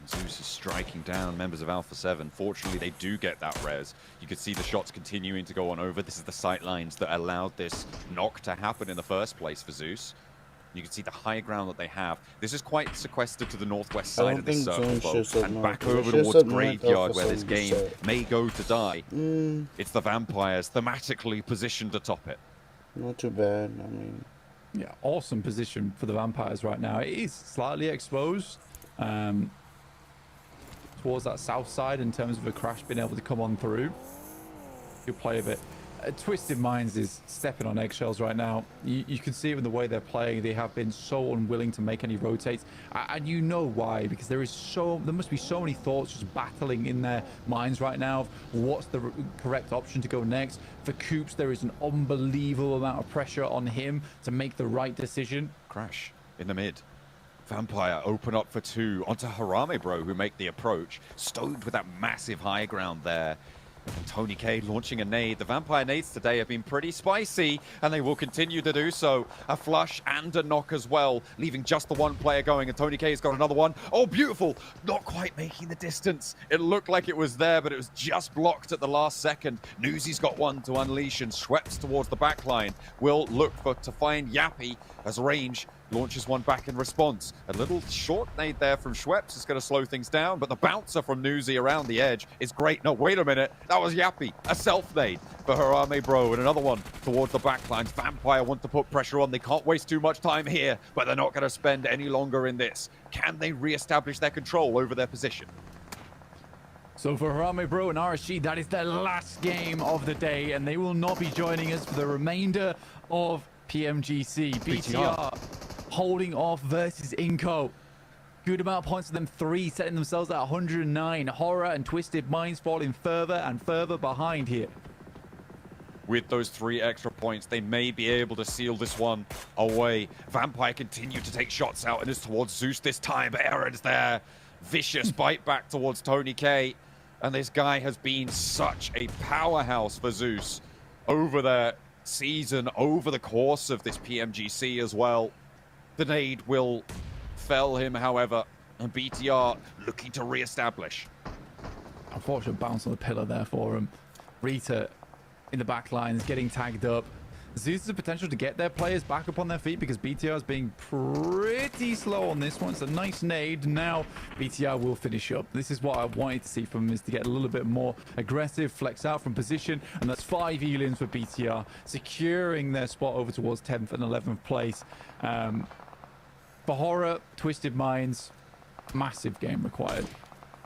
Zeus is striking down members of Alpha 7. Fortunately, they do get that res. You could see the shots continuing to go on over. This is the sight lines that allowed this knock to happen in the first place for Zeus. You can see the high ground that they have. This is quite sequestered to the northwest side of this circle, and back over towards Graveyard, where this game may go to die. It's the Vampires thematically positioned atop it. Not too bad, I mean. Yeah, awesome position for the Vampires right now. It is slightly exposed towards that south side in terms of a crash being able to come on through. Good play of it. Twisted Minds is stepping on eggshells right now. You can see it in the way they're playing. They have been so unwilling to make any rotates, and you know why, because there must be so many thoughts just battling in their minds right now of what's the correct option to go next. For Coops, there is an unbelievable amount of pressure on him to make the right decision. Crash in the mid. Vampire open up for 2 onto Harame Bro, who make the approach. Stowed with that massive high ground there. And Tony K launching a nade. The Vampire nades today have been pretty spicy, and they will continue to do so. A flush and a knock as well, leaving just the 1 player going, and Tony K's got another one. Oh, beautiful! Not quite making the distance. It looked like it was there, but it was just blocked at the last second. Newsy's got one to unleash, and Schweppes towards the back line will look to find Yappy as range launches one back in response. A little short nade there from Schweppes is going to slow things down, but the bouncer from Newsy around the edge is great. No, wait a minute. That was Yappy. A self-nade for Harame Bro, and another one towards the backline. Vampire want to put pressure on. They can't waste too much time here, but they're not going to spend any longer in this. Can they re-establish their control over their position? So for Harame Bro and RSG, that is their last game of the day, and they will not be joining us for the remainder of PMGC. BTR holding off versus Inco. Good amount of points for them, 3, setting themselves at 109. Horror and Twisted Minds falling further and further behind here. With those 3 extra points, they may be able to seal this one away. Vampire continue to take shots out, and it's towards Zeus this time, but Aaron's there. Vicious bite back towards Tony K. And this guy has been such a powerhouse for Zeus over their season, over the course of this PMGC as well. The nade will fell him, however, and BTR looking to re-establish. Unfortunate bounce on the pillar there for him. Rita in the back line is getting tagged up. Zeus has the potential to get their players back up on their feet because BTR is being pretty slow on this one. It's a nice nade. Now BTR will finish up. This is what I wanted to see from him, is to get a little bit more aggressive, flex out from position, and that's 5 elims for BTR, securing their spot over towards 10th and 11th place. For Horror, Twisted Minds, massive game required.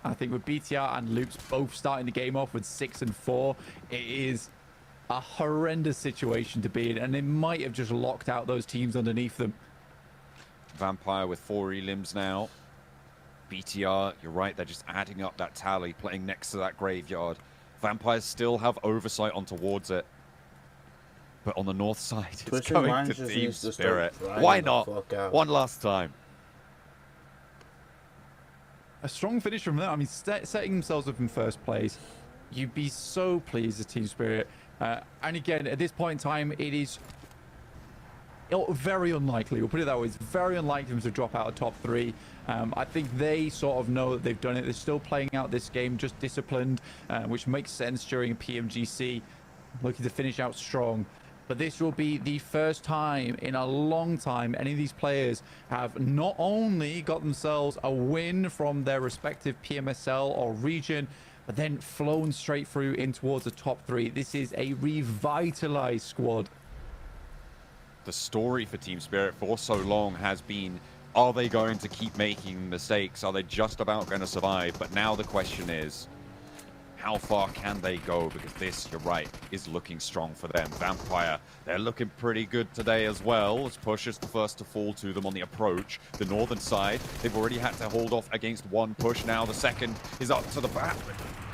I think with BTR and Loops both starting the game off with 6 and 4, it is a horrendous situation to be in, and they might have just locked out those teams underneath them. Vampire with 4 elims now. BTR, you're right, they're just adding up that tally, playing next to that graveyard. Vampires still have oversight on towards it. But on the north side, it's going to Team Spirit. Why not? One last time. A strong finish from them. I mean, setting themselves up in first place. You'd be so pleased as Team Spirit. And again, at this point in time, it is very unlikely. We'll put it that way. It's very unlikely for them to drop out of top 3. I think they sort of know that they've done it. They're still playing out this game, just disciplined, which makes sense during a PMGC. Looking to finish out strong. but this will be the first time in a long time any of these players have not only got themselves a win from their respective PMSL or region, but then flown straight through in towards the top 3. This is a revitalized squad. The story for Team Spirit for so long has been, are they going to keep making mistakes? Are they just about going to survive? But now the question is, how far can they go? Because this, you're right, is looking strong for them. Vampire, they're looking pretty good today as well. As Push is the first to fall to them on the approach. The northern side, they've already had to hold off against one push. Now the second is up to the bat.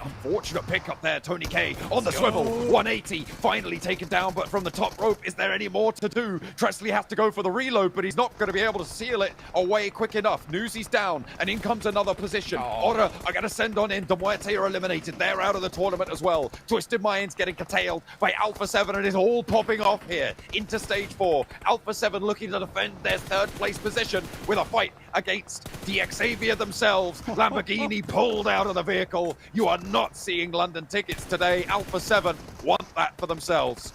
Unfortunate pickup there, Tony K on the swivel, 180, finally taken down, but from the top rope, is there any more to do? Tresley has to go for the reload, but he's not going to be able to seal it away quick enough. Newsy's down, and in comes another position. Ora are going to send on in. The Muerte are eliminated. They're out of the tournament as well. Twisted Minds getting curtailed by Alpha 7, and it's all popping off here into stage 4. Alpha 7 looking to defend their third place position with a fight against the Xavier themselves. Lamborghini pulled out of the vehicle. You are not seeing London tickets today. Alpha 7 want that for themselves.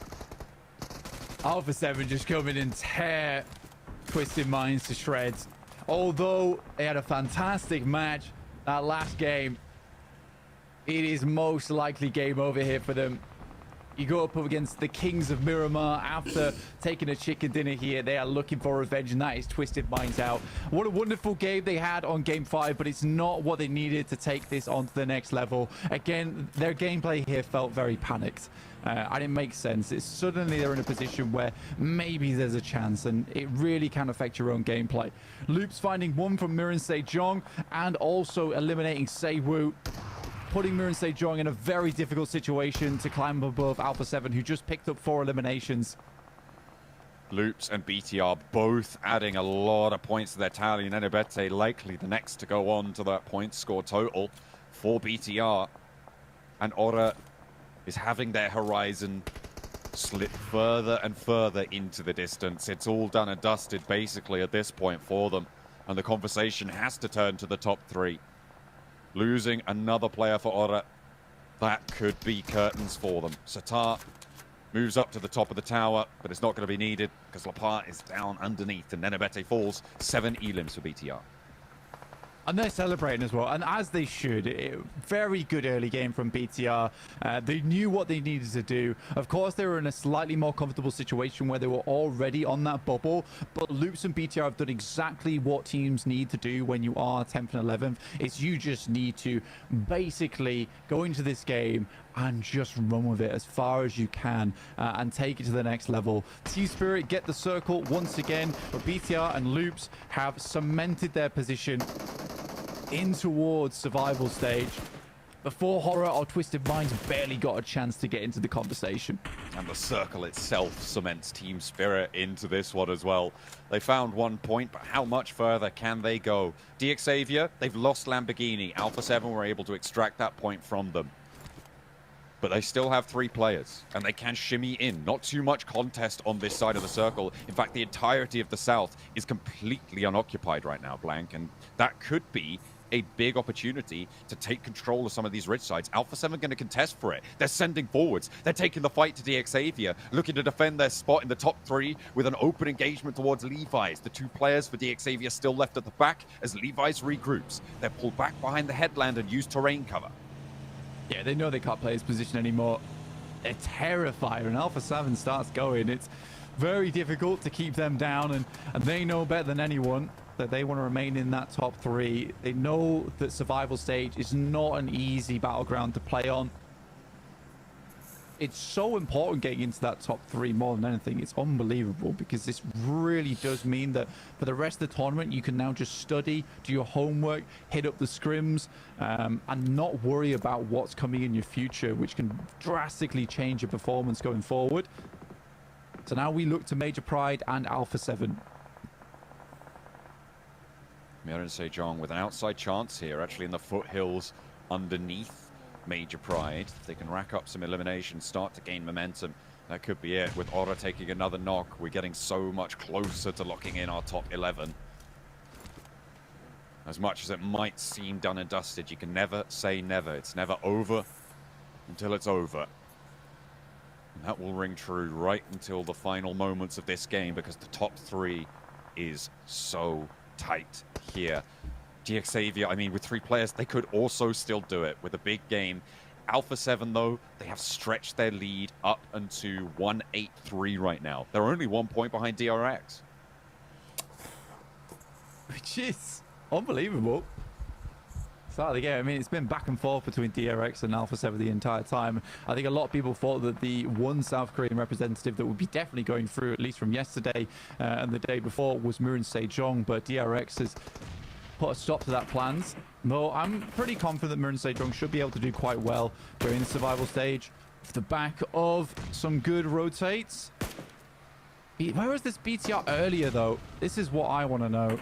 Alpha 7 just come in and tear Twisted Minds to shreds. Although they had a fantastic match that last game, it is most likely game over here for them. You go up against the Kings of Miramar after taking a chicken dinner here. They are looking for revenge, and that is Twisted Minds out. What a wonderful game they had on Game 5, but it's not what they needed to take this on to the next level. Again, their gameplay here felt very panicked. And it makes sense. It's suddenly they're in a position where maybe there's a chance, and it really can affect your own gameplay. Loops finding one from Miran Sejong and also eliminating Seiwu, putting Miran Sejong in a very difficult situation to climb above Alpha 7, who just picked up 4 eliminations. Loops and BTR both adding a lot of points to their tally. Nenebete likely the next to go on to that point score total for BTR. And Ora is having their horizon slip further and further into the distance. It's all done and dusted basically at this point for them. And the conversation has to turn to the top 3. Losing another player for Ora, that could be curtains for them. Satar moves up to the top of the tower, but it's not going to be needed because Lapart is down underneath, and Nenebete falls. 7 elims for BTR. And they're celebrating as well, and as they should. Very good early game from BTR. They knew what they needed to do. Of course, they were in a slightly more comfortable situation where they were already on that bubble, but Loops and BTR have done exactly what teams need to do when you are 10th and 11th. It's you just need to basically go into this game and just run with it as far as you can and take it to the next level. Team Spirit get the circle once again, but BTR and Loops have cemented their position in towards survival stage before Horror or Twisted Minds barely got a chance to get into the conversation. And the circle itself cements Team Spirit into this one as well. They found 1 point, but how much further can they go? DXavier, they've lost Lamborghini. Alpha 7 were able to extract that point from them. But they still have 3 players, and they can shimmy in. Not too much contest on this side of the circle. In fact, the entirety of the south is completely unoccupied right now, Blank, and that could be a big opportunity to take control of some of these rich sides. Alpha 7 going to contest for it. They're sending forwards. They're taking the fight to DXavier, looking to defend their spot in the top 3 with an open engagement towards Levi's. The 2 players for DXavier still left at the back as Levi's regroups. They're pulled back behind the headland and use terrain cover. Yeah, they know they can't play his position anymore. They're terrified when Alpha 7 starts going. It's very difficult to keep them down, and they know better than anyone that they want to remain in that top 3. They know that survival stage is not an easy battleground to play on. It's so important getting into that top 3 more than anything. It's unbelievable because this really does mean that for the rest of the tournament, you can now just study, do your homework, hit up the scrims, and not worry about what's coming in your future, which can drastically change your performance going forward. So now we look to Major Pride and Alpha 7. Miran Sejong with an outside chance here, actually in the foothills underneath Major Pride. If they can rack up some eliminations, start to gain momentum, that could be it. With Ora taking another knock, we're getting so much closer to locking in our top 11. As much as it might seem done and dusted, you can never say never. It's never over until it's over. that will ring true right until the final moments of this game, because the top 3 is so tight here. DXavier, I mean, with 3 players, they could also still do it with a big game. Alpha 7, though, they have stretched their lead up into 1-8-3 right now. They're only 1 point behind DRX. Which is unbelievable. Start of the game. I mean, it's been back and forth between DRX and Alpha 7 the entire time. I think a lot of people thought that the one South Korean representative that would be definitely going through, at least from yesterday and the day before, was Murin Sejong, but DRX has put a stop to that plans. Though I'm pretty confident that Murin Sejong should be able to do quite well during the survival stage. Off the back of some good rotates. Where was this BTR earlier, though? This is what I want to know.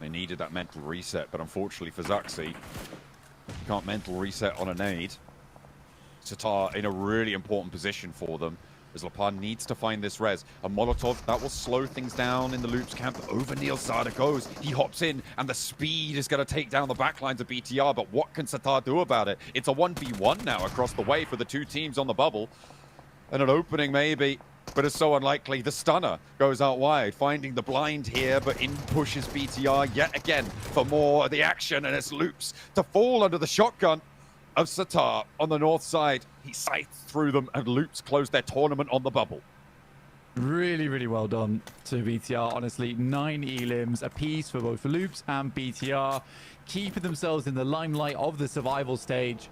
They needed that mental reset, but unfortunately for Zuxi, you can't mental reset on a nade. Satar in a really important position for them, as Lapan needs to find this res. A Molotov, that will slow things down in the Loops camp. Over Neil Sada goes. He hops in, and the speed is going to take down the backlines of BTR, but what can Satar do about it? It's a 1v1 now across the way for the 2 teams on the bubble. And an opening maybe, but it's so unlikely. The stunner goes out wide, finding the blind here, but in pushes BTR yet again for more of the action, and it's Loops to fall under the shotgun of Satar on the north side. He scythes through them, and Loops close their tournament on the bubble. Really, really well done to BTR. Honestly, 9 elims apiece for both Loops and BTR, keeping themselves in the limelight of the survival stage.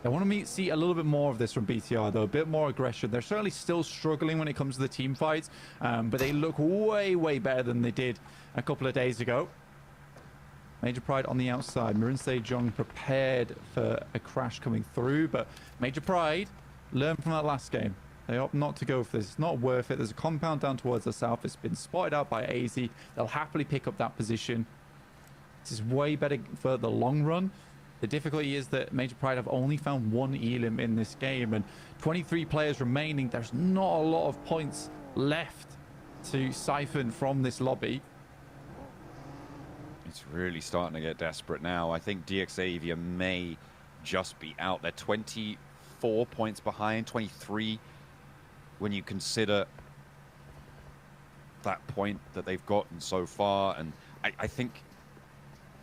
I want to see a little bit more of this from BTR, though. A bit more aggression. They're certainly still struggling when it comes to the team fights, but they look way, way better than they did a couple of days ago. Major Pride on the outside. Murin Sejong prepared for a crash coming through, but Major Pride learned from that last game. They opt not to go for this. It's not worth it. There's a compound down towards the south. It's been spotted out by AZ. They'll happily pick up that position. This is way better for the long run. The difficulty is that Major Pride have only found 1 elim in this game, and 23 players remaining. There's not a lot of points left to siphon from this lobby. It's really starting to get desperate now. I think DXavier may just be out. They're 24 points behind, 23 when you consider that point that they've gotten so far. And I think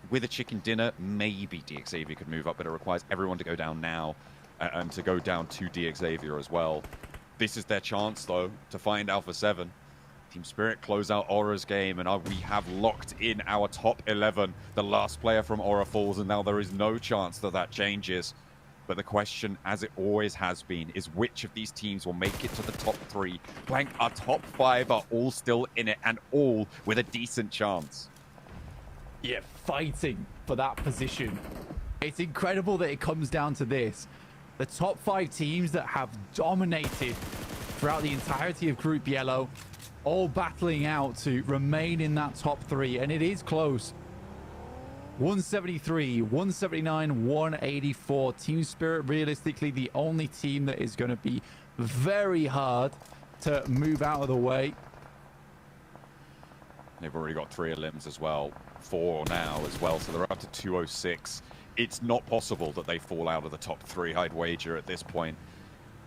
with a chicken dinner, maybe DXavier could move up, but it requires everyone to go down now and to go down to DXavier as well. This is their chance, though, to find Alpha 7. Team Spirit close out Aura's game, and we have locked in our top 11. The last player from Aura falls, and now there is no chance that that changes. But the question, as it always has been, is which of these teams will make it to the top 3? Blank, our top 5 are all still in it, and all with a decent chance. Yeah, fighting for that position. It's incredible that it comes down to this. The top 5 teams that have dominated throughout the entirety of Group Yellow, all battling out to remain in that top 3, and it is close. 173, 179, 184. Team Spirit, realistically, the only team that is going to be very hard to move out of the way. They've already got 3 elims as well, 4 now as well, so they're up to 206. It's not possible that they fall out of the top 3, I'd wager, at this point.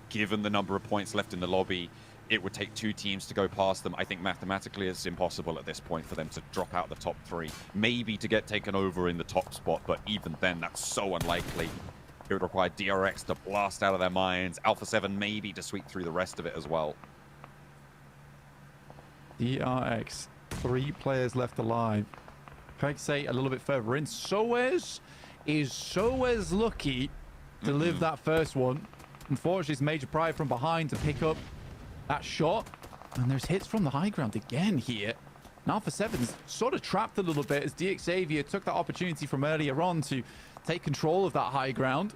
Given the number of points left in the lobby, it would take 2 teams to go past them. I think mathematically it's impossible at this point for them to drop out the top 3. Maybe to get taken over in the top spot, but even then, that's so unlikely. It would require DRX to blast out of their minds, Alpha 7 maybe to sweep through the rest of it as well. DRX, 3 players left alive. Craig say a little bit further in. Soez is lucky to live that first one. Unfortunately, it's Major Pride from behind to pick up that shot. And there's hits from the high ground again here. Now Alpha 7's sort of trapped a little bit as DXavier took that opportunity from earlier on to take control of that high ground.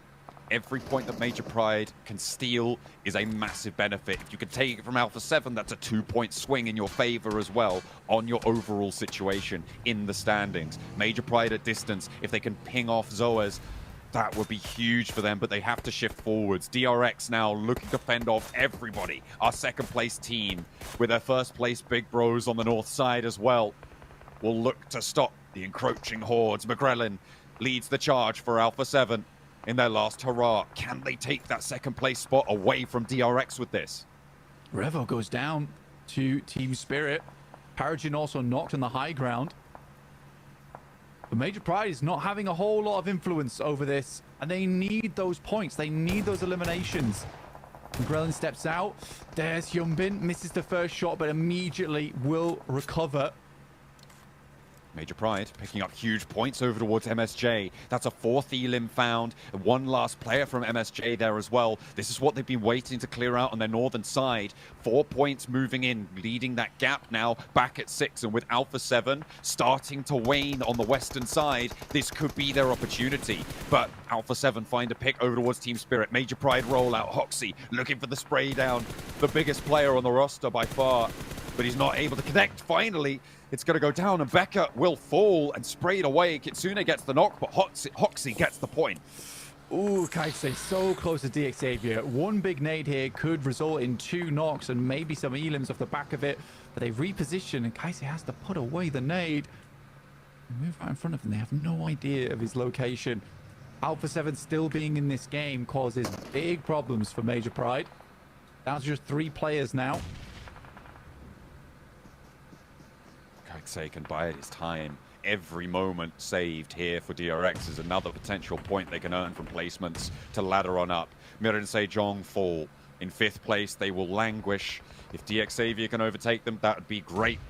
Every point that Major Pride can steal is a massive benefit. If you can take it from Alpha 7, that's a 2-point swing in your favor as well on your overall situation in the standings. Major Pride at distance, if they can ping off Zoas, that would be huge for them, but they have to shift forwards. DRX now looking to fend off everybody. Our second place team with their first place Big Bros on the north side as well will look to stop the encroaching hordes. McGrellin leads the charge for Alpha 7. in their last hurrah. Can they take that second place spot away from DRX with this? Revo goes down to Team Spirit. Paragin also knocked on the high ground. But Major Pride is not having a whole lot of influence over this, and they need those points. They need those eliminations. Grellin steps out. There's Hyunbin. Misses the first shot, but immediately will recover. Major Pride picking up huge points over towards MSJ. That's a 4th elim found. One last player from MSJ there as well. This is what they've been waiting to clear out on their northern side. 4 points moving in, leading that gap now back at 6. And with Alpha 7 starting to wane on the western side, this could be their opportunity. But Alpha 7 find a pick over towards Team Spirit. Major Pride rollout. Hoxie looking for the spray down. The biggest player on the roster by far. But he's not able to connect. Finally, it's going to go down, and Becca will fall and sprayed away. Kitsune gets the knock, but Hoxie gets the point. Ooh, Kaise so close to DX Xavier. One big nade here could result in 2 knocks and maybe some elims off the back of it. But they reposition, and Kaise has to put away the nade. Move right in front of him. They have no idea of his location. Alpha 7 still being in this game causes big problems for Major Pride. Down to just 3 players now. Kaise can bide his time. Every moment saved here for DRX is another potential point they can earn from placements to ladder on up. Mirin Sejong fall. In 5th place, they will languish. If DX Xavier can overtake them, that would be great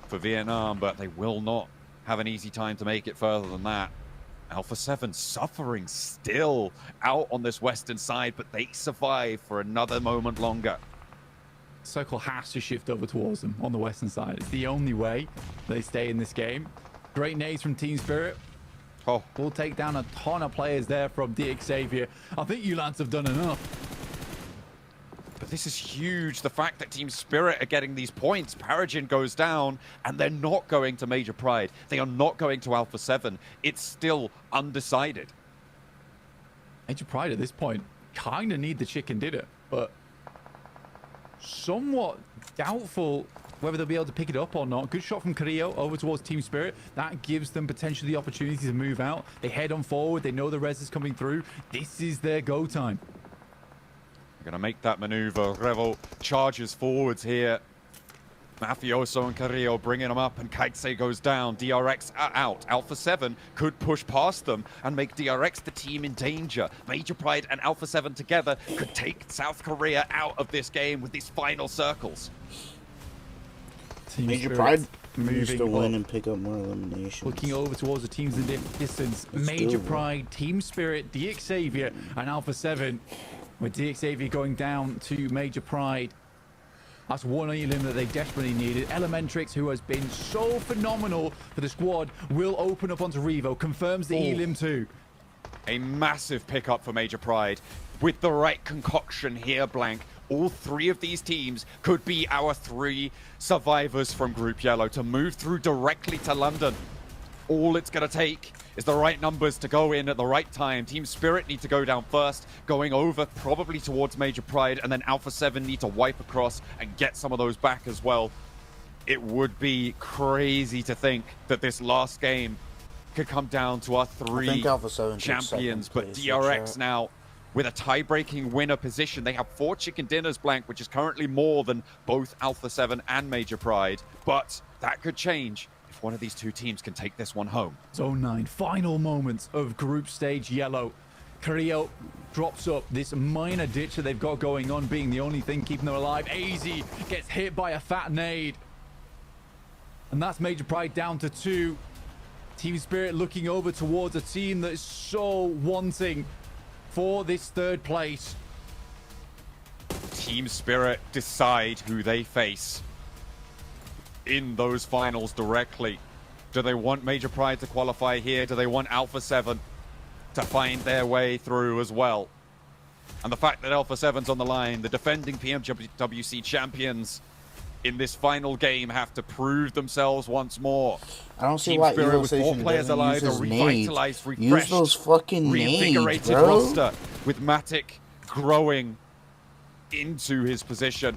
for Vietnam, but they will not have an easy time to make it further than that. Alpha 7 suffering still out on this western side, but they survive for another moment longer. Circle has to shift over towards them on the western side. It's the only way they stay in this game. Great nades from Team Spirit. Oh, we'll take down a ton of players there from DX Xavier. I think you lads have done enough. But this is huge. The fact that Team Spirit are getting these points. Paragin goes down, and they're not going to Major Pride. They are not going to Alpha 7. It's still undecided. Major Pride at this point kind of need the chicken dinner, but somewhat doubtful whether they'll be able to pick it up or not. Good shot from Carrillo over towards Team Spirit. That gives them potentially the opportunity to move out. They head on forward. They know the res is coming through. This is their go time. They're going to make that maneuver. Revo charges forwards here. Mafioso and Carrillo bringing them up, and Kaise goes down. DRX are out. Alpha 7 could push past them and make DRX the team in danger. Major Pride and Alpha 7 together could take South Korea out of this game with these final circles. Major Pride needs to win and pick up more eliminations. Looking over towards the teams in the distance. Major Pride, Team Spirit, DX Xavier, and Alpha 7. With DX Xavier going down to Major Pride. That's one elim that they desperately needed. Elementrix, who has been so phenomenal for the squad, will open up onto Revo. Confirms the elim too. A massive pickup for Major Pride. With the right concoction here, Blank, all 3 of these teams could be our 3 survivors from Group Yellow to move through directly to London. All it's going to take is the right numbers to go in at the right time. Team Spirit need to go down first, going over probably towards Major Pride, and then Alpha 7 need to wipe across and get some of those back as well. It would be crazy to think that this last game could come down to our 3 champions, but DRX now with a tie-breaking winner position. They have 4 chicken dinners, Blank, which is currently more than both Alpha 7 and Major Pride, but that could change if one of these 2 teams can take this one home. Zone 9, final moments of Group Stage Yellow. Carrillo drops up this minor ditch that they've got going on, being the only thing keeping them alive. AZ gets hit by a fat nade. And that's Major Pride down to 2. Team Spirit looking over towards a team that is so wanting for this 3rd place. Team Spirit decide who they face in those finals directly. Do they want Major Pride to qualify here? Do they want Alpha 7 to find their way through as well? And the fact that Alpha 7's on the line, the defending PMGC champions in this final game, have to prove themselves once more. I don't see Team why Spirit with 4 players alive, a revitalized, refreshed, those fucking reinvigorated nades, bro. roster, with Matic growing into his position.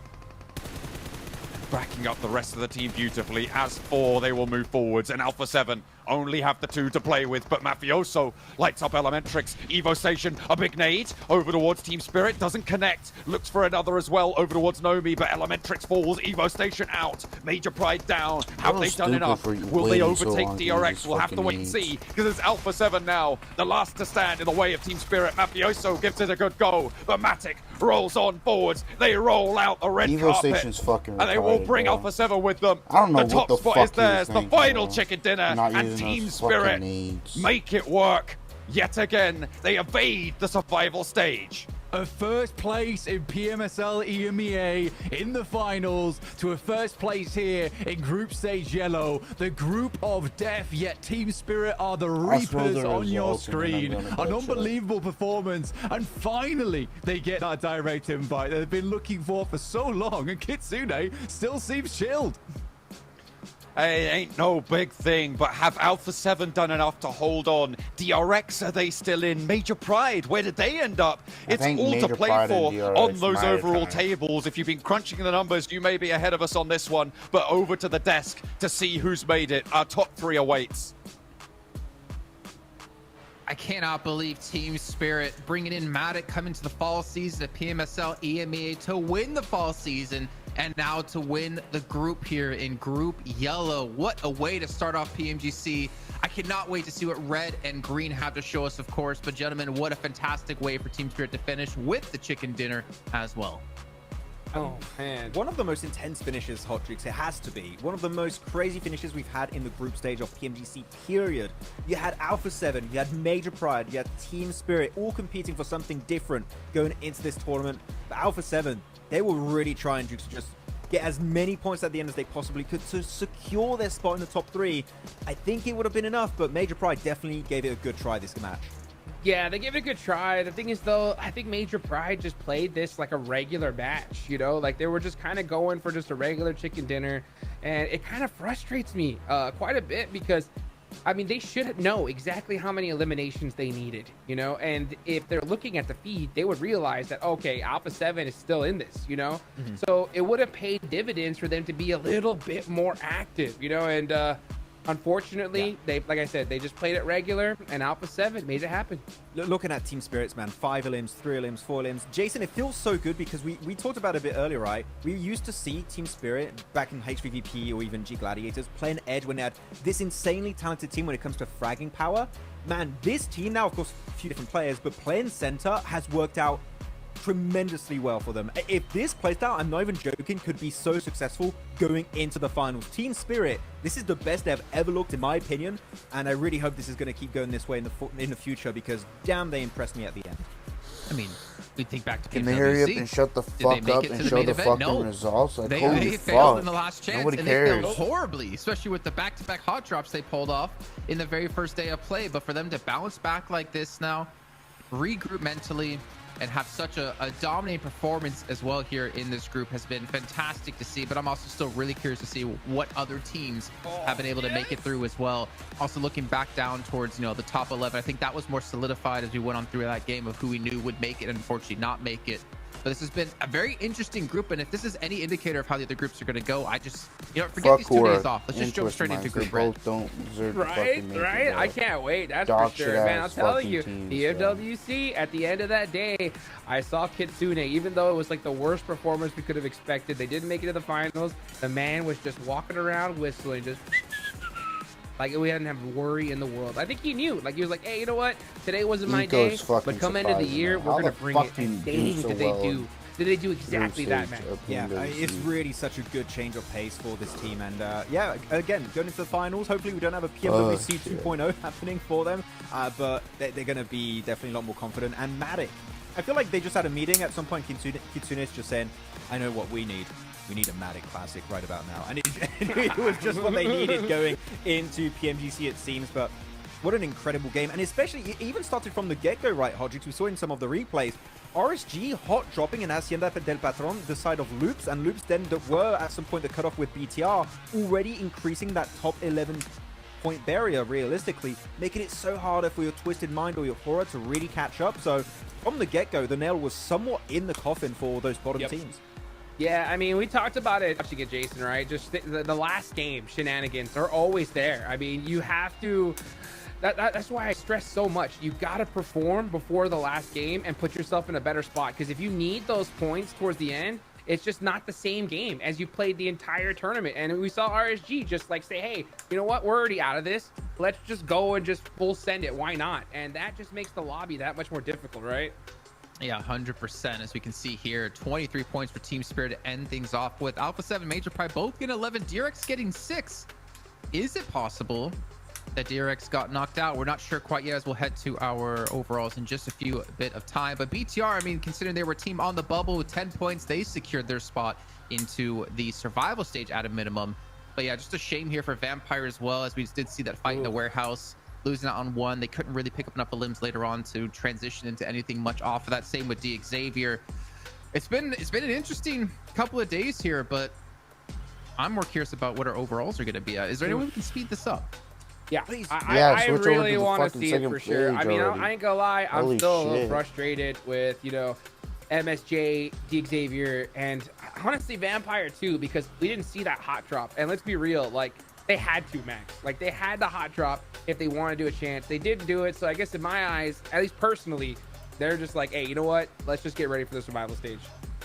backing up the rest of the team beautifully. As 4, they will move forwards, and Alpha 7 only have the 2 to play with, but Mafioso lights up Elementrix. Evo Station, a big nade over towards Team Spirit, doesn't connect, looks for another as well over towards Nomi, but Elementrix falls. Evo Station out, Major Pride down. Have they done enough? Will they overtake DRX? We'll have to wait and see, because it's Alpha 7 now, the last to stand in the way of Team Spirit. Mafioso gives it a good go, but Matic rolls on forwards. They roll out the red Evo carpet, Station's fucking retarded, and they will bring bro. Alpha 7 with them. I don't know the what top the spot fuck is theirs, he the was final thinking, chicken dinner, not and using Team those Spirit fucking needs. make it work. Yet again, they evade the survival stage. A first place in PMSL EMEA in the finals to a first place here in Group Stage Yellow. The group of death, yet Team Spirit are the Reapers on your screen. An unbelievable performance. And finally, they get that direct invite they've been looking for so long. And Kitsune still seems chilled. Hey, it ain't no big thing, but have Alpha 7 done enough to hold on? DRX, are they still in? Major Pride, where did they end up? It's all to play for on those overall tables. If you've been crunching the numbers, you may be ahead of us on this one, but over to the desk to see who's made it. Our top 3 awaits. I cannot believe Team Spirit bringing in Matic, coming to the fall season at PMSL EMEA to win the fall season, and now to win the group here in Group Yellow. What a way to start off PMGC. I cannot wait to see what red and green have to show us, of course. But gentlemen, what a fantastic way for Team Spirit to finish with the chicken dinner as well. Oh, man. One of the most intense finishes, Hotrix, it has to be. One of the most crazy finishes we've had in the group stage of PMGC, period. You had Alpha 7, you had Major Pride, you had Team Spirit, all competing for something different going into this tournament. But Alpha 7, they were really trying to just get as many points at the end as they possibly could to secure their spot in the top 3. I think it would have been enough, but Major Pride definitely gave it a good try this match. Yeah, they gave it a good try. The thing is, though, I think Major Pride just played this like a regular match, you know? Like, they were just kind of going for just a regular chicken dinner, and it kind of frustrates me quite a bit because, I mean, they should know exactly how many eliminations they needed, you know? And if they're looking at the feed, they would realize that, okay, Alpha 7 is still in this, you know? So it would have paid dividends for them to be a little bit more active, you know? And, unfortunately, they, like I said, they just played it regular, and Alpha 7 made it happen. Looking at Team Spirits, man, 5 elims, 3 elims, 4 elims. Jason, it feels so good because we talked about it a bit earlier, right? We used to see Team Spirit back in HVVP or even G Gladiators playing Edge when they had this insanely talented team when it comes to fragging power. Man, this team now, of course, a few different players, but playing center has worked out tremendously well for them. If this playstyle, I'm not even joking, could be so successful going into the finals. Team Spirit, this is the best they've ever looked in my opinion, and I really hope this is going to keep going this way in the future because damn, they impressed me at the end. I mean, we think back to PMGC. Can they hurry up and shut the fuck up and show the fucking results? Like, they failed in the last chance. Nobody and cares. They failed horribly, especially with the back-to-back hot drops they pulled off in the very first day of play. But for them to bounce back like this now, regroup mentally, and have such a dominating performance as well here in this group has been fantastic to see. But I'm also still really curious to see what other teams have been able to make it through as well. Also looking back down towards, you know, the top 11, I think that was more solidified as we went on through that game of who we knew would make it and unfortunately not make it. But this has been a very interesting group, and if this is any indicator of how the other groups are going to go, I just, you know, forget these 2 days off. Let's just jump straight into Group Red. Don't deserve right? I can't wait. That's for sure, man. I'll tell you, the MWC, at the end of that day, I saw Kitsune, even though it was like the worst performance we could have expected. They didn't make it to the finals. The man was just walking around whistling, just like we didn't have worry in the world. I think he knew. Like, he was like, hey, you know what? Today wasn't my day, but come end of the year, we're going to bring it. And dang, did they do exactly that, man? Yeah, it's really such a good change of pace for this team. And yeah, again, going into the finals, hopefully we don't have a PMWC 2.0 happening for them, but they're going to be definitely a lot more confident. And Matic, I feel like they just had a meeting at some point. Kitsune is just saying, I know what we need. We need a Matic Classic right about now. And it was just what they needed going into PMGC, it seems. But what an incredible game. And especially, it even started from the get-go, right, Hodgix? We saw in some of the replays. RSG hot dropping in Hacienda del Patron, the side of Loops, and Loops then that were at some point the cutoff with BTR, already increasing that top 11 point barrier realistically, making it so harder for your Twisted Mind or your Horror to really catch up. So from the get-go, the nail was somewhat in the coffin for those bottom teams. Yeah, I mean, we talked about it watching it, Jason, right? Just the last game shenanigans are always there. I mean, you have to... That's why I stress so much. You got to perform before the last game and put yourself in a better spot. Because if you need those points towards the end, it's just not the same game as you played the entire tournament. And we saw RSG just like say, hey, you know what? We're already out of this. Let's just go and just full send it. Why not? And that just makes the lobby that much more difficult, right? Yeah, 100%. As we can see here, 23 points for Team Spirit to end things off with. Alpha 7, Major Pride both getting 11. DRX getting 6. Is it possible that DRX got knocked out? We're not sure quite yet, as we'll head to our overalls in just a bit of time. But BTR, I mean, considering they were a team on the bubble with 10 points, they secured their spot into the survival stage at a minimum. But yeah, just a shame here for Vampire as well, as we did see that fight in the warehouse. Losing out on one, they couldn't really pick up enough limbs later on to transition into anything much off of that. Same with D Xavier. It's been an interesting couple of days here, but I'm more curious about what our overalls are going to be at. Is there any way we can speed this up? Yeah, I really want to see it for sure. I mean, I ain't gonna lie, I'm still a little frustrated with, you know, MSJ, D Xavier, and honestly Vampire too, because we didn't see that hot drop. And let's be real, like, they had to, Max. Like, they had the hot drop if they wanted to do a chance. They didn't do it, so I guess in my eyes, at least personally, they're just like, hey, you know what? Let's just get ready for the survival stage.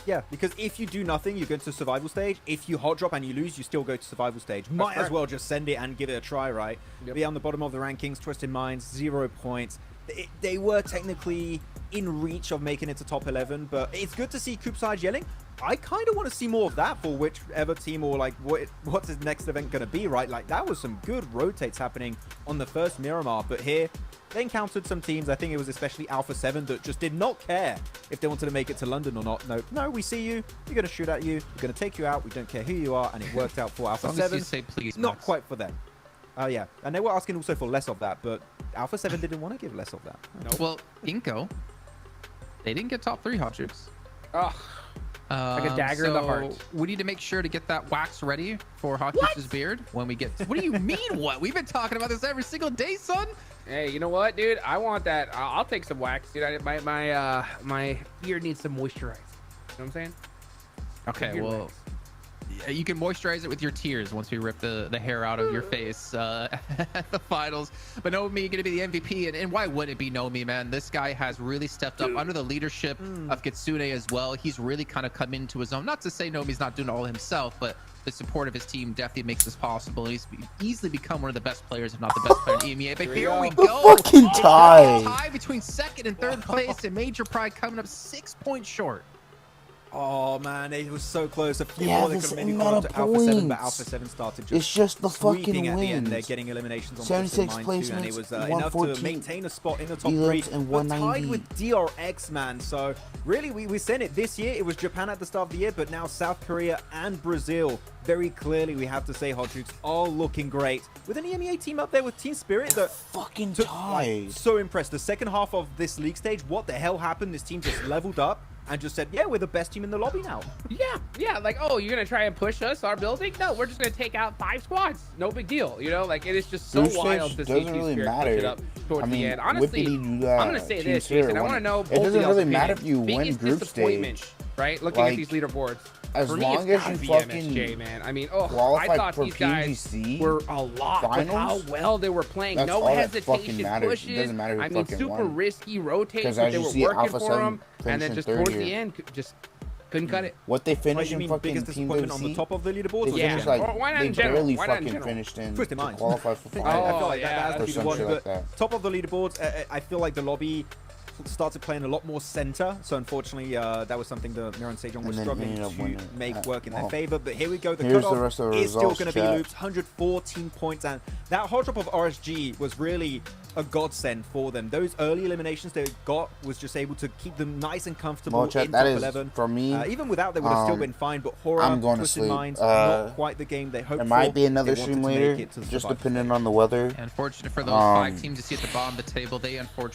Yeah, because if you do nothing, you go to survival stage. If you hot drop and you lose, you still go to survival stage. Might as well just send it and give it a try, right? Yep. Be on the bottom of the rankings, Twisted Minds, 0 points. They were technically in reach of making it to top 11, but it's good to see Coopside yelling. I kind of want to see more of that for whichever team, or like what's his next event going to be, right? Like, that was some good rotates happening on the first Miramar, but here they encountered some teams. I think it was especially Alpha 7 that just did not care if they wanted to make it to London or not. No, we see you. We're going to shoot at you. We're going to take you out. We don't care who you are, and it worked out for Alpha 7. Say please, not quite for them. Oh yeah, and they were asking also for less of that, but Alpha 7 didn't want to give less of that. Nope. Well, Inko, they didn't get top 3 hot troops. Ugh. Like a dagger in the heart. We need to make sure to get that wax ready for Hot Juice's beard when we get. What do you mean? What? We've been talking about this every single day, son. Hey, you know what, dude? I want that. I'll take some wax, dude. My beard needs some moisturize. You know what I'm saying? Okay, well, wax. You can moisturize it with your tears once we rip the hair out of your face at the finals. But Nomi going to be the MVP, and why would it be Nomi, man? This guy has really stepped up under the leadership of Kitsune as well. He's really kind of come into his own. Not to say Nomi's not doing it all himself, but the support of his team definitely makes this possible. He's easily become one of the best players, if not the best player in EMEA. But here we go. Fucking tie between second and third place, and Major Pride coming up 6 points short. Oh man, it was so close. A few more they could have maybe gone to Alpha 7, but Alpha 7 started just it's just the fucking at the wins. end. They're getting eliminations on 76 placements, and it was enough to maintain a spot in the top 3. But tied with DRX, man. So really, we said it this year. It was Japan at the start of the year, but now South Korea and Brazil. Very clearly, we have to say Hot Troops are looking great. With an EMEA team up there with Team Spirit that fucking tied. So impressed. The second half of this league stage, what the hell happened? This team just leveled up and just said, yeah, we're the best team in the lobby now. Yeah, like, oh, you're gonna try and push us, our building? No, we're just gonna take out 5 squads. No big deal, you know? Like, it is just so wild to see Team Spirit push it up towards the end. Honestly, I'm gonna say this, Jason. I want to know both of y'all's It doesn't really matter if you win group stage. Right? Looking at these leaderboards. As long as you fucking MSJ, man. I mean, I thought these guys were a lot, but how well they were playing. No hesitation pushes. It doesn't matter who I mean, super won. Risky rotates, but they were working for them. And then just towards the end, just couldn't cut it. What they finished in fucking biggest disappointment on the top of the leaderboard? They finished they barely fucking finished in to qualify for finals. I feel like that has to be one. But top of the leaderboards, I feel like the lobby started playing a lot more center, so unfortunately that was something the Mirror and Sejong were struggling to make work in their favor. But here we go, the cutoff is still going to be looped. 114 points, and that hot drop of RSG was really a godsend for them. Those early eliminations they got was just able to keep them nice and comfortable in top 11. For me, even without, they would have still been fine. But Horror, Twisted Minds, not quite the game they hoped for. There might be another stream later, just depending on the weather. Unfortunate for those 5 teams you see at the bottom of the table, they unfortunately